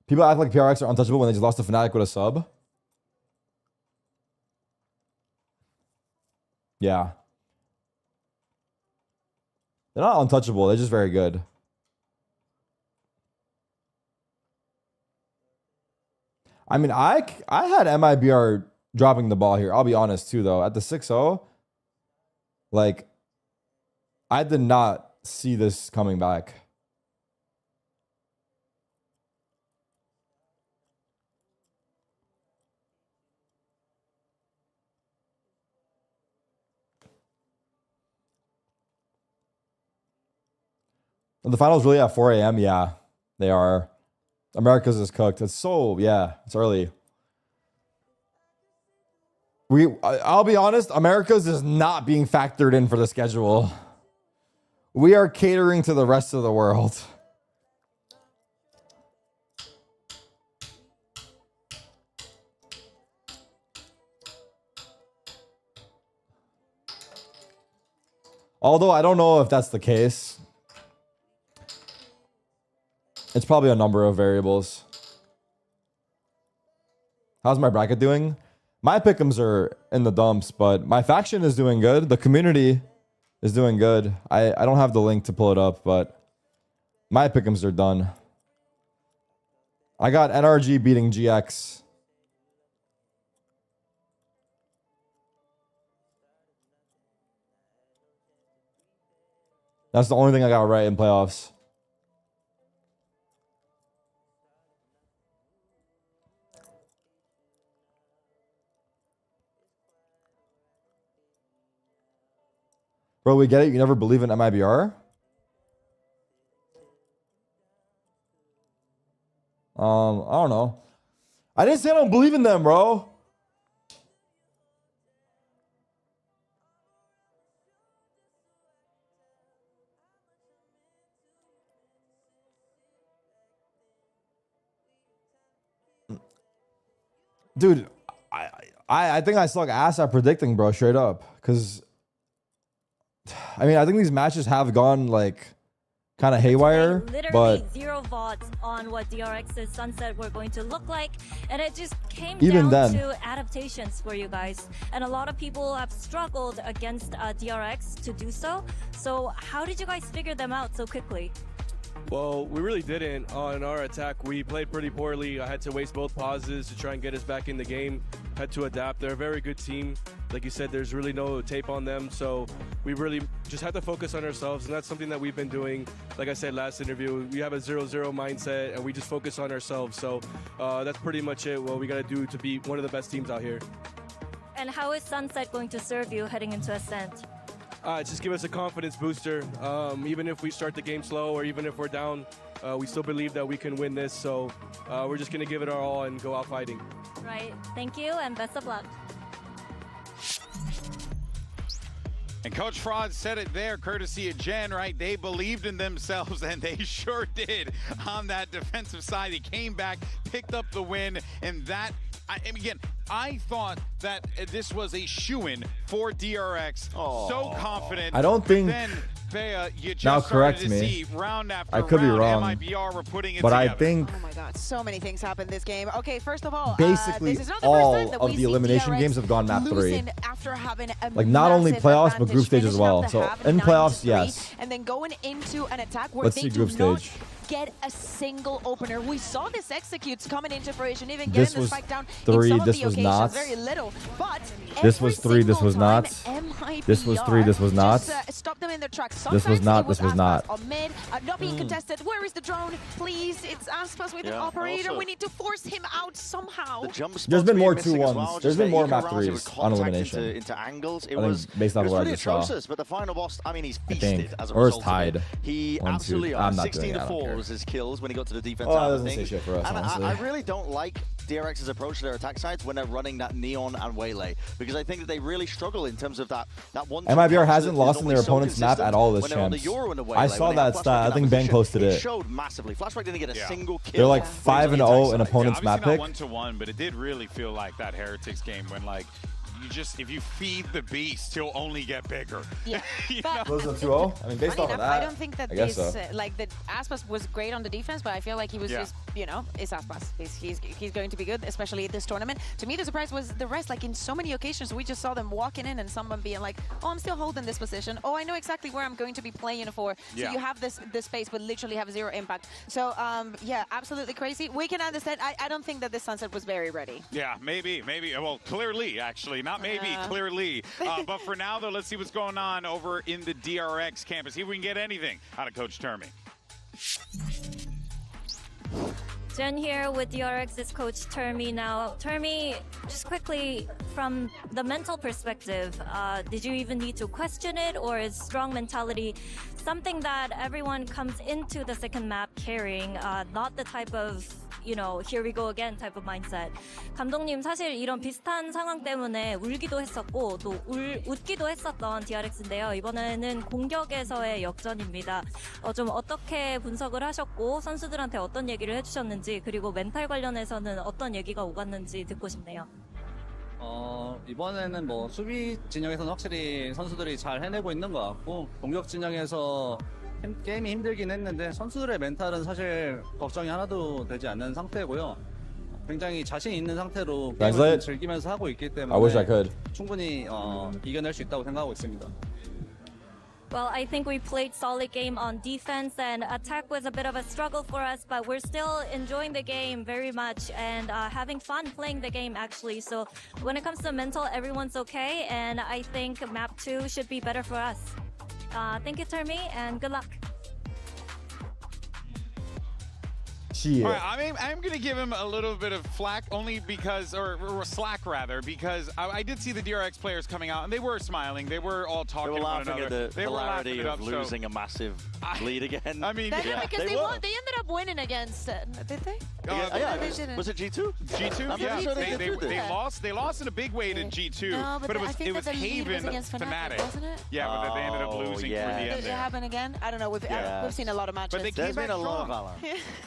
People act like PRX are untouchable when they just lost to Fnatic with a sub. Yeah. They're not untouchable, they're just very good. I mean, I had MIBR dropping the ball here. I'll be honest too, though. At the 6-0, like, I did not see this coming back. The finals really at 4 a.m.? Yeah, they are. America's is cooked. It's so, yeah, it's early. I'll be honest, America's is not being factored in for the schedule. We are catering to the rest of the world. Although I don't know if that's the case. It's probably a number of variables. How's my bracket doing? My pick'ems are in the dumps, but my faction is doing good. The community is doing good. I don't have the link to pull it up, but my pick'ems are done. I got NRG beating GX. That's the only thing I got right in playoffs. Bro, we get it. You never believe in MIBR? I don't know. I didn't say I don't believe in them, bro. Dude, I think I suck ass at predicting, bro, straight up. Because I mean, I think these matches have gone like kind of haywire, but zero votes on what DRX's Sunset were going to look like, and it just came even down then, to adaptations for you guys. And a lot of people have struggled against DRX to do so. So how did you guys figure them out so quickly? Well, we really didn't. On our attack, we played pretty poorly. I had to waste both pauses to try and get us back in the game. Had to adapt. They're a very good team. Like you said, there's really no tape on them, so we really just had to focus on ourselves, and that's something that we've been doing. Like I said last interview, we have a 0-0 mindset, and we just focus on ourselves. So that's pretty much it. What we got to do to be one of the best teams out here. And how is Sunset going to serve you heading into Ascent? Just give us a confidence booster. Even if we start the game slow or even if we're down, we still believe that we can win this. So we're just going to give it our all and go out fighting. Right. Thank you and best of luck. And Coach Fraud said it there, courtesy of Jen, right? They believed in themselves, and they sure did on that defensive side. He came back, picked up the win, and that, again, I thought that this was a shoo-in for DRX. So confident. I don't think you just now correct started to me. see round after I could be round, wrong, MIBR were putting it but together. I think Oh my God, so many things happened this game. Okay, first of all, basically this is not the all first time that of we the see elimination DRX games have gone map 3. losing after having a Like not only massive playoffs but advantage, group stage as finishing well. up the So half in 9-3, playoffs, yes. and then going into an attack where Let's they see do group not stage. get a single opener. We saw this executes coming into fruition, even This getting the was spike down 3, in some this of the was occasions, not. very little. But This was 3, this was not. MIBR This was 3, this was not. just, stop them in their tracks. This was Sometimes not, it was this was Aspas not. on mid, not being contested. Where is the drone? Please, it's Aspas with an operator. also- We need to force him out somehow. There's been more 2-1s. Well, There's been more map 3s on elimination. Into angles. It I think was based on it was what I pretty just saw. atrocious, but the final boss, I mean, he's I feasted think. as a Or it's result of tied. it. He 1-2. absolutely I'm not 16 doing it, to I don't 4 care. was his kills when he got to the defense Oh, out that of doesn't say things. shit for us, And honestly. I really don't like DRX's approach to their attack sides when they're running that Neon and Waylay, because I think that they really struggle in terms of that one. MIBR hasn't lost in their opponent's map at all this champs. I saw that stat. I think Ben posted it. Showed massively. Flashback didn't get a single kill. They're like 5-0 in opponent's map pick. Not 1-1, but it did really feel like that Heretics game when like if you feed the beast, he'll only get bigger. Yeah. Was it 2-0? I mean, based off of that, I don't think that I guess this, so. like, the Aspas was great on the defense, but I feel like he was just, you know, it's Aspas. He's going to be good, especially this tournament. To me, the surprise was the rest. Like, in so many occasions, we just saw them walking in and someone being like, oh, I'm still holding this position. Oh, I know exactly where I'm going to be playing for. So you have this space, but literally have 0 impact. So, yeah, absolutely crazy. We can understand. I don't think that this Sunset was very ready. Yeah, maybe. Well, clearly, actually. Not maybe, clearly. But for now, though, let's see what's going on over in the DRX campus. See if we can get anything out of Coach Termi. Jen here with DRX's coach Termi. Now, Termi, just quickly, from the mental perspective, did you even need to question it, or is strong mentality something that everyone comes into the second map carrying, not the type of, you know, here we go again type of mindset? 감독님, 사실 이런 비슷한 상황 때문에 울기도 했었고 또 웃기도 했었던 DRX인데요. 이번에는 공격에서의 역전입니다. 좀 어떻게 분석을 하셨고 선수들한테 어떤 얘기를 해주셨는지, 그리고 멘탈 관련해서는 어떤 얘기가 오갔는지 듣고 싶네요. 이번에는 뭐 수비 진영에서는 확실히 선수들이 잘 해내고 있는 것 같고, 공격 진영에서 게임이 힘들긴 했는데 선수들의 멘탈은 사실 걱정이 하나도 되지 않는 상태고요. 굉장히 자신 있는 상태로 게임을 즐기면서 하고 있기 때문에 I wish I could. 충분히 이겨낼 수 있다고 생각하고 있습니다. Well, I think we played solid game on defense, and attack was a bit of a struggle for us, but we're still enjoying the game very much and having fun playing the game, actually. So when it comes to mental, everyone's okay, and I think map 2 should be better for us. Thank you, Termi, and good luck. Shit. All right, I'm going to give him a little bit of flack, only because, or slack rather, because I did see the DRX players coming out, and they were smiling. They were all talking to one another. They were laughing at the hilarity of losing a massive lead again. I mean, because they ended up winning against, did they? Was it G2? G2, yeah. They lost in a big way to G2, no, but it was Haven against Fnatic, wasn't it? Yeah, but they ended up losing for the end. Did it happen again? I don't know. We've seen a lot of matches. But they came back strong.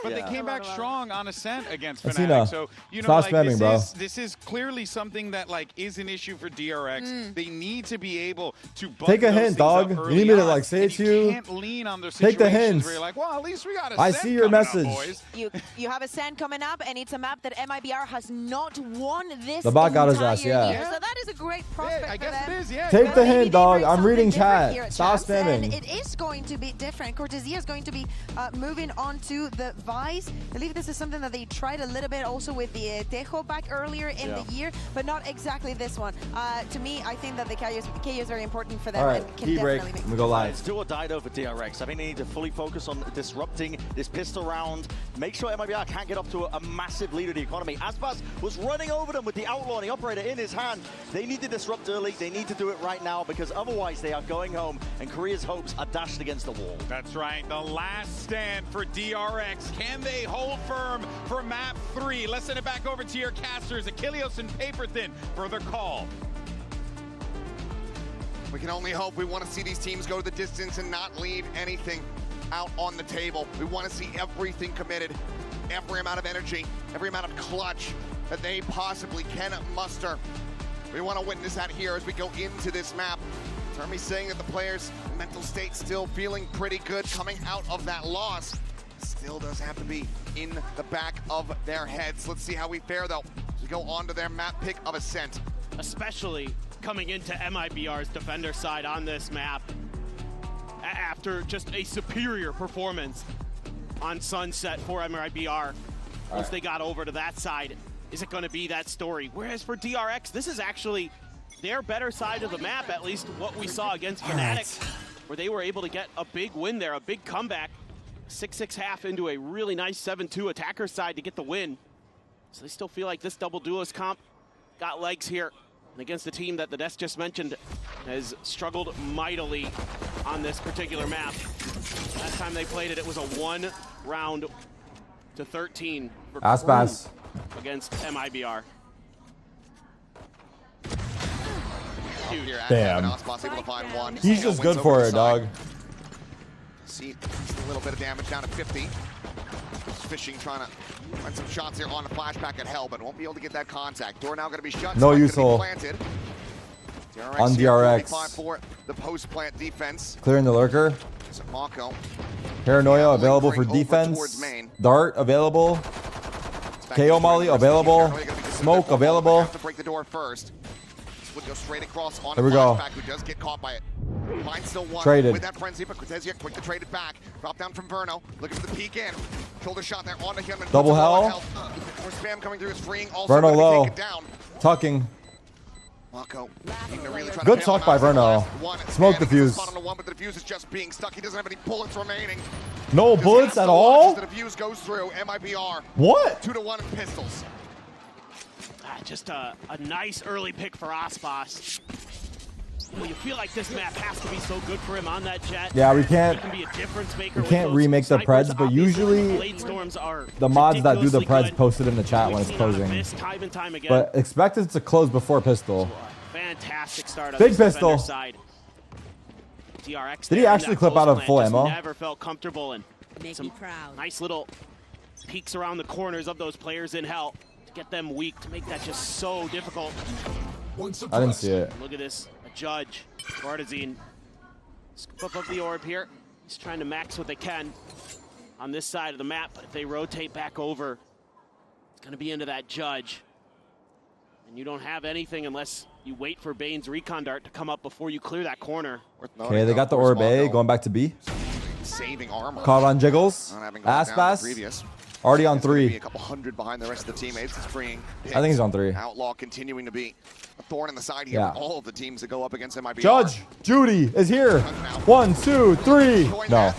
But they came back strong on Ascent against Fnatic. Fnatic. So, you know, stop like, spamming, bro. This is clearly something that like is an issue for DRX. They need to be able to take a hint, dog. You need me to like say it to you. Can't lean on those take the hints. Where you're like, well, at least we got Ascent. I see your message. You have Ascent coming up, and it's a map that MIBR has not won this. The bot got his entire ass, yeah. year. So that is a great prospect I guess for them. it is, yeah. Take the hint, dog. I'm reading chat. Stop spamming. And it is going to be different. Cortesia is going to be moving on to the Vice. I believe this is something that they tried a little bit also with the Tejo back earlier in the year, but not exactly this one. To me, I think that the KO is very important for them. All right, and can key break. We go live. It's do or die though for DRX. I think they need to fully focus on disrupting this pistol round. Make sure MIBR can't get up to a massive lead of the economy. Aspas was running over them with the outlaw and the operator in his hand. They need to disrupt early. They need to do it right now, because otherwise they are going home and Korea's hopes are dashed against the wall. That's right. The last stand for DRX. Can they hold firm for map 3? Let's send it back over to your casters, Achilles and Paperthin, for the call. We can only hope. We want to see these teams go the distance and not leave anything out on the table. We want to see everything committed, every amount of energy, every amount of clutch that they possibly can muster. We want to witness that here as we go into this map Termi saying that the players' mental state still feeling pretty good coming out of that loss. Still does have to be in the back of their heads. Let's see how we fare though. We go on to their map pick of Ascent. Especially coming into MIBR's defender side on this map after just a superior performance on Sunset for MIBR. Once they got over to that side, is it going to be that story? Whereas for DRX, this is actually their better side of the map, at least what we saw against Fnatic, where they were able to get a big win there, a big comeback. 6-6 half into a really nice 7-2 attacker side to get the win. So they still feel like this double duelist comp got legs here. And against the team that the desk just mentioned has struggled mightily on this particular map. Last time they played it, it was a 1 round to 13 for Aspas against MIBR. Damn. He's just good for it, dog. See a little bit of damage down to 50. Fishing trying to find some shots here on the flashback at Hell, but won't be able to get that contact. Door now going to be shut. No use hole. On DRX. For the post plant defense. Clearing the lurker. Mako. Paranoia available for defense. Dart available. KO Molly available. Smoke available. Have to break the door first. Would go straight across on There we go. Who does get caught by it. Line still one Traded. with that frenzy, but Cortezia quick to trade it back. Drop down from Verno. Looking for the peek in. Shoulder shot there onto him. And Double hell. More spam coming through is freeing. Also Verno low. take it down. Tucking. Mako really Good talk by Verno. Smoke defuse. But the defuse is just being stuck. He doesn't have any bullets remaining. No bullets at all? The defuse goes through. MIBR. What? 2-1 in pistols. Just a nice early pick for Aspas. Well, you feel like this map has to be so good for him on that jet. Yeah, we can't. He can be a difference maker. We can't remake the Preds, but usually the mods that do the Preds post it in the chat when it's closing. Time and time again. But expect it to close before pistol. Fantastic start on Big this pistol. side. DRX Did he actually clip out of full ammo? Never felt comfortable, and some nice little peeks around the corners of those players in Hell to get them weak, to make that just so difficult. I didn't see it. Look at this. Judge, Bartazine, scoop up of the orb here. He's trying to max what they can on this side of the map, but if they rotate back over, it's going to be into that Judge. And you don't have anything unless you wait for Bane's recon dart to come up before you clear that corner. Okay, they got the orb A, going back to B. Saving armor. Caught on Jiggles. Aspas. Already on 3. A couple hundred behind the rest of the teammates. It's freeing. I think he's on 3. Outlaw continuing to be a thorn in the side here. Yeah. All of the teams that go up against MIBR. Judge Judy is here. 1, 2, 3. No.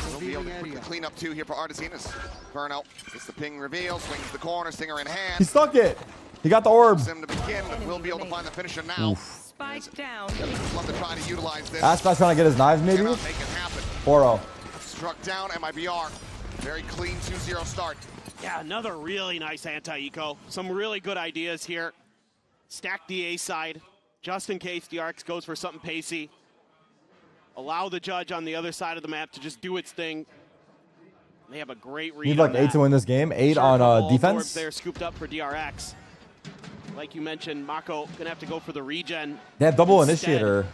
We'll be able to quickly clean up 2 here for Artesinas. Burnout gets the ping reveal, swings the corner, Stinger in hand. He stuck it. He got the orb. Him to begin, but we'll be able to find the finisher now. Oof. Spike down. Love to try to utilize this. Aspas trying to get his knives, maybe. Cannot make it happen. 4-0. Struck down MIBR. Very clean 2-0 start. Yeah, another really nice anti-eco. Some really good ideas here. Stack the A side, just in case DRX goes for something pacey. Allow the Judge on the other side of the map to just do its thing. They have a great read. Need like 8 to win this game. 8 on defense. They're scooped up for DRX. Like you mentioned, Mako gonna have to go for the regen. They have double initiator.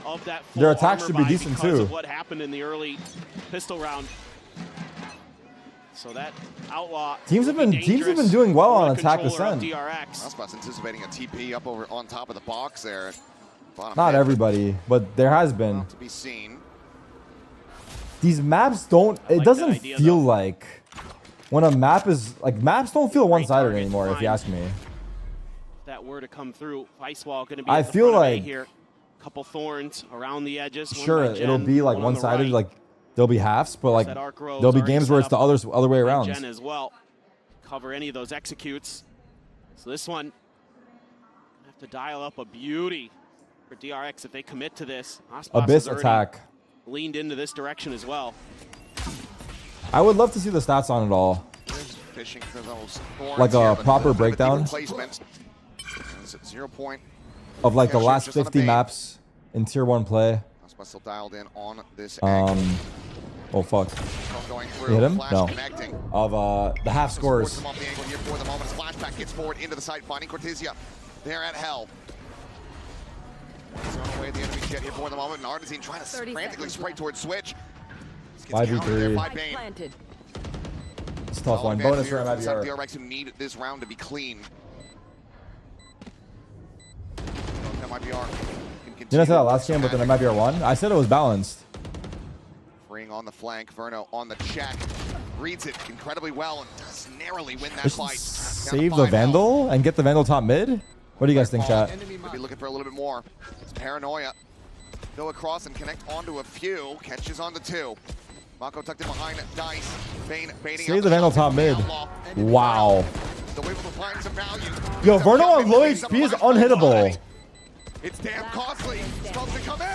Of that Their attack should be decent too. Of what happened in the early pistol round. So that Outlaw Teams have been doing well on attack ascent. Aspas anticipating a TP up over on top of the box there. Not everybody, but there has been. To be seen. These maps don't. It doesn't feel like when a map is like maps don't feel one-sided anymore. If you ask me. If that were to come through, Ice Wall going to be. I feel like here. Couple thorns around the edges. Sure, it'll be like one-sided. Like there'll be halves, but like there'll be games where it's the other way around. Gen as well. Cover any of those executes. So this one have to dial up a beauty for DRX if they commit to this. Abyss attack. Leaned into this direction as well. I would love to see the stats on it all. Fishing for those like a proper breakdown 0 point of like the last 50 maps in Tier 1 play. Still dialed in on this oh fuck. You hit him? No. Of the half scores. Flashback gets forward into the site, finding Cortezia there at Hell. Jet here for the moment, and Artizine trying to frantically spray towards Switch. 5v3. It's a tough one. Bonus for MIBR. DRX who need this round to be clean. MIBR can continue. Didn't I say that last game, but then MIBR won? I said it was balanced. Freeing on the flank, Verno on the check. Reads it incredibly well and does narrowly win that fight. Save the Vandal and get the Vandal top mid? What do you guys think, chat? Could be looking for a little bit more. It's Paranoia. Go across and connect onto a few. Catches on the 2. Mako tucked in behind Dice. Bane baiting Save the Vandal top mid. Wow. The way we're applying some value. Yo, Verno on low HP is unhittable. It's damn costly.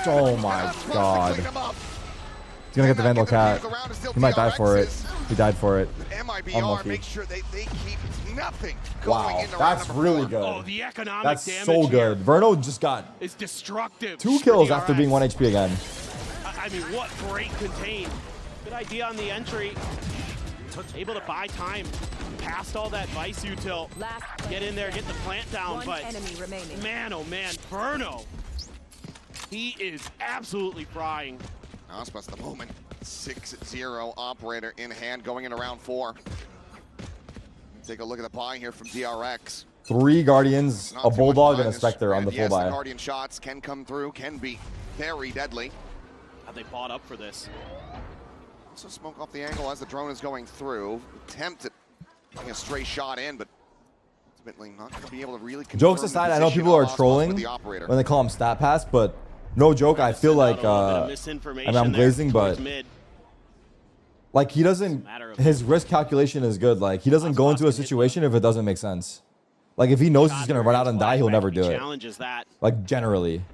Oh my god. He's gonna get the Vandal cat. He might die for it. He died for it. MIBR make sure they keep nothing. Wow, that's really good. Oh, the economic that's damage so good. here. Verno just got It's destructive. 2 kills after being 1 HP again. I mean, what great contain. Good idea on the entry. Able to buy time past all that Vice util. Get in there, get the plant down, but man, oh man, Verno. He is absolutely frying. Aspas the moment. 6-0 operator in hand going into round 4. Take a look at the buy here from DRX. 3 Guardians, a Bulldog, and a Spectre on the full buy. The Guardian shots can come through, can be very deadly. How they bought up for this. Also smoke off the angle as the drone is going through. Attempt at getting a stray shot in, but ultimately not going to be able to really confirm. Jokes aside, I know people are trolling when they call him stat pass, but no joke, I feel like I mean, I'm glazing, but like he doesn't, his risk calculation is good. Like he doesn't go into a situation if it doesn't make sense. Like if he knows he's gonna run out and die, he'll never do it. Like generally,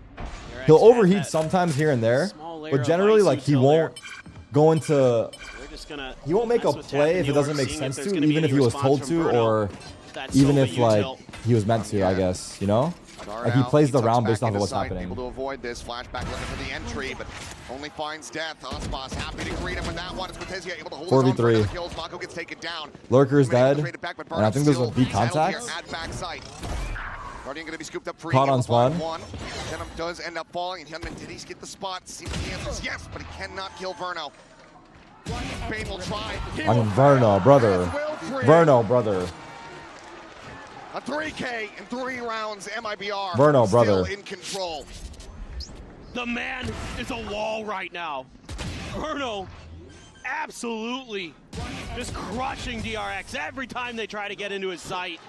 he'll overheat sometimes here and there, but generally like he won't go into, he won't make a play if it doesn't make sense to, even if he was told to, or even if like he was meant to, I guess, you know? Like he plays the round based off of what's happening. Able to avoid this flashback looking for the entry, but only finds death. Aspas happy to greet him with that one. It's Cortezia able to hold 4v3. kills. Mako gets taken down. Lurker's dead, and I think there's a beat contact. Guardian going to be scooped up free. Caught on spawn. Venom does end up falling. Hyunmin, did he get the spot? Seems the answer is yes, but he cannot kill Verno. Bane will try. I mean, Verno, brother. Verno, brother. A 3K in 3 rounds. MIBR Verno, brother. Still in control. The man is a wall right now. Verno absolutely just crushing DRX every time they try to get into his sight.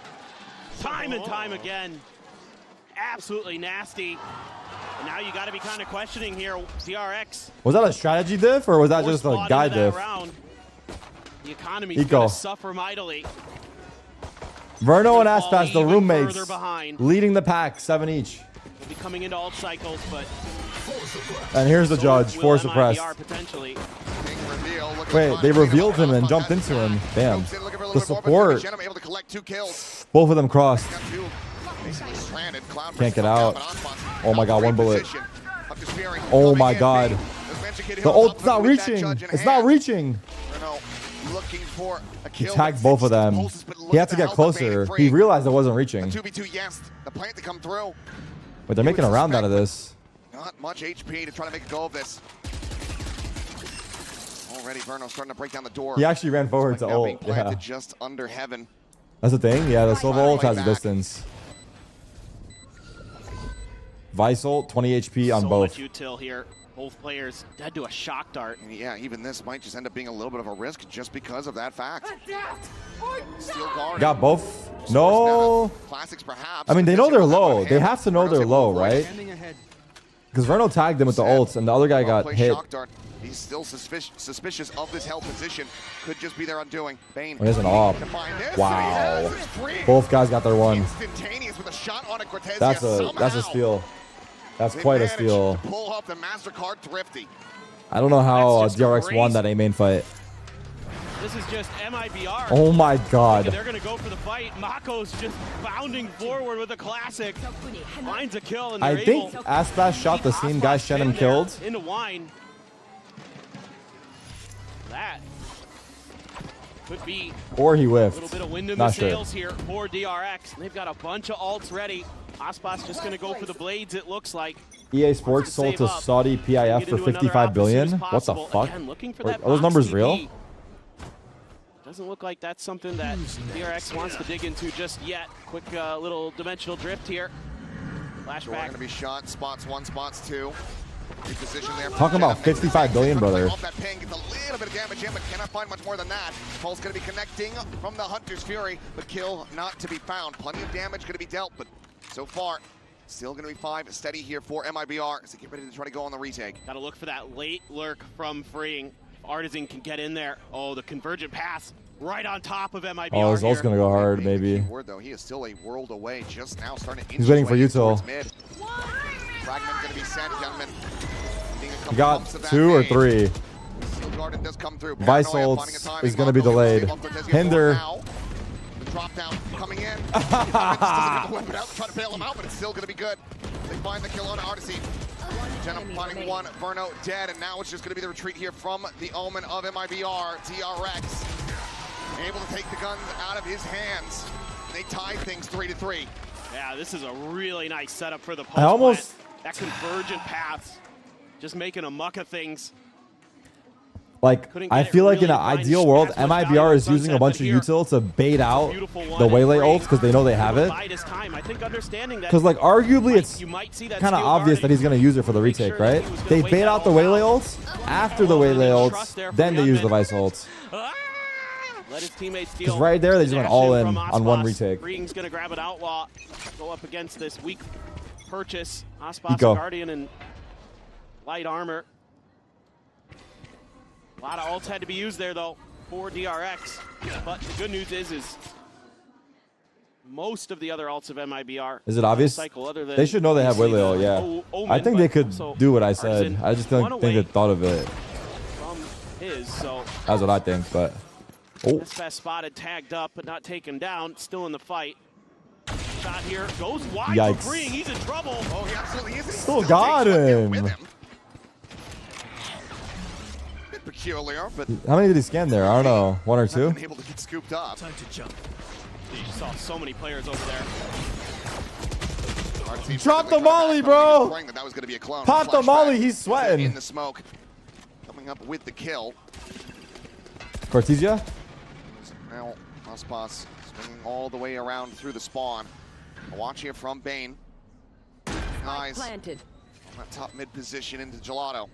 Time and time again. Absolutely nasty. And now you got to be kind of questioning here, DRX. Was that a strategy diff or was that just a guy diff? The economy's going to suffer mightily. Verno and Aspas, the roommates, leading the pack, 7 each. We'll be coming into alt cycles, but... And here's the judge, 4 suppressed. Wait, they revealed him and jumped into him. Damn. The support. Both of them crossed. Can't get out. Oh my god, 1 bullet. Oh my god. The ult's not reaching. It's not reaching. He tagged both of them. He had to get closer. He realized it wasn't reaching. 2v2, yes. The plant to come through. But they're making a round out of this. Not much HP to try to make a go of this. Already Verno starting to break down the door. He actually ran forward to ult. Yeah. Just under heaven. That's the thing. Yeah, the Silva ult has a distance. Vice ult, 20 HP on both. So much util here. Both players dead to a shock dart. Yeah, even this might just end up being a little bit of a risk just because of that fact. Steel guard. Got both. No. Classics perhaps. I mean, they know they're low. They have to know they're low, right? Because Verno tagged him with the ults, and the other guy got hit. He's still suspicious of this held position. Could just be their undoing. Bane. There's an op. Wow. Both guys got their one. That's a steal. That's quite a steal. Pull off the Mastercard thrifty. I don't know how DRX won that A-main fight. This is just MIBR. Oh my god. They're going to go for the fight. Mako's just bounding forward with a classic. Finds a kill, and I think Aspas shot the same guy Shannon killed. Into wine. That could be or he whiffed. A little bit of wind in the sails here for DRX. They've got a bunch of ults ready. Aspas just going to go for the blades, it looks like. EA Sports sold to Saudi PIF for 55 billion. What the fuck? Are those numbers real? Doesn't look like that's something that DRX wants to dig into just yet. Quick little dimensional drift here. Flashback. Going to be shot. Spots 1, spots 2. Reposition there. Talking about 55 billion, brother. That ping gets a little bit of damage in, but cannot find much more than that. Pulse going to be connecting from the Hunter's Fury, but kill not to be found. Plenty of damage going to be dealt, but so far, still going to be 5 steady here for MIBR as they get ready to try to go on the retake. Got to look for that late lurk from Freeing. Artisan can get in there. Oh, the convergent pass right on top of MIBR. Oh, his ult's going to go hard, maybe. Word, though, he is still a world away just now, starting to He's waiting for util. Fragment going to be sent, gentlemen. You got 2 or 3. Does come through. Vice ult is going to be delayed. Hinder. The drop down coming in. Doesn't get the weapon out to try to bail him out, but it's still going to be good. They find the kill on Artisy. Jenna finding 1. Verno dead, and now it's just going to be the retreat here from the Omen of MIBR. DRX able to take the guns out of his hands. They tie things 3-3. Yeah, this is a really nice setup for the post. I almost that convergent path, just making a muck of things. Like, I feel like in an ideal world, MIBR is using a bunch of util to bait out the Waylay ults because they know they have it. Because, like, arguably it's kind of obvious that he's going to use it for the retake, right? They bait out the Waylay ults after the Waylay ults, then they use the Vice ults. Because right there, they just went all in on one retake. Freeing's going to grab an Outlaw, go up against this weak purchase. Ospas, Guardian, and light armor. A lot of ults had to be used there, though, for DRX. But the good news is most of the other ults of MIBR. Is it obvious? They should know they have Waylay ult, yeah. I think they could do what I said. I just don't think they thought of it. That's what I think, but... Oh. This fast spotted, tagged up, but not taken down. Still in the fight. Shot here. Goes wide for Freeing. He's in trouble. Oh, he absolutely is. Still got him. Peculiar, but how many did he scan there? I don't know. 1 or 2? Able to get scooped up. Time to jump. You just saw so many players over there. Drop the molly, bro. That was going to be a clone. Pop the molly. He's sweating. In the smoke. Coming up with the kill. Cortesia. Now, Ospas swinging all the way around through the spawn. A watch here from Bane. Nice. Planted. On that top mid position into Gelato.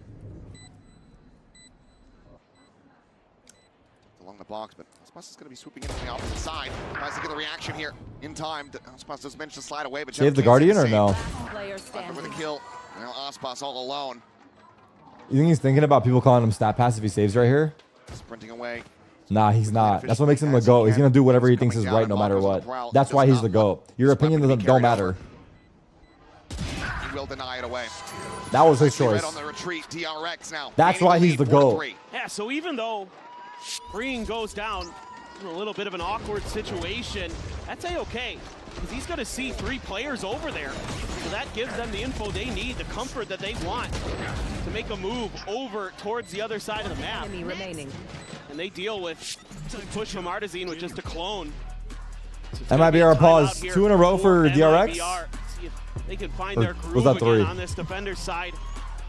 Along the box, but Ospas is going to be swooping in from the opposite side. Tries to get the reaction here in time. Ospas does manage to slide away, but save the Guardian or no? With a kill. Now Ospas all alone. You think he's thinking about people calling him stat pass if he saves right here? Sprinting away. Nah, he's not. That's what makes him the GOAT. He's going to do whatever he thinks is right no matter what. That's why he's the GOAT. Your opinion don't matter. He will deny it away. That was his choice. On the retreat, DRX now. That's why he's the GOAT. Yeah, so even though Freeing goes down in a little bit of an awkward situation, that's A-okay. Because he's going to see 3 players over there. So that gives them the info they need, the comfort that they want to make a move over towards the other side of the map. Enemy remaining. And they deal with push from Artisan with just a clone. MIBR pause. 2 in a row for DRX. See if they can find their groove again on this defender's side.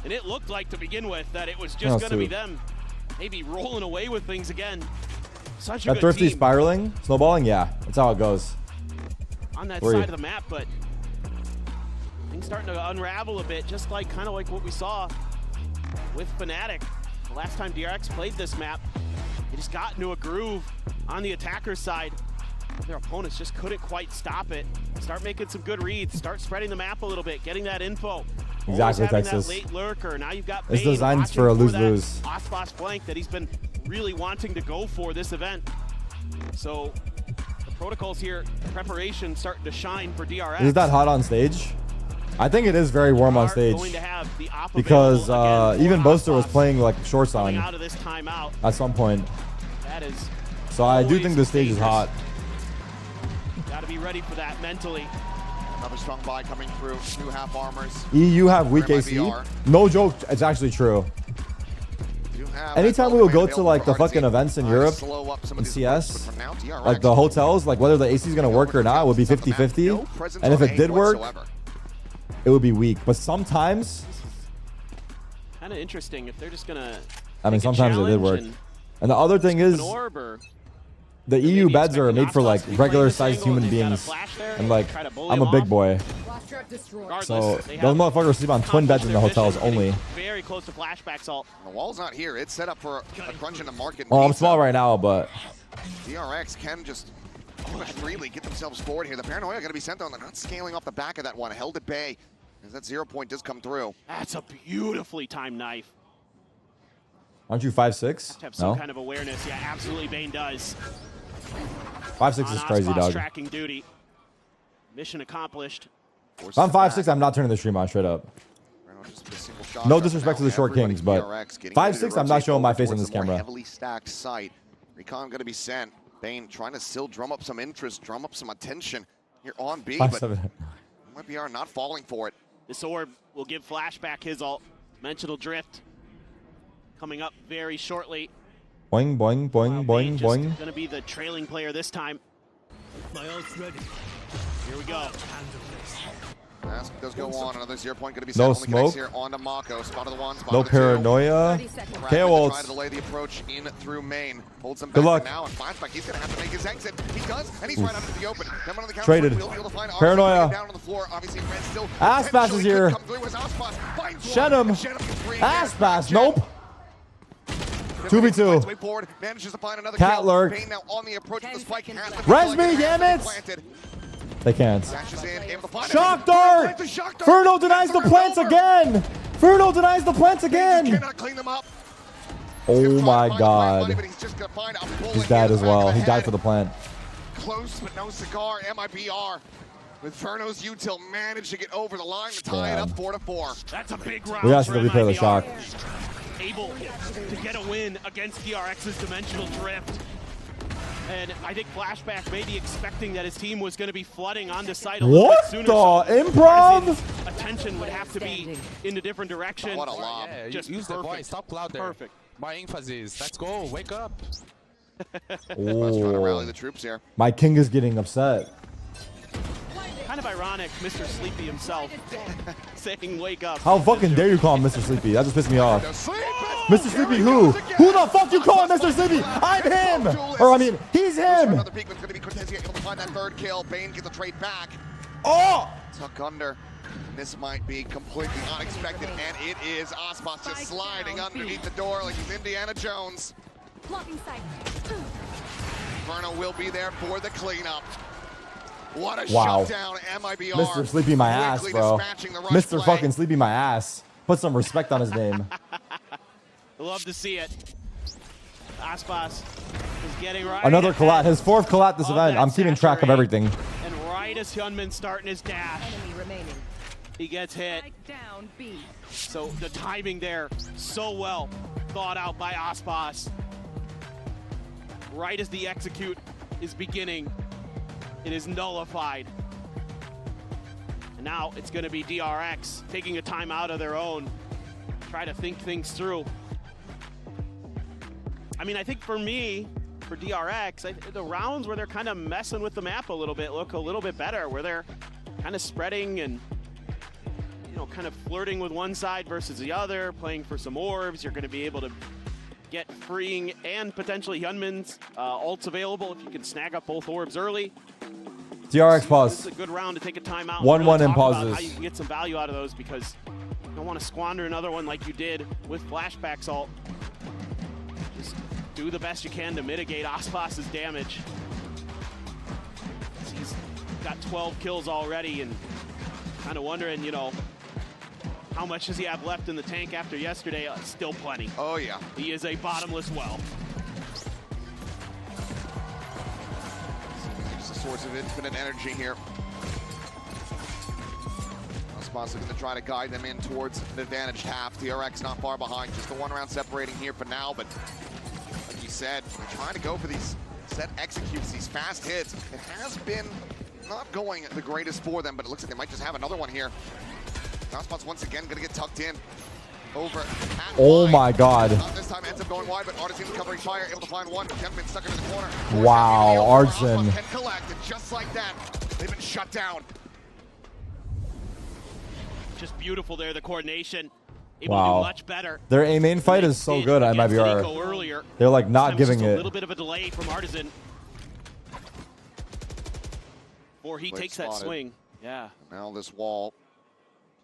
And it looked like to begin with that it was just going to be them maybe rolling away with things again. Such a that good thrifty team. spiraling, snowballing, yeah, that's how it goes. On that side of the map, but things starting to unravel a bit, just like kind of like what we saw with Fnatic. The last time DRX played this map, they just got into a groove on the attacker's side. Their opponents just couldn't quite stop it. Start making some good reads, start spreading the map a little bit, getting that info. Exactly, Texas. That late lurker. Now you've got it's designed for a lose-lose. Ospas flank that he's been really wanting to go for this event. So the protocols here, preparation starting to shine for DRX. Is that hot on stage? I think it is very warm on stage because even Boaster was playing like shorts on at some point. That is so I do think the stage is hot. Got to be ready for that mentally. Another strong buy coming through. 2 half armors. EU have weak AC. No joke, it's actually true. Anytime we would go to like the fucking events in Europe in CS, like the hotels, like whether the AC is going to work or not would be 50-50. And if it did work, it would be weak. But sometimes, kind of interesting if they're just gonna. I mean, sometimes it did work. And the other thing is, the EU beds are made for like regular sized human beings, and like I'm a big boy, so those motherfuckers sleep on twin beds in the hotels only. Very close to flashback salt. The wall's not here. It's set up for a crunch in the market. Oh, I'm small right now, but DRX can just freely get themselves forward here. The paranoia going to be sent on. They're not scaling off the back of that one. Held at bay as that 0 point does come through. That's a beautifully timed knife. Aren't you 5'6"? Have some kind of awareness. Yeah, absolutely. Bane does. 5'6" is crazy, dog. Tracking duty. Mission accomplished. If I'm 5'6", I'm not turning the stream on straight up. No disrespect to the short kings, but 5'6", I'm not showing my face on this camera. Heavily stacked site. Recon going to be sent. Bane trying to still drum up some interest, drum up some attention here on B, but MIBR not falling for it. This orb will give Flashback his ult. Dimensional drift coming up very shortly. Boing, boing, boing, boing, boing. Going to be the trailing player this time. My ult's ready. Here we go. Mask does go on. Another 0 point going to be no set. smoke. Here on to Mako. Spotted the one. No paranoia. KO Trying to delay the approach in through main. Holds him back. Good luck. Now and Flashback. He's going to have to make his exit. He does, and he's right out into the open. Then on the counter, traded. we'll be able to find Paranoia. down on the floor. Obviously, Red still. Aspas is here. Shed him. Aspas. Nope. 2v2. Cat lurk. Res me, damn it! They can't. Shock dart! Furno denies the plants again! Furno denies the plants again! Oh my god. He's dead as well. He died for the plant. Close but no cigar. MIBR with Furno's util managed to get over the line to tie it up 4-4. That's a big round. We gotta see the replay of the shock. Able to get a win against DRX's dimensional drift. And I think Flashback may be expecting that his team was going to be flooding onto site a little bit sooner. What the improv? Attention would have to be in a different direction. What a lob. Yeah, just use the voice. Stop cloud there. Perfect. My emphasis. Let's go. Wake up. Trying to rally the troops here. My king is getting upset. Kind of ironic, Mr. Sleepy himself saying wake up. How fucking dare you call him Mr. Sleepy? That just pissed me off. Mr. Sleepy who? Who the fuck you calling Mr. Sleepy? I'm him! Or I mean, he's him! Another peek, but it's going to be Cortez able to find that third kill. Bane gets the trade back. Oh! Tuck under. This might be completely unexpected, and it is. Aspas just sliding underneath the door like he's Indiana Jones. Verno will be there for the cleanup. What a shutdown, MIBR. Mr. Sleepy my ass, bro. Mr. fucking Sleepy my ass. Put some respect on his name. Love to see it. Aspas is getting right. Another collat. His fourth collat this event. I'm keeping track of everything. And right as Hyunmin starting his dash, he gets hit. So the timing there, so well thought out by Aspas. Right as the execute is beginning, it is nullified. And now it's going to be DRX taking a time out of their own. Try to think things through. I mean, I think for me, for DRX, the rounds where they're kind of messing with the map a little bit look a little bit better, where they're kind of spreading and, you know, kind of flirting with one side versus the other, playing for some orbs. You're going to be able to get freeing and potentially Hyunmin's ults available if you can snag up both orbs early. DRX pause. This is a good round to take a timeout. 1-1 in pauses. How you can get some value out of those, because you don't want to squander another one like you did with Flashback's ult. Just do the best you can to mitigate Aspas's damage. He's got 12 kills already, and kind of wondering, you know, how much does he have left in the tank after yesterday? Still plenty. Oh, yeah. He is a bottomless well. It's a source of infinite energy here. Aspas looking to try to guide them in towards an advantaged half. DRX not far behind. Just the one round separating here for now, but like you said, they're trying to go for these set executes, these fast hits. It has been not going the greatest for them, but it looks like they might just have another one here. Aspas once again going to get tucked in over. Oh my god. Not this time, ends up going wide, but Artisan covering fire, able to find one. Kevin stuck into the corner. Wow, Artisan. Can collect, and just like that, they've been shut down. Just beautiful there, the coordination. Able Wow. to do much better. Their A main fight is so good at MIBR. Earlier. They're like not This giving time it's just it. a little bit of a delay from Artisan. Before he Blade takes that spotted. swing. Yeah. Now this wall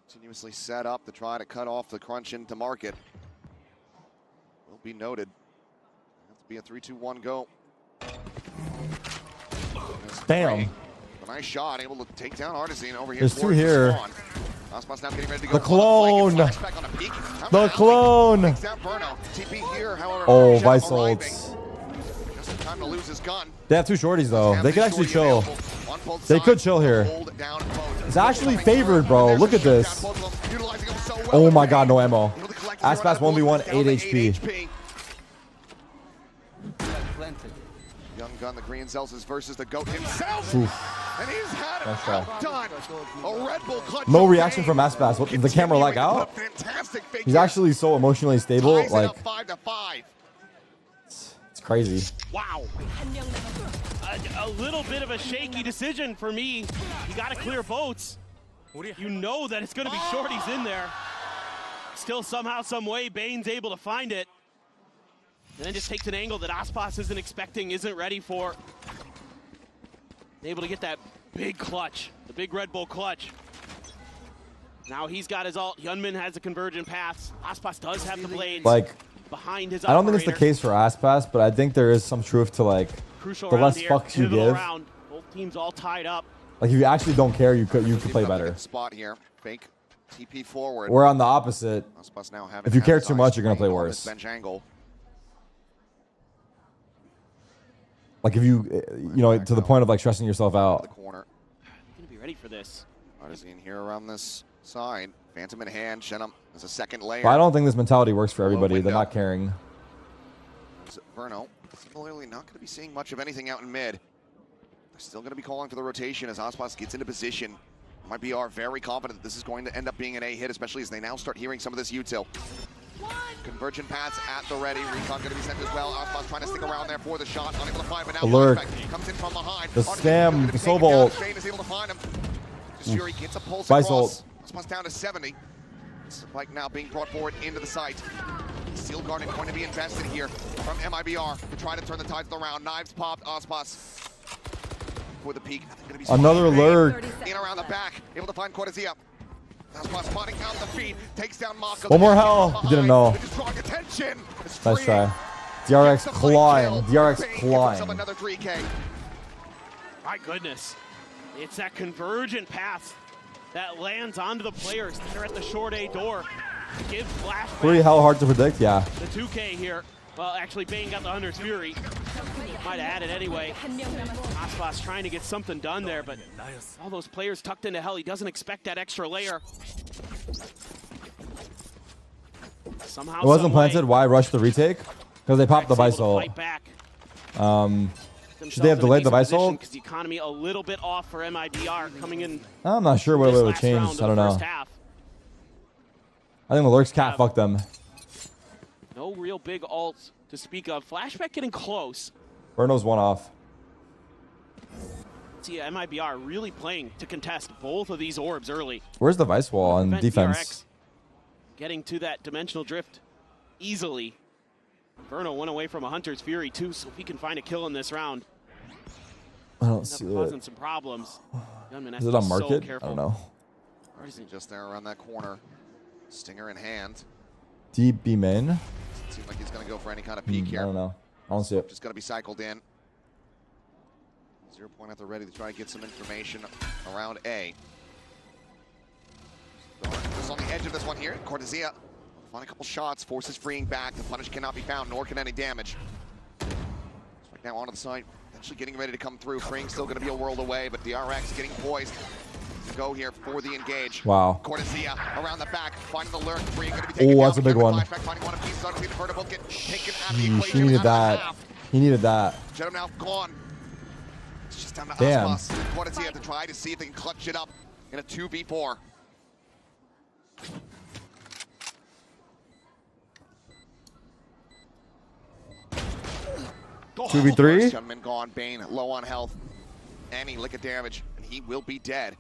continuously set up to try to cut off the crunch into market. Will be noted. Have to be a 3-2-1 go. Damn. A nice shot, able to take down Artisan over here. There's two towards the here. spawn. Osmos now getting ready to go. The clone. The clone. Takes down Burno. TP here, however. Oh, Shot Vice arriving. ults. Just in time to lose his gun. They have two shorties though. They could actually chill. They could chill here. It's actually favored, bro. Look at this. Oh my god, no ammo. Aspas 1v1, 8 HP. Young gun, the green Celsius versus the GOAT himself. Oof. And he's had it Nice try. done. A Red Bull clutch. No reaction from Aspas. What, the camera lag out? He's actually so emotionally stable. Like, 5-5. it's crazy. Wow. A little bit of a shaky decision for me. You got to clear boats. You know that it's going to be shorties in there. Still somehow, some way, Bane's able to find it. And then just takes an angle that Aspas isn't expecting, isn't ready for. Able to get that big clutch, the big Red Bull clutch. Now he's got his ult. Hyunmin has the convergent paths. Aspas does have the blades. Like, behind his I don't think it's the operator. case for Aspas, but I think there is some truth to like Crucial the round less here, fucks you pivotal give. round. Both teams all tied up. Like if you actually don't care, you could play better. Spot here. Fake TP forward. We're on the opposite. Aspas now having If you care too outside much, you're gonna swing play on this worse. bench angle. Like if you, you know, to the point of like stressing yourself out. Corner. Gonna be ready for this. Artisan here around this side. Phantom in hand. Shenum as a second layer. But I don't think this mentality works for everybody. They're not caring. Verno similarly not going to be seeing much of anything out in mid. They're still going to be calling for the rotation as Aspas gets into position. MIBR very confident that this is going to end up being an A hit, especially as they now start hearing some of this util. Convergent paths at the ready. Recon going to be sent as well. Aspas trying to stick around there for the shot. Unable to find, but now Alert. Flashback comes in from behind. The scam, the Sova ult. Bane is able to find him. Fury gets a pulse Vice across. ult. Aspas down to 70. Spike now being brought forward into the site. Steel Garden going to be invested here from MIBR to try to turn the tides around. Knives popped. Aspas for the peak. Gonna be Another lurk. in around the back, able to find Cortezia. Aspas spotting out the feed, takes down Maka. One more hell. He didn't know. They're just drawing attention. It's Nice free. try. DRX Gets the flank clawing. kill. DRX Bane gets himself clawing. another 3K. My goodness. It's that convergent path that lands onto the players that are at the short A door. Give flashback. Pretty hell hard to predict, yeah. The 2K here. Well, actually, Bane got the Hunter's Fury. Might have had it anyway. Aspas trying to get something done there, but all those players tucked into hell. He doesn't expect that extra layer. Somehow, It wasn't some way, planted. Why rush the retake? Because they popped the able Vice to ult. fight back. Should they have delayed the Vice ult? Because the economy a little bit off for MIBR coming in. I'm not sure what this it would last change. round I of don't the know. first half. I think the lurks can't fuck them. No real big ults to speak of. Flashback getting close. Burno's one off. See, MIBR really playing to contest both of these orbs early. Where's the Vice wall on Prevent defense? DRX getting to that dimensional drift easily. Verno went away from a Hunter's Fury too, so if he can find a kill in this round, I don't end see up causing it. some problems. Gunman has Is to it be on so market? I careful. don't know. Artisan just there around that corner. Stinger in hand. Deep B main? Doesn't seem like he's going to go for any kind of peek I here. don't know. I don't see it. Just going to be cycled in. 0 point at the ready to try to get some information around A. Just on the edge of this one here. Cortezia find a couple shots, forces freeing back. The punish cannot be found, nor can any damage. Right now onto the side, actually getting ready to come through. Freeing still going to be a world away, but DRX getting poised to go here for the engage. Wow. Cortezia around the back, finding the lurk. Freeing going to be taken Oh, down. that's a big one. Flashback, finding one of these. Suddenly the vertical get taken out of the Jeez, equation. he needed out of the that. half. He needed that. Jeddah now gone. It's just down to Damn. Aspas. Cortezia to try to see if they can clutch it up in a 2v4. 2v3? Gunman gone. Bane low on health. Any lick of damage, and he will be dead.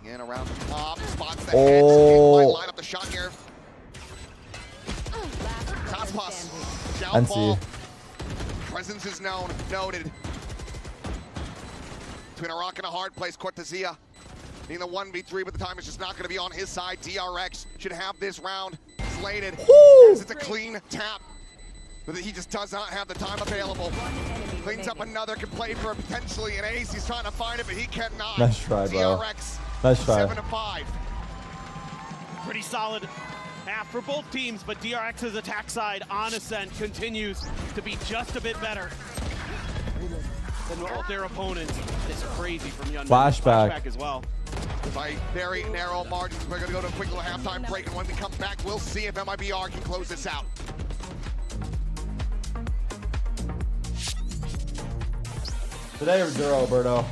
In around the top, spots the head. Might line up the shot here. Taspas, downfall. Presence is noted. Between a rock and a hard place, Cortezia being the 1v3, but the time is just not going to be on his side. DRX should have this round slated. It's a clean tap, but he just does not have the time available. Cleans up another, can play for potentially an ace. He's trying to find it, but he cannot. Nice try, bro. DRX, nice try. 7-5. Pretty solid half for both teams, but DRX's attack side on Ascent continues to be just a bit better than their opponents. It's crazy from Yunnan. Flashback as well. By very narrow margins. We're going to go to a quick little halftime break, and when we come back, we'll see if MIBR can close this out. Today or zero, Alberto.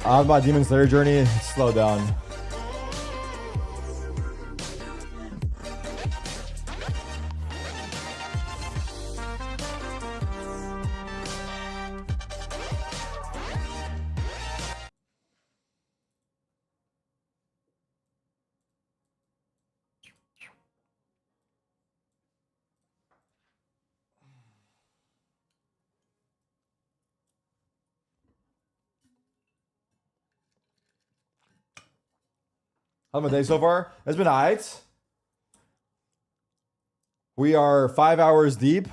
On my Demon Slayer journey, slow down. How's my day so far? It's been alright. We are 5 hours deep.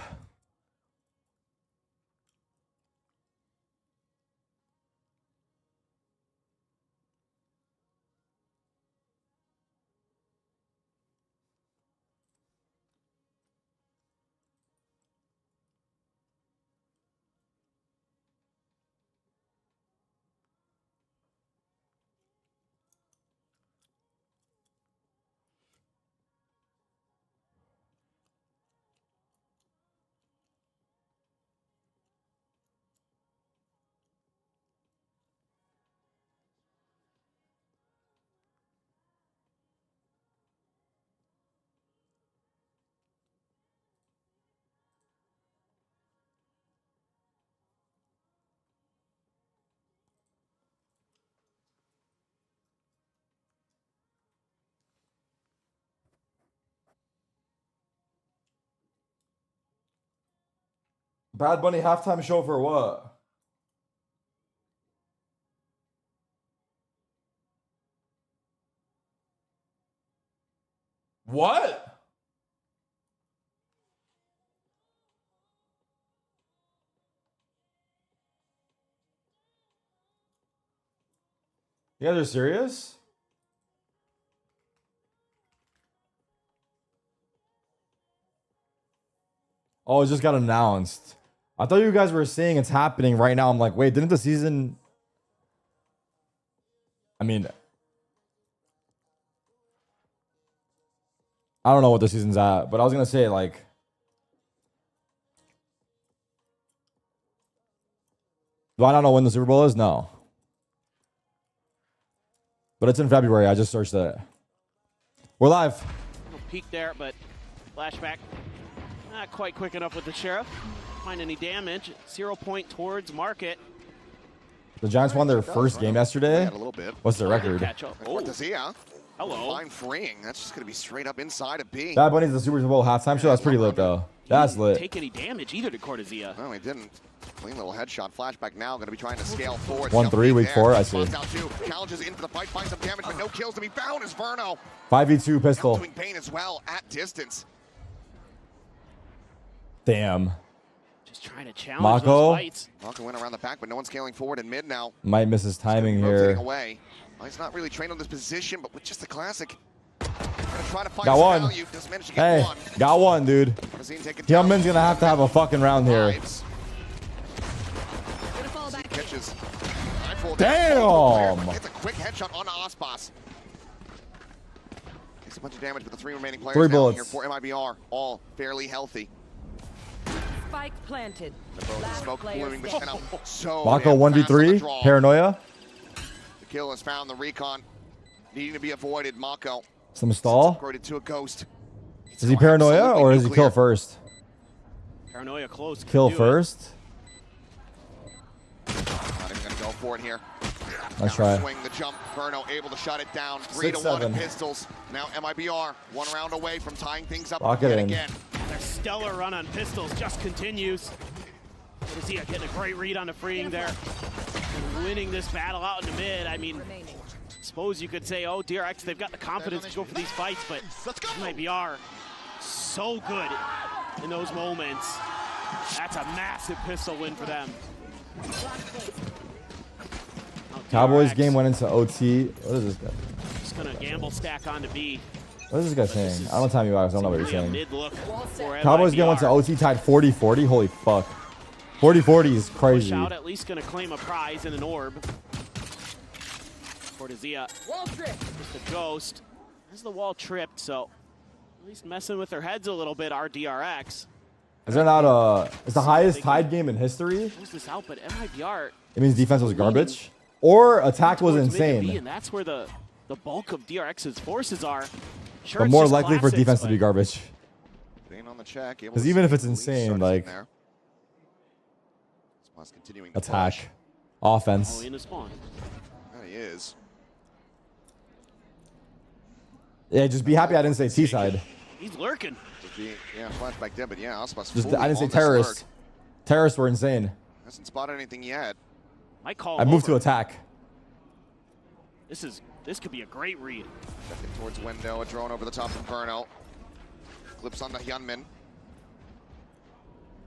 Bad Bunny halftime show for what? What? You guys are serious? Oh, it just got announced. I thought you guys were saying it's happening right now. I'm like, wait, didn't the season... I mean... I don't know what the season's at, but I was going to say, like... Do I not know when the Super Bowl is? No. But it's in February. I just searched it. We're live. Little peek there, but flashback. Not quite quick enough with the Sheriff. Find any damage. 0 point towards Market. The Giants won their first game yesterday. A little bit. What's their record? Cortezia. Hello. Fine freeing. That's just going to be straight up inside of B. Bad Bunny's the Super Bowl halftime show. That's pretty lit, though. That's lit. Take any damage either to Cortezia. No, he didn't. Clean little headshot. Flashback now. Going to be trying to scale forward. 1-3, week 4. I see. Challenges into the fight. Finds some damage, but no kills to be found as Verno. 5v2 pistol. Doing pain as well at distance. Damn. Just trying to challenge Mako. those fights. Mako went around the back, but no one's scaling forward in mid now. Might miss his timing Rotating here. away. Well, he's not really trained on this position, but with just the classic. Try to find Got some one. value. Just managed to get Hey, one. got one, dude. Hyunmin's gonna have a fucking round here. Catches. Damn! It's a quick headshot on Aspas. Takes a bunch of damage, but the 3 remaining players 3 down bullets. here for MIBR, all fairly healthy. Spike planted. The smoke blooming, but Chena so Mako damn fast on the 1v3. draw. Paranoia. The kill is found. The recon needing to be avoided. Mako Some stall. upgraded to a ghost. Is he paranoia or is he kill first? Paranoia close. Kill first. Go for it here. Nice try. Swing the jump. Verno able to shut it down. 3-1 pistols. Now MIBR 1 round away from tying things up again. Their stellar run on pistols just continues. Zia getting a great read on the freeing there. And winning this battle out in the mid. I mean, suppose you could say, oh, DRX, they've got the confidence to go for these fights, but MIBR so good in those moments. That's a massive pistol win for them. Cowboys game went into OT. What is this guy? Just gonna gamble stack on to B. What is this guy saying? I don't time you guys. I don't know what you're saying. Saying. Cowboys game went to OT tied 40-40. Holy fuck. 40-40 is crazy. Out, at least gonna claim a prize in an orb. For Zia. Just a ghost. Has the wall tripped, so at least messing with their heads a little bit. Our DRX. Is there not a? It's the highest tied game in history. Close this out, but MIBR. It means defense was garbage, or attack was insane. And that's where the bulk of DRX's forces are. Sure, but more likely for defense to be garbage. On the check. Because even if it's insane, like attack, offense. Oh, in a spawn. There he is. Yeah, just be happy I didn't say T side. He's lurking. Yeah, flashback dead, but yeah, Ospas. Just I didn't say terrorists. Terrorists were insane. Hasn't spotted anything yet. I moved to attack. This could be a great read. Checking towards window, a drone over the top of Verno. Clips on the Hyunmin.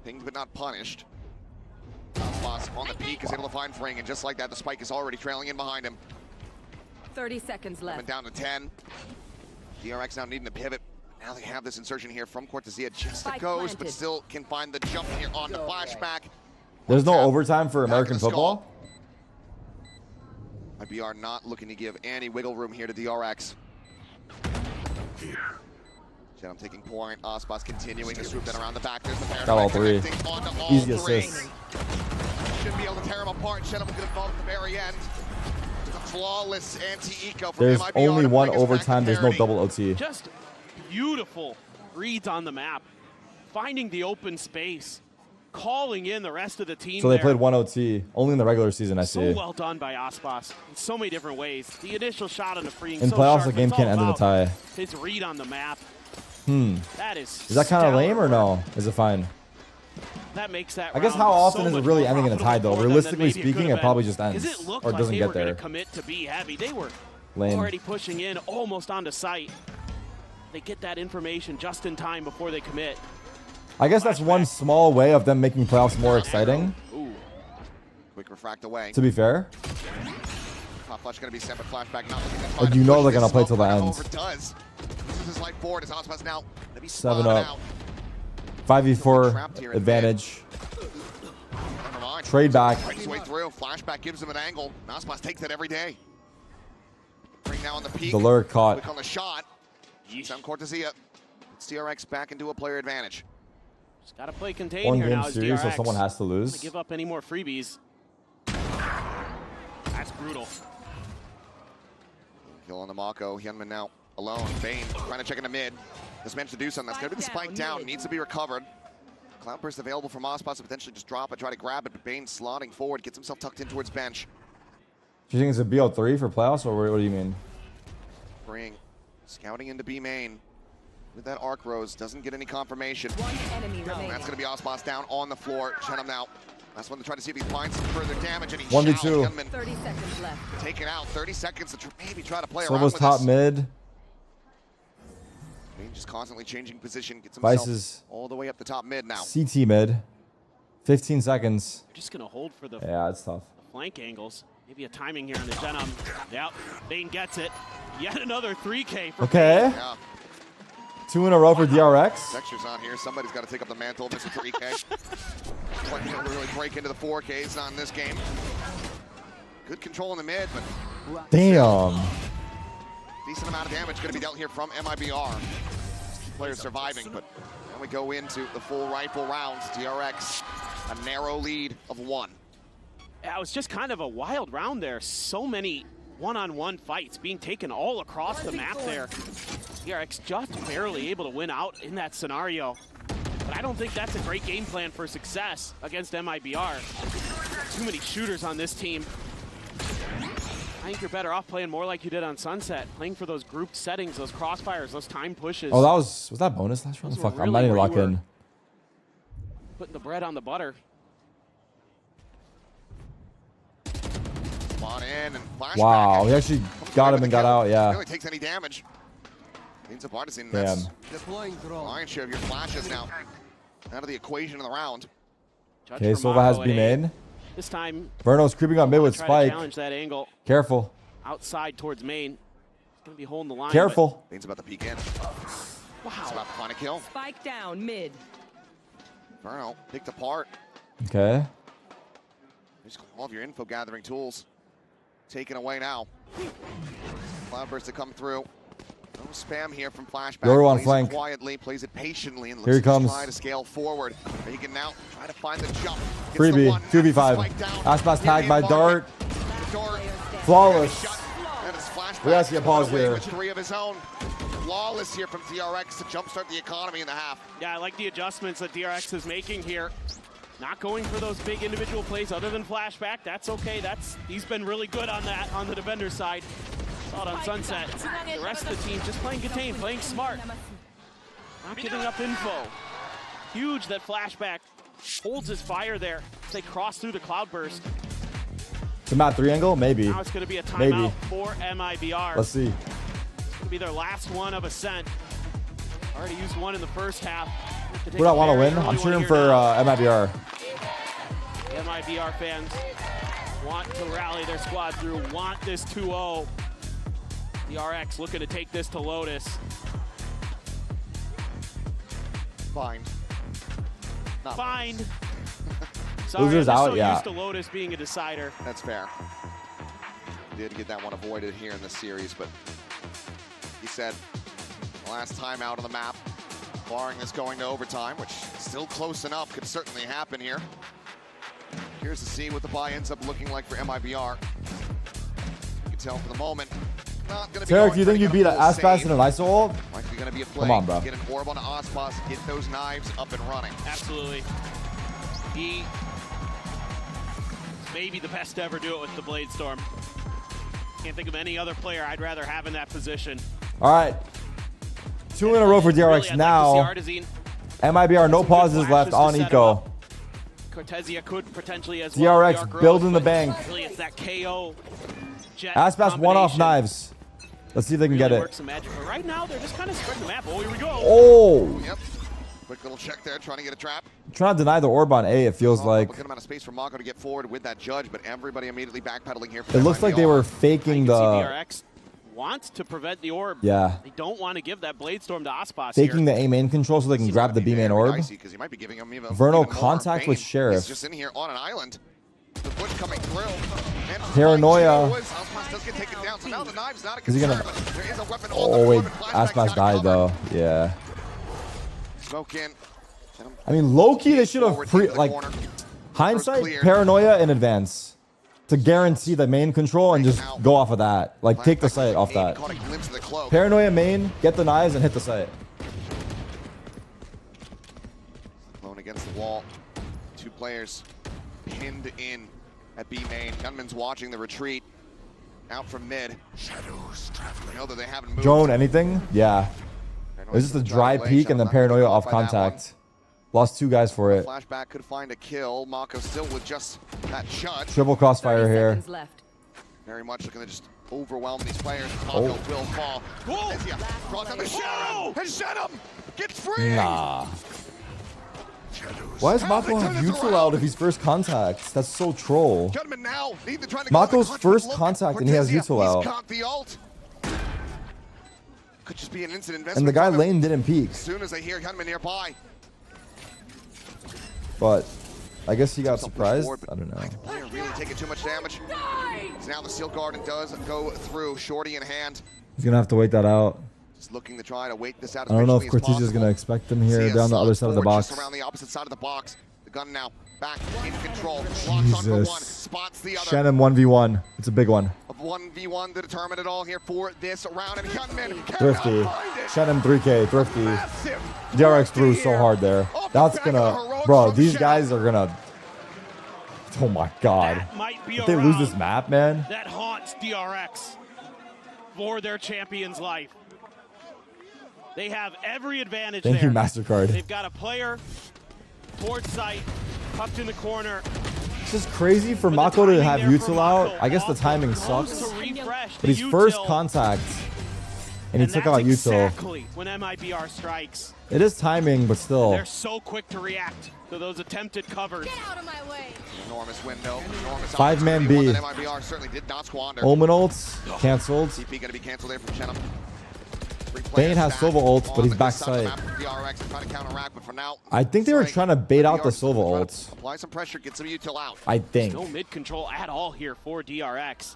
Pinged but not punished. Ospas on the peak is able to find Fring, and just like that, the spike is already trailing in behind him. 30 seconds left. Coming down to 10. DRX now needing to pivot. Now they have this insertion here from Cortezia, just a ghost, but still can find the jump here on the flashback. There's no overtime for American football. MIBR not looking to give any wiggle room here to DRX. Chenem taking point. Ospas continuing to swoop then around the back. There's the pair. Got all three. Easy assists. Should be able to tear him apart. Chenem will get involved at the very end. It's a flawless anti-eco from There's MIBR only one overtime. There's no double OT. Just beautiful reads on the map. Finding the open space. Calling in the rest of the team. So they played one OT. Only in the regular season, I see. So well done by Ospas in so many different ways. The initial shot on the freeing. In playoffs, the game can't end in a tie. His read on the map. That is that kind of lame or no? Is it fine? That makes that. I guess how often is it really ending in a tie though? Realistically speaking, it probably just ends or doesn't get there. Commit to be heavy. They were lame. Already pushing in, almost onto site. They get that information just in time before they commit. I guess that's one small way of them making playoffs more exciting. Ooh. Quick refract away. To be fair. Top flash going to be sent, but flashback not looking to But you know they're going to play till the end. Does. This is his life forward as Ospas now. 7 up. 5v4 advantage. Trade back. Right his way through. Flashback gives him an angle. Ospas takes it every day. Bring now on the peak. The lure caught. Quick on the shot. Sam Cortezia. It's DRX back into a player advantage. Just got to play contain here now. One game series, so someone has to lose. Don't give up any more freebies. That's brutal. Kill on the Mako. Hyunmin now alone. Bane trying to check into mid. Just managed to do something. That's going to be the spike down. Needs to be recovered. Cloudburst available from Ospas to potentially just drop it, try to grab it, but Bane slotting forward, gets himself tucked in towards bench. Do you think it's a BO3 for playoffs, or what do you mean? Bring scouting into B main. With that arc rose, doesn't get any confirmation. That's going to be Ospas down on the floor. Chenem now. That's one to try to see if he finds some further damage, and he 1v2. 30 seconds left. Take it out. 30 seconds to maybe try to play around Silva's with top this. mid. Bane just constantly changing position. Gets himself Vices all the way up the top mid now. CT mid. 15 seconds. Just going to hold for the it's tough. Flank angles. Maybe a timing here on the Chenem. Yep, Bane gets it. Yet another 3K for Okay. Yeah. 2 in a row for DRX. Textures on here. Somebody's got to take up the mantle of Mr. 3K. Plenty to really break into the 4Ks on this game. Good control in the mid, but damn. Decent amount of damage going to be dealt here from MIBR. Players surviving, but then we go into the full rifle rounds. DRX, a narrow lead of 1. Yeah, it was just kind of a wild round there. So many one-on-one fights being taken all across the map there. DRX just barely able to win out in that scenario. But I don't think that's a great game plan for success against MIBR. Too many shooters on this team. think you're better off playing more like you did on Sunset, playing for those grouped settings, those crossfires, those time pushes. Oh, was that bonus last round? Fuck, really I'm not even lock in. Putting the bread on the butter. Come on in and flashback. Wow, he actually got him and got out. Yeah. Barely takes any damage. Needs a partisan. That's Deploying drone. lion's share of your flashes now out of the equation of the round. Okay, Silva has B main. This time, Verno's creeping on mid with Spike. Challenge that angle. Careful. Outside towards main. He's gonna be holding the line. Careful. Main's about to peek in. Wow. It's about to find a kill. Spike down mid. Verno picked apart. Okay. Just all of your info gathering tools taken away now. Cloudburst to come through. No spam here from Flashback. Yoru on plays flank. It quietly, plays it patiently, and Here he looks to comes. try to scale forward. But he can now try to find the jump. Gets Freebie, the one, 2v5. Aspas tagged by Dart. Flawless. And it's Flashback. We gotta see a pause away here. with 3 of his own. Flawless here from DRX to jumpstart the economy in the half. Yeah, I like the adjustments that DRX is making here. Not going for those big individual plays other than Flashback. That's okay. He's been really good on that on the defender side. Saw it on Sunset. The rest of the team just playing contained, playing smart. Not giving up info. Huge that Flashback holds his fire there. They cross through the Cloudburst. The map 3 angle? Maybe. Now it's going to be a timeout Maybe. for MIBR. Let's see. It's going to be their last one of Ascent. Already used one in the first half. Who do I want to win? I'm cheering for MIBR. MIBR fans want to rally their squad through, want this 2-0. The RX looking to take this to Lotus. Fine. Fine. Sorry, Losers I'm out, so yeah. used to Lotus being a decider. That's fair. Did get that one avoided here in this series, but he said last time out on the map, barring this going to overtime, which is still close enough, could certainly happen here. Here's to see what the buy ends up looking like for MIBR. You can tell for the moment, not going to be Tarik, hard do you think you beat an Aspas in an ISO ult? Likely going to be a play. Come on, bro. Get an orb on Aspas, get those knives up and running. Absolutely. He maybe the best to ever do it with the Blade Storm. Can't think of any other player I'd rather have in that position. All right. 2 in a row for DRX Really, now. like to see Artezine. MIBR, no pauses flashes left to on set him Eco. up. Cortezia could potentially as well. DRX DR grows, building the but bank. Really, it's that KO jet Aspas one-off combination. knives. Let's see if they can get Really it. works some magic. But right now, they're just kind of spreading the map. Oh, here we go. Oh! Yep. Quick little check there, trying to get a trap. Trying to deny the orb on A, it feels like. Good amount of space for Mako to get forward with that judge, but everybody immediately backpedaling here. It looks like they were faking the. DRX wants to prevent the orb. Yeah. They don't want to give that Blade Storm to Aspas Faking here. the A main control so they can grab the B main orb. Because he might be giving him even Verno even more contact with pain. Sheriff. He's just in here on an island. The bush coming through. And Paranoia. Aspas does get taken down, so now the knive's not a Is he concern, gonna? but there is a weapon on Oh the wait, board, but Flashback's got Aspas it died covered. though. Yeah. Smoke in. I mean, low-key, they should have hindsight, paranoia in advance to guarantee the main control and just go off of that. Like, take the site off that. Paranoia main, get the knives, and hit the site. Blown against the wall. 2 players pinned in at B main. Gunman's watching the retreat out from mid. Shadows traveling. You know that they haven't moved. Drone, anything? Yeah. It's just a dry peek and then paranoia off contact. Lost 2 guys for it. Flashback could find a kill. Mako still with just that shot. Triple crossfire here. Very much looking to just overwhelm these players. Mako will fall. Whoa! Draws down the shadow and shut him. Gets free. Nah. Why is Mako have util out if he's first contact? That's so troll. Mako's first contact and he has util out. The ult. Could just be an instant investment. And the guy lane didn't peek. As soon as they hear Gunman nearby. But I guess he got surprised. I don't know. Player really taking too much damage. So now the Steel Garden does go through. Shorty in hand. He's gonna have to wait that out. Just looking to try to wait this out. I don't know if as efficiently as Cortesia's gonna possible. expect him here down the other side of the box. Just around the opposite side of the box. The gun now back in control. Locks on for one. Jesus. Spots the other. Shannon 1v1. It's a big one. Of 1v1 to determine it all here for this round. And Gunman Thrifty. Shannon 3K. Thrifty. DRX threw so hard there. That's gonna, bro. These guys are gonna Oh my god. That might be if a they lose round this map, man. that haunts DRX for their champion's life. They have every advantage Thank there. you, Mastercard. They've got a player towards site, tucked in the corner. It's just crazy for Mako to have util out. I guess the timing sucks. But he's first contact, and he took out util. Exactly when MIBR strikes. It is timing, but still. They're so quick to react to those attempted covers. Get out of my way. Enormous window. Enormous 5-man B. opportunity, one that MIBR certainly did not squander. Omen ults canceled. TP going to be canceled there from Chenum. Bane has Silva ults, but he's backside. I think they were trying to bait out the Silva ults. Apply some pressure, get some util out. I think. No mid control at all here for DRX.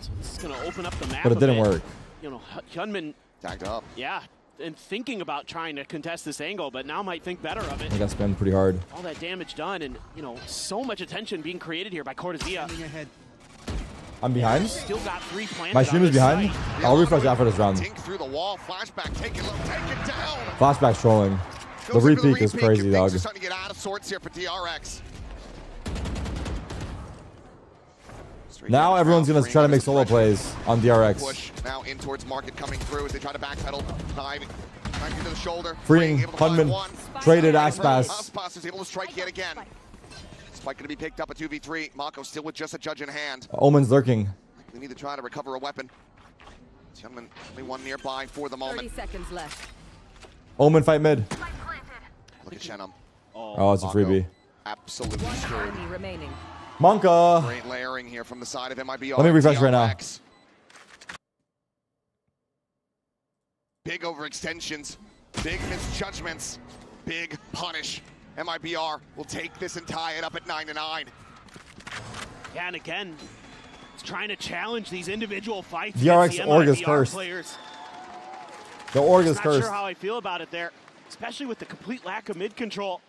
So this is going to open up the map. But it didn't a bit. work. You know, Hyunmin tagged up. Yeah, and thinking about trying to contest this angle, but now might think better of it. He got spammed pretty hard. All that damage done, and you know, so much attention being created here by Cortezia. I'm behind. Still got 3 planted. My stream is behind. I'll refresh after this round. Through the wall, flashback, take it down. Flashback's trolling. The repeat is crazy, dog. Things are starting to get out of sorts here for DRX. Now everyone's gonna try to make solo plays on DRX. Push now in towards market coming through as they try to backpedal. Diving into the shoulder. Freeing Hunman. Traded Aspas. Aspas is able to strike yet again. Spike going to be picked up at 2v3. Mako still with just a judge in hand. Omen's lurking. We need to try to recover a weapon. Hyunmin only one nearby for the moment. 30 seconds left. Omen fight mid. Look at Chenum. Oh, it's a freebie. Absolutely screwed. Enemy remaining. Monka. Great layering here from the side of MIBR. Let me refresh right now. Big overextensions, big misjudgments, big punish. MIBR will take this and tie it up at 9-9. Yeah, and again, it's trying to challenge these individual fights. DRX org is cursed. Players. The org is Not cursed. sure how I feel about it there, especially with the complete lack of mid control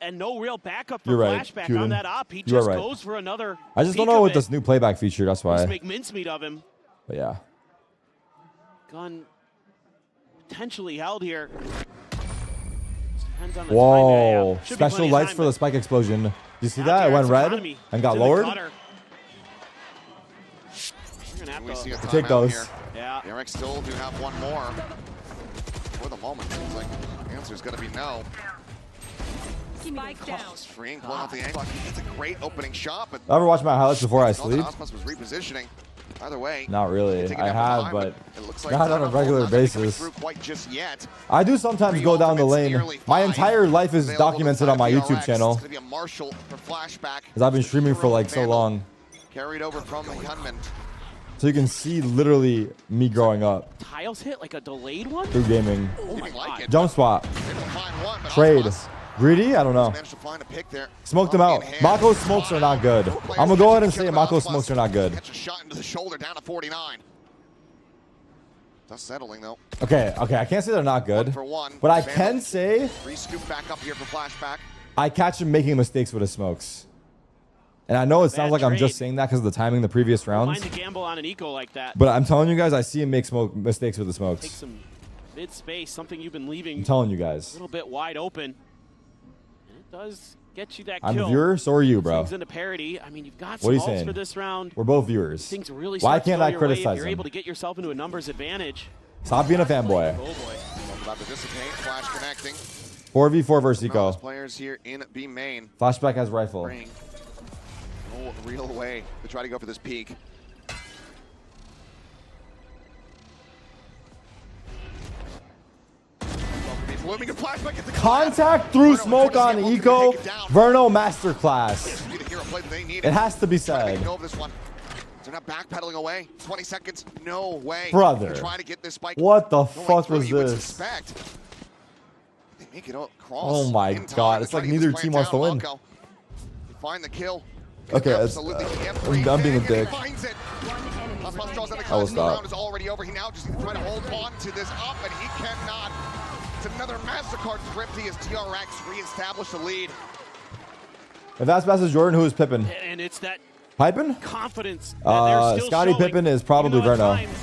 and no real backup for You're right, flashback Cuden. on that op. He You are just right. goes for another. I just don't peek know of with it. this new playback feature. That's Just why. make mincemeat of him. But yeah. Gun potentially held here. Depends on the Whoa. time. Yeah, Special lights for the spike explosion. You see that? It went red and got lowered. We see a Take those. Here. Yeah. DRX still do have one more. For the moment, seems like the answer is going to be no. Spike down. Freeing, pulling out the angle. I think it's a great opening shot, but Ever watch my highlights before I sleep? Aspas was repositioning. Either way, Not really. I have, but it looks like not on a regular basis. through quite just yet. I do sometimes go down the lane. My entire life is documented on my YouTube channel. It's going to be a Marshall for flashback. Because I've been streaming for like so long. Carried over from Hyunmin. So you can see literally me growing up Tiles hit like a delayed one. through gaming. Oh my god. Jump swap. Trade. Greedy? I don't know. Managed to find a pick there. Smoked him out. Mako's smokes are not good. I'm going to go ahead and say Mako's smokes are not good. Catch a shot into the shoulder down to 49. Just settling though. Okay, I can't say they're not good. For one. But I can say Re-scoop back up here for flashback. I catch him making mistakes with his smokes. And I know it sounds like I'm just saying that because of the timing the previous rounds. Mind to gamble on an eco like that. But I'm telling you guys, I see him make mistakes with the Take smokes. some mid space, something you've been leaving. I'm telling you A guys. little bit wide open. And it does get you that I'm kill. a viewer, so are you, bro. Things into parity. I mean, you've got What are some you ults saying? for this round. We're both viewers. Things really Why start to can't go I your way if criticize You're him? able to get yourself into a numbers advantage. Stop being a fanboy. Oh boy. About to dissipate. Flash connecting. 4v4 versus Eco. Players here in B main. Flashback has rifle. Bring no real way to try to go for this peak. Contact through smoke on Eco. Verno masterclass. It has to be said. They're not backpedaling away. 20 seconds. No way. Brother. They're trying to get this spike. What the fuck was You would this? suspect. They make it across. Oh my god. It's like neither team wants to win. Find the kill. Okay, I'm being a dick. I will stop. Is already over. He now just needs to try to hold on to this up, and he cannot. It's another Mastercard thrifty as DRX reestablish the lead. If that's Master Jordan, who is Pippin? And it's that Pippin? confidence that they're still Scotty showing, Pippin is probably even though Verno. at times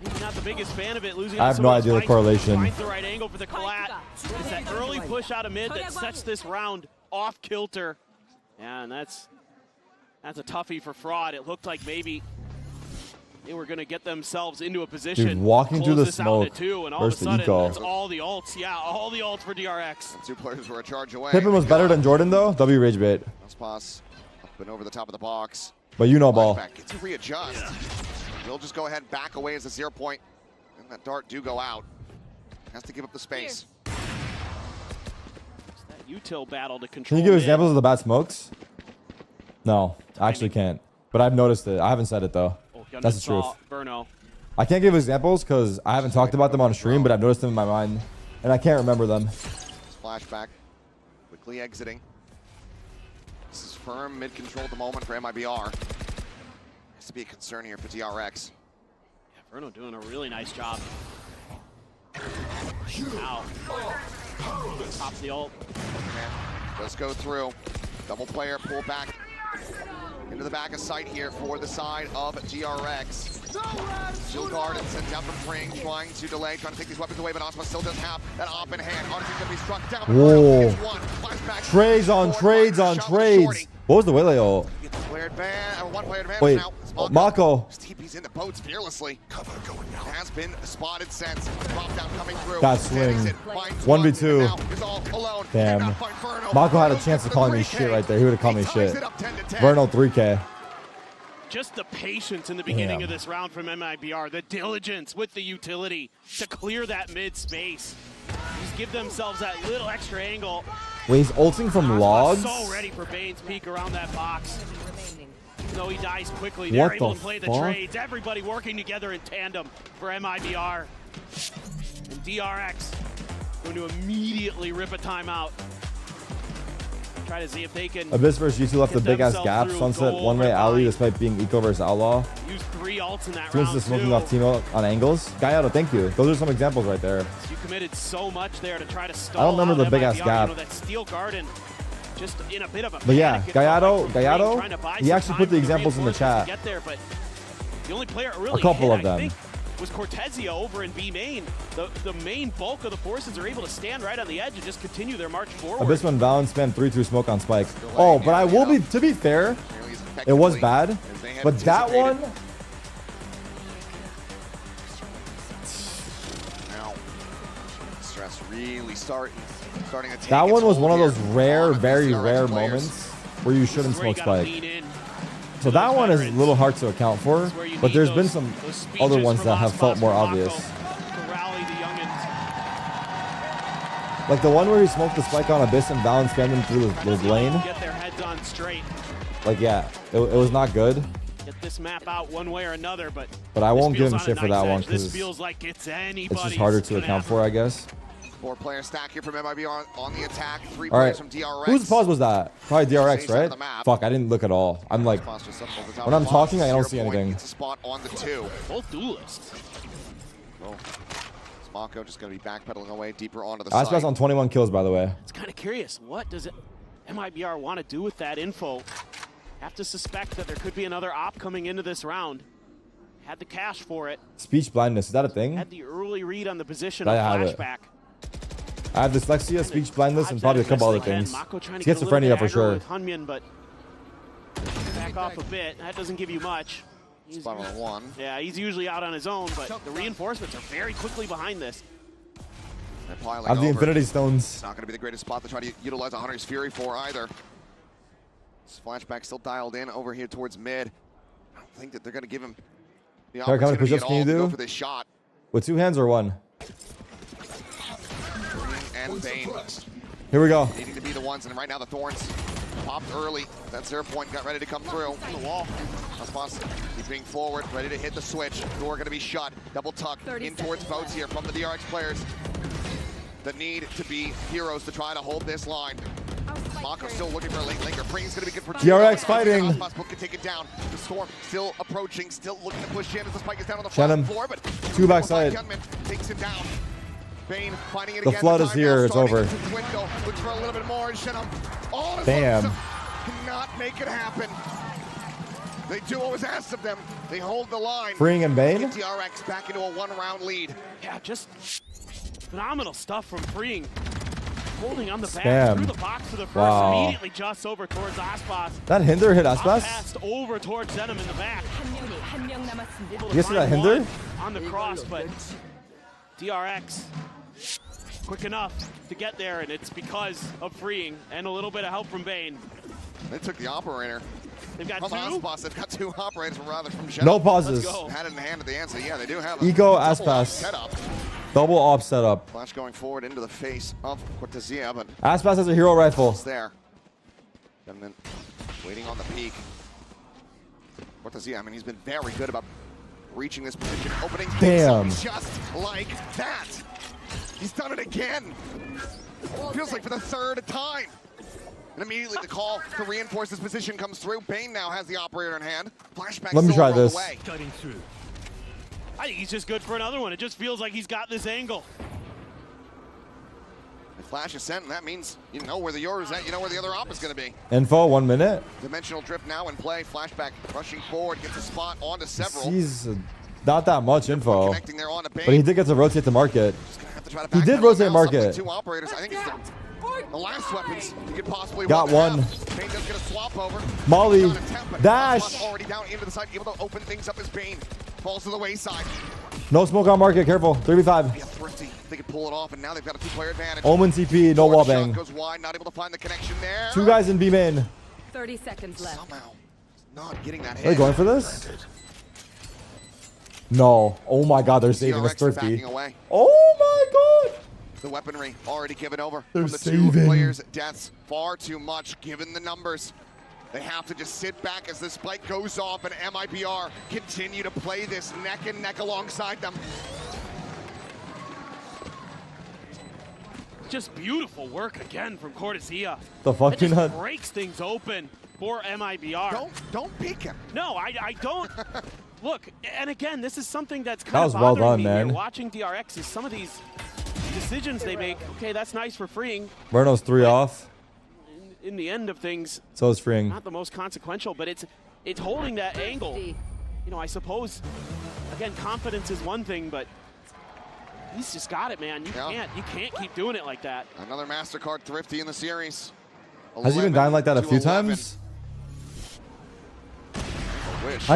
he's not the biggest fan of it. Losing I have no idea the correlation. Finds the right angle for the collat. It's that early push out of mid that sets this round off kilter. Yeah, and that's a toughie for Fraud. It looked like maybe they were going to get themselves into a position. Dude, walking through the smoke two, and all of a versus the sudden, eco. it's all the ults. Yeah, all the ults for DRX. Two players were a charge away. Pippin was better than Jordan, though. W rage bait. Pass up and over the top of the box. But you know ball. Gets to readjust. We'll just go ahead and back away as a 0 point. And that dart do go out. Has to give up the space. That util battle to control. Can you give mid. examples of the bad smokes? No, I actually can't. But I've noticed it. I haven't said it, though. That's the truth. Burno. I can't give examples because I haven't talked about them on stream, but I've noticed them in my mind. And I can't remember them. Flashback. Quickly exiting. This is firm mid-control at the moment for MIBR. Has to be a concern here for DRX. Yeah, Burno doing a really nice job. Wow. Pops the ult. Does go through. Double player, pull back into the back of sight here for the side of DRX. Still guard and sent out from Fring, trying to delay, trying to take these weapons away, but Osma still does have that op in hand. Odyssey's gonna be struck down. Whoa. Trades on trades on trades. What was the Wele ult? One player advantage Wait, now. Mako. TP's in the boats fearlessly. Cover going out. Has been spotted since. Drop down coming through. That swing. 1v2. Damn. Mako had a chance of calling me shit right there. He would have called me shit. Vernal 3K. Just the patience in the beginning of this round from MIBR. The diligence with the utility to clear that mid space. Just give themselves that little extra angle. Wait, he's ulting from logs? So ready for Bane's peek around that box. Even though he dies quickly, they're able to play the trades. Everybody working together in tandem for MIBR. And DRX going to immediately rip a timeout. Try to see if they can. Abyss versus G2 left a big ass gap. Sunset one-way alley despite being eco versus outlaw. Use 3 ults in that Twins round to smoking too. off team on angles. Gallardo, thank you. Those are some examples right there. You committed so much there to try to stall. I don't remember the out big ass MIBR, gap. You know, that steel garden just in a bit of a But yeah, panic. Gallardo, Trying to buy he some actually time put the for examples in the reinforcements chat. to get there, but the only player really A couple hit, of them. I think, was Cortezia over in B main. The main bulk of the forces are able to stand right on the edge and just continue their march forward. Abyss when Valen spammed 3-2 smoke on Spike. Oh, but I will be, to be fair, it was bad. But that one, Now, stress really starting to take that its one was hold one of here those rare, on very these rare DRX players. moments where you shouldn't Where you smoke gotta Spike. lean in. So that one is a little hard to account for, but there's been some other ones that have felt more obvious. To rally the youngins. Like the one where he smoked the Spike on Abyss and Valen spammed him through the lane. Get their heads on straight. Like, yeah, it was not good. Get this map out one way or another, but But I this won't give feels him on shit a for that knife's one edge. This because feels like it's anybody's. it's just harder to account for, I guess. 4-player stack here from MIBR on the attack. 3 All right, players from DRX. whose pause was that? Probably DRX, Same side of right? the map. Fuck, I didn't look at all. I'm like, when I'm talking, I don't see anything. Gets a spot on the 2. Both duelists. Oh. Mako just going to be backpedaling away deeper onto the Aspas side. on 21 kills, by the way. It's kind of curious. What does MIBR want to do with that info? Have to suspect that there could be another op coming into this round. Had the cash for it. Speech blindness, is that a thing? Had the early read on the position I of have it. flashback. I have dyslexia, speech blindness, and probably a couple other things. Mako trying to get a little Schizophrenia bit for aggro sure. with Hunmin, but back off a bit. That doesn't give you much. Spot on 1. Yeah, he's usually out on his own, but the reinforcements are very quickly behind this. They're piling I have the over. Infinity Stones. It's not going to be the greatest spot to try to utilize a Hunter's Fury for either. This flashback still dialed in over here towards mid. I don't think that they're going to give him the Tarik, how many opportunity push-ups at can you all to go do? for this shot. With 2 hands or 1? And Bane Here we go. needing to be the ones, and right now the Thorns popped early. That 0 point got ready to come through. On the wall. He's being forward, ready to hit the switch. Door going to be shut. Double tuck in towards votes here from the DRX players. The need to be heroes to try to hold this line. Mako still looking for a late linker. Pring's going to be good for DRX fighting. Osmos can take it down. The Storm still approaching, still looking to push in as the Spike is down on the Shannon, floor, but 2 backside. Gunman takes him down. Bane finding it The again. flood is time here, now, it's starting over. to dwindle. Looks for a little bit more, and Shannon all his Damn. hopes cannot make it happen. They do what was asked of them. They hold the line. Freeing and Bane? Get DRX back into a 1-round lead. Yeah, just phenomenal stuff from Freeing. holding on the back Spam. through the box to the first, Wow. immediately just over towards Aspas. That hinder hit Up Aspas? past over towards Zenom in the back. Able to You guys see that find hinder? one on the cross, but DRX quick enough to get there, and it's because of freeing and a little bit of help from Bane. They took the operator. They've got From two. Aspas, they've got two operators, rather from Shadow. No pauses. Had it in the hand of the answer. Yeah, they do have a Eco double Aspas. setup. Double op setup. Flash going forward into the face of Cortezia, but Aspas has a hero rifle. it's there. And then waiting on the peak. Cortezia, I mean, he's been very good about reaching this position, opening Damn. just like that. He's done it again. Feels like for the third time. And immediately the call to reinforce his position comes through. Bane now has the operator in hand. Flashback. Let me try this. Cutting through. I think he's just good for another one. It just feels like he's got this angle. If Flash is sent, and that means you know where the yours is at. You know where the other op is going to be. Info, 1 minute. Dimensional drift now in play. Flashback rushing forward, gets a spot onto several. He's not that much info. Connecting there onto Bane. But he did get to rotate the market. Have to try to He back did pedal rotate now. market. Two operators. I think it's the last weapons you could possibly Got want to one. have. Bane does get a swap over. Molly. He's on a temp, but Dash. Aspas already down into the side, able to open things up as Bane falls to the wayside. No smoke on market. Careful. 3v5. Yeah, thrifty. They could pull it off, and now they've got a two-player advantage. Omen CP. No wall Shot bang. goes wide, not able to find the connection there. 2 guys in B main. 30 seconds left. Somehow not getting that Are hit. they going for this? No. Oh my god, they're saving this DRX thrifty. backing away. Oh my god. The weaponry already given over. They're from the saving. two players' deaths. Far too much given the numbers. They have to just sit back as the spike goes off and MIBR continue to play this neck and neck alongside them. Just beautiful work again from Cortezia. The fuck It you just not? breaks things open for MIBR. Don't peek him. No, I don't. Look, and again, this is something that's kind That of was well bothering done, me here. man. Watching DRX is some of these decisions they make. Okay, that's nice for freeing. Verno's 3 off. In the end of things, So is freeing. not the most consequential, but it's holding that angle. You know, I suppose, again, confidence is one thing, but he's just got it, man. You can't keep doing it like that. Another Mastercard thrifty in the series. Has he been dying like that a 11 few to 11. times? Wish.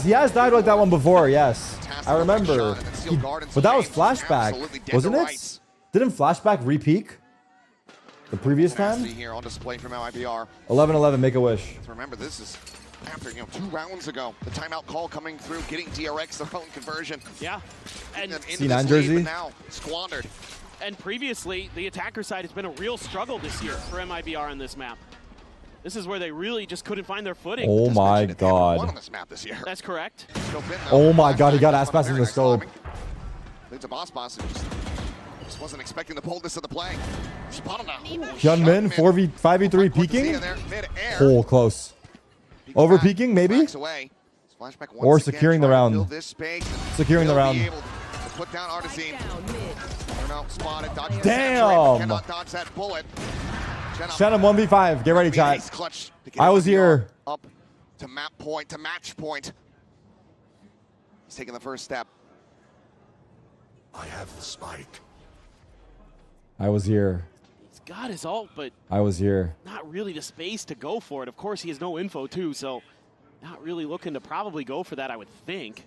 He has died like that one before, yes. I remember. shot and then Steel Garden But that was Absolutely flashback, dead wasn't to it? rights. Didn't flashback re-peak the previous Tenacity time? here on display from MIBR. 11-11, make a wish. Remember, this is after 2 rounds ago. The timeout call coming through, getting DRX their own conversion. Yeah, and C9 jersey. Now squandered. And previously, the attacker side has been a real struggle this year for MIBR on this map. This is where they really just couldn't find their footing. Oh my Won god. on this map this year. That's correct. Oh my god, he got Aspas in the scope. Leads a boss and just wasn't expecting the boldness of the play. Spot him now. Hyunmin, 5v3 peeking? Oh, close. Over peeking, maybe? Or securing the round. Securing the round. Put down Artesine. Spotted, dodges Damn. cannot dodge that bullet. Shannon 1v5. Get ready, chat. I was here. Up to map point, to match point. He's taking the first step. I have the spike. I was here. He's got his ult, but I was here. not really the space to go for it. Of course, he has no info too, so not really looking to probably go for that, I would think.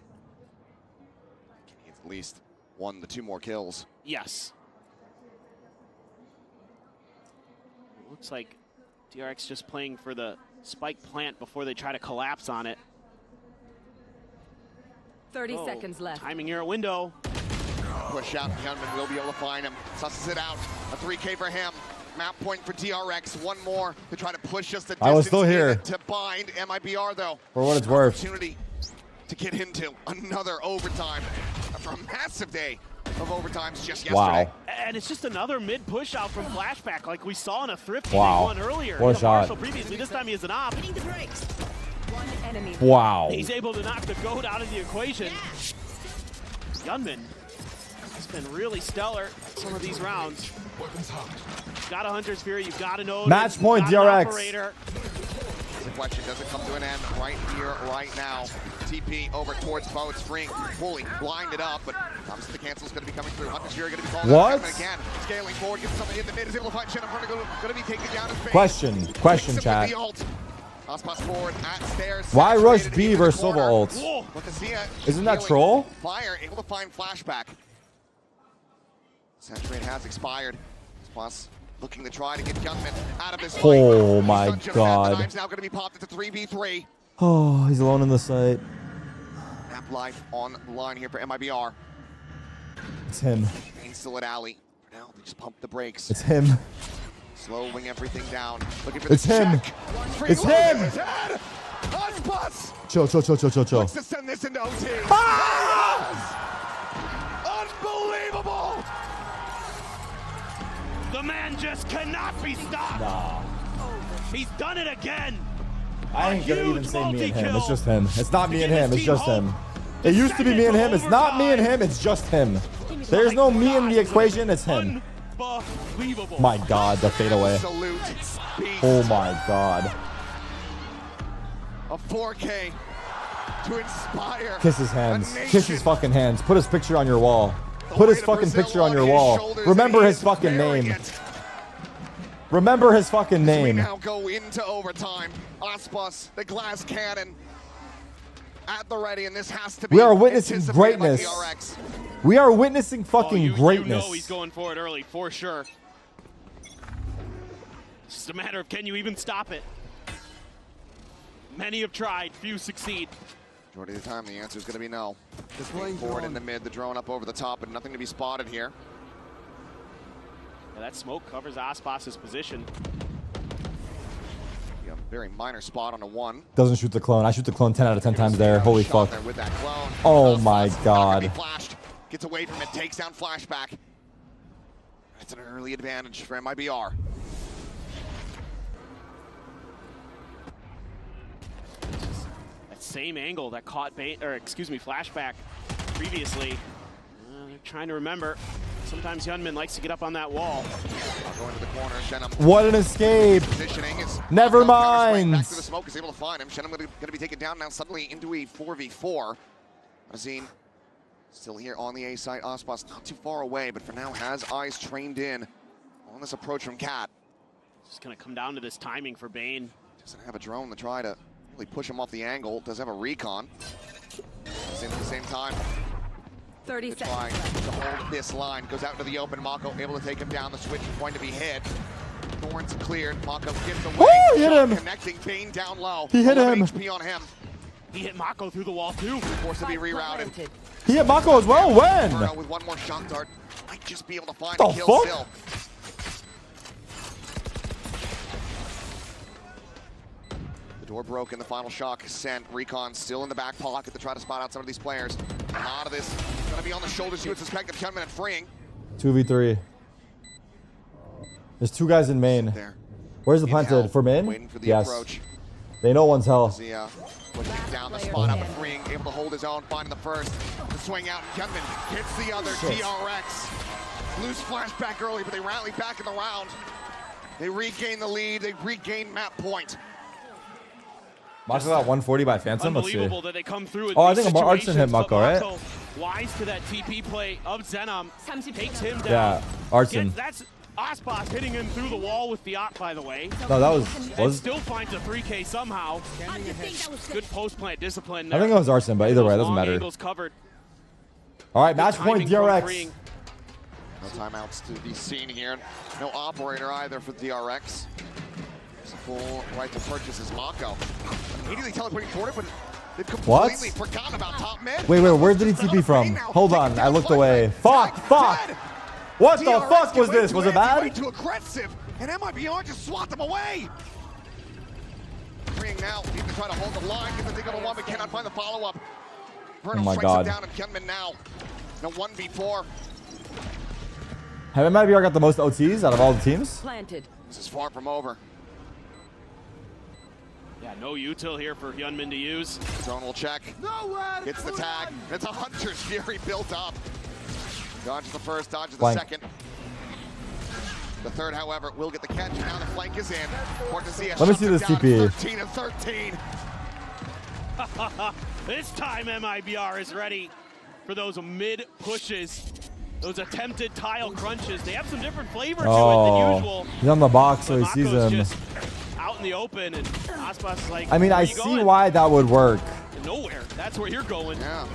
At least 1 to 2 more kills. Yes. Looks like DRX just playing for the spike plant before they try to collapse on it. 30 seconds left. Timing here, a window. Push out, Hyunmin will be able to find him. Susses it out. A 3K for him. Map point for DRX. 1 more to try to push us the distance. I was still here. To bind MIBR, though. For what it's worth. Opportunity to get into another overtime after a massive day of overtimes just yesterday. Wow. And it's just another mid push out from Flashback like we saw in a thrifty Wow. one earlier. What a in the shot. Marshall previously. This time he is an op. One enemy. Wow. He's able to knock the goat out of the equation. Gunman has been really stellar some of these rounds. You've got a Hunter's Fury, you've got to know. Match point, you've got an DRX. operator. question. Does it come to an end right here, right now? TP over towards boats. Freeing, fully blinded up, but obviously the cancel's going to be coming through. Hunter's Fury going to be calling out again. Scaling forward, gets somebody in the mid, is able to find Shen. Going to be taken down in phase. Question, chat. Pass forward at stairs. Why rush B versus Sova ult? Isn't that troll? Fire, able to find flashback. Saturate has expired. Plus, looking to try to get Gunman out of this fight. Oh my god. Time's now going to be popped into 3v3. Oh, he's alone in the site. Map life on the line here for MIBR. It's him. He's still at alley. For now, they just pump the brakes. It's him. Slowing everything down. Looking for It's him. It's him. Chill. Looks to send this into OT. Unbelievable! The man just cannot be stopped. Nah. He's done it again. I ain't gonna even say me and him. It's just him. It's not me and him. It's just him. It used to be me and him. It's not me and him. It's just him. There's no me in the equation. It's him. My god, the fadeaway. Oh my god. A 4K to inspire. Kiss his hands. Kiss his fucking hands. Put his picture on your wall. Put his fucking picture on your wall. Remember his fucking name. Remember his fucking name. We now go into overtime. Aspas, the glass cannon, at the ready, and this has to be. We are witnessing greatness. We are witnessing fucking greatness. You know he's going for it early, for sure. It's just a matter of can you even stop it? Many have tried, few succeed. Majority of the time, the answer is going to be no. Just forward in the mid, the drone up over the top, and nothing to be spotted here. Yeah, that smoke covers Aspas's position. Yeah, very minor spot on a 1. Doesn't shoot the clone. I shoot the clone 10 out of 10 times there. Holy fuck. With that clone. Oh my god. Gets away from it, takes down flashback. That's an early advantage for MIBR. That same angle that caught flashback previously. They're trying to remember. Sometimes Hyunmin likes to get up on that wall. Going to the corner, Shenum. What an escape. Never mind. Back to the smoke, is able to find him. Shenum going to be taken down now suddenly into a 4v4. Azine still here on the A site. Aspas not too far away, but for now has eyes trained in on this approach from Cat. Just going to come down to this timing for Bane. Doesn't have a drone to try to really push him off the angle. Does have a recon. At the same time. 30 seconds. Trying to hold this line. Goes out into the open. Mako able to take him down. The switch is going to be hit. Thorns cleared. Mako gets away. Woo, hit him. Connecting Bane down low. He hit him. HP on him. He hit Mako through the wall too. Forced to be rerouted. He hit Mako as well. When? With one more shock dart. Might just be able to find the a kill still. Door broken, the final shock sent. Recon still in the back pocket to try to spot out some of these players. A lot of this going to be on the shoulders, you would suspect, of Hyunmin and Freeing. 2v3. There's 2 guys in main. Where's the planted? For main? Waiting for the yes. approach. They know one's hell. Pushing down the spot up with Freeing, able to hold his own, finding the first. The swing out, Hyunmin hits the other. DRX. Lose flashback early, but they rally back in the round. They regain the lead, they regain map point. Mako got 140 by Phantom. Let's see. That they come through I think Artson hit Mako, right? Wise to that TP play of Zenom, takes him down. Yeah, Artson. That's Aspas hitting him through the wall with the op, by the way. No, that was still finds a 3K somehow. Good post plant discipline. I think it was Artson, but either way, it doesn't matter. All right, match point DRX. No timeouts to be seen here. No operator either for DRX. Full right to purchase is Mako. Immediately teleporting forward, but they've completely forgotten about top mid. Wait, where did he TP from? Hold on, I looked away. Fuck! What the fuck was this? Was it bad? Too aggressive, and MIBR just swat them away. Freeing now, need to try to hold the line, get the thing on the one, but cannot find the follow-up. Oh my god. Down and Hyunmin now. No 1v4. Have MIBR got the most OTs out of all the teams? Planted. This is far from over. Yeah, no util here for Hyunmin to use. Drone will check. Gets the tag. It's a Hunter's Fury built up. Dodges the first, dodges the second. The third, however, will get the catch. Now the flank is in. Let me see this TP. 13 and 13. This time MIBR is ready for those mid pushes, those attempted tile crunches. They have some different flavor to it than usual. He's on the box, so he sees him. Just out in the open, and Aspas is like, I mean, I see why that would work. Nowhere. That's where you're going. Yeah.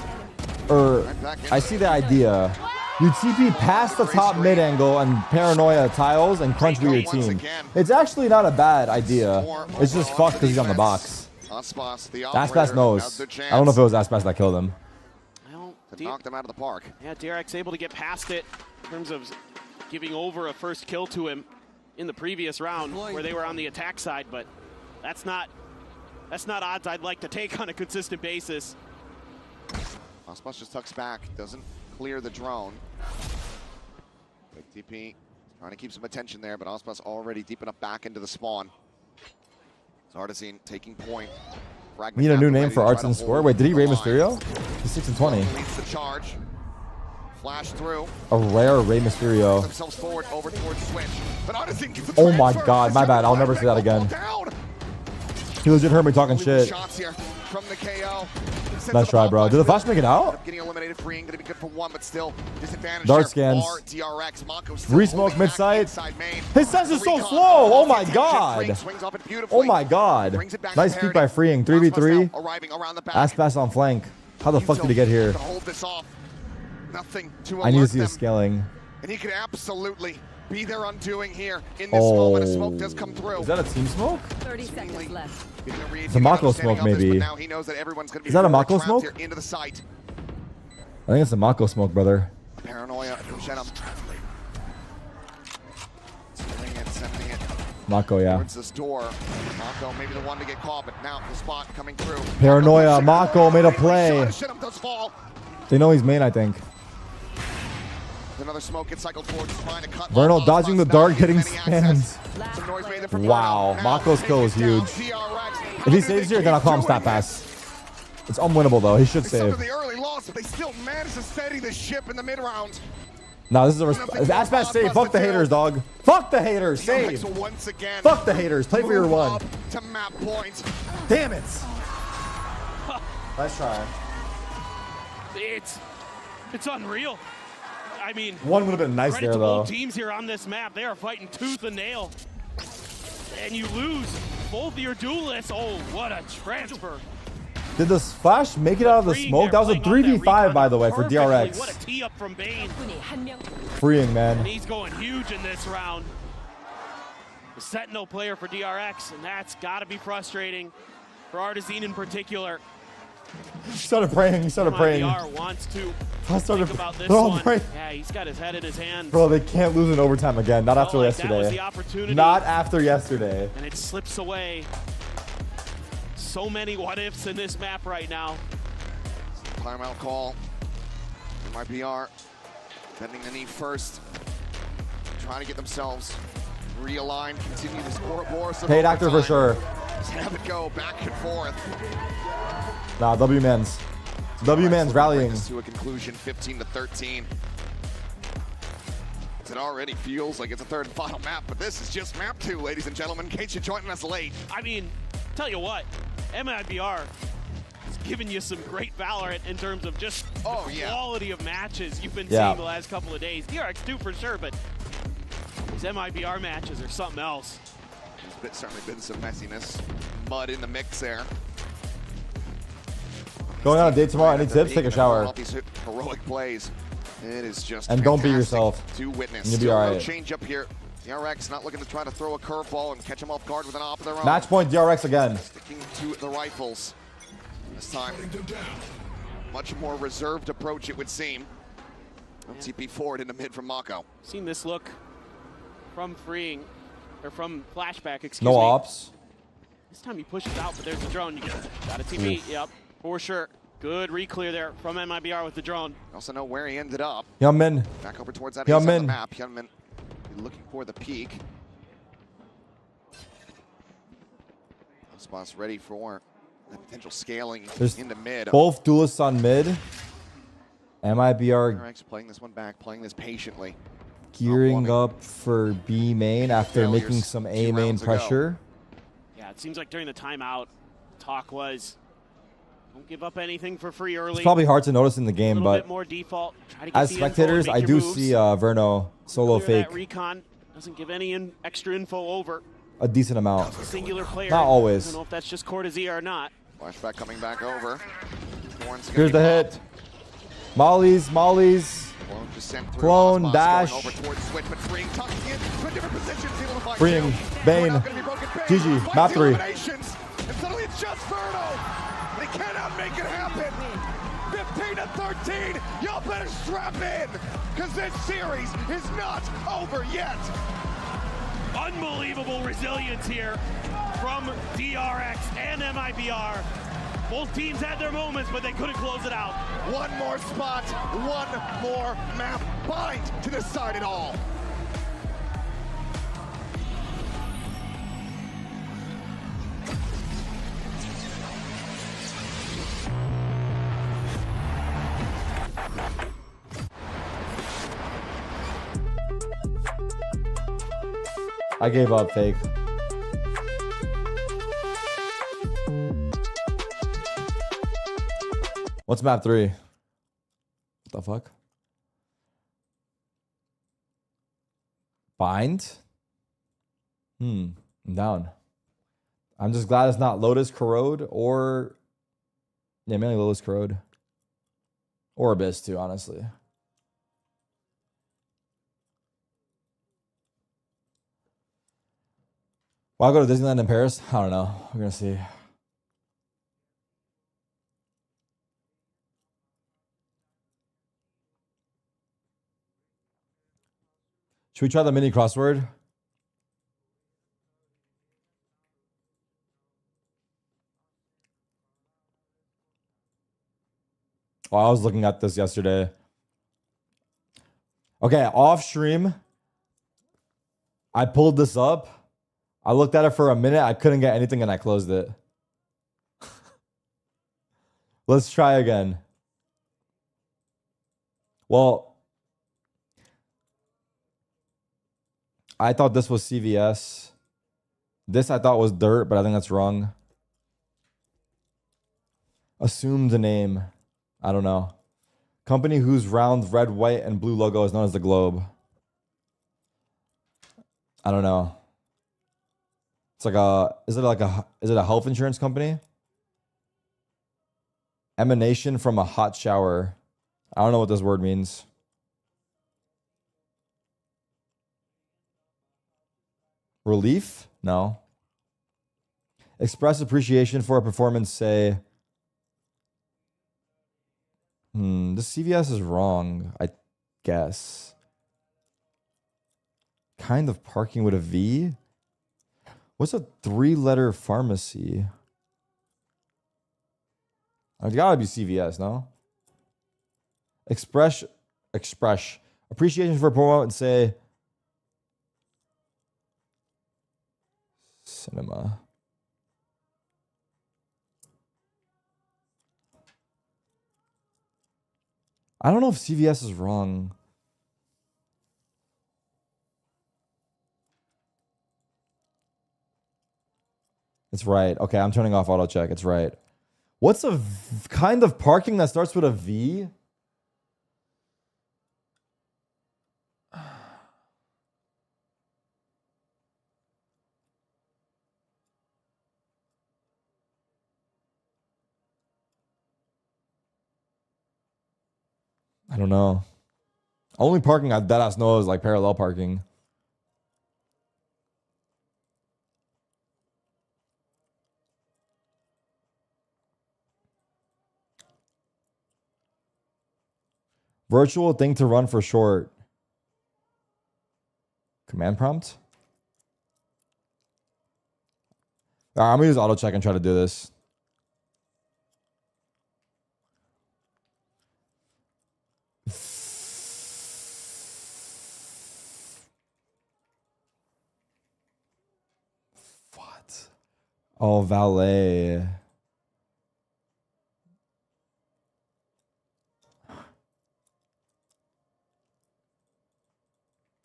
Or I see the idea. You TP past the top mid angle and paranoia tiles and crunch with your team. It's actually not a bad idea. It's just fucked because he's on the box. Aspas knows. I don't know if it was Aspas that killed him. Well, knocked him out of the park. Yeah, DRX able to get past it in terms of giving over a first kill to him in the previous round where they were on the attack side, but that's not odds I'd like to take on a consistent basis. Aspas just tucks back, doesn't clear the drone. Big TP, trying to keep some attention there, but Aspas already deep enough back into the spawn. Artisan taking point. Need a new name for Arts and Score? Wait, did he Rey Mysterio? He's 6 and 20. Leads the charge. Flash through. A rare Rey Mysterio. Themselves forward over towards Switch. But Artisan gets the Oh my god, my bad. I'll never say that again. He legit heard me talking shit. Shots here from the KO. Nice try, bro. Did the flash make it out? Getting eliminated, freeing, gonna be good for one, but still disadvantage. Dart scans. DRX, Re-smoke mid-site. His sense is so slow. Oh my god. Oh my god. Nice peek by freeing. 3v3. Aspas on flank. How the fuck did he get here? I need to see the scaling. And he could absolutely be their undoing here in this moment. A smoke does come through. Is that a team smoke? 30 seconds left. It's a Mako smoke, maybe. Is that a Mako smoke? I think it's a Mako smoke, brother. Paranoia from Shenum. Sending it. Mako, yeah. Towards this door. Mako maybe the one to get caught, but now the spot coming through. Paranoia. Mako made a play. They know he's main, I think. Another smoke gets cycled towards trying to cut. Vernal dodging the dart, getting spammed. Wow, Mako's kill is huge. If he saves here, then I'll call him stat pass. It's unwinnable though. He should save. The early loss, but they still managed to steady the ship in the mid round. No, this is a Aspas save. Fuck the haters, dog. Fuck the haters. Save. Fuck the haters. Play for your one. To map points. Damn it. Nice try. It's unreal. I mean, one would have been nice there, though. Both teams here on this map, they are fighting tooth and nail. And you lose both of your duelists. Oh, what a transfer. Did the Flash make it out of the smoke? That was a 3v5, by the way, for DRX. What a tee up from Bane. Freeing, man. And he's going huge in this round. The Sentinel player for DRX, and that's got to be frustrating for Artisan in particular. He started praying. He started praying. MIBR wants to think about this one. one. Yeah, he's got his head in his hands. Bro, they can't lose in overtime again. Not after yesterday. That was the opportunity. Not after yesterday. And it slips away. So many what ifs in this map right now. Timeout call. MIBR bending the knee first. Trying to get themselves realigned. Continue the score war. Paid actor for sure. Just have it go back and forth. Nah, W-Man's. W-Man's rallying. To a conclusion, 15-13. It already feels like it's a third and final map, but this is just map 2, ladies and gentlemen. In case you're joining us late. I mean, tell you what, MIBR has given you some great Valorant in terms of just quality of matches you've been seeing the last couple of days. DRX too for sure, but these MIBR matches are something else. There's certainly been some messiness, mud in the mix there. Going on a date tomorrow. Any tips? Take a shower. These heroic plays. It is just and don't beat yourself. To witness. You'll be all right. No change up here. DRX not looking to try to throw a curveball and catch him off guard with an op of their own. Match point DRX again. Sticking to the rifles. This time, much more reserved approach it would seem. TP forward into mid from Mako. Seen this look from freeing, or from flashback, excuse me. No ops. This time he pushes out, but there's the drone. You got a TP, yep, for sure. Good re-clear there from MIBR with the drone. Also know where he ended up. Hyunmin. Back over towards that Hyunmin. on the map. Hyunmin looking for the peak. Spots ready for potential scaling into mid. Both duelists on mid. MIBR DRX playing this one back, playing this patiently. gearing up for B main after making some A main pressure. Yeah, it seems like during the timeout, talk was don't give up anything for free early. It's probably hard to notice in the game, a but bit more default. Try to get as the info and spectators, make I your do moves. see Verno solo Clear fake that recon doesn't give any extra info over. a decent amount. Singular player. Not I always. don't know if that's just Cortazia or not. Flashback coming back over. Here's the hit. Molly's. Clone, dash. Freeing. Bane. GG. Map 3. And suddenly it's just Verno. They cannot make it happen. 15-13. Y'all better strap in, because this series is not over yet. Unbelievable resilience here from DRX and MIBR. Both teams had their moments, but they couldn't close it out. One more spot, one more map. Bind to decide it all. I gave up fake. What's map 3? What the fuck? Bind? I'm down. I'm just glad it's not Lotus Corrode or... Yeah, mainly Lotus Corrode. Or Abyss too, honestly. Will I go to Disneyland in Paris? I don't know. We're going to see. Should we try the mini crossword? Oh, I was looking at this yesterday. Okay, off stream, I pulled this up. I looked at it for a minute. I couldn't get anything and I closed it. Let's try again. Well, I thought this was CVS. This I thought was dirt, but I think that's wrong. Assume the name. I don't know. Company whose round red, white, and blue logo is known as the globe. I don't know. It's like a, is it a health insurance company? Emanation from a hot shower. I don't know what this word means. Relief? No. Express appreciation for a performance, say. This CVS is wrong, I guess. Kind of parking with a V? What's a 3-letter pharmacy? It's gotta be CVS, no? Express appreciation for a promo and say cinema. I don't know if CVS is wrong. It's right. Okay, I'm turning off auto check. It's right. What's a kind of parking that starts with a V? I don't know. Only parking I deadass know is like parallel parking. Virtual thing to run for short. Command prompt? All right, I'm gonna use auto check and try to do this. What? Oh, valet.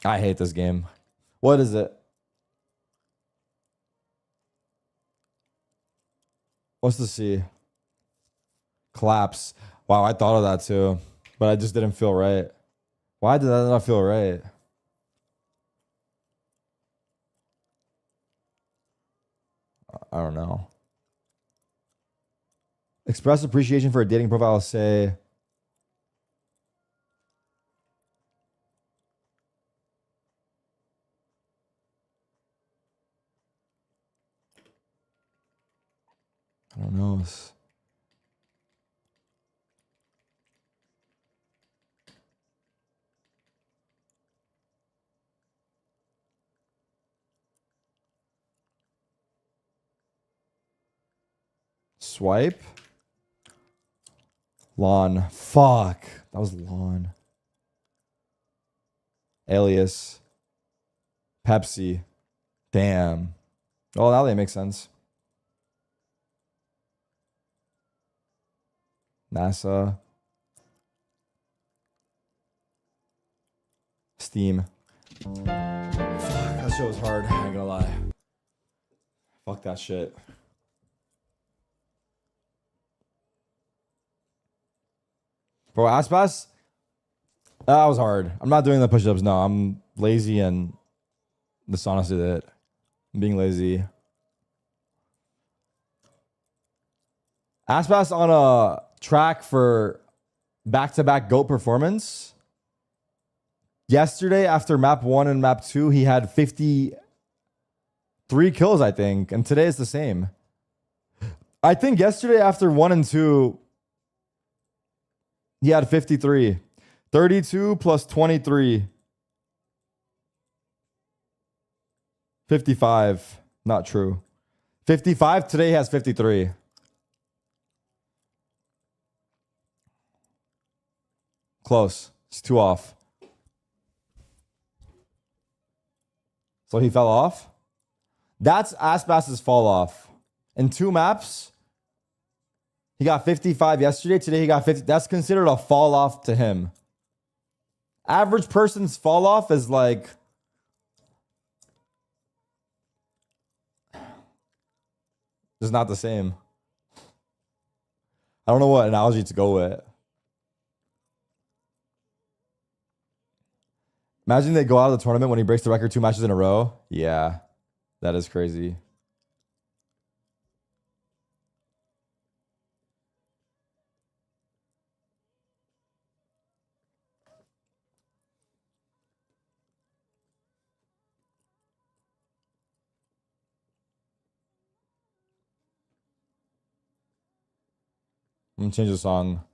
I hate this game. What is it? What's the C? Collapse. Wow, I thought of that too, but I just didn't feel right. Why did that not feel right? I don't know. Express appreciation for a dating profile. Say, I don't know. Swipe. Lawn. Fuck. That was lawn. Alias. Pepsi. Damn. Oh, now they make sense. NASA. Steam. Fuck, that shit was hard. I ain't gonna lie. Fuck that shit. Bro, Aspas, that was hard. I'm not doing the push-ups. No, I'm lazy and that's honestly it. I'm being lazy. Aspas on a track for back-to-back GOAT performance. Yesterday, after map 1 and map 2, he had 53 kills, I think. And today is the same. I think yesterday, after 1 and 2, he had 53. 32 plus 23. 55. Not true. 55. Today he has 53. Close. It's 2 off. So he fell off. That's Aspas's fall off. In 2 maps, he got 55 yesterday. Today he got 50. That's considered a fall off to him. Average person's fall off is like... It's not the same. I don't know what analogy to go with. Imagine they go out of the tournament when he breaks the record 2 matches in a row. Yeah, that is crazy. I'm gonna change the song.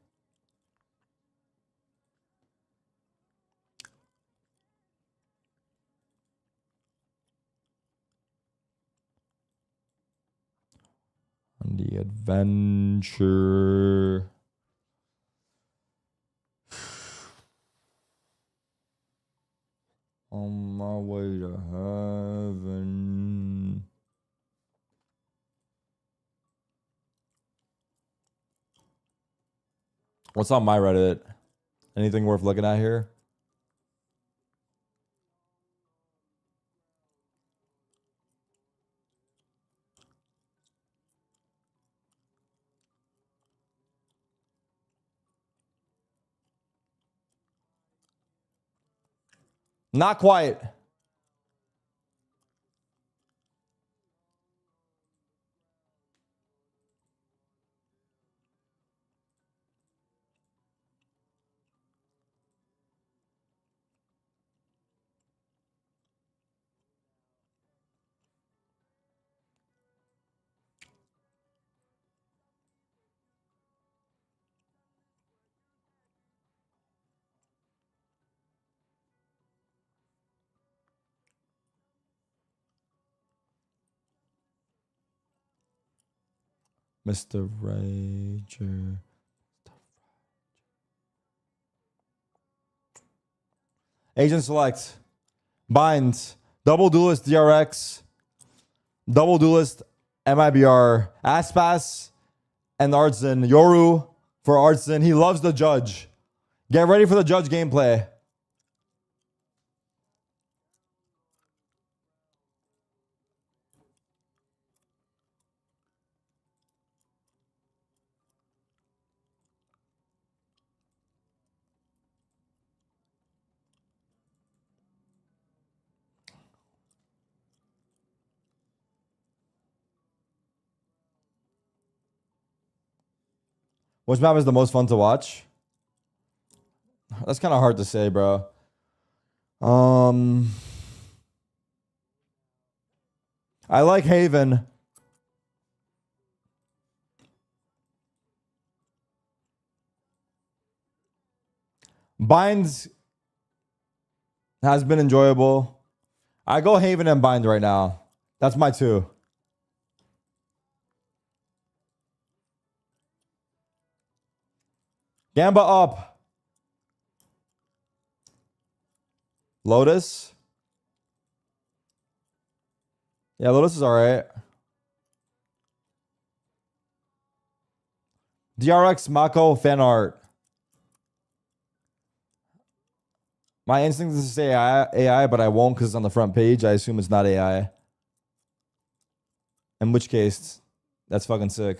On the adventure. On my way to heaven. What's on my Reddit? Anything worth looking at here? Not quite. Mr. Rager. Agent select. Bind. Double duelist DRX. Double duelist MIBR. Aspas and Artson. Yoru for Artson. He loves the judge. Get ready for the judge gameplay. Which map is the most fun to watch? That's kind of hard to say, bro. I like Haven. Binds has been enjoyable. I go Haven and Bind right now. That's my two. Gamba up. Lotus. Yeah, Lotus is alright. DRX Mako fan art. My instinct is to say AI, but I won't because it's on the front page. I assume it's not AI. In which case, that's fucking sick.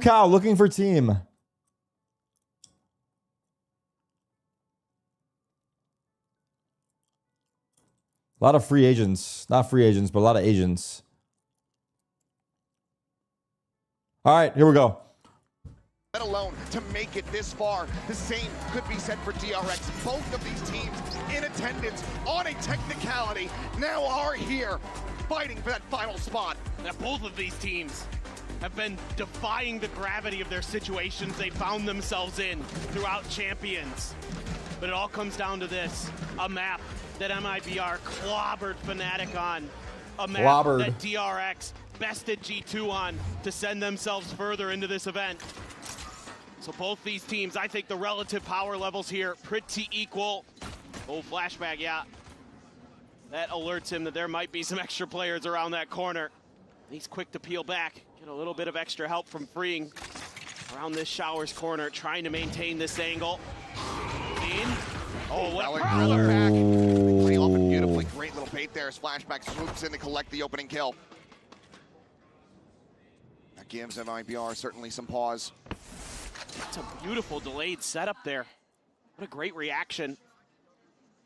Cow looking for team. A lot of free agents. Not free agents, but a lot of agents. All right, here we go. Let alone to make it this far. The same could be said for DRX. Both of these teams in attendance on a technicality now are here fighting for that final spot. Now both of these teams have been defying the gravity of their situations they found themselves in throughout Champions. But it all comes down to this, a map that MIBR clobbered Fnatic on, a map that DRX bested G2 on to send themselves further into this event. So both these teams, I think the relative power levels here, pretty equal. Oh, flashback, yeah. That alerts him that there might be some extra players around that corner. He's quick to peel back, get a little bit of extra help from freeing around this Showers corner, trying to maintain this angle. In. Oh, what a Valor back. Pretty off and beautifully. Great little bait there as Flashback swoops in to collect the opening kill. That gives MIBR certainly some pause. That's a beautiful delayed setup there. What a great reaction.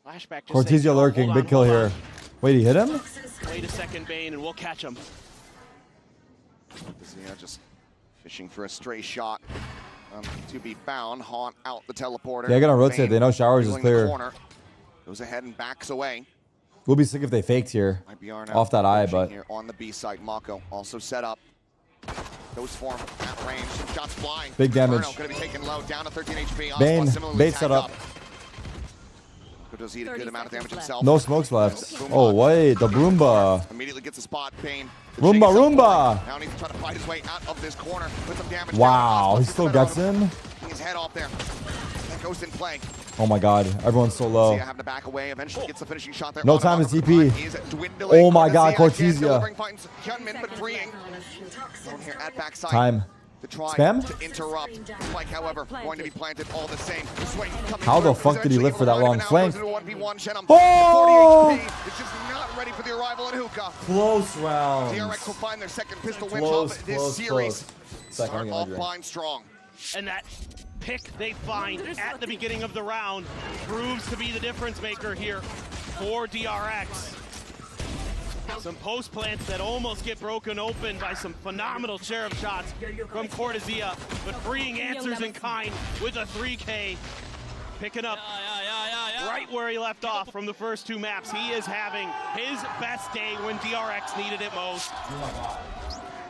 Flashback just Cortezia lurking, big kill here. Wait, he hit him? Wait a second, Bane, and we'll catch him. Cortezia just fishing for a stray shot to be found. Haunt out the teleporter. Yeah, gonna rotate. They know Showers is clear. Goes ahead and backs away. We'll be sick if they faked here. Off that eye, but here on the B side, Mako also set up. Goes for him at range. Shots flying. Big damage. Going to be taken low, down to 13 HP. Bane, bait set up. Does he a good amount of damage himself? No smokes left. Oh, wait, the Roomba. Immediately gets a spot. Bane. Roomba. Now needs to try to fight his way out of this corner with some damage. Wow, he still gets in? His head off there. That goes in play. Oh my god, everyone's so low. Having to back away, eventually gets the finishing shot there. No time to TP. Oh my god, Cortezia. Time. To try Spam? to interrupt. Spike, however, going to be planted all the same. Swing How the fuck did he live for that long flank? Oh! It's just not ready for the arrival in Hookah. Close round. DRX will find their second pistol win of this series. Start off blind strong. And that pick they find at the beginning of the round proves to be the difference maker here for DRX. Some post plants that almost get broken open by some phenomenal sheriff shots from Cortezia, but freeing answers in kind with a 3K. Picking up right where he left off from the first two maps. He is having his best day when DRX needed it most. Oh my god.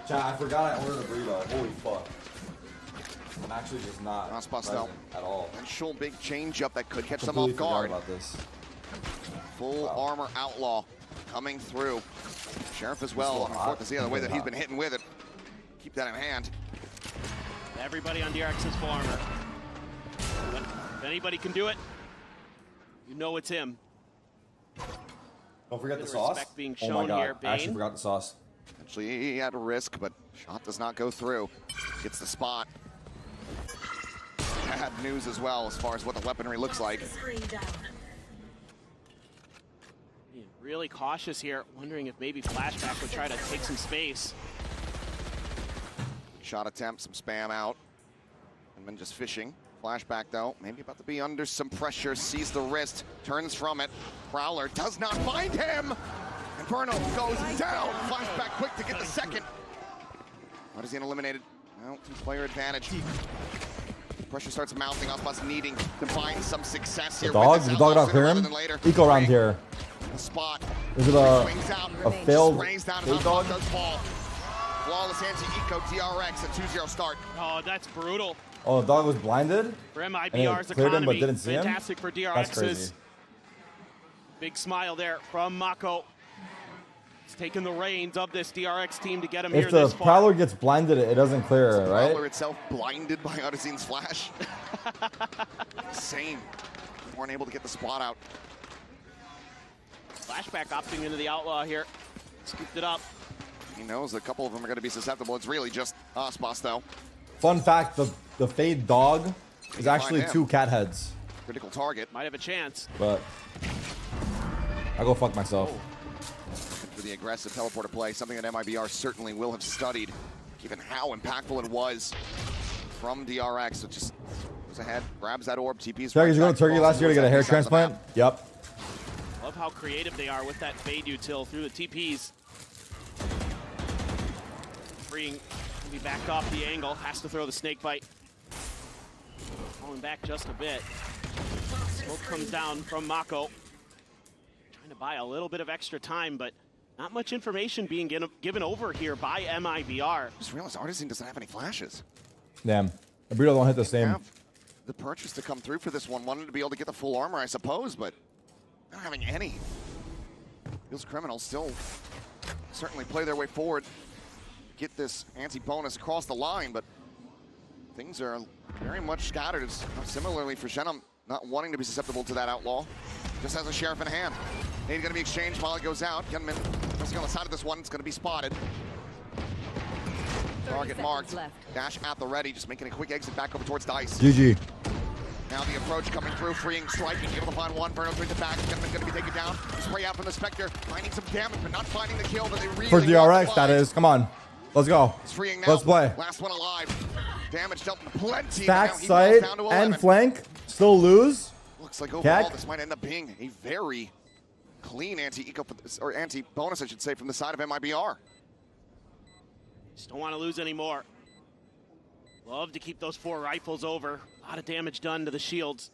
Chat, I forgot I ordered a burrito. Holy fuck. I'm actually just not present at all. Potential big change up that could catch them off guard. About this. Full armor outlaw coming through. Sheriff as well. Cortezia, the way that he's been hitting with it. Keep that in hand. Everybody on DRX's full armor. But if anybody can do it, you know it's him. Don't forget the sauce. Being oh shown my god, here, I actually forgot the sauce. Actually, he had a risk, but shot does not go through. Gets the spot. Bad news as well as far as what the weaponry looks like. Really cautious here, wondering if maybe Flashback would try to take some space. Shot attempt, some spam out. And then just fishing. Flashback though, maybe about to be under some pressure, sees the wrist, turns from it. Prowler does not find him! And Bruno goes down! Flashback quick to get the second. Artisan eliminated. Well, two-player advantage. Pressure starts mounting. Ospas needing to find some success here. The dog not clear him? Eco round here. The spot. Is it a failed fade dog? Does fall. Flawless anti-eco DRX at 2-0 start. Oh, that's brutal. Oh, the dog was blinded? For MIBR's cleared him, but economy, didn't see him? fantastic for That's DRX's. crazy. Big smile there from Mako. He's taking the reins of this DRX team to get him If here the this far. Prowler gets blinded, it doesn't clear, right? Prowler itself blinded by Artisan's flash. Insane. Weren't able to get the spot out. Flashback opting into the Outlaw here. Scooped it up. He knows a couple of them are going to be susceptible. It's really just Ospas though. Fun fact, the fade dog is actually 2 cat heads. Critical target. Might have a chance. But I'll go fuck myself. For the aggressive teleporter play, something that MIBR certainly will have studied, given how impactful it was from DRX. So just goes ahead, grabs that orb, TP's. Turkey, you going to Turkey last year to get a hair transplant? Yep. Love how creative they are with that fade util through the TPs. Freeing, maybe back off the angle, has to throw the snake bite. Falling back just a bit. Smoke comes down from Mako. Trying to buy a little bit of extra time, but not much information being given over here by MIBR. Just realized Artisan doesn't have any flashes. Damn. The Burrito don't hit the same. Have the purchase to come through for this one. Wanted to be able to get the full armor, I suppose, but not having any. Feels criminal. Still certainly play their way forward. Get this anti-bonus across the line, but things are very much scattered. Similarly for Shenum, not wanting to be susceptible to that Outlaw. Just has a Sheriff in hand. He's going to be exchanged while it goes out. Gunman pressing on the side of this one. It's going to be spotted. Target marked. Dash at the ready. Just making a quick exit back over towards Dice. GG. Now the approach coming through, freeing, striking, able to find one. Burno brings it back. Gunman's going to be taken down. Spray out from the Spectre. Finding some damage, but not finding the kill. But they really For DRX, that is. Come on. Let's go. It's freeing now. Let's play. Last one alive. Damage dealt plenty. Stack side and flank. Still lose. Looks like overall Keck. this might end up being a very clean anti-eco, or anti-bonus, I should say, from the side of MIBR. Just don't want to lose anymore. Love to keep those 4 rifles over. A lot of damage done to the shields.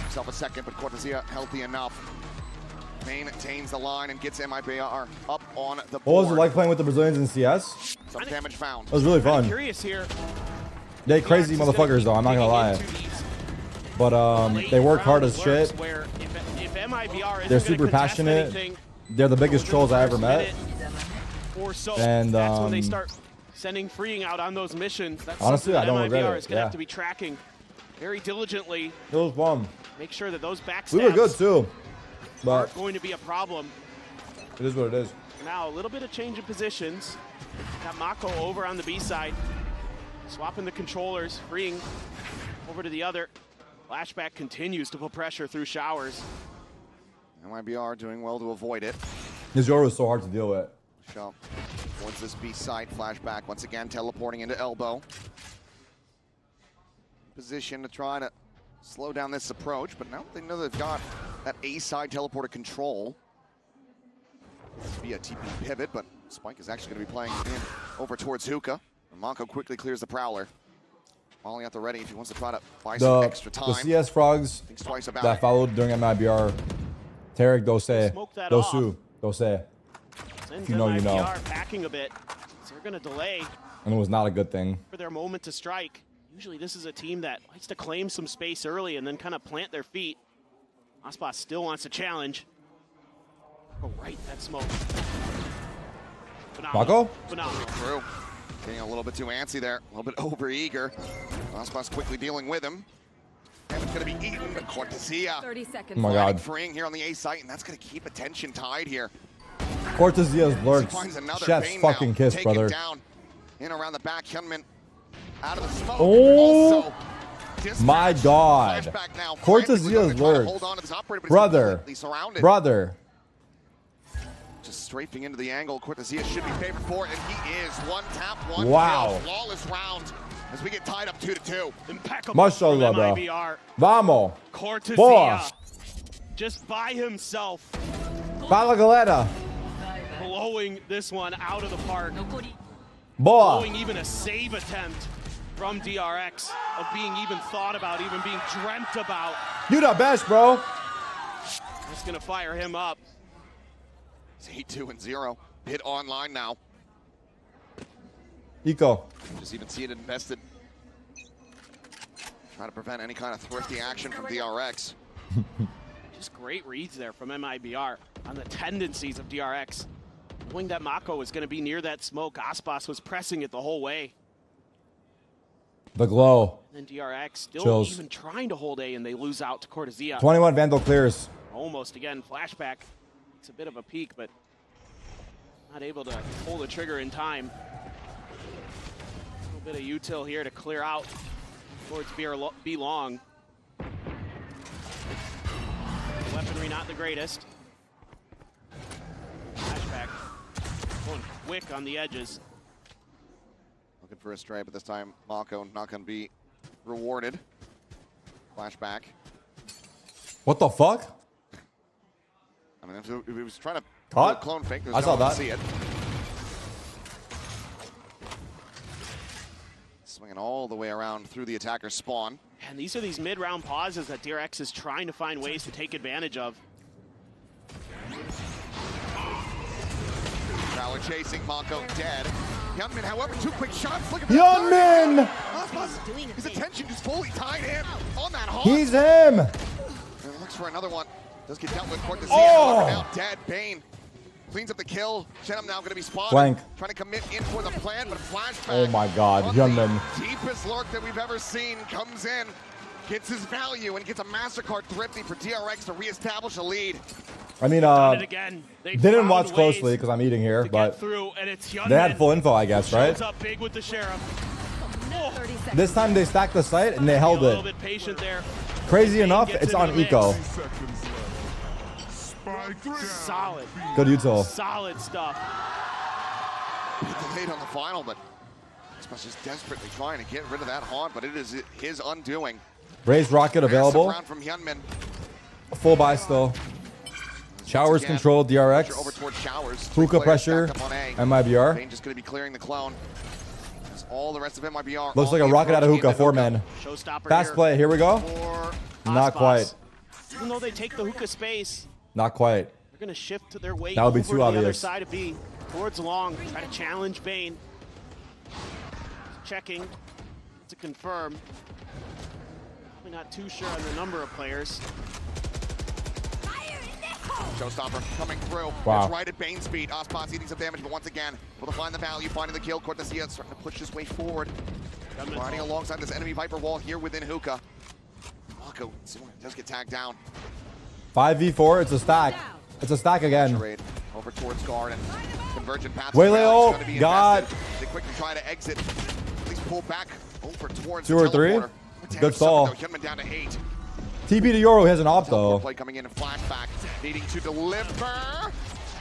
Himself a second, but Cortesia healthy enough. Maintains the line and gets MIBR up on the board. What was it like playing with the Brazilians in CS? Some damage found. It was really fun. Curious here. They crazy motherfuckers though, I'm not gonna lie. But they work hard as shit. If MIBR They're super passionate. They're the biggest trolls I ever met. Or so. And that's when they start sending freeing out on those missions. That's honestly, I don't regret MIBR it. is going to have to be tracking very diligently. It was fun. Make sure that those backstabs We were good too, but aren't going to be a problem. it is what it is. Now a little bit of change of positions. Got Mako over on the B side. Swapping the controllers, freeing over to the other. Flashback continues to put pressure through showers. MIBR doing well to avoid it. His Yor was so hard to deal with. Show towards this B side. Flashback once again teleporting into elbow. Position to try to slow down this approach, but now they know they've got that A side teleporter control. Be a TP pivot, but Spike is actually going to be playing in over towards Hookah. Mako quickly clears the Prowler. Molly at the ready if he wants to try to buy some extra time. The CS frogs Thinks twice about that it. followed during MIBR. Tarik, Dose, Dosu, Dose. If you know, you know. MIBR backing a bit, so they're going to delay And it was not a good thing. for their moment to strike. Usually this is a team that likes to claim some space early and then kind of plant their feet. Ospas still wants to challenge. Oh, right, that smoke. Mako? Phenomenal. Through. Getting a little bit too antsy there, a little bit over-eager. Ospas quickly dealing with him. And it's going to be eaten, but Cortesia. 30 seconds. Oh my God. Freeing here on the A site, and that's going to keep attention tied here. Cortesia's lurks. Finds another Chef's Bane fucking now. kiss, Taken brother. down. In around the back, Hyunmin out of the smoke. Oh Also dispatched. my God. Flashback now. Cortesia's Frantically gonna try to lurks. hold on to this operator, but he's Brother. completely surrounded. Brother. Just strafing into the angle. Cortezia should be favored for it, and he is. One tap, one Wow. kill. Flawless round as we get tied up 2-2. Impeccable. Mashallah, bro. MIBR. Vamos. Cortezia. Boa. Just by himself. Fala, galera. Blowing this one out of the park. Boa. Blowing even a save attempt from DRX of being even thought about, even being dreamt about. You the best, bro. Just gonna fire him up. It's 8-2-0. Hit online now. Eco. Just even see it invested. Trying to prevent any kind of thrifty action from DRX. Just great reads there from MIBR on the tendencies of DRX. Knowing that Mako was going to be near that smoke, Aspas was pressing it the whole way. The glow. And then DRX still Chills. even trying to hold A, and they lose out to Cortezia. 21 Vandal clears. Almost again, flashback. It's a bit of a peak, but not able to pull the trigger in time. A little bit of util here to clear out towards B long. The weaponry not the greatest. Flashback. Going quick on the edges. Looking for a stray, but this time Mako not going to be rewarded. Flashback. What the fuck? I mean, if he was trying to Caught? clone fake, there's I no saw one to that. see it. Swinging all the way around through the attacker's spawn. And these are these mid-round pauses that DRX is trying to find ways to take advantage of. Fowler chasing, Mako dead. Hyunmin, however, 2 quick shots. Look at Hyunmin! His attention just fully tied in on that hawk. He's him. And looks for another one. Does get dealt with. Cortezia, Oh! however, now dead. Bane cleans up the kill. Shenum now going to be spotted. Flank. Trying to commit in for the plan, but flashback. Oh my God, on Hyunmin. the deepest lurk that we've ever seen comes in, gets his value, and gets a Mastercard thrifty for DRX to reestablish a lead. I mean, Done it again. They didn't found watch ways closely because I'm eating here, to but get through, and it's they had full info, I guess, right? Shows up big with the Sheriff. This time they stacked the site and they A held little it. bit patient there. Crazy enough, gets it's into on the mix. eco. Solid. Good util. Solid stuff. Delayed on the final, but Aspas just desperately trying to get rid of that haunt, but it is his undoing. Raised rocket available. Massive round from Hyunmin. Full buy still. Showers Again, control, DRX. pressure over towards Showers. Hookah pressure, Stacked up on A. MIBR. Bane just going to be clearing the clone. As all the rest of MIBR. Looks like a rocket out of hookah, 4 men. Showstopper Fast here play, here we go. for Not Aspas. quite. Even though they take the hookah space, Not quite. they're going to shift to their weight That would be over too to the other obvious. side of B. Towards long, try to challenge Bane. Checking to confirm. Probably not too sure on the number of players. Showstopper coming through. Wow. It's right at Bane speed. Aspas eating some damage, but once again, able to find the value, finding the kill. Cortezia starting to push his way forward. Riding alongside this enemy Viper wall here within hookah. Mako does get tagged down. 5v4, it's a stack. It's a stack again. Trade over towards guard and convergent paths. Wayleo, Gonna be God. invested. They quickly try to exit. At least pull back over towards 2 or the 3. teleporter. Good stall. Hyunmin down to 8. TP to Yoro has an op though. Play coming in flashback, needing to deliver.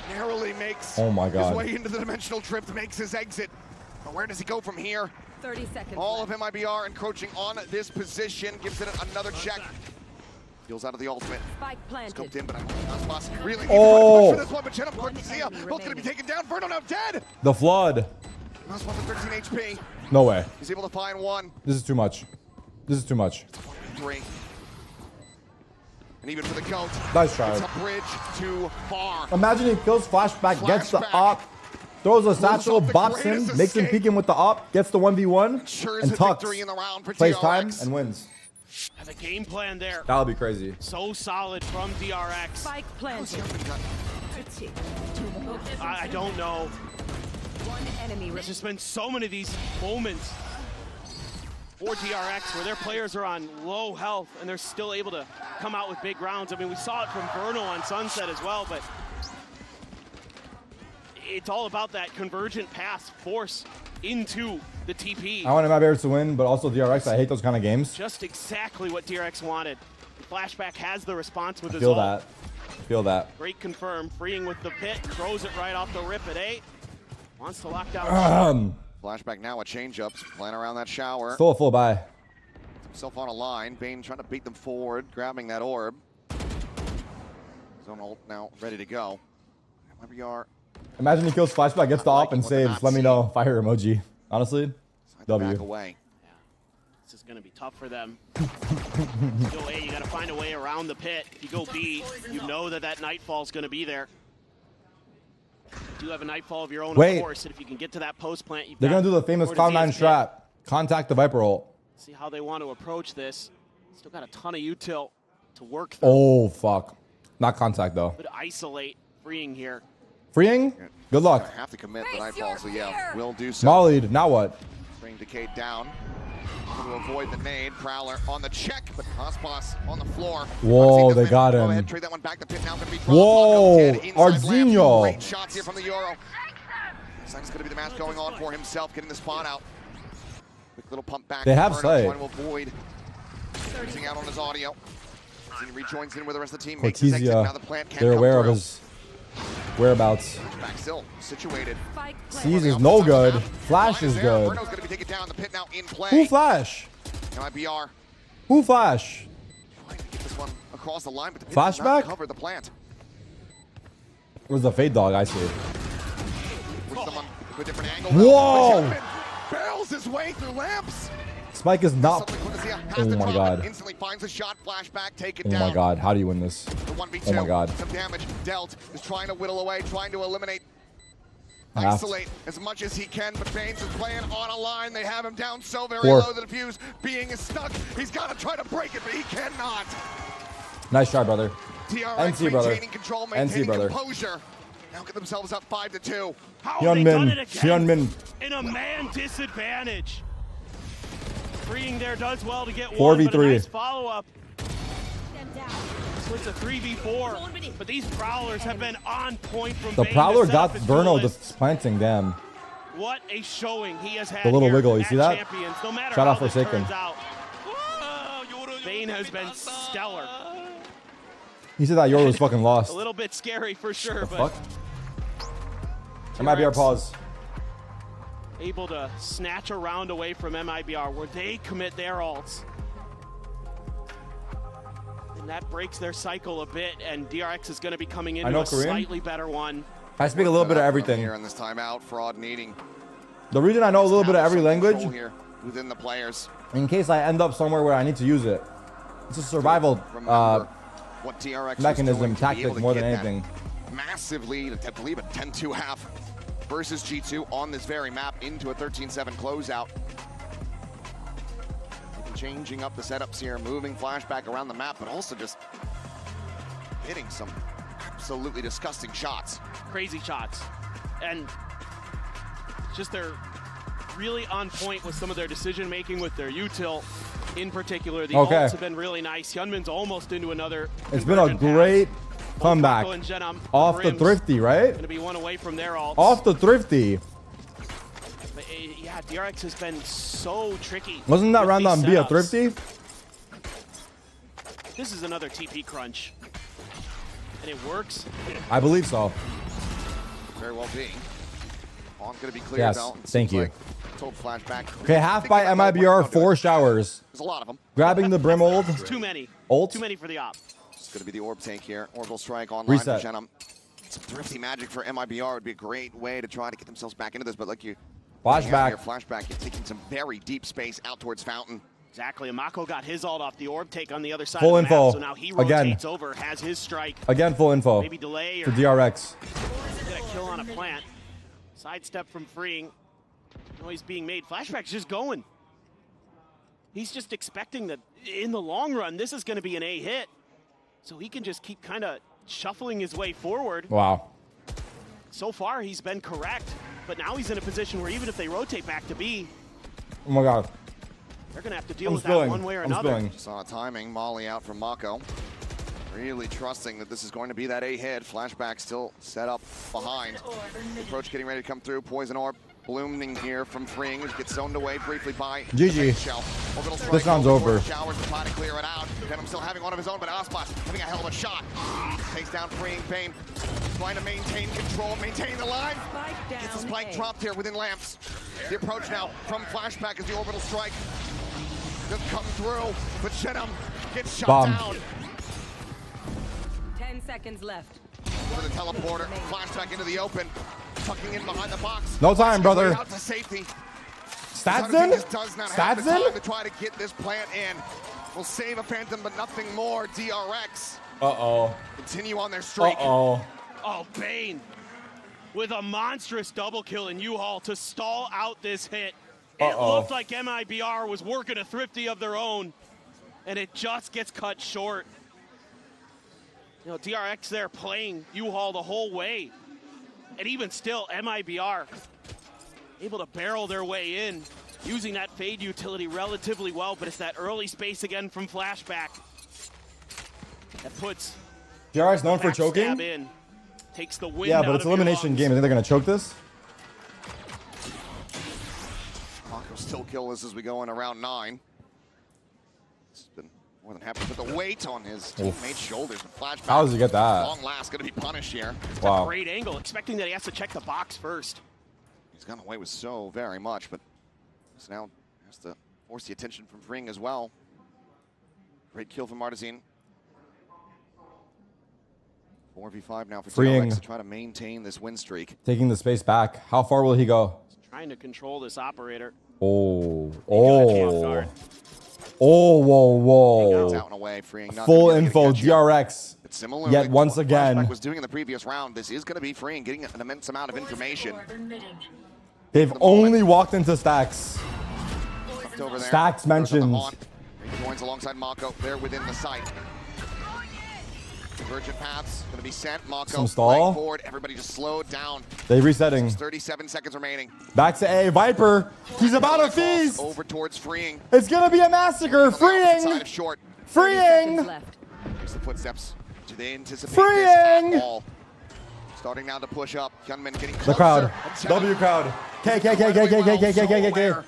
Narrowly makes Oh my God. his way into the dimensional drift, makes his exit. But where does he go from here? 30 seconds. All of MIBR encroaching on this position, gives it another check. Peels out of the ultimate. Spike planted. Scoped in, but Aspas really needs Oh. to push for this one, but Shenum Cortezia both going to be taken down. Verno now dead. The flood. Aspas at 13 HP. No way. He's able to find one. This is too much. This is too much. 3. And even for the GOAT, Nice try. it's a bridge too far. Imagine he kills flashback, gets the Flashback. op, throws a satchel, off the bops him, greatest makes him escape. peek him with the op, gets the 1v1, Ensures and a tucks. victory in the round for Plays DRX. time and wins. And the game plan there. That'll be crazy. So solid from DRX. Spike planted. I don't know. One enemy. There's just been so many of these moments for DRX where their players are on low health and they're still able to come out with big rounds. I mean, we saw it from Verno on Sunset as well, but it's all about that convergent pass force into the TP. I want MIBR to win, but also DRX. I hate those kind of games. Just exactly what DRX wanted. Flashback has the response with I his feel ult. that. Feel that. Great confirm. Freeing with the pit. Throws it right off the rip at 8. Wants to lock down. Flashback now with change-ups. Playing around that shower. Still a full buy. Himself on a line. Bane trying to beat them forward. Grabbing that orb. Zone ult now ready to go. MIBR. Imagine he kills flashback, gets the op, and saves. Let me know. Fire emoji. Honestly, W. Back away. This is going to be tough for them. Go A, you got to find a way around the pit. If you go B, you know that Nightfall is going to be there. You do have a Nightfall of your own, of course, and if you can get to that post plant, you've They're going to do the famous Cloud9 strat. Contact the Viper ult. See how they want to approach this. Still got a ton of util to work through. Oh, fuck. Not contact, though. But isolate, freeing here. Freeing? Good luck. Have to commit the Nightfall, so yeah, will do so. Mollied. Now what? Bring Decade down. To avoid the nade. Prowler on the check, but Cosmos on the floor. Whoa, they got him. Ahead, trade that one back. The pit now going to be whoa, Arzinho. Great shots here from the Euro. Looks like it's going to be the match going on for himself, getting the spot out. Quick little pump back. They have sight. Trying to avoid losing out on his audio. As he rejoins in with the rest of the team. Cortesia, they're aware of his whereabouts. Back still situated. Seize is no good. Flash is good. Bruno's going to be taken down. The pit now in play. Who Flash? MIBR. Who Flash? Trying to get this one across the line, but the pit Flashback? does not cover the plant. Where's the fade dog? I see. With someone to a different angle. Whoa! Barrels his way through lamps. Spike is not. Oh my god. Instantly finds a shot. Flashback. Take it Oh down. my god. How do you win this? The 1v2. Oh my god. Some damage dealt. Is trying to whittle away, trying to eliminate. Isolate as much as he can, but Baines is playing on a line. They have him down so very low. The defuse being stuck. He's got to try to break it, but he cannot. Nice try, brother. DRX NC, brother. maintaining control, maintaining NC, brother. composure. Now get themselves up 5-2. Hyunmin. Hyunmin. In a man disadvantage. Freeing there does well to get 4v3. one, but a nice follow-up. So it's a 3v4, but these Prowlers have been on point from The Bane Prowler to set up got his Verno duelist. just planting. Damn. What a showing he has had. The little here wiggle. You at see that? Champions. No matter Shout how out this Forsaken. turns out. Bane has been stellar. He said that Yoru was fucking lost. A little bit scary for sure, The but fuck? That might be our pause. able to snatch a round away from MIBR where they commit their ults. And that breaks their cycle a bit, and DRX is going to be coming into a slightly better one. I speak a little bit of everything. Here in this timeout, Fraud needing The reason I know a little bit of every language, here within the players. in case I end up somewhere where I need to use it, it's a survival What DRX mechanism, tactic more than anything. Massive lead, I believe a 10-2 half versus G2 on this very map into a 13-7 closeout. Changing up the setups here, moving Flashback around the map, but also just hitting some absolutely disgusting shots. Crazy shots. And just they're really on point with some of their decision making with their util in particular. The ults have been really nice. Hyunmin's almost into another. It's been a great comeback. Off the Thrifty, right? Going to be one away from their ults. Off the Thrifty. But, yeah, DRX has been so tricky. Wasn't that round on B a Thrifty? This is another TP crunch. And it works. I believe so. Very well being. On going to be clear. Yes, though. thank you. Told Flashback. Okay, half by MIBR, 4 showers. There's a lot of them. Grabbing the Brim ult. Too many. Ult. Too many for the op. It's going to be the orb tank here. Orbital strike online Reset. for Genum. Some thrifty magic for MIBR would be a great way to try to get themselves back into this, but like you Flashback. Flashback, you're taking some very deep space out towards Fountain. Exactly. Amako got his ult off the orb take on the other side Full of the info. map, so now he rotates Again. over, has his strike. Again, full info. Maybe delay For or DRX. get a kill on a plant. Sidestep from freeing. Noise being made. Flashback's just going. He's just expecting that in the long run, this is going to be an A hit. So he can just keep kind of shuffling his way forward. Wow. So far, he's been correct. But now he's in a position where even if they rotate back to B, Oh my god. they're going to have to deal I'm with spilling. that one way or I'm another. spilling. Just on a timing, Molly out from Mako. Really trusting that this is going to be that A hit. Flashback still set up behind. Approach getting ready to come through. Poison orb blooming here from freeing, which gets zoned away briefly by GG. Shell. This round's over. Showers to try to clear it out. Venom still having one of his own, but Aspas having a hell of a shot. Takes down Freeing Bane. Trying to maintain control, maintain the line. Gets the spike dropped here within lamps. The approach now from Flashback as the orbital strike doesn't come through, but Shenum gets shot down. 10 seconds left. For the teleporter, Flashback into the open, tucking in behind the box. No time, brother. Out to safety. Statson? Does not have the time to try to get this plant in. Will save a Phantom, but nothing more. DRX. Uh-oh. Continue on their streak. Uh-oh. Oh, Bane with a monstrous double kill in U-Haul to stall out this hit. It looked like MIBR was working a thrifty of their own, and it just gets cut short. You know, DRX there playing U-Haul the whole way. And even still, MIBR able to barrel their way in, using that fade utility relatively well, but it's that early space again from Flashback that puts DRX known for choking? in. Takes the wind Yeah, but it's elimination game. I think they're going to choke this. Mako still killless as we go in around 9. He's been more than happy to put the weight on his teammate's shoulders. Flashback. How does he get that? Long last, going to be punished here. Wow. A great angle, expecting that he has to check the box first. He's gotten away with so very much, but now has to force the attention from Freeing as well. Great kill from Artizine. 4v5 now for Freeing. DRX to try to maintain this win streak. Taking the space back. How far will he go? Trying to control this operator. Oh. Oh. Oh, whoa, whoa. Out and away, Freeing not full gonna be able info, to catch DRX. But similarly Yet to once what again. Flashback was doing in the previous round, this is going to be Freeing getting an immense amount of information. They've only walked into Stacks. Over there. Stacks mentioned. He joins alongside Mako there within the site. Convergent paths going to be sent. Mako Some stall. forward. Everybody just slowed down. They resetting. 37 seconds remaining. Back to A. Viper. He's about to feast. Over towards Freeing. It's going to be a massacre. Freeing. Freeing. Here's the footsteps. Do they anticipate Freeing. this at all? Starting now to push up. Hyunmin getting closer. The crowd. W crowd. K. To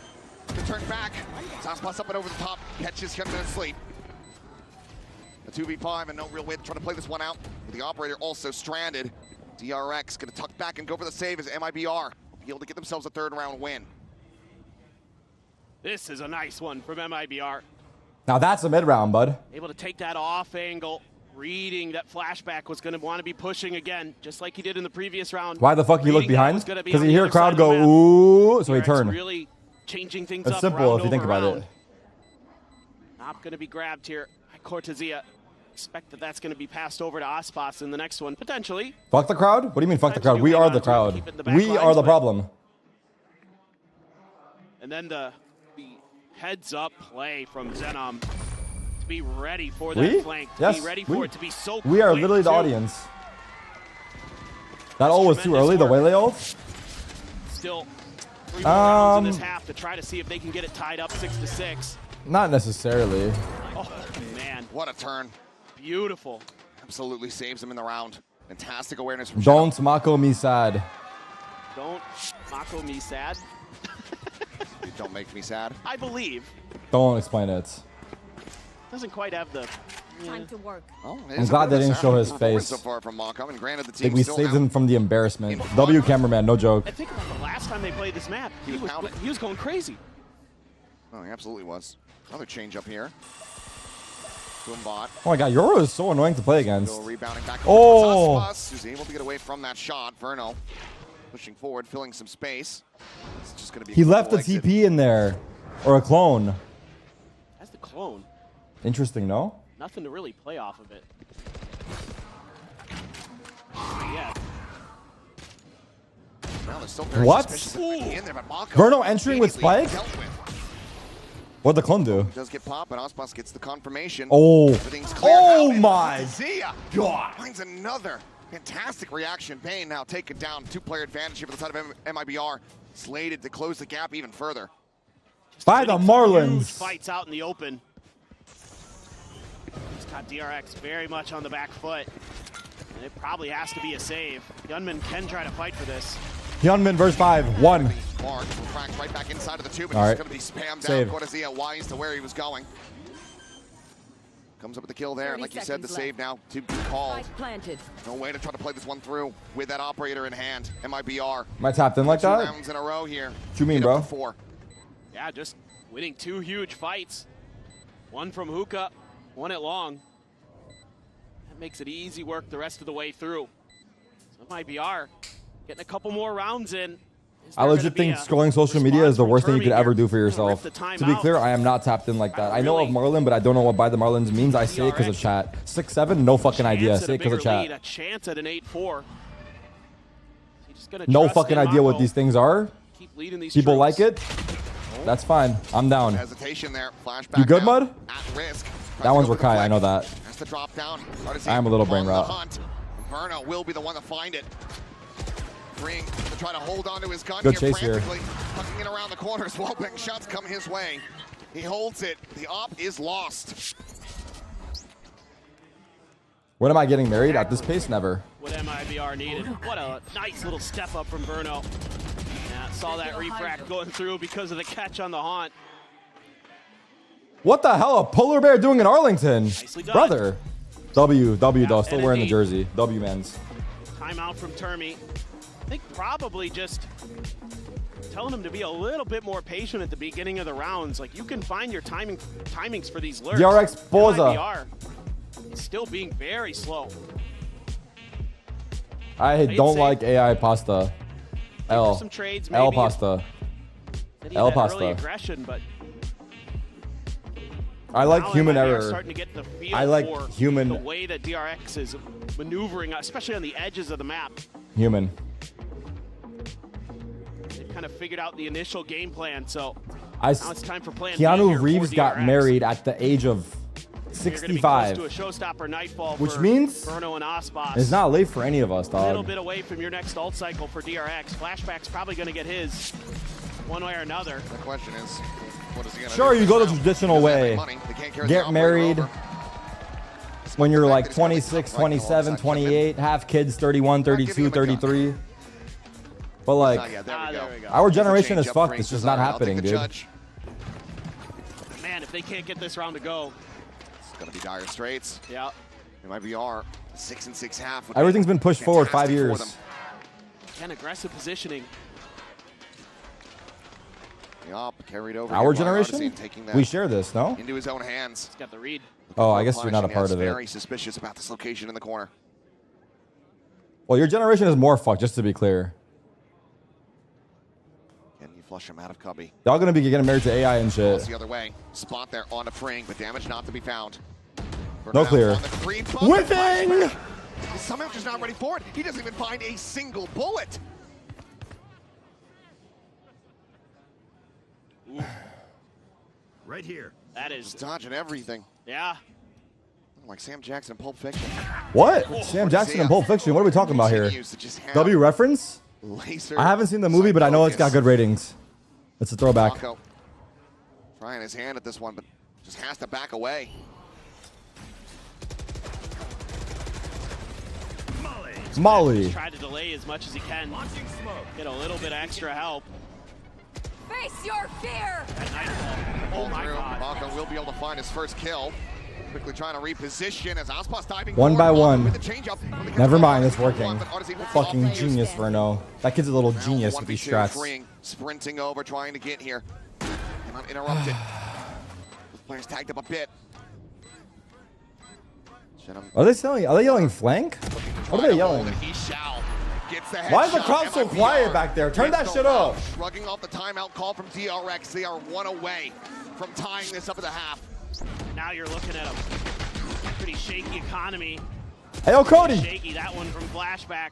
turn back. Saspas up and over the top. Catches Hyunmin asleep. A 2v5 and no real way to try to play this one out. With the operator also stranded. DRX going to tuck back and go for the save as MIBR will be able to get themselves a third round win. This is a nice one from MIBR. Now that's a mid round, bud. Able to take that off angle, reading that Flashback was going to want to be pushing again, just like he did in the previous round. Why the fuck you look Reading that behind? was gonna be Because on you the hear a other side crowd of the go, map. ooh, so he DRX turn. really changing things It's up. simple if you think over about round. it. Not going to be grabbed here by Cortezia. Expect that that's going to be passed over to Aspas in the next one, potentially. Fuck the crowd? What do you mean fuck the crowd? We are the crowd. We are the problem. And then the heads up play from Zenom to be ready for that flank, to be ready for it to be so quick. We are literally the audience. That ult was too early, the Waylay ult? Still 3 more rounds in this half to try to see if they can get it tied up 6-6. Not necessarily. Oh, man. What a turn. Beautiful. Absolutely saves him in the round. Fantastic awareness from Don't Mako me sad. Don't Mako me sad. You don't make me sad. I believe. Don't explain it. Doesn't quite have the... Time to work. Oh, I'm glad they didn't show his face. So far from Mako, and granted the I team think we still saved out. him from the embarrassment. W cameraman, no joke. And think about the last time they played this map. He was going crazy. Oh, he absolutely was. Another change up here. Boombot. Oh my god, Yoro is so annoying to play against. Rebounding back Oh! Aspas, who's able to get away from that shot. Verno pushing forward, filling some space. It's just going to be He left a TP in there. Or a clone. That's the clone. Interesting, no? Nothing to really play off of it. Yeah. Well, they're still very What? suspicious of being in there, but Mako Verno entering with immediately Spike? dealt with. What'd the clone do? Does get pop, and Aspas gets the confirmation. Oh. Everything's clear. Oh my Zia god. Finds another fantastic reaction. Bane now taken down. 2-player advantage here for the side of MIBR. Slated to close the gap even further. By the Huge Marlins. fights out in the open. It's got DRX very much on the back foot. And it probably has to be a save. Gunman can try to fight for this. Hyunmin verse 5. 1. Mark will crack right back inside of the tube, and All he's right. going to be spammed Save. down. Cortezia wise to where he was going. Comes up with the kill there. And like you said, the save now to be called. No way to try to play this one through with that operator in hand. MIBR. Am I tapped in like 2 that? rounds in a row here. What you mean, bro? 4. Yeah, just winning 2 huge fights. One from Hookah, one at long. That makes it easy work the rest of the way through. So MIBR getting a couple more rounds in. I legit think scrolling social media is the worst thing you could ever do for yourself. To be clear, I am not tapped in like that. I know of Marlon, but I don't know what by the Marlins means. I say it because of chat. 6-7, no fucking idea. Say it because of chat. A chance at an 8-4. No fucking idea what these things are. People like it. That's fine. I'm down. Hesitation there. Flashback You good, Mud? At risk. That one's Rakai. I know that. Has to drop down. I am a little brain rot. Verno will be the one to find it. Ring to try to hold on to his gun Good here chase here. tucking in around the corners. Wellbeing shots come his way. He holds it. The op is lost. When am I getting married? At this pace? Never. What MIBR needed. What a nice little step up from Verno. Yeah, saw that refract going through because of the catch on the haunt. What the hell? A polar bear doing in Arlington? Brother. W though. Still wearing the jersey. W mans. Timeout from Termi. I think probably just telling him to be a little bit more patient at the beginning of the rounds. Like, you can find your timings for these lurks. DRX Boza. MIBR still being very slow. I don't like AI pasta. L. Some trades, L maybe. pasta. Said he L had early pasta. aggression, but I like now human MIBR error. starting to get the feel I like for human. the way that DRX is maneuvering, especially on the edges of the map. Human. They've kind of figured out the initial game plan, so now it's time for plan B Keanu here for Reeves got DRX. married at the age of You're gonna be 65, close to a showstopper nightfall which for means Verno and Ospas. it's not late for any of us, A little dog. bit away from your next ult cycle for DRX. Flashback's probably going to get his one way or another. The question is, what is he gonna Sure, do? you go the traditional way. Get married when you're like 26, 27, 28, have kids 31, 32, 33. But like, our generation is fucked. It's just not happening, dude. Man, if they can't get this round to go. It's going to be dire straits. Yeah. MIBR, 6-6 half. Everything's been pushed forward 5 years. And aggressive positioning. The op carried over. Our generation? We share this, no? Into his own hands. He's got the read. Oh, I guess you're not a part of it. Very suspicious about this location in the corner. Well, your generation is more fucked, just to be clear. Can you flush him out of Cubby? Y'all gonna be getting married to AI and It's shit. the other way. Spot there on a Fring, but damage not to be found. No clear. Whiffing! Somehow just not ready for it. He doesn't even find a single bullet. Ooh. Right here. That is just dodging everything. Yeah. Like Sam Jackson, Pulp Fiction. What? Sam Jackson and Pulp Fiction. What are we talking about here? W reference? I haven't seen the movie, but I know it's got good ratings. It's a throwback. Marco trying his hand at this one, but just has to back away. Molly. Tried to delay as much as he can. Get a little bit extra help. Face your fear! Oh my God. Marco will be able to find his first kill. Quickly trying to reposition as Ospas diving One by one. with the changeup. Never mind, it's working. Fucking genius, Verno. That kid's a little genius with these strats. Fring, sprinting over, trying to get here. Cannot interrupt it. Both players tagged up a bit. Are they yelling flank? What are they yelling? Why is the crowd so quiet back there? Turn that shit up. Shrugging off the timeout call from DRX. They are one away from tying this up at the half. Now you're looking at a pretty shaky economy. Hey, yo, Cody. Shaky, that one from Flashback.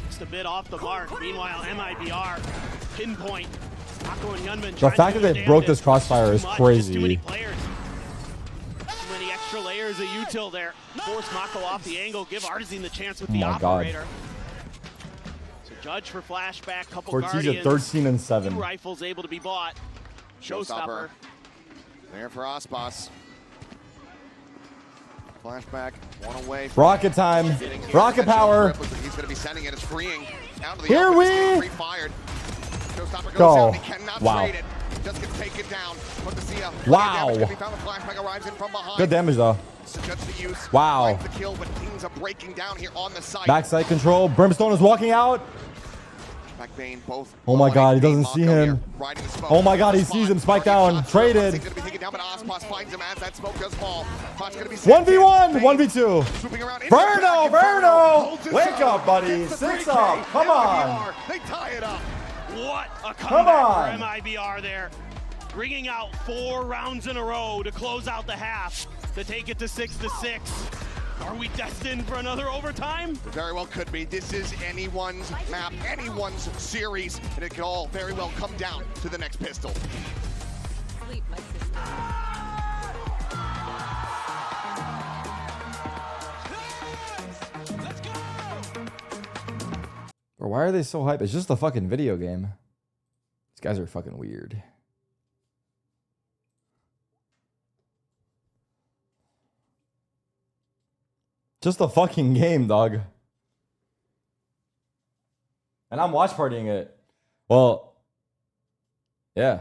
Just a bit off the mark. Meanwhile, MIBR, pinpoint. Mako and Yunman The fact that they broke this crossfire is crazy. Too many players. Too many extra layers of util there. Force Mako off the angle. Give Artisan the chance with the operator. So judge for Flashback. Couple Ortiz at Guardians. 13 and 7. 2 rifles able to be bought. Showstopper. There for Ospas. Flashback, one away. Rocket time. Rocket power. He's going to be sending it. It's freeing. Down to the Here we fired. Showstopper goes go. down. He cannot trade it. just gets taken down. But to see a Wow. damage can be found. The flashback arrives in from behind. Good damage though. Just the use. Wow. Finds the kill, but things are breaking down here on the site. Backside control. Brimstone is walking out. Back Bane, both. Oh my god, he doesn't see him. Oh my god, he sees him. Spike down. Traded. 1v1, 1v2. Verno. Wake up, buddy. 6 up. Come on. They tie it up. What a Come comeback on. for MIBR there. Ringing out 4 rounds in a row to close out the half to take it to 6-6. Are we destined for another overtime? Very well could be. This is anyone's map, anyone's series, and it could all very well come down to the next pistol. Sleep, my sister. Bro, why are they so hype? It's just a fucking video game. These guys are fucking weird. Just a fucking game, dog. And I'm watch partying it. Well, yeah.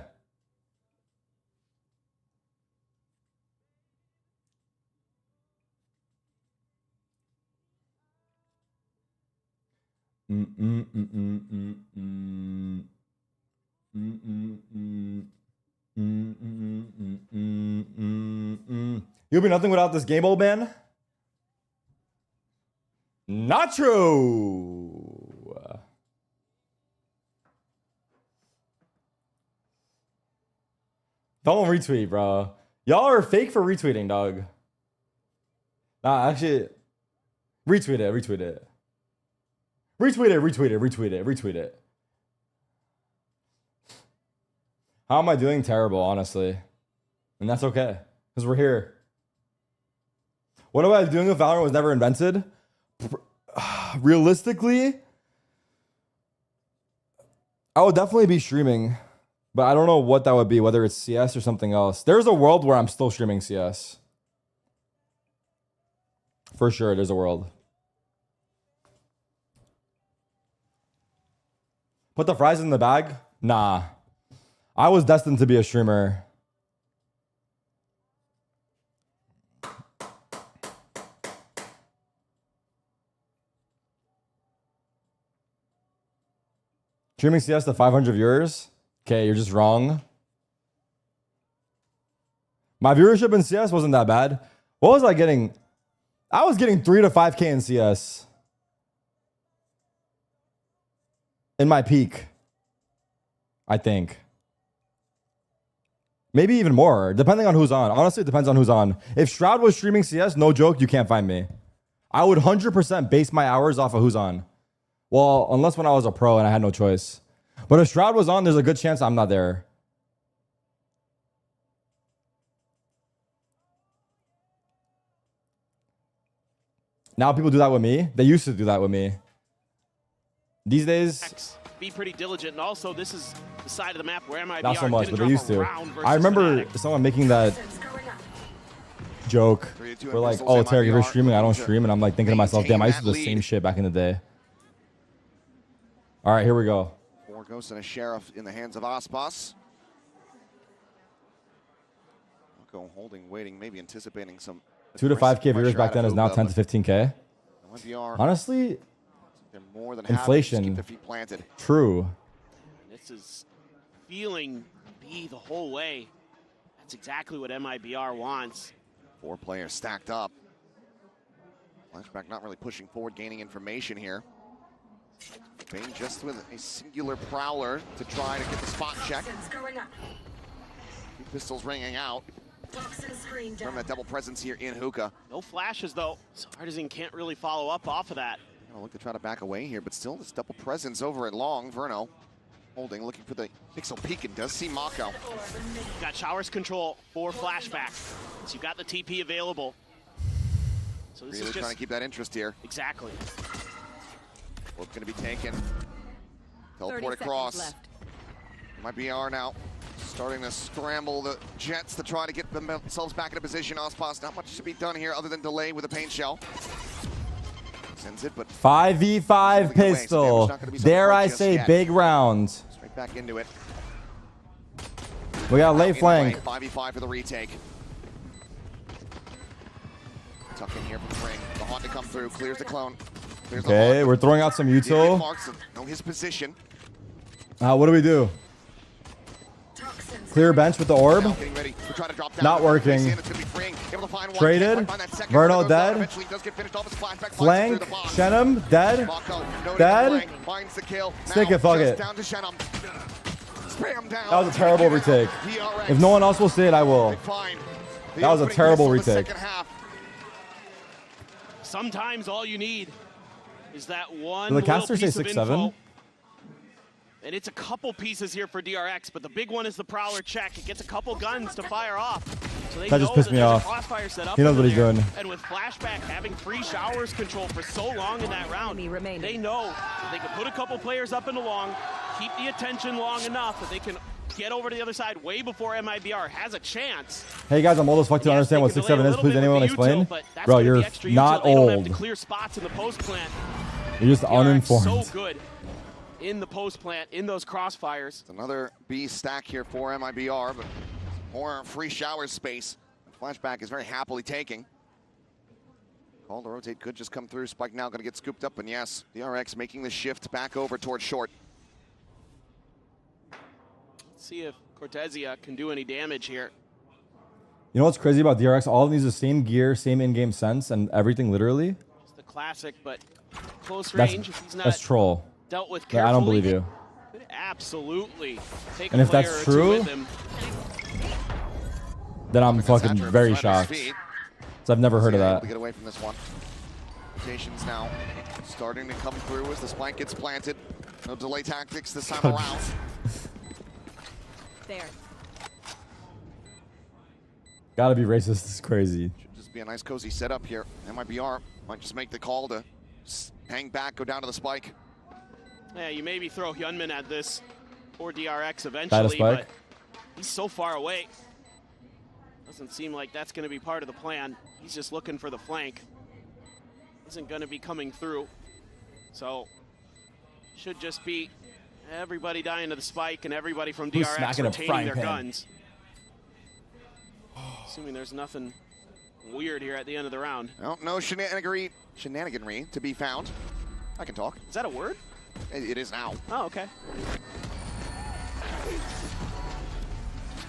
You'll be nothing without this game, old man. Not true. Don't retweet, bro. Y'all are fake for retweeting, dog. Nah, actually, retweet it, retweet it. Retweet it, retweet it, retweet it, retweet it. How am I doing? Terrible, honestly. And that's okay, because we're here. What am I doing if Valorant was never invented? Realistically, I would definitely be streaming, but I don't know what that would be, whether it's CS or something else. There's a world where I'm still streaming CS. For sure, there's a world. Put the fries in the bag? Nah. I was destined to be a streamer. Streaming CS to 500 viewers? Okay, you're just wrong. My viewership in CS wasn't that bad. What was I getting? I was getting 3 to 5K in CS. In my peak. I think. Maybe even more, depending on who's on. Honestly, it depends on who's on. If Shroud was streaming CS, no joke, you can't find me. I would 100% base my hours off of who's on. Well, unless when I was a pro and I had no choice. But if Shroud was on, there's a good chance I'm not there. Now people do that with me. They used to do that with me. These days, be pretty diligent, and also this is the side of the map where MIBR not so much, but they used to. I remember someone making that joke. We're like, oh, Tarik, if you're streaming, I don't stream. And I'm like thinking to myself, damn, I used to do the same shit back in the day. All right, here we go. 4 ghosts and a sheriff in the hands of Aspas. Go holding, waiting, maybe anticipating some 2 to 5K viewers back then is now 10 to 15K. Honestly, they're more than inflation. Keep their feet planted. True. This is feeling B the whole way. That's exactly what MIBR wants. 4 players stacked up. Flashback not really pushing forward, gaining information here. Bane just with a singular prowler to try to get the spot check. 2 pistols ringing out from that double presence here in Hookah. No flashes though, so Artisan can't really follow up off of that. Look to try to back away here, but still this double presence over at long. Verno holding, looking for the pixel peek, and does see Mako. Got showers control for flashback, so you got the TP available. So this really is just trying to keep that interest here. Exactly. Both going to be taken. Teleport across. MIBR now starting to scramble the jets to try to get themselves back into position. Ospas, not much to be done here other than delay with a paint shell. Sends it, but 5v5 pistol. Dare I say big round. Straight back into it. We got a late flank. 5v5 for the retake. Tuck in here from Ring. The Haunt to come through. Clears the clone. Clears Okay, we're throwing out some util. Know his position. What do we do? Clear bench with the orb. Not working. Traded. Verno dead. Flank. Shenum dead. Dead. Stick it, fuck it. That was a terrible retake. If no one else will see it, I will. That was a terrible retake. Sometimes all you need is that one Did the little caster say piece of 6-7? info. And it's a couple pieces here for DRX, but the big one is the Prowler check. It gets a couple guns to fire off. So they That just know pissed that me there's a off. crossfire set up He knows over what he's there. doing. And with Flashback having free showers control for so long in that round, they know that they can put a couple players up and along, keep the attention long enough that they can get over to the other side way before MIBR has a chance. Hey guys, I'm old as fuck to understand what 6-7 is. Please, anyone explain? Bro, you're not They don't have to old. clear spots in the post plant. You're just uninformed. So good in the post plant, in those crossfires. It's another B stack here for MIBR, but more free shower space. Flashback is very happily taking. Call to rotate could just come through. Spike now going to get scooped up, and yes, DRX making the shift back over towards short. Let's see if Cortezia can do any damage here. You know what's crazy about DRX? All of these are same gear, same in-game sense, and everything literally. It's the classic, but close range. If he's not That's troll. dealt with Yeah, carefully, I don't believe you. could absolutely take And a if player that's or two true, with him. then I'm fucking very shocked. So I've never heard of Able that. to get away from this one. Rotations now starting to come through as the spike gets planted. No delay tactics this time around. There. Gotta be racist. It's crazy. Should just be a nice cozy setup here. MIBR might just make the call to hang back, go down to the spike. Yeah, you maybe throw Hyunmin at this or DRX That a eventually, spike? but he's so far away. Doesn't seem like that's going to be part of the plan. He's just looking for the flank. Isn't going to be coming through. So, should just be everybody dying to the spike and everybody from Who's DRX smacking a retaining frying their pan? guns. Assuming there's nothing weird here at the end of the round. No shenaniganry to be found. I can talk. Is that a word? It is now. Oh, okay.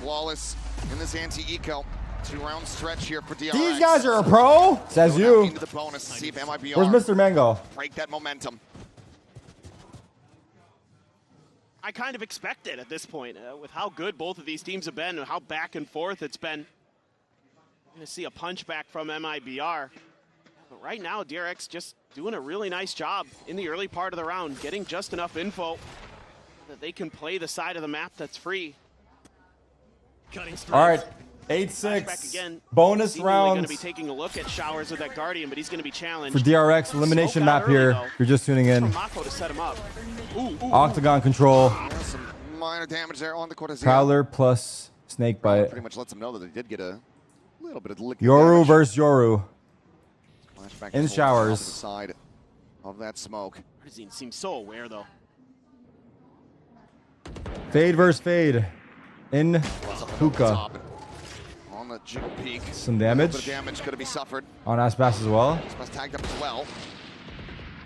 Flawless in this anti-eco. 2-round stretch here for DRX. These guys are a pro, says you. Into the bonus to see if MIBR Where's Mr. Mango? break that momentum. I kind of expect it at this point with how good both of these teams have been and how back and forth it's been. I'm going to see a punch back from MIBR. But right now, DRX just doing a really nice job in the early part of the round, getting just enough info that they can play the side of the map that's free. All right, Back 8-6. again. Bonus Seemingly going to rounds be taking a look at Showers with that Guardian, but he's going to be challenged. for DRX. Elimination Smoke out map early, here. though. If you're just tuning in. From Mako to set him up. Ooh. Octagon control. Some minor damage there on the Cortezia. Prowler plus snake bite. Pretty much lets them know that they did get a little bit of lick Yoru damage. versus Yoru. Flashback In is showers. to the side of that smoke. Partizan seems so aware, though. Fade versus fade. In hookah. On the juke peak. Some A damage. little bit of damage could have been suffered. On Aspas as well. Aspas tagged up as well.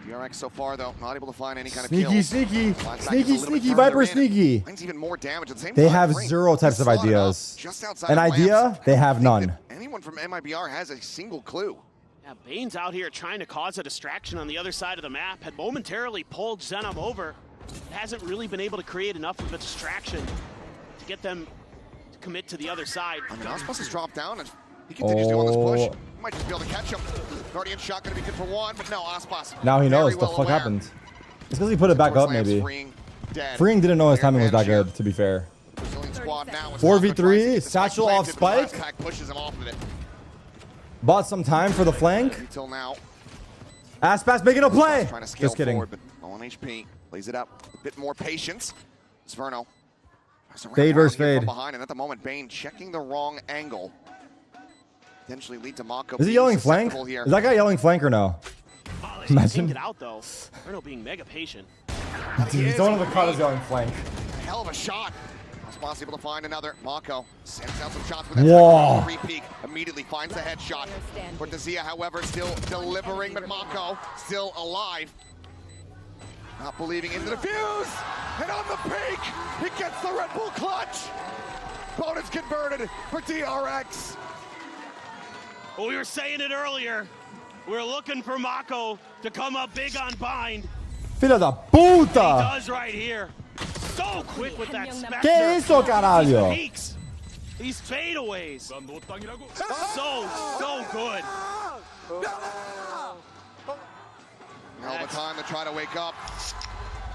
DRX so far, though, not able to find any kind of Sneaky, kills. sneaky. Flashback is a Sneaky, little bit sneaky. further Viper in. sneaky. Finds even more damage at the same They time. have Ring zero types of slotted up ideas. just outside An of idea, lamps. they have none. Anyone from MIBR has a single clue. Yeah, Bane's out here trying to cause a distraction on the other side of the map. Had momentarily pulled Zenom over. Hasn't really been able to create enough of a distraction to get them to commit to the other side. I mean, Aspas has dropped down and he continues to go on this push. He might just be able to catch him. Guardian shot going to be good for one, but no, Aspas. Now he knows very the well fuck aware. happened. It's because he put it back up, maybe. Freeing didn't know his timing was that good, to be fair. 4v3, satchel off spike. Pushes him off of it. Bought some time for the flank. Until now. Aspas making a play. Trying to scale Just kidding. forward, but low on HP. Plays it up. A bit more patience. It's Verno. Fade versus From fade. behind, and at the moment, Bane checking the wrong angle. Potentially lead to Mako. Is he being yelling flank? susceptible here. Is that guy yelling flank or no? Imagine. Get out though. Verno being mega patient. Dude, someone in the crowd is yelling flank. Hell of a shot. Ospas able to find another. Mako sends out some shots with Whoa. that re-peek. Immediately finds the headshot. Cortezia, however, still delivering, but Mako still alive. Not believing in the defuse. And on the peak, he gets the Red Bull clutch. Bonus converted for DRX. Well, we were saying it earlier. We're looking for Mako to come up big on bind. Filha da He puta! does right here. So quick with that Spectre. Que isso, caralho? These peaks, these fadeaways. So good. Now the time to try to wake up.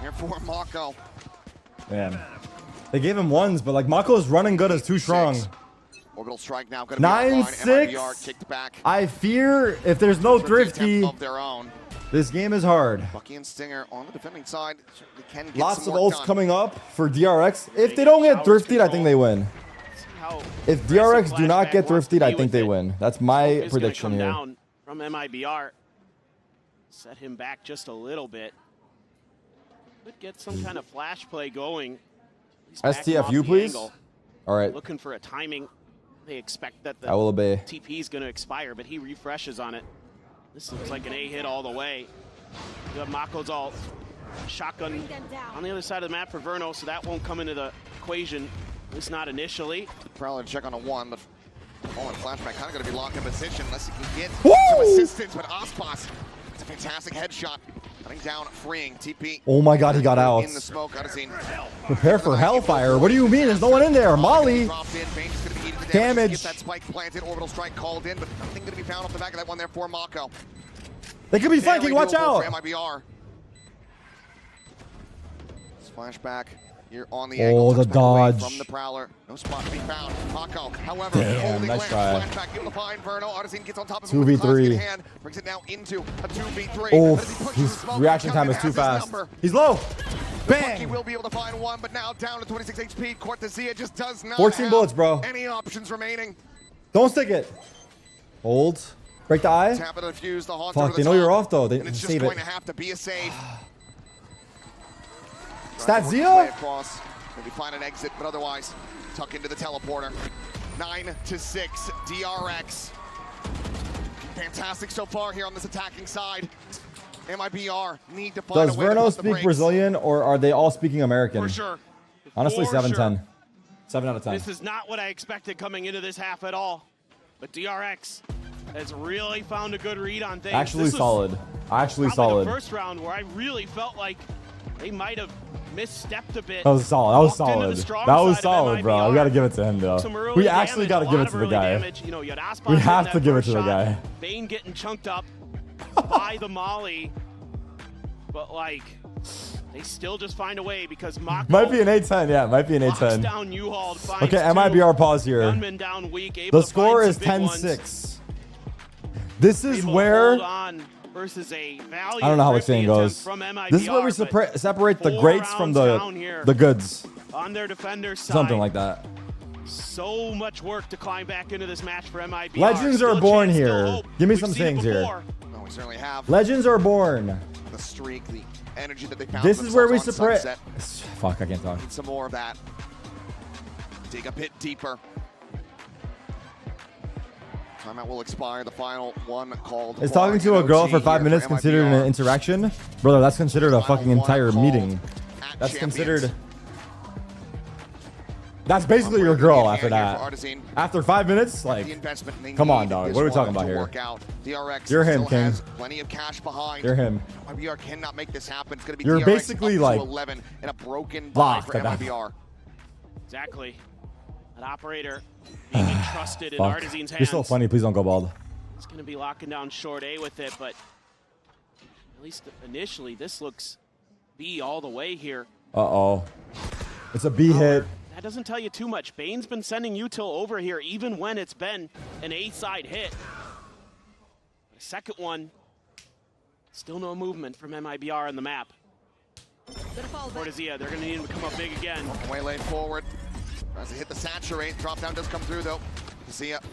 Here for Mako. Man. They gave him ones, but like Mako's running good as too strong. Orbital strike now gonna be online. 9-6. MIBR kicked back. I fear if there's no thrifty, Of their own. this game is hard. Bucky and Stinger on the defending side. Certainly can get Lots some of work ults done. coming up for DRX. If they don't get thrifted, I think they win. If DRX do not get thrifted, I think they win. That's my prediction here. Down from MIBR. Set him back just a little bit. Could get some kind of flash play going. STFU, please. All right. Looking for a timing. They expect that the I will obey. TP is going to expire, but he refreshes on it. This looks like an A hit all the way. You have Mako's ult. Shotgun on the other side of the map for Verno, so that won't come into the equation. At least not initially. Probably check on a 1, but falling flashback kind of going to be locked in position unless he can get some assistance. But Ospas, it's a fantastic headshot. Cutting down, freeing TP. Oh my god, he got out. In the smoke, Prepare for hellfire. What do you mean? There's no one in there. Molly. Damage. Get that spike planted. Orbital strike called in, but nothing going to be found off the back of that one there for Mako. They could be flanking. Watch out. For MIBR. Flashback here on the angle. Oh, the dodge. From the Prowler. No spot to be found. Mako, however, damn, nice try. Flashback able to find Verno. Artisan gets on top of 2v3. Hand, brings it now into a 2v3. Oh, his reaction time is too fast. He's low. Bang! Bucky will be able to find one, but now down to 26 HP. Cortezia just does not 14 have bullets, bro. any options remaining. Don't stick it. Hold. Break the eye. Tap it to defuse the Haunter. Fuck, they know you're off though. They and it's save just going it. to have to be a save. Statzia? Across. Maybe find an exit, but otherwise tuck into the teleporter. 9-6 DRX. Fantastic so far here on this attacking side. MIBR need to find Does a way to Verno put the speak brakes. Brazilian or are they all speaking American? For sure. Honestly, For 7-10. 7 out of 10. This is not what I expected coming into this half at all. But DRX has really found a good read on things. Actually This was solid. Actually probably solid. the first round where I really felt like they might have misstepped a bit. That was solid. That was Walked into solid. the strong That was side of solid, bro. MIBR. We got to give it to him, though. Some early We actually got to damage, give a it lot to of the early guy. damage. You know, you had Ospas We in have that to give it first to the shot. guy. Bane getting chunked up by the Molly. But, like, they still just find a way because Mako Might be an 8-10. Yeah, might be an locks 8-10. down U-Haul, finds Okay, two. MIBR pause here. Gunman down weak, able The to score find is some big ones. 10-6. This is Able to where hold on versus a I don't know how the saying goes. This is where we separate the greats from the goods. On their defender's side. Something like that. So much work to climb back into this match for MIBR. Legends Still are a born chance, still here. hope. Give me We've some seen it things here. before. No, we certainly have. Legends are born. The streak, the energy that they found. This is where we themselves separate. on Sunset. Fuck, I can't talk. Need some more of that. Dig a bit deeper. Timeout will expire. The final one called. Is talking to a girl for 5 minutes considered an interaction? Brother, that's considered a fucking entire meeting. That's considered... That's basically your girl after that. After 5 minutes? Like, come on, dog. What are we talking about here? DRX You're him, King. has plenty of cash behind. You're him. MIBR cannot make this happen. It's going to be You're DRX basically up like to 11 and a broken bye locked for at that. MIBR. Exactly. An operator being entrusted in Fuck. Artisan's hands. You're so funny. Please don't go bald. He's going to be locking down short A with it, but at least initially, this looks B all the way here. Uh-oh. It's a B hit. That doesn't tell you too much. Bane's been sending Util over here even when it's been an A-side hit. The second one, still no movement from MIBR on the map. Cortezia, they're going to need him to come up big again. Way lane forward. Tries to hit the saturate. Drop down does come through though. Cortezia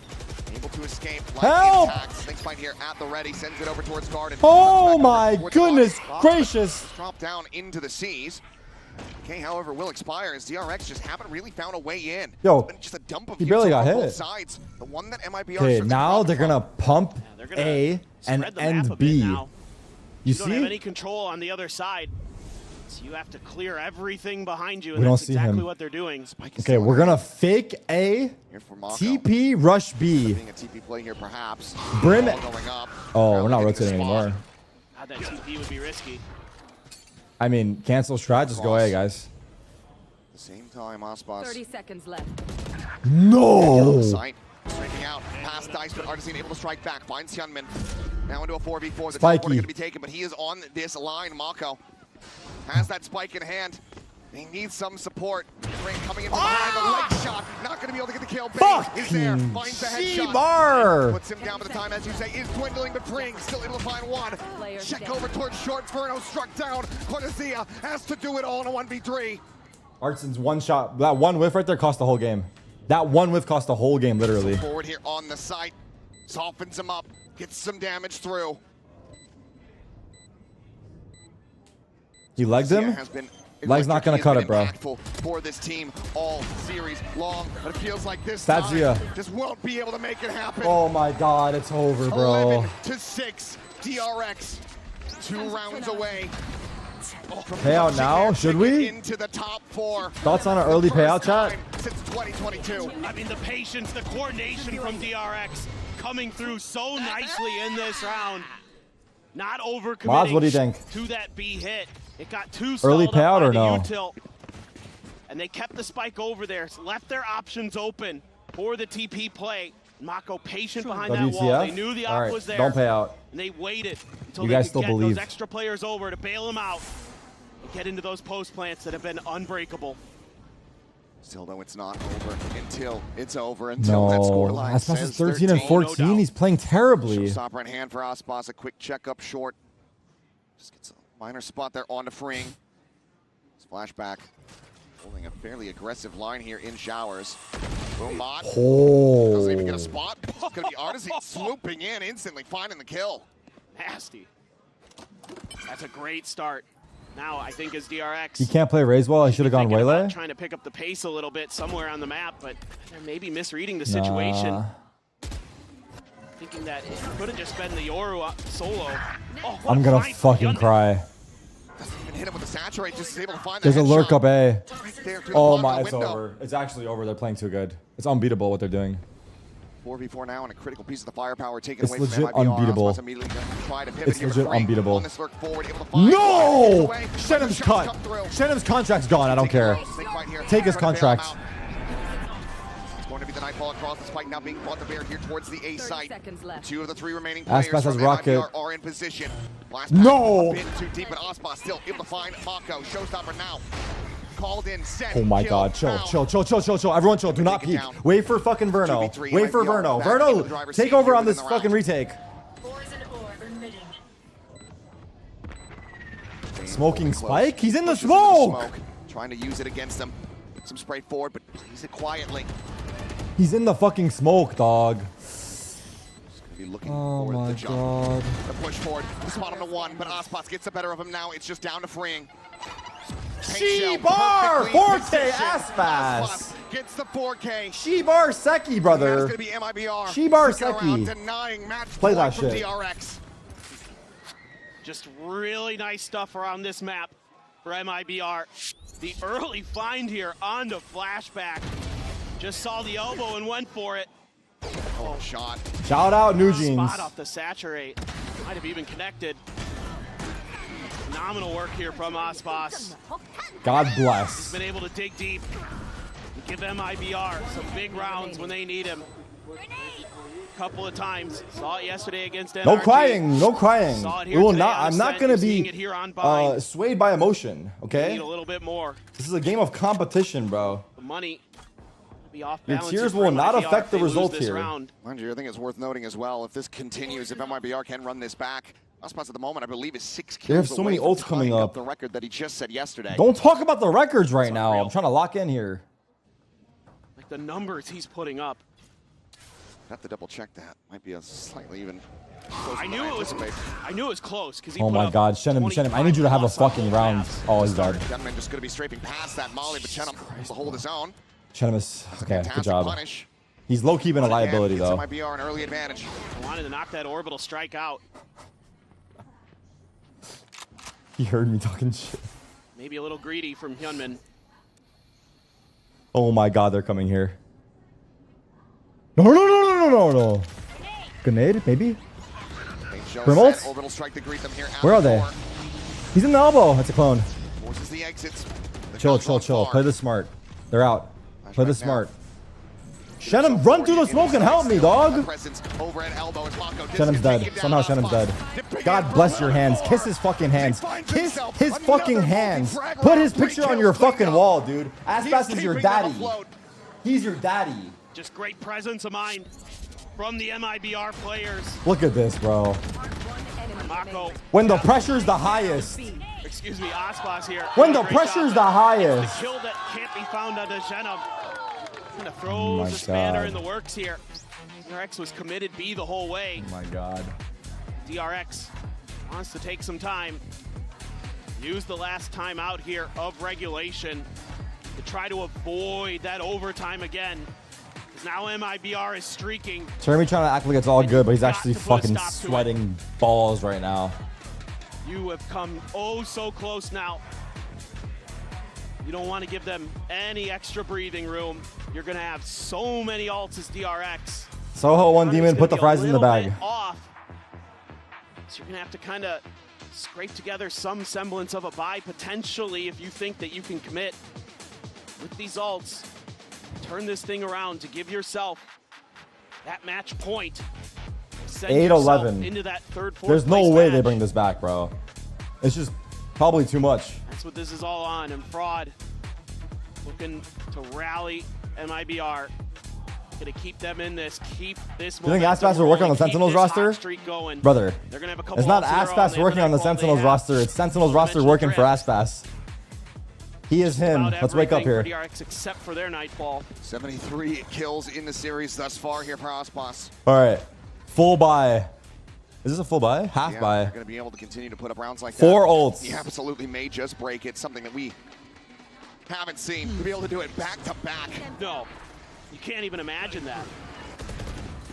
able to escape. Help! Snakes fight here at the ready. Sends it over towards Garden. Oh my goodness gracious. Drop down into the seas. TK, however, will expire as DRX just haven't really found a way in. Yo, just a dump of he barely got on both hit. sides. The one that MIBR Okay, now they're gonna pump A and end B. You don't have any see? control on the other side. So you have to clear everything behind you, We and don't that's see exactly him. what they're doing. Okay, we're gonna fake A, TP, rush B. Being a TP play here, perhaps. Brim. Ball going up. Oh, we're not rotating anymore. God, that TP would be risky. I mean, cancel strat, just go A, guys. At the same time, Aspas. 30 seconds left. No! Sight, striking out, past Dice, but Artisan able to strike back. Finds Hyunmin. Now into a 4v4. The Spiky. teleport going to be taken, but he is on this line. Mako has that spike in hand. He needs some support. Ring coming in from behind the leg shot. Not going to be able to get the kill. Bang is there. Finds the headshot. Bar. Puts him down, but the time, as you say, is dwindling. But Pring still able to find one. Check over towards short. Verno struck down. Cortezia has to do it all in a 1v3. Artisan's one shot. That one whiff right there cost the whole game. That one whiff cost the whole game, literally. So forward here on the site. Softens him up. Gets some damage through. He legged him? Leg's not gonna cut it, bro. For this team all series long, but it feels like this Statsia. time just won't be able to make it happen. Oh my god, it's over, bro. 11-6, DRX, 2 rounds away. Payout now? Should we? Into the top 4. Thoughts on an early payout, chat? Since 2022. I mean, the patience, the coordination from DRX coming through so nicely in this round. Not overcommitting Mods, what do you think? to that B hit. It got too Early stalled payout up by or the no? U-tilt. And they kept the spike over there, left their options open for the TP play. Mako patient behind that wall. They knew the op was there. Don't pay out. And they waited until You they guys could still get believe. those extra players over to bail them out and get into those post plants that have been unbreakable. Still, though, it's not over until it's over. Until that No. scoreline Aspas says is 13 and 14. He's playing terribly. Showstopper in hand for Aspas. A quick check up short. Just gets a minor spot there on the Freeing. Splashback. Holding a fairly aggressive line here in showers. Boombot. Oh. Doesn't even get a spot. It's going to be Artisan swooping in instantly, finding the kill. Nasty. That's a great start. Now, I think as DRX... He can't play Raze well. I should have gone Waylay. Trying to pick up the pace a little bit somewhere on the map, but they're maybe misreading the situation. Nah. Thinking that it could have just been the Yoru solo. Oh, what I'm a gonna find from fucking Hyunmin. cry. Doesn't even hit him with the saturate, just is able to find There's the a lurk up A. Right there through the Oh bottom my, of it's the window. over. It's actually over. They're playing too good. It's unbeatable what they're doing. 4v4 now, and a critical piece of the firepower taken It's away from legit MIBR. unbeatable. Aspas immediately gonna try to pivot It's here, but legit Free unbeatable. on this lurk forward, able to find No! one. Shenham's Shots cut. come through. Shenham's contract's gone. I don't care. Big fight here. Take his Trying to bail him contract. out. It's going to be the Nightfall across the spike now being brought to bear here towards the A site. 2 of the 3 remaining players Aspas has from rocket. MIBR are in position. Blast No! a bit too deep, but Aspas still able to find Mako. Showstopper now. Called in, set, Oh my kill, god, chill, found. chill, chill, chill, chill, chill. Everyone chill, do not Take it peek. down. Wait for fucking Verno. 2v3, Wait for MIBR Verno. back into the Verno, driver's take seat over here on this within the fucking round. retake. Smoking spike? He's in the Pushes into the smoke! Trying to use it against them. Some spray forward, but plays it quietly. He's in the fucking smoke, dog. Gonna be looking Oh for my the jump. god. The push forward, the spot on the 1, but Aspas gets the better of him now. It's just down to Freeing. She-bar! 4K Aspas! Gets the 4K. She-bar Seki, brother. That's gonna be MIBR. She-bar Sticking around, Seki. denying match Play point that from shit. DRX. Just really nice stuff around this map for MIBR. The early find here on the flashback. Just saw the elbow and went for it. Oh, shot. Shout out New Jeans. Spot off the saturate. Might have even connected. Phenomenal work here from Aspas. God He's bless. been able to dig deep and give MIBR some big rounds when they need him. Couple of times. Saw it yesterday against NRG. No crying, no crying. Saw it We here will today not. on I'm not Ascent. gonna You're seeing be it here on Bind. swayed by emotion. Need Okay. a little bit more. This is a game of competition, bro. The money be off Your balance tears here for will not MIBR affect if the they lose result this here. round. Mind you, I think it's worth noting as well, if this continues, if MIBR can run this back, Aspas at the moment, I believe, is 6 kills They have so away many from ults coming tying up. the record that he just said yesterday. Don't talk about the records right now. I'm trying to lock in here. Like the numbers he's putting up. Have to double check that. Might be a slightly even I knew it was close because he Oh put my up God, Shenum, I need you to have a fucking round. Oh, he's dead. Gentleman just going to be scraping past that molly, but Shenum will hold his own. Shenum is okay. Good job. Punish. He's low-key been a liability though. MIBR an early advantage. I wanted to knock that orbital strike out. He heard me talking shit. Maybe a little greedy from Hyunmin. Oh my God, they're coming here. No. Grenade, maybe? Remote? Where are they? He's in the elbow. That's a clone. Forces the exits. Chill. Play this smart. They're out. Play this smart. Shenum, run through the smoke and help me, dog. Shenum's dead. Somehow Shenum's dead. God bless your hands. Kiss his fucking hands. Kiss his fucking hands. Put his picture on your fucking wall, dude. Aspas is your daddy. He's your daddy. Just great presence of mind from the MIBR players. Look at this, bro. Mako. When the pressure's the highest. Excuse me, Aspas here. When the pressure's the highest. The kill that can't be found on the Shenum. Gonna throw the spanner in the works here. DRX was committed B the whole way. Oh my God. DRX wants to take some time. Use the last time out here of regulation to try to avoid that overtime again. Now MIBR is streaking. Jeremy trying to act like it's all good, but he's actually fucking sweating balls right now. You have come oh so close now. You don't want to give them any extra breathing room. You're going to have so many ults as DRX. Soho 1 demon, put the fries in the bag. Off. So you're going to have to kind of scrape together some semblance of a buy potentially if you think that you can commit with these ults. Turn this thing around to give yourself that match point. 8-11. Into that third, There's no way they bring this back, bro. It's just probably too much. That's what this is all on. And Fraud looking to rally MIBR. Gonna keep them in this. Keep this. You think Aspas are working on the Sentinels roster? Brother, they're gonna have a couple it's not Aspas working on the Sentinels roster. It's Sentinels roster working for Aspas. He is him. Let's wake up here. DRX except for their Nightfall. 73 kills in the series thus far here for Aspas. All right, full buy. Is this a full buy? Half buy. They're going to be able to continue to put up rounds like that. 4 ults. He absolutely may just break it. Something that we haven't seen. To be able to do it back to back. No, you can't even imagine that.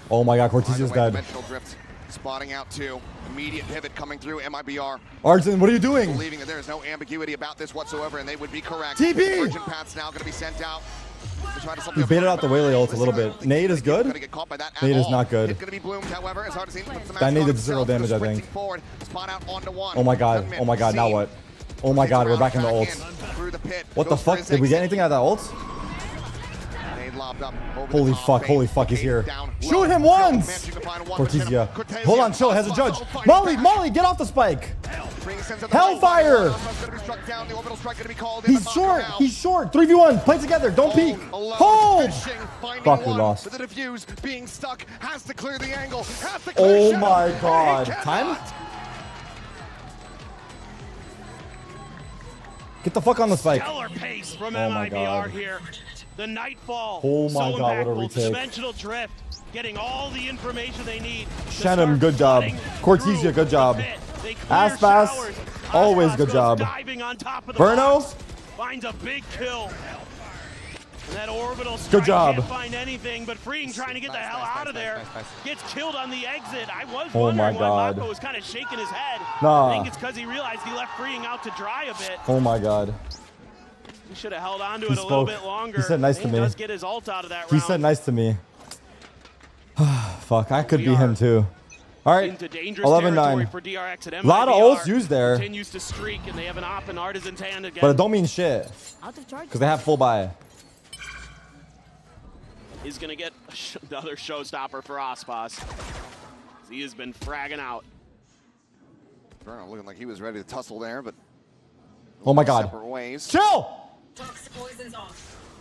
Oh my God, Cortez is dead. Dimensional drift spotting out too. Immediate pivot coming through MIBR. Arjun, what are you doing? Believing that there is no ambiguity about this whatsoever, and they would be correct. TP! Urgent paths now going to be sent out. He baited out the Waylay ult a little bit. Nade is good. Nade is not good. That nade did 0 damage, I think. Oh my God. Oh my God. Now what? Oh my God. We're back in the ult. What the fuck? Did we get anything out of that ult? Holy fuck. Holy fuck. He's here. Shoot him once. Cortezia. Hold on. Chill. Has a judge. Molly, get off the spike. Hellfire! He's short. He's short. 3v1. Play together. Don't peek. Hold. Fuck, we lost. The defuse being stuck has to clear the angle. Oh my God. Time? Get the fuck on the spike. Stellar pace from Oh my MIBR God. here. The Nightfall. Oh my so God, what a impactful. retake. Dimensional drift. Getting all the information they need. Shenum, good job. Cortezia, good job. Aspas, always good job. Verno, finds a big kill. And that orbital good job. Can't find anything, but Freeing trying to get the hell out of there. Gets killed on the exit. I was Oh my wondering why God. Mako was kind of shaking his head. Nah. I think it's because he realized he left Freeing out to dry a bit. Oh my God. He should have held on to He it a little spoke. bit longer. He said nice to me. Does get his ult out of that He round. said nice to me. Fuck, I could be him too. All right, Into dangerous 11-9. for DRX at A lot of MIBR. ults used there, Continues to streak, and they have an op in Artisan's hand again. but it don't mean shit because they have full buy. He's going to get another showstopper for Aspas. He has been fragging out. Verno looking like he was ready to tussle there, but Oh my God. separate ways. Chill.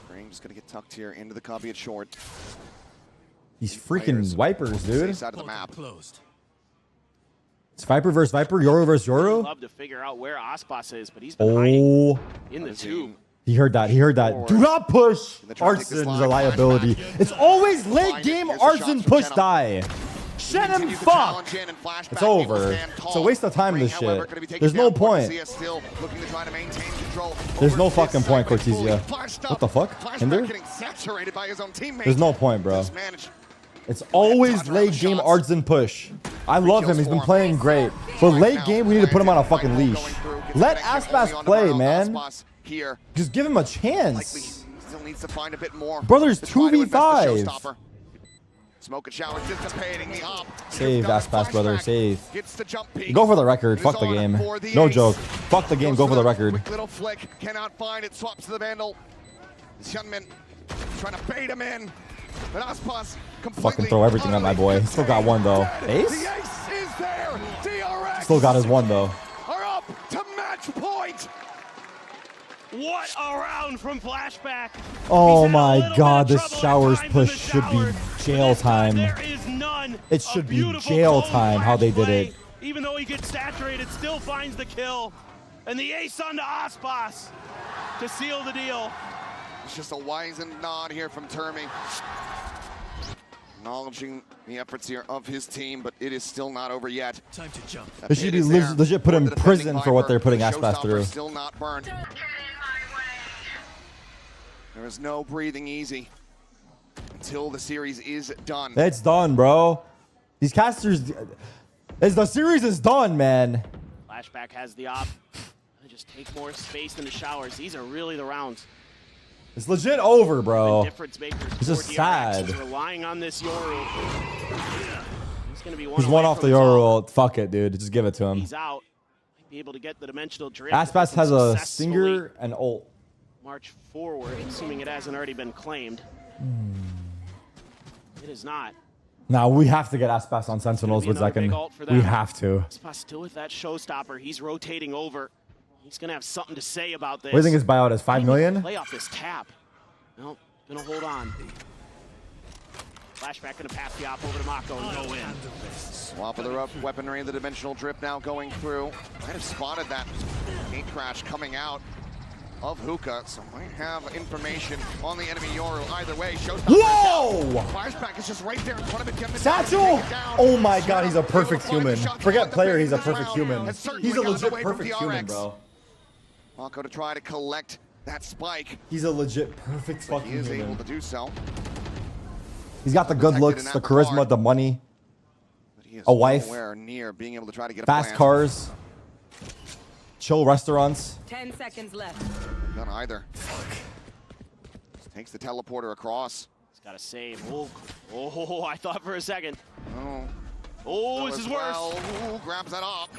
Green just going to get tucked here into the copy at short. These freaking wipers, dude. Side of the map. It's Viper versus Viper, Yoru versus I'd Yoru. love to figure out where Aspas is, but he's been hiding Oh, in the tube. he heard that. He heard that. Do not push. Arsen's a liability. It's always late game Arsen push die. Shannon, fuck! It's over. It's a waste of time, this shit. There's no point. There's no fucking point, Cortezia. What the fuck? Hinder? There's no point, bro. It's always late game arts and push. I love him. He's been playing great. But late game, we need to put him on a fucking leash. Let Aspas play, man. Just give him a chance. Still needs to find a bit more. Brothers, 2v5. Smoke and shower dissipating the op. Save, Aspas, brother. Save. Go for the record. Fuck the game. No joke. Fuck the game. Go for the record. Quick little flick. Cannot find it. Swaps to the Vandal. Hyunmin trying to bait him in. But Aspas completely Fucking throw everything at my boy. Still got one, though. Ace? Still got his one, though. Are up to match point. What a round from Flashback. Oh my god, this showers push should be jail time. It should be jail time how they did it. Even though he gets saturated, still finds the kill. And the ace onto Aspas to seal the deal. It's just a wizened nod here from Termi. Acknowledging the efforts here of his team, but it is still not over yet. Time to jump. They should be legit put in prison for what they're putting Aspas through. Still not burned. There is no breathing easy until the series is done. It's done, bro. These casters, the series is done, man. Flashback has the op. Just take more space than the showers. These are really the rounds. It's legit over, bro. Difference makers. It's just sad. He's relying on this Yoru. He's gonna be He's one off the Yoru. Fuck it, dude. Just give it to him. He's out. Might be able to get the dimensional drift. Aspas has a stinger and ult. March forward, assuming it hasn't already been claimed. It is not. Now we have to get Aspas on Sentinels with second. We have to. Aspas still with that showstopper. He's rotating over. He's gonna have something to say about this. What do you think his buyout is? 5 million? Play off this tap. No, gonna hold on. Flashback gonna pass the op over to Mako and go in. Swap of the rough weaponry, the dimensional drift now going through. Might have spotted that gate crash coming out of Hookah, so might have information on the enemy Yoru. Either way, Showstopper. Whoa! Flashback is just right there in front of it. Satchel! Oh my god, he's a perfect human. Forget player, he's a perfect human. He's a legit perfect human, bro. Mako to try to collect that spike. He's a legit perfect fucking human. He is able to do so. He's got the good looks, the charisma, the money, a wife, near being able to try to get fast cars, chill restaurants. 10 seconds left. None either. Fuck. Just takes the teleporter across. He's got to save. Oh, I thought for a second. Oh, this is worse. Ooh, grabs that op.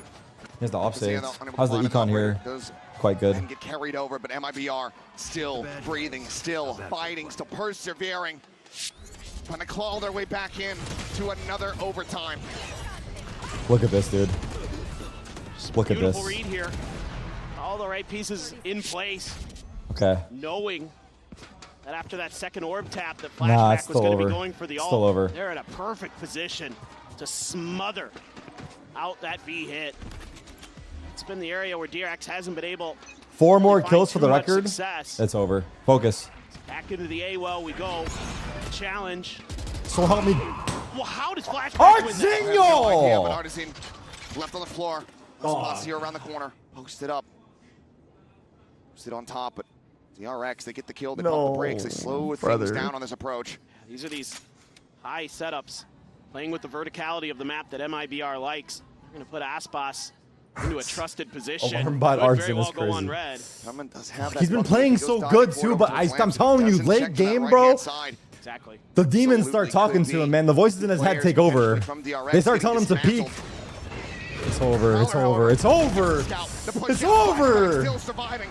Here's the op save. How's the econ here? Quite good. And get carried over, but MIBR still breathing, still fighting, still persevering. Trying to claw their way back in to another overtime. Look at this, dude. Look at this. Beautiful read here. All the right pieces in place. Okay. Knowing that after that second orb tap, that Flashback was going to be going for the ult. Still over. They're in a perfect position to smother out that V hit. It's been the area where DRX hasn't been able. 4 more kills for the record. Success. It's over. Focus. Back into the A-well we go. Challenge. So help me. Well, how does Flashback win that? No, but Artisan left on the floor. Spots here around the corner. Posted up. Posted on top, but DRX, they get the kill. They pump the brakes. They slow things down on this approach. These are these high setups. Playing with the verticality of the map that MIBR likes. They're going to put Aspas into a trusted position. Alarmbot Artisan is crazy. He's been playing so good too, but I'm telling you, late game, bro. Exactly. The demons start talking to him, man. The voices in his head take over. They start telling him to peek. It's over. It's over. It's over. It's over. Still surviving.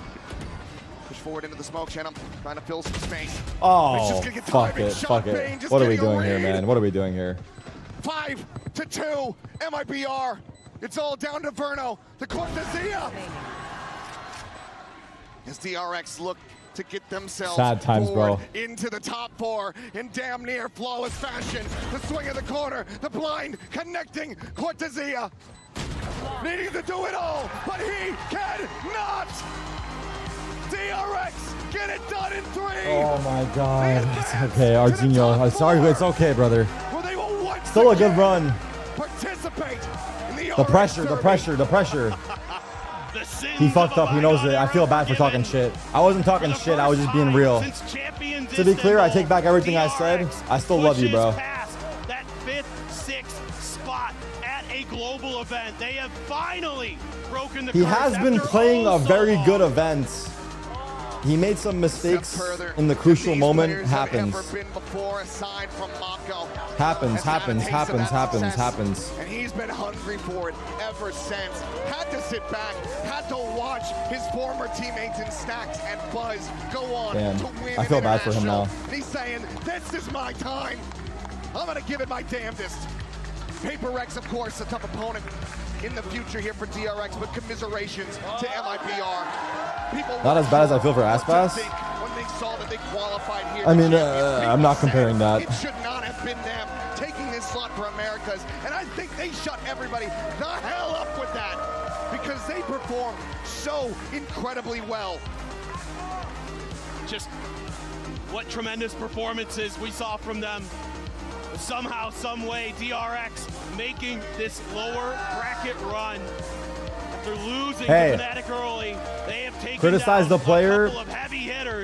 Push forward into the smoke channel, trying to fill some space. Oh, fuck it. Fuck it. What are we doing here, man? What are we doing here? 5-2, MIBR. It's all down to Verno, the Cortezia. As DRX look to get themselves sad times, bro. Into the top 4 in damn near flawless fashion. The swing of the corner, the blind connecting Cortezia. Needing to do it all, but he cannot. DRX, get it done in 3. Oh my god. It's okay, Arzinho. I'm sorry, but it's okay, brother. Well, they will once still a good run. Participate in The pressure. He fucked up. He knows it. I feel bad for talking shit. I wasn't talking shit. I was just being real. To be clear, I take back everything I said. I still love you, bro. That 5th, 6th spot at a global event. They have finally broken the He has been playing a very good event. He made some mistakes in the crucial moment. Happens. Happens. And he's been hungry for it ever since. Had to sit back, had to watch his former teammates in Stacks and Buzz go on to win. I feel bad for him now. And he's saying, this is my time. I'm gonna give it my damnedest. PaperX, of course, a tough opponent in the future here for DRX, but commiserations to MIBR. People not as bad as I feel for Aspas. When they saw that they qualified here, I mean, I'm not comparing that. It should not have been them taking this slot for Americas, and I think they shut everybody the hell up with that because they performed so incredibly well. Just what tremendous performances we saw from them. Somehow, some way, DRX making this lower bracket run. After losing to Fnatic early, they have taken criticize the player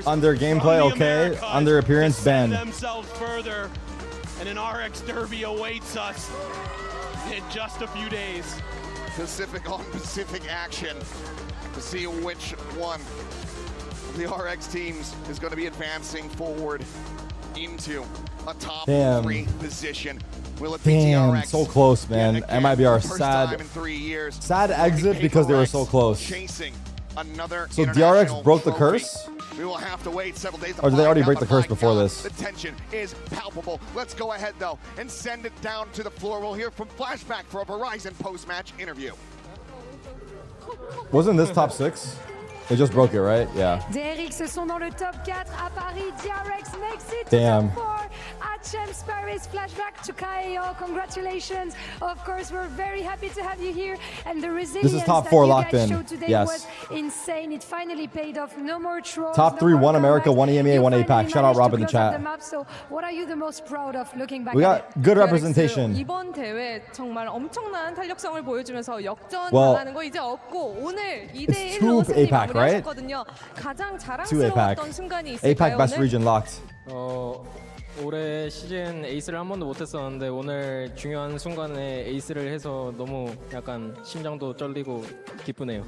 on their gameplay, okay? On their appearance, ban. Themselves further, and an RX Derby awaits us in just a few days. Pacific on Pacific action to see which one of the RX teams is going to be advancing forward into a top 3 position. Will it be DRX? So close, man. MIBR sad. Sad exit because they were so close. So DRX broke the curse? We will have to wait several days. Or did they already break the curse before this? The tension is palpable. Let's go ahead though and send it down to the floor. We'll hear from Flashback for a Verizon post-match interview. Wasn't this top 6? They just broke it, right? Yeah. DRX sont dans le top 4 à Paris. DRX makes it Damn. to top 4 at Champs Paris. Flashback to KO. Congratulations. Of course, we're very happy to have you here. And the resilience this is top 4 that you locked guys in. showed today Yes. was insane. It finally paid off. No more trolls. Top 3, 1 America, 1 EMEA, 1 You APAC. finally Shout out Rob in the managed to close up chat. the map. So what are you the most proud of looking back We at got good representation. 이번 대회 정말 엄청난 탄력성을 보여주면서 역전 Well, 당하는 거 이제 없고 오늘 2대 it's 1로 2 승리 APAC, right? 마무리하셨거든요. 가장 2 APAC. 자랑스러웠던 순간이 APAC 있을까요 best 오늘? region locked. 올해 시즌 에이스를 한 번도 못했었는데 오늘 중요한 순간에 에이스를 해서 너무 약간 심장도 떨리고 기쁘네요.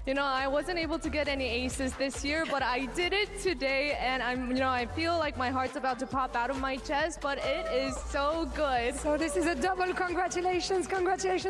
You know, I wasn't able to get any aces this year, but I did it today, and I feel like my heart's about to pop out of my chest, but it is so good. So this is a double congratulations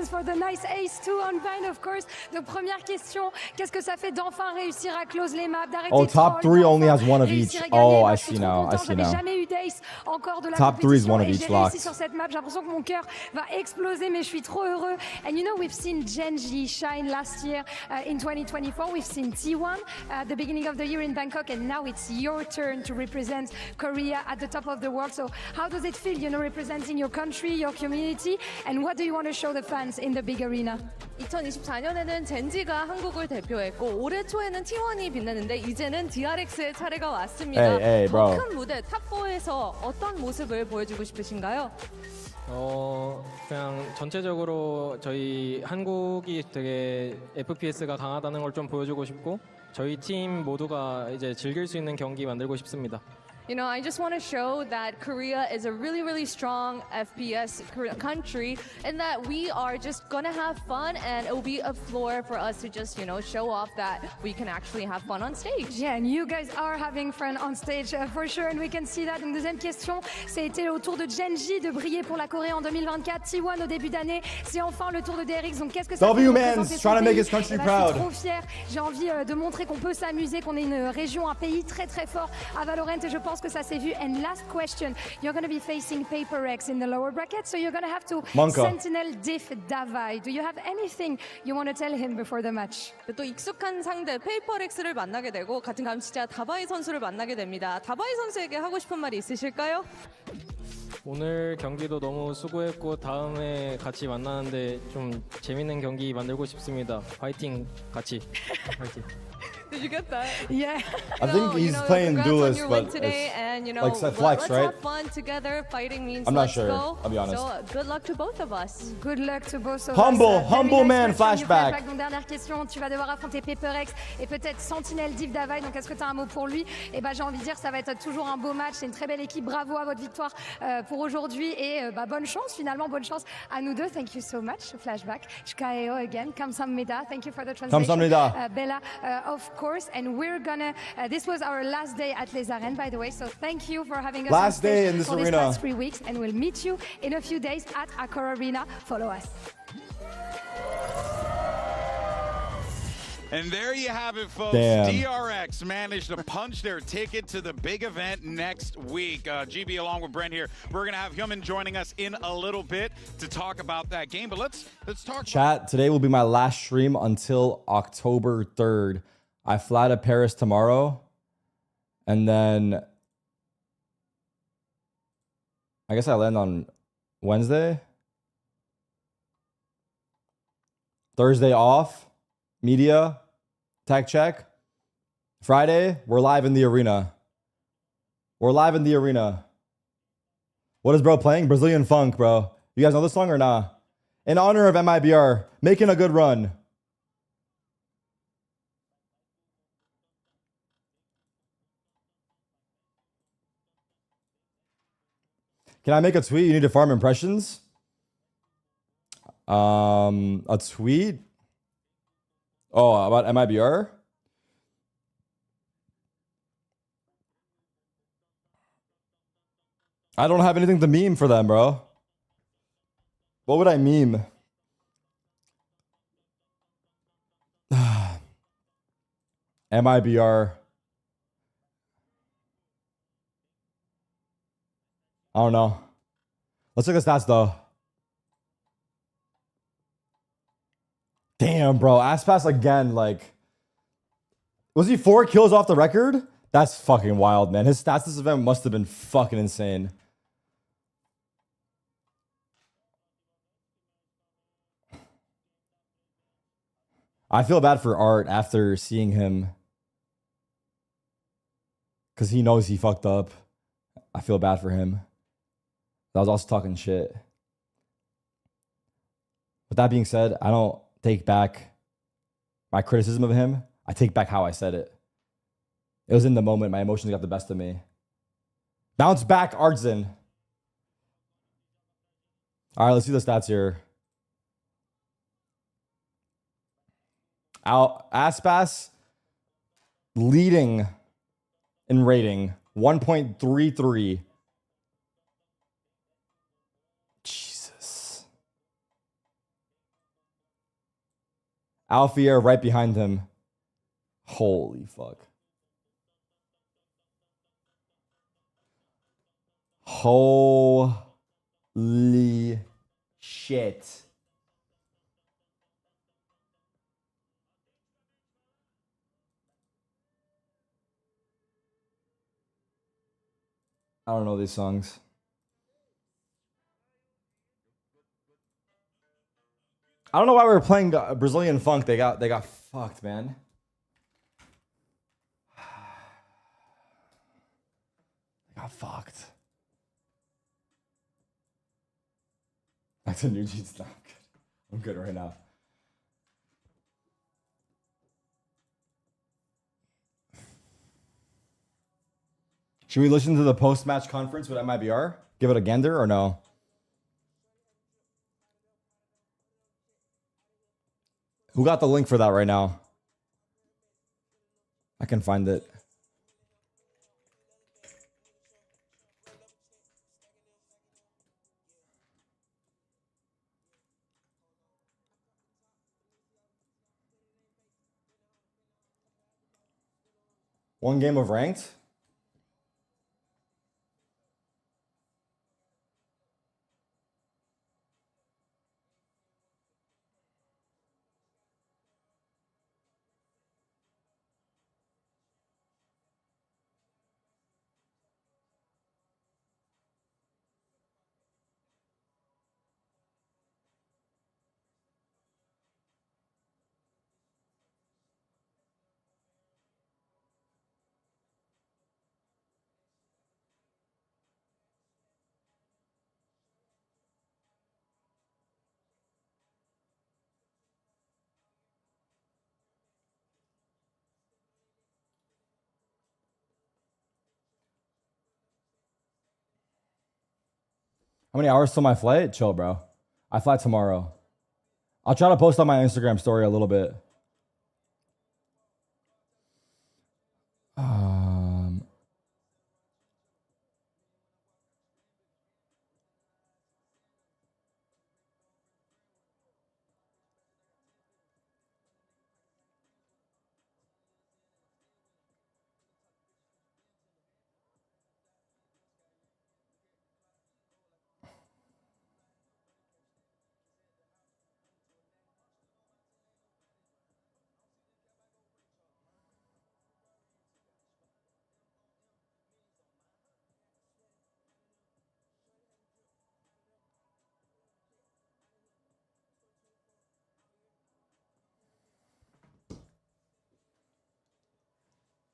for the nice ace 2 on Vine, of course. Donc première question, qu'est-ce que ça fait d'enfin réussir à close les maps, d'arrêter Oh, top 3 only has one of each. Oh, I see now. I see now. Jamais eu d'ace encore de la Top 3 is one of compétition, et each j'ai locked. réussi sur cette map. J'ai l'impression que mon cœur va exploser, mais je suis trop heureux. And you know, we've seen Genji shine last year in 2024. We've seen T1 at the beginning of the year in Bangkok, and now it's your turn to represent Korea at the top of the world. So how does it feel, you know, representing your country, your community, and what do you want to show the fans in the big arena? 2024년에는 젠지가 한국을 대표했고 올해 초에는 T1이 빛났는데 이제는 DRX의 차례가 왔습니다. Hey, bro. 더 큰 무대 탑4에서 어떤 모습을 보여주고 싶으신가요? 그냥 전체적으로 저희 한국이 되게 FPS가 강하다는 걸 좀 보여주고 싶고 저희 팀 모두가 이제 즐길 수 있는 경기 만들고 싶습니다. You know, I just want to show that Korea is a really, really strong FPS country and that we are just going to have fun and it will be a floor for us to just, you know, show off that we can actually have fun on stage. Yeah, and you guys are having fun on stage for sure, and we can see that. Une deuxième question, c'était au tour de Genji de briller pour la Corée en 2024. T1 au début d'année, c'est enfin le tour de DRX. Donc qu'est-ce que ça fait de représenter son trying to make pays? his country Eh ben, proud. je suis trop fière. J'ai envie de montrer qu'on peut s'amuser, qu'on est une région, un pays très très fort à Valorant, et je pense que ça s'est vu. And last question, you're going to be facing PaperX in the lower bracket, so you're going to have to Sentinel diff Davai. Do you have anything you want to tell him before the match? 또 익숙한 상대 페이퍼렉스를 만나게 되고 같은 감시자 다바이 선수를 만나게 됩니다. 다바이 선수에게 하고 싶은 말이 있으실까요? 오늘 경기도 너무 수고했고 다음에 같이 만나는데 좀 재밌는 경기 만들고 싶습니다. 파이팅 같이. 파이팅. Did you get that? Yeah. I think he's playing congrats duelist, on your but win today, and like flex, let's right? have fun together. Fighting means I'm not let's sure, go. I'll be honest. So good luck to both of us. Good luck to both of us. Humble man, flashback. Donc dernière question, tu vas devoir affronter PaperX et peut-être Sentinelle Div Davai. Donc est-ce que tu as un mot pour lui? Et j'ai envie de dire ça va être toujours un beau match. C'est une très belle équipe. Bravo à votre victoire pour aujourd'hui et bonne chance finalement, bonne chance à nous deux. Thank you so much. Flashback. Shkaeo again. Kamsahamnida. Thank you for the translation. Kamsahamnida. Bella, of course. And we're gonna. This was our last day at Les Arènes, by the way. So thank you for having us. Last day in this for arena. These past 3 weeks, and we'll meet you in a few days at Accor Arena. Follow us. And there you have it, folks. Damn. DRX managed to punch their ticket to the big event next week. GB along with Brent here. We're going to have Hyumin joining us in a little bit to talk about that game. But let's talk. Chat, today will be my last stream until October 3rd. I fly to Paris tomorrow. And then I guess I land on Wednesday. Thursday off. Media, tech check. Friday, we're live in the arena. We're live in the arena. What is bro playing? Brazilian funk, bro. You guys know this song or nah? In honor of MIBR, making a good run. Can I make a tweet? You need to farm impressions? A tweet? Oh, about MIBR? I don't have anything to meme for them, bro. What would I meme? MIBR. I don't know. Let's look at stats though. Damn, bro. Aspas again, like... Was he 4 kills off the record? That's fucking wild, man. His stats this event must have been fucking insane. I feel bad for Art after seeing him. Because he knows he fucked up. I feel bad for him. I was also talking shit. With that being said, I don't take back my criticism of him. I take back how I said it. It was in the moment. My emotions got the best of me. Bounce back, Artson. All right, let's see the stats here. Aspas leading in rating, 1.33. Jesus. Alfier right behind him. Holy fuck. Holy shit. I don't know these songs. I don't know why we were playing Brazilian funk. They got fucked, man. They got fucked. Back to new jeans. No, I'm good right now. Should we listen to the post-match conference with MIBR? Give it a gander or no? Who got the link for that right now? I can find it. One game of ranked? How many hours till my flight? Chill, bro. I fly tomorrow. I'll try to post on my Instagram story a little bit.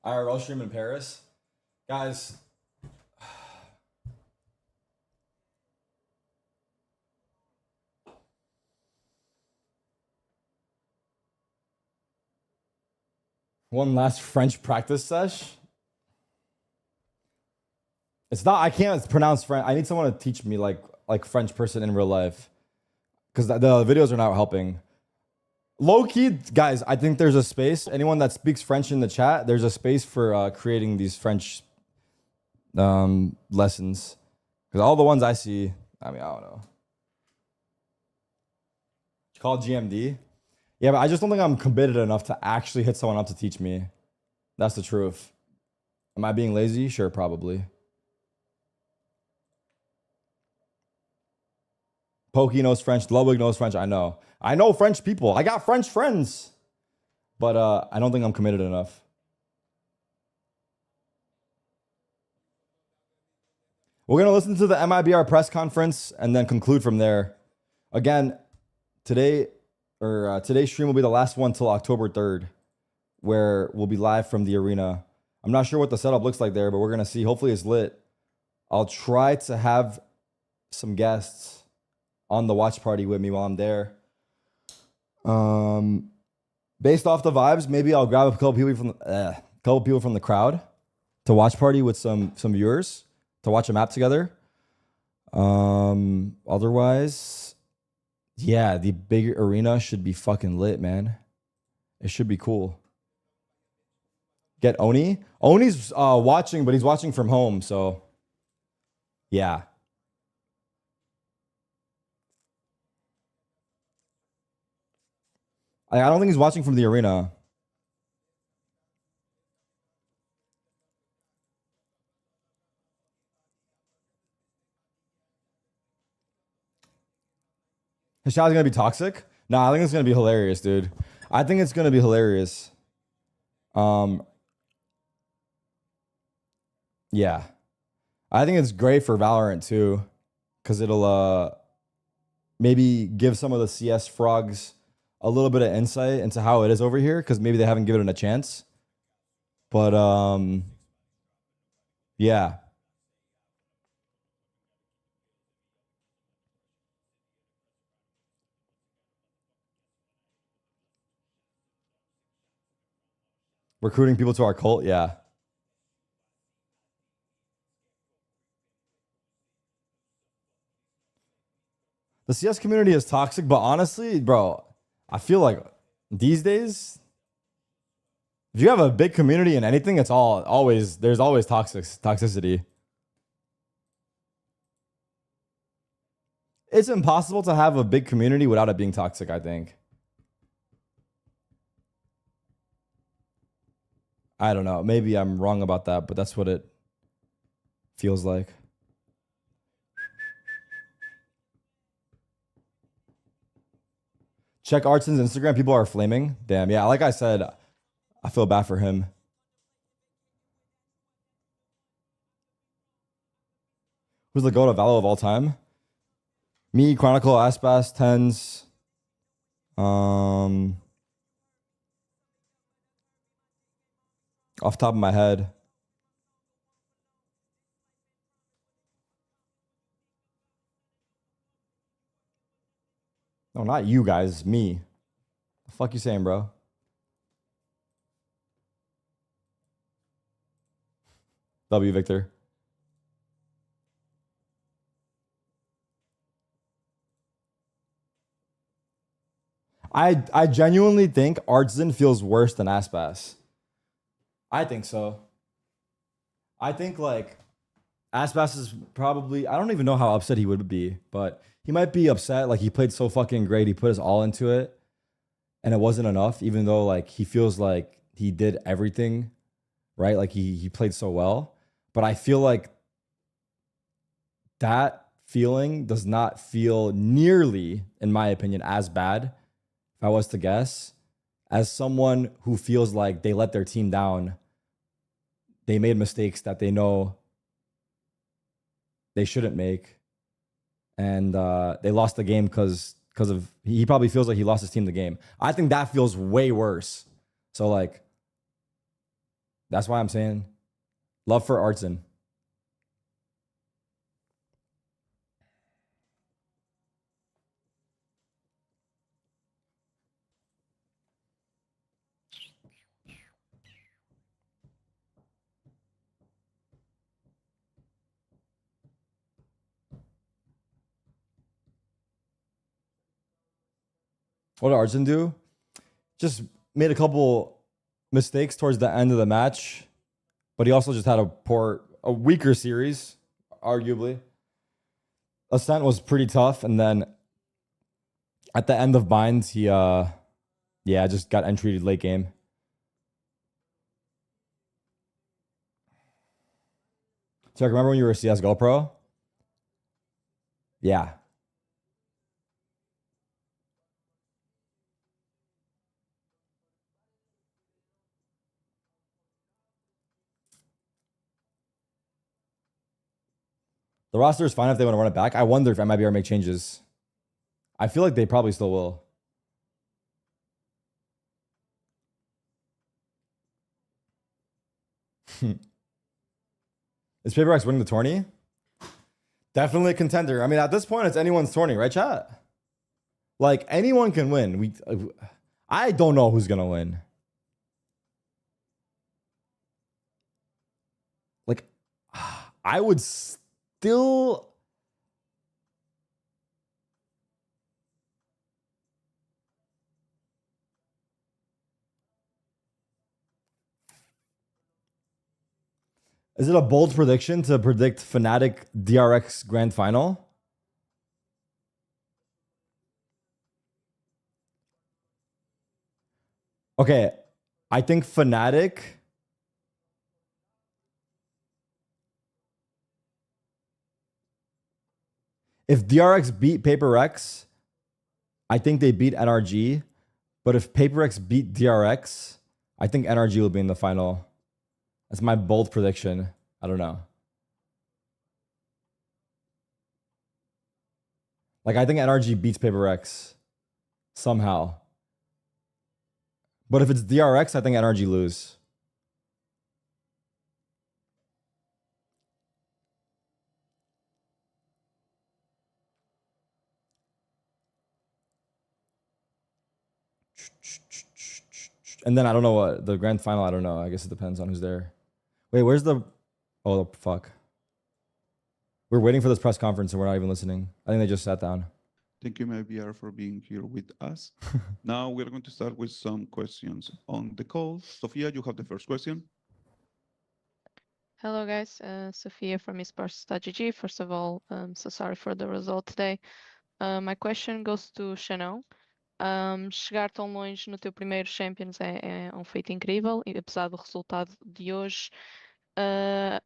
IRL stream in Paris. Guys, one last French practice sesh. It's not, I can't pronounce French. I need someone to teach me like French person in real life. Because the videos are not helping. Low key, guys, I think there's a space. Anyone that speaks French in the chat, there's a space for creating these French lessons. Because all the ones I see, I mean, I don't know. It's called GMD. Yeah, but I just don't think I'm committed enough to actually hit someone up to teach me. That's the truth. Am I being lazy? Sure, probably. Pokey knows French. Ludwig knows French. I know. I know French people. I got French friends. But I don't think I'm committed enough. We're going to listen to the MIBR press conference and then conclude from there. Again, today's stream will be the last one till October 3rd, where we'll be live from the arena. I'm not sure what the setup looks like there, but we're going to see. Hopefully it's lit. I'll try to have some guests on the watch party with me while I'm there. Based off the vibes, maybe I'll grab a couple people from the crowd to watch party with some viewers to watch a map together. Otherwise, yeah, the big arena should be fucking lit, man. It should be cool. Get Oni. Oni's watching, but he's watching from home, so yeah. I don't think he's watching from the arena. His shot is going to be toxic? Nah, I think it's going to be hilarious, dude. I think it's going to be hilarious. Yeah. I think it's great for Valorant, too. Because it'll maybe give some of the CS frogs a little bit of insight into how it is over here. Because maybe they haven't given it a chance. But, yeah. Recruiting people to our cult, yeah. The CS community is toxic, but honestly, bro, I feel like these days, if you have a big community in anything, it's there's always toxicity. It's impossible to have a big community without it being toxic, I think. I don't know. Maybe I'm wrong about that, but that's what it feels like. Check Artson's Instagram. People are flaming. Damn. Yeah, like I said, I feel bad for him. Who's the GOAT of Valo of all time? Me, Chronicle, Aspas, Tens. Off the top of my head. No, not you guys. Me. The fuck you saying, bro? W, Victor. I genuinely think Artisan feels worse than Aspas. I think so. I think like Aspas is probably, I don't even know how upset he would be, but he might be upset. Like he played so fucking great. He put his all into it and it wasn't enough, even though like he feels like he did everything, right? Like he played so well. But I feel like that feeling does not feel nearly, in my opinion, as bad, if I was to guess, as someone who feels like they let their team down. They made mistakes that they know they shouldn't make. And they lost the game because of, he probably feels like he lost his team the game. I think that feels way worse. So like, that's why I'm saying love for Artisan. What did Artisan do? Just made a couple mistakes towards the end of the match, but he also just had a weaker series, arguably. Ascent was pretty tough, and then at the end of binds, he just got entry late game. So I remember when you were a CS:GO pro? Yeah. The roster is fine if they want to run it back. I wonder if MIBR make changes. I feel like they probably still will. Is PaperX winning the tourney? Definitely a contender. I mean, at this point, it's anyone's tourney, right, chat? Like, anyone can win. I don't know who's going to win. Like, I would still... Is it a bold prediction to predict Fnatic DRX Grand Final? Okay, I think Fnatic... If DRX beat PaperX, I think they beat NRG. But if PaperX beat DRX, I think NRG will be in the final. That's my bold prediction. I don't know. Like, I think NRG beats PaperX somehow. But if it's DRX, I think NRG lose. And then I don't know what the grand final. I don't know. I guess it depends on who's there. Wait, where's the... Oh, fuck. We're waiting for this press conference and we're not even listening. I think they just sat down. Thank you, MIBR, for being here with us. Now we're going to start with some questions on the call. Sophia, you have the first question. Hello, guys. Sophia from esports.gg. First of all, so sorry for the result today. My question goes to Chanel. Chegar tão longe no teu primeiro Champions é feito incrível, e apesar do resultado de hoje,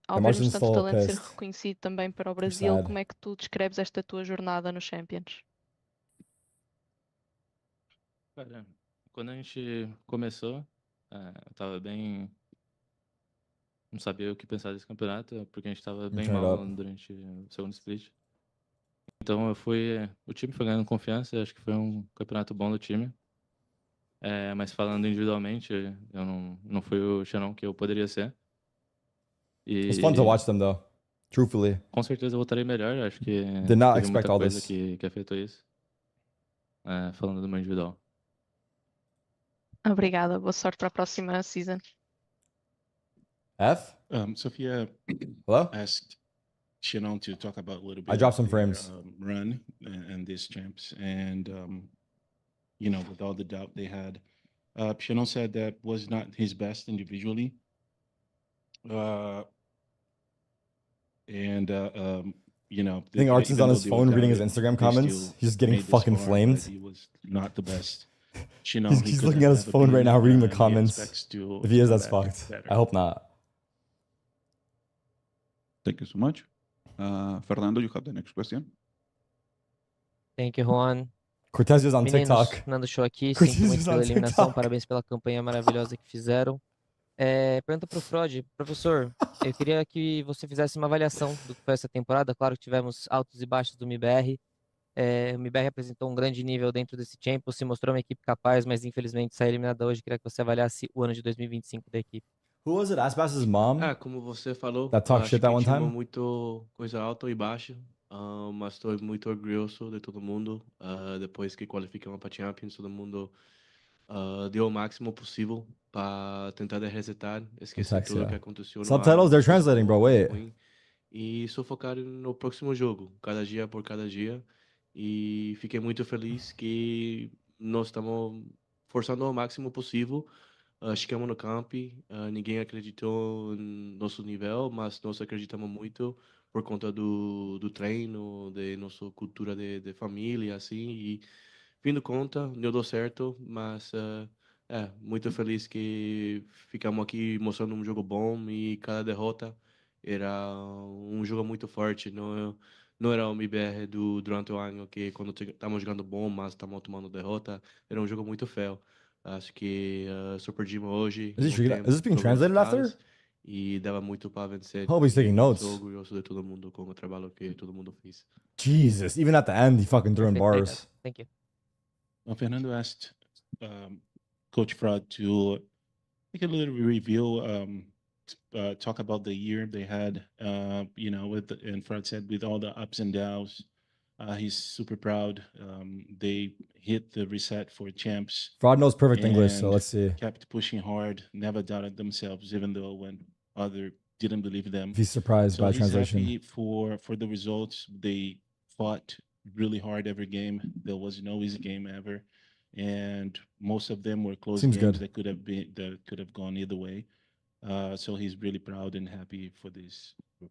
ao vermos tanto talento ser reconhecido também para o Brasil, como é que tu descreves esta tua jornada no Champions? Cara, quando a gente começou, eu tava bem... Não sabia o que pensar desse campeonato, porque a gente tava bem mal durante o segundo split. Então o time foi ganhando confiança, acho que foi um campeonato bom do time. Mas falando individualmente, eu não fui o Xenon que eu poderia ser. It's fun to watch them though, truthfully. Com certeza eu voltarei melhor, acho que did not teve expect muita all coisa this. que afetou isso. Falando do meu individual. Obrigada, boa sorte para a próxima season. F? Sophia Hello? asked Shannon to talk about a little bit. I dropped some frames. Run and these champs, and with all the doubt they had. Chenon said that was not his best individually. I think Arch is on his phone reading his doubted, Instagram they comments. still He's just getting made this fucking far, flamed. but he was not the best. He's looking at his phone right now, reading the comments. If he is, that's fucked. I hope not. Thank you so much. Fernando, you have the next question. Thank you, Juan. Cortez is on Meninos, TikTok. Nando Show aqui. Cortez Sinto muito is on pela eliminação. TikTok. Parabéns pela campanha maravilhosa que fizeram. Pergunta para o Frode. Professor, eu queria que você fizesse uma avaliação do que foi essa temporada. Claro que tivemos altos e baixos do MIBR. O MIBR apresentou um grande nível dentro desse Champions, se mostrou uma equipe capaz, mas infelizmente saiu eliminada hoje. Queria que você avaliasse o ano de 2025 da equipe. Who was it? Asked about his mom? Como você falou, That talked shit that one time? muito coisa alta e baixa, mas estou muito orgulhoso de todo mundo. Depois que qualificamos para Champions, todo mundo deu o máximo possível para tentar resetar, esquecer tudo que aconteceu no Subtitles? They're translating, bro. Wait. E só focar no próximo jogo, cada dia por cada dia. E fiquei muito feliz que nós estamos forçando o máximo possível. Chegamos no camp, ninguém acreditou no nosso nível, mas nós acreditamos muito por conta do treino, de nossa cultura de família, assim, e fim de conta, não deu certo, mas muito feliz que ficamos aqui mostrando um jogo bom e cada derrota era um jogo muito forte, não era o MIBR durante o ano que quando estamos jogando bom, mas estamos tomando derrota, era um jogo muito feio. Acho que só perdimos hoje. Is this being translated after? E dava muito para vencer. Hope he's taking notes. Estou orgulhoso de todo mundo com o trabalho que todo mundo fez. Jesus, even at the end, he fucking threw in bars. Thank you. Well, Fernando asked Coach Fraud to make a little review, talk about the year they had, and Fraud said with all the ups and downs, he's super proud. They hit the reset for champs. Fraud knows perfect English, so let's see. Kept pushing hard, never doubted themselves, even though when other didn't believe them. He's surprised by translation. Happy for the results. They fought really hard every game. There was no easy game ever, and most of them were close games that could have gone either way. So he's really proud and happy for this group.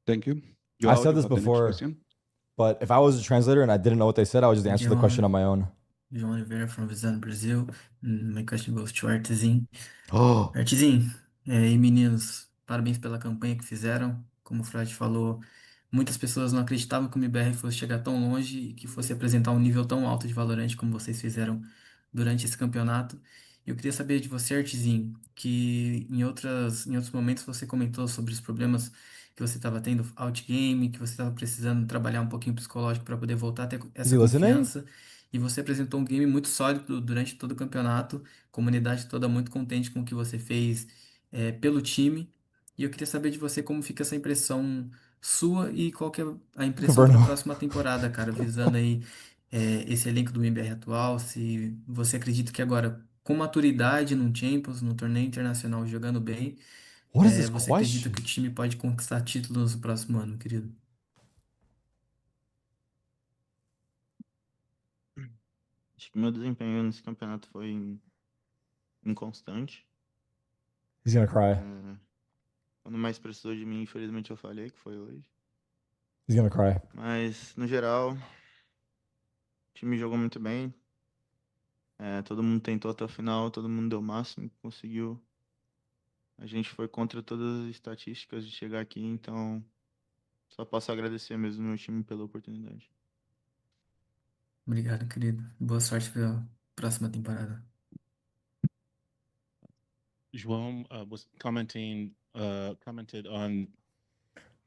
Thank you. I said this before, but if I was a translator and I didn't know what they said, I would just answer the question on my own. João Oliveira from Visão, Brazil. My question goes to Artizin. Oh. Artizin, e meninos, parabéns pela campanha que fizeram. Como o Frade falou, muitas pessoas não acreditavam que o MIBR fosse chegar tão longe e que fosse apresentar um nível tão alto de Valorant como vocês fizeram durante esse campeonato. Eu queria saber de você, Artizin, que em outros momentos você comentou sobre os problemas que você estava tendo outgame, que você estava precisando trabalhar um pouquinho psicológico para poder voltar a ter essa confiança. E você apresentou um game muito sólido durante todo o campeonato, comunidade toda muito contente com o que você fez pelo time. E eu queria saber de você como fica essa impressão sua e qual que é a impressão para a próxima temporada, cara, visando aí esse elenco do MIBR atual, se você acredita que agora, com maturidade num Champions, no torneio internacional, jogando bem, você acredita que o time pode conquistar títulos no próximo ano, querido? Acho que meu desempenho nesse campeonato foi inconstante. He's gonna cry. Quando mais precisou de mim, infelizmente eu falhei, que foi hoje. He's gonna cry. Mas, no geral, o time jogou muito bem. Todo mundo tentou até o final, todo mundo deu o máximo, conseguiu. A gente foi contra todas as estatísticas de chegar aqui, então só posso agradecer mesmo meu time pela oportunidade. Obrigado, querido. Boa sorte para a próxima temporada. João was commented on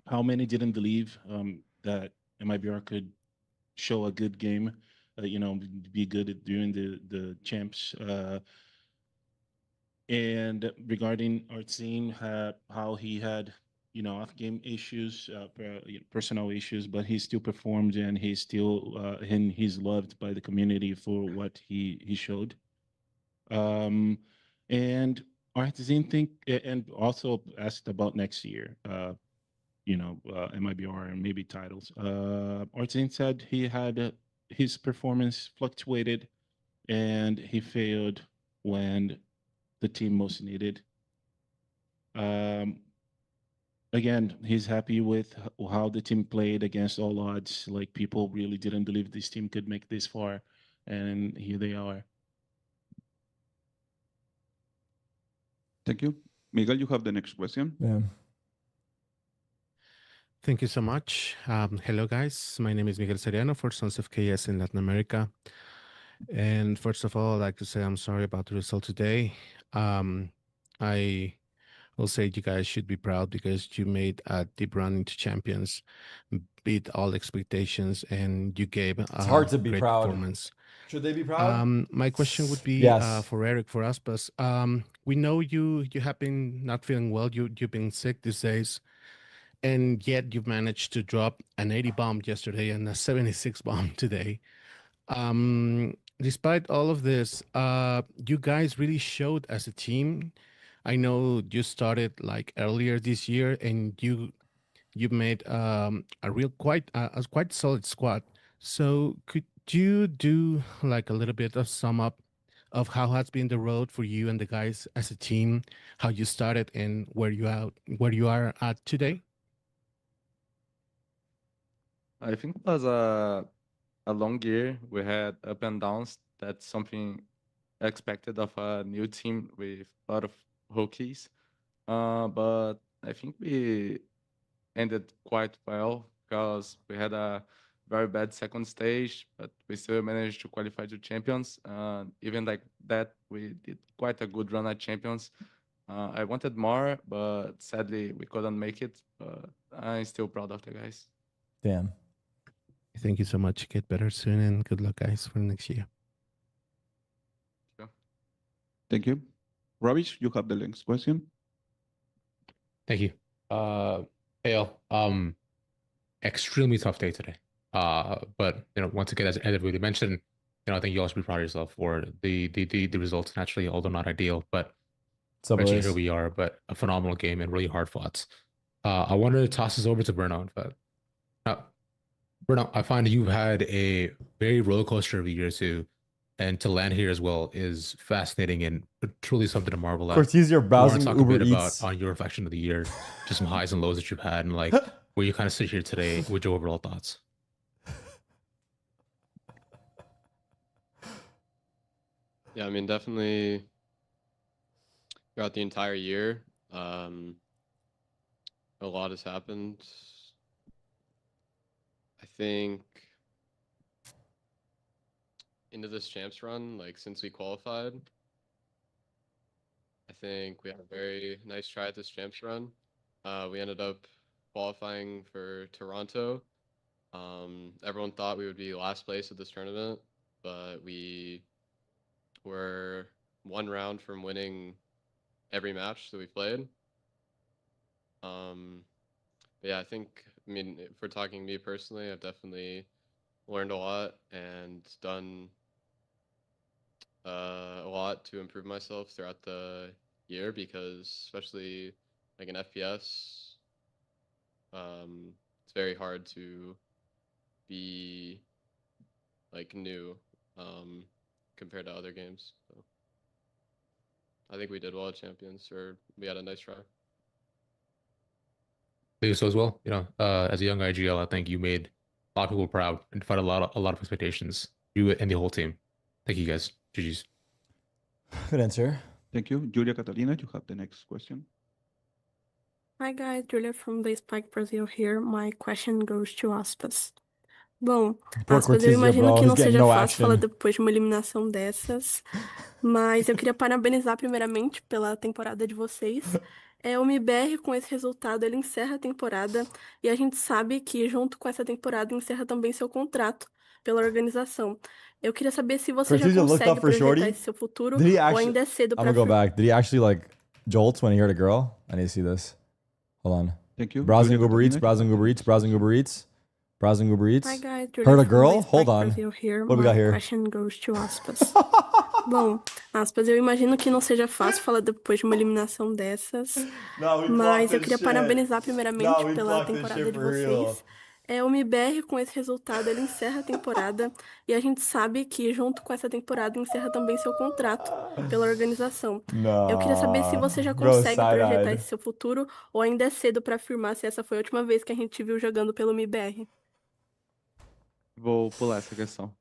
how many didn't believe that MIBR could show a good game, be good during the champs. And regarding our team, how he had, off-game issues, personal issues, but he still performed and he's still and he's loved by the community for what he showed. And Artizin and also asked about next year. MIBR and maybe titles. Artin said he had his performance fluctuated and he failed when the team most needed. Again, he's happy with how the team played against all odds. Like, people really didn't believe this team could make this far, and here they are. Thank you. Miguel, you have the next question. Yeah. Thank you so much. Hello, guys. My name is Miguel Seriano for Sons of KS in Latin America. And first of all, I'd like to say I'm sorry about the result today. I will say you guys should be proud because you made a deep run into champions, beat all expectations, and you gave it's hard to be great proud. Performance. Should they be proud? My question would be for Eric, for Aspas. We know you have been not feeling well. You've been sick these days. And yet you've managed to drop an 80 bomb yesterday and a 76 bomb today. Despite all of this, you guys really showed as a team. I know you started like earlier this year, and you made a quite solid squad. So could you do like a little bit of sum up of how has been the road for you and the guys as a team, how you started and where you are at today? I think it was a long year. We had up and downs. That's something expected of a new team with a lot of rookies. But I think we ended quite well because we had a very bad second stage, but we still managed to qualify to champions. Even like that, we did quite a good run at champions. I wanted more, but sadly we couldn't make it. But I'm still proud of the guys. Damn. Thank you so much. Get better soon, and good luck, guys, for next year. Sure. Thank you. Ravish, you have the next question. Thank you. AL, extremely tough day today. But once again, as Ed really mentioned, I think you all should be proud of yourself for the results. Naturally, although not ideal, but eventually here we are. But a phenomenal game and really hard fought. I wanted to toss this over to Bruno, but Bruno, I find you've had a very roller coaster of a year too, and to land here as well is fascinating and truly something to marvel at. Cortez, you're browsing talk Uber a bit Eats. about on your reflection of the year, just some highs and lows that you've had, and like where you kind of sit here today with your overall thoughts. Yeah, I mean, definitely throughout the entire year, a lot has happened. I think into this champs run, like since we qualified, I think we had a very nice try at this champs run. We ended up qualifying for Toronto. Everyone thought we would be last place at this tournament, but we were one round from winning every match that we played. But yeah, I mean, if we're talking me personally, I've definitely learned a lot and done a lot to improve myself throughout the year, because especially like in FPS, it's very hard to be like new compared to other games. So I think we did well at champions, or we had a nice try. I think so as well. As a young IGL, I think you made a lot of people proud and defied a lot of expectations. You and the whole team. Thank you, guys. GG's. Good answer. Thank you. Julia Catalina, you have the next question. Hi guys, Julia from Blaze Spike Brazil here. My question goes to Aspas. Bom, Aspas, eu imagino que não seja fácil falar depois de uma eliminação dessas, mas eu queria parabenizar primeiramente pela temporada de vocês. O MIBR, com esse resultado, ele encerra a temporada, e a gente sabe que junto com essa temporada encerra também seu contrato pela organização. Eu queria saber se você já consegue projetar esse seu futuro ou ainda é cedo para... I'm gonna go back. Did he actually like jolt when he heard a girl? I need to see this. Hold on. Thank you. Browsing Uber Eats, browsing Uber Eats, browsing Uber Eats, browsing Uber Eats. Hi guys, Julia heard a from girl? Blaze Hold Spike on. Brazil here. What do we got here? My question goes to Aspas. Bom, aspas, eu imagino que não seja fácil falar depois de uma eliminação dessas, mas eu queria parabenizar primeiramente pela temporada de vocês. O MIBR, com esse resultado, ele encerra a temporada e a gente sabe que, junto com essa temporada, encerra também seu contrato pela organização. Eu queria saber se você já Bro, consegue projetar side-eyed. esse seu futuro ou ainda é cedo para afirmar se essa foi a última vez que a gente te viu jogando pelo MIBR. Vou pular essa questão.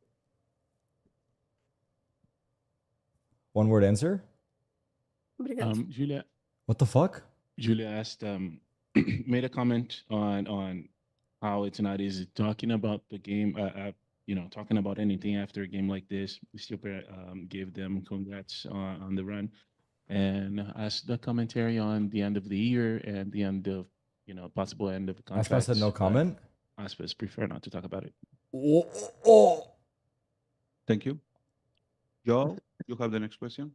One word answer? Obrigado. Julia, What the fuck? Julia asked, made a comment on how it's not easy talking about the game, talking about anything after a game like this. We still gave them congrats on the run, and asked the commentary on the end of the year and the end of, possible end of the contract. Aspas said no comment? Aspas prefer not to talk about it. Thank you. Joel, you have the next question.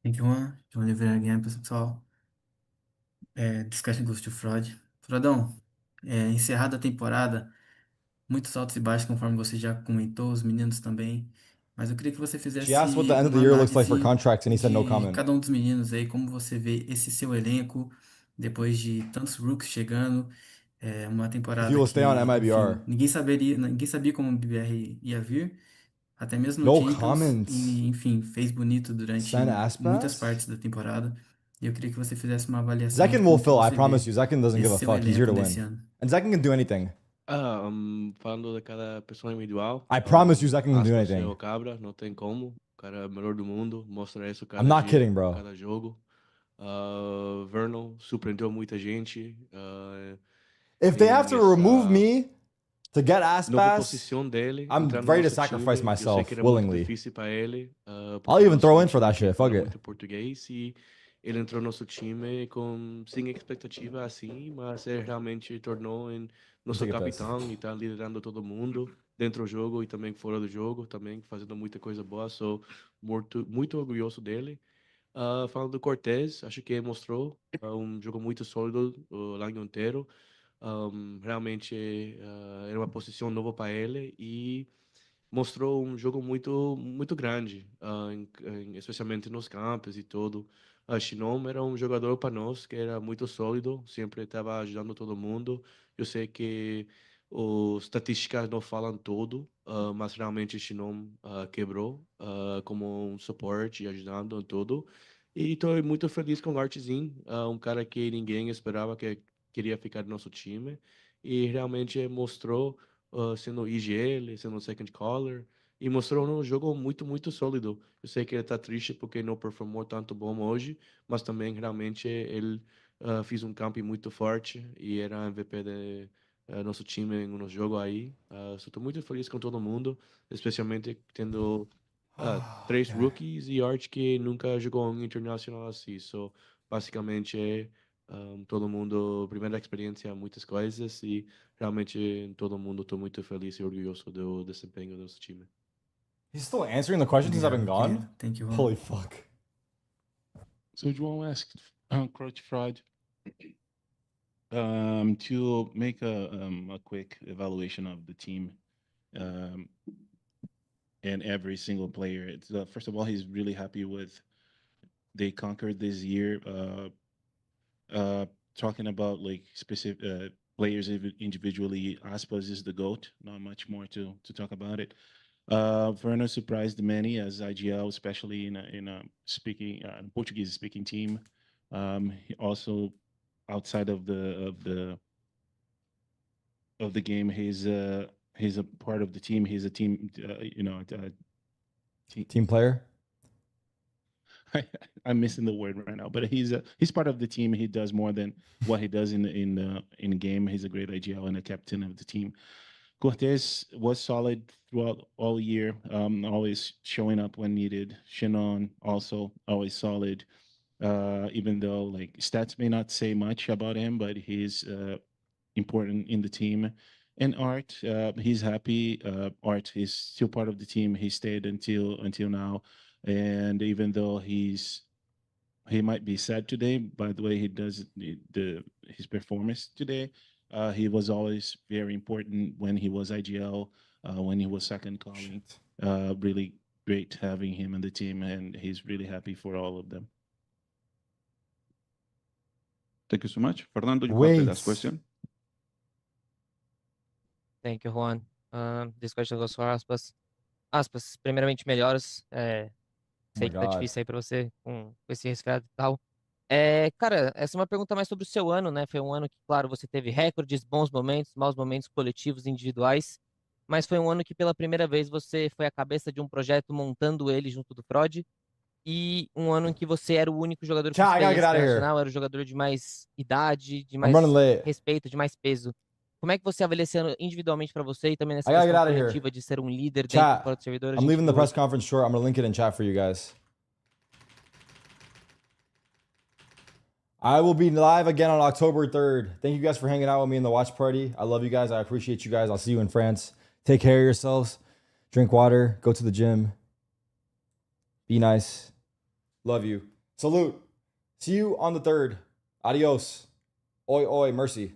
Thank you, Juan. João Oliveira again, pessoal. Discussion goes to Fraud. Frodão, encerrada a temporada, muitos altos e baixos, conforme você já comentou, os meninos também. Mas eu queria que você fizesse She asked what the end of the uma year looks like for análise contracts, and he said no de comment. cada um dos meninos aí, como você vê esse seu elenco, depois de tantos rookies chegando, uma If temporada you will que, stay on MIBR. enfim, ninguém sabia como o BBR ia vir, até mesmo no No Champions, comments. e, enfim, fez bonito durante Send muitas Aspas? partes da temporada. E eu queria que você fizesse uma avaliação de Zekin will como que fill, I você promise vê you. Zekin doesn't give esse a seu fuck. He's here to elenco desse win. ano. And Zekin can do anything. Falando de cada pessoa individual. I promise you Zekin can do Aspas é anything. o cabra, não tem como. O cara é o melhor do mundo, mostra isso cada I'm not dia, kidding, bro. cada jogo. Vernon surpreendeu muita gente. If they have to remove me to get Nova Aspas, posição dele, I'm entrar no ready to nosso sacrifice time. Eu sei myself que era muito willingly. difícil para ele. I'll even throw in for that shit. Fuck Fala it. muito português e ele entrou no nosso time sem expectativa assim, mas ele realmente tornou em nosso Take a piss. capitão e está liderando todo mundo dentro do jogo e também fora do jogo, também fazendo muita coisa boa. Sou muito orgulhoso dele. Falando do Cortez, acho que ele mostrou um jogo muito sólido o ano inteiro. Realmente era uma posição nova para ele e mostrou um jogo muito grande, especialmente nos campos e tudo. Shinom era um jogador para nós que era muito sólido, sempre estava ajudando todo mundo. Eu sei que as estatísticas não falam tudo, mas realmente Shinom quebrou como um suporte e ajudando em tudo. E estou muito feliz com o Artzin, um cara que ninguém esperava que queria ficar no nosso time. E realmente mostrou sendo IGL, sendo second caller, e mostrou um jogo muito sólido. Eu sei que ele está triste porque não performou tanto bom hoje, mas também realmente ele fez um campo muito forte e era MVP de nosso time no jogo aí. Estou muito feliz com todo mundo, especialmente tendo 3 rookies e Art que nunca jogou um internacional assim. So, basicamente todo mundo, primeira experiência, muitas coisas e realmente todo mundo estou muito feliz e orgulhoso do desempenho do nosso time. He's still answering the questions since I've been gone? Thank you. Holy fuck. So João asked Crouch Fraud to make a quick evaluation of the team and every single player. It's, first of all, he's really happy with they conquered this year. Talking about like specific players individually, Aspas is the GOAT. Not much more to talk about it. Vernon surprised many as IGL, especially in a speaking Portuguese speaking team. He also outside of the game, he's a part of the team. He's a team, team player. I'm missing the word right now, but he's part of the team. He does more than what he does in game. He's a great IGL and a captain of the team. Cortez was solid throughout all year, always showing up when needed. Shannon also always solid, even though like stats may not say much about him, but he's important in the team. And Art, he's happy. Art is still part of the team. He stayed until now. And even though he might be sad today by the way he does his performance today, he was always very important when he was IGL. when he was second coming. Really great having him in the team, and he's really happy for all of them. Thank you so much. Fernando, you have the last question. Thank you, Juan. This question goes for Aspas. Aspas, primeiramente, melhoras. Sei que tá difícil aí pra você com esse resfriado e tal. Cara, essa é uma pergunta mais sobre o seu ano, né? Foi um ano que, claro, você teve recordes, bons momentos, maus momentos coletivos, individuais, mas foi um ano que pela primeira vez você foi a cabeça de um projeto montando ele junto do Prod, e um ano em que você era o único jogador com experiência internacional, era o jogador de mais idade, de mais respeito, de mais peso. Como é que você avalia esse ano individualmente pra você e também nessa questão coletiva de ser um líder dentro e fora do servidor? I'm leaving the press conference short. I'm gonna link it in chat for you guys. I will be live again on October 3rd. Thank you guys for hanging out with me in the watch party. I love you guys. I appreciate you guys. I'll see you in France. Take care of yourselves. Drink water. Go to the gym. Be nice. Love you. Salute. See you on the 3rd. Adios. Oi, oi, mercy.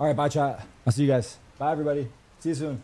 All right, bye, chat. I'll see you guys. Bye, everybody. See you soon.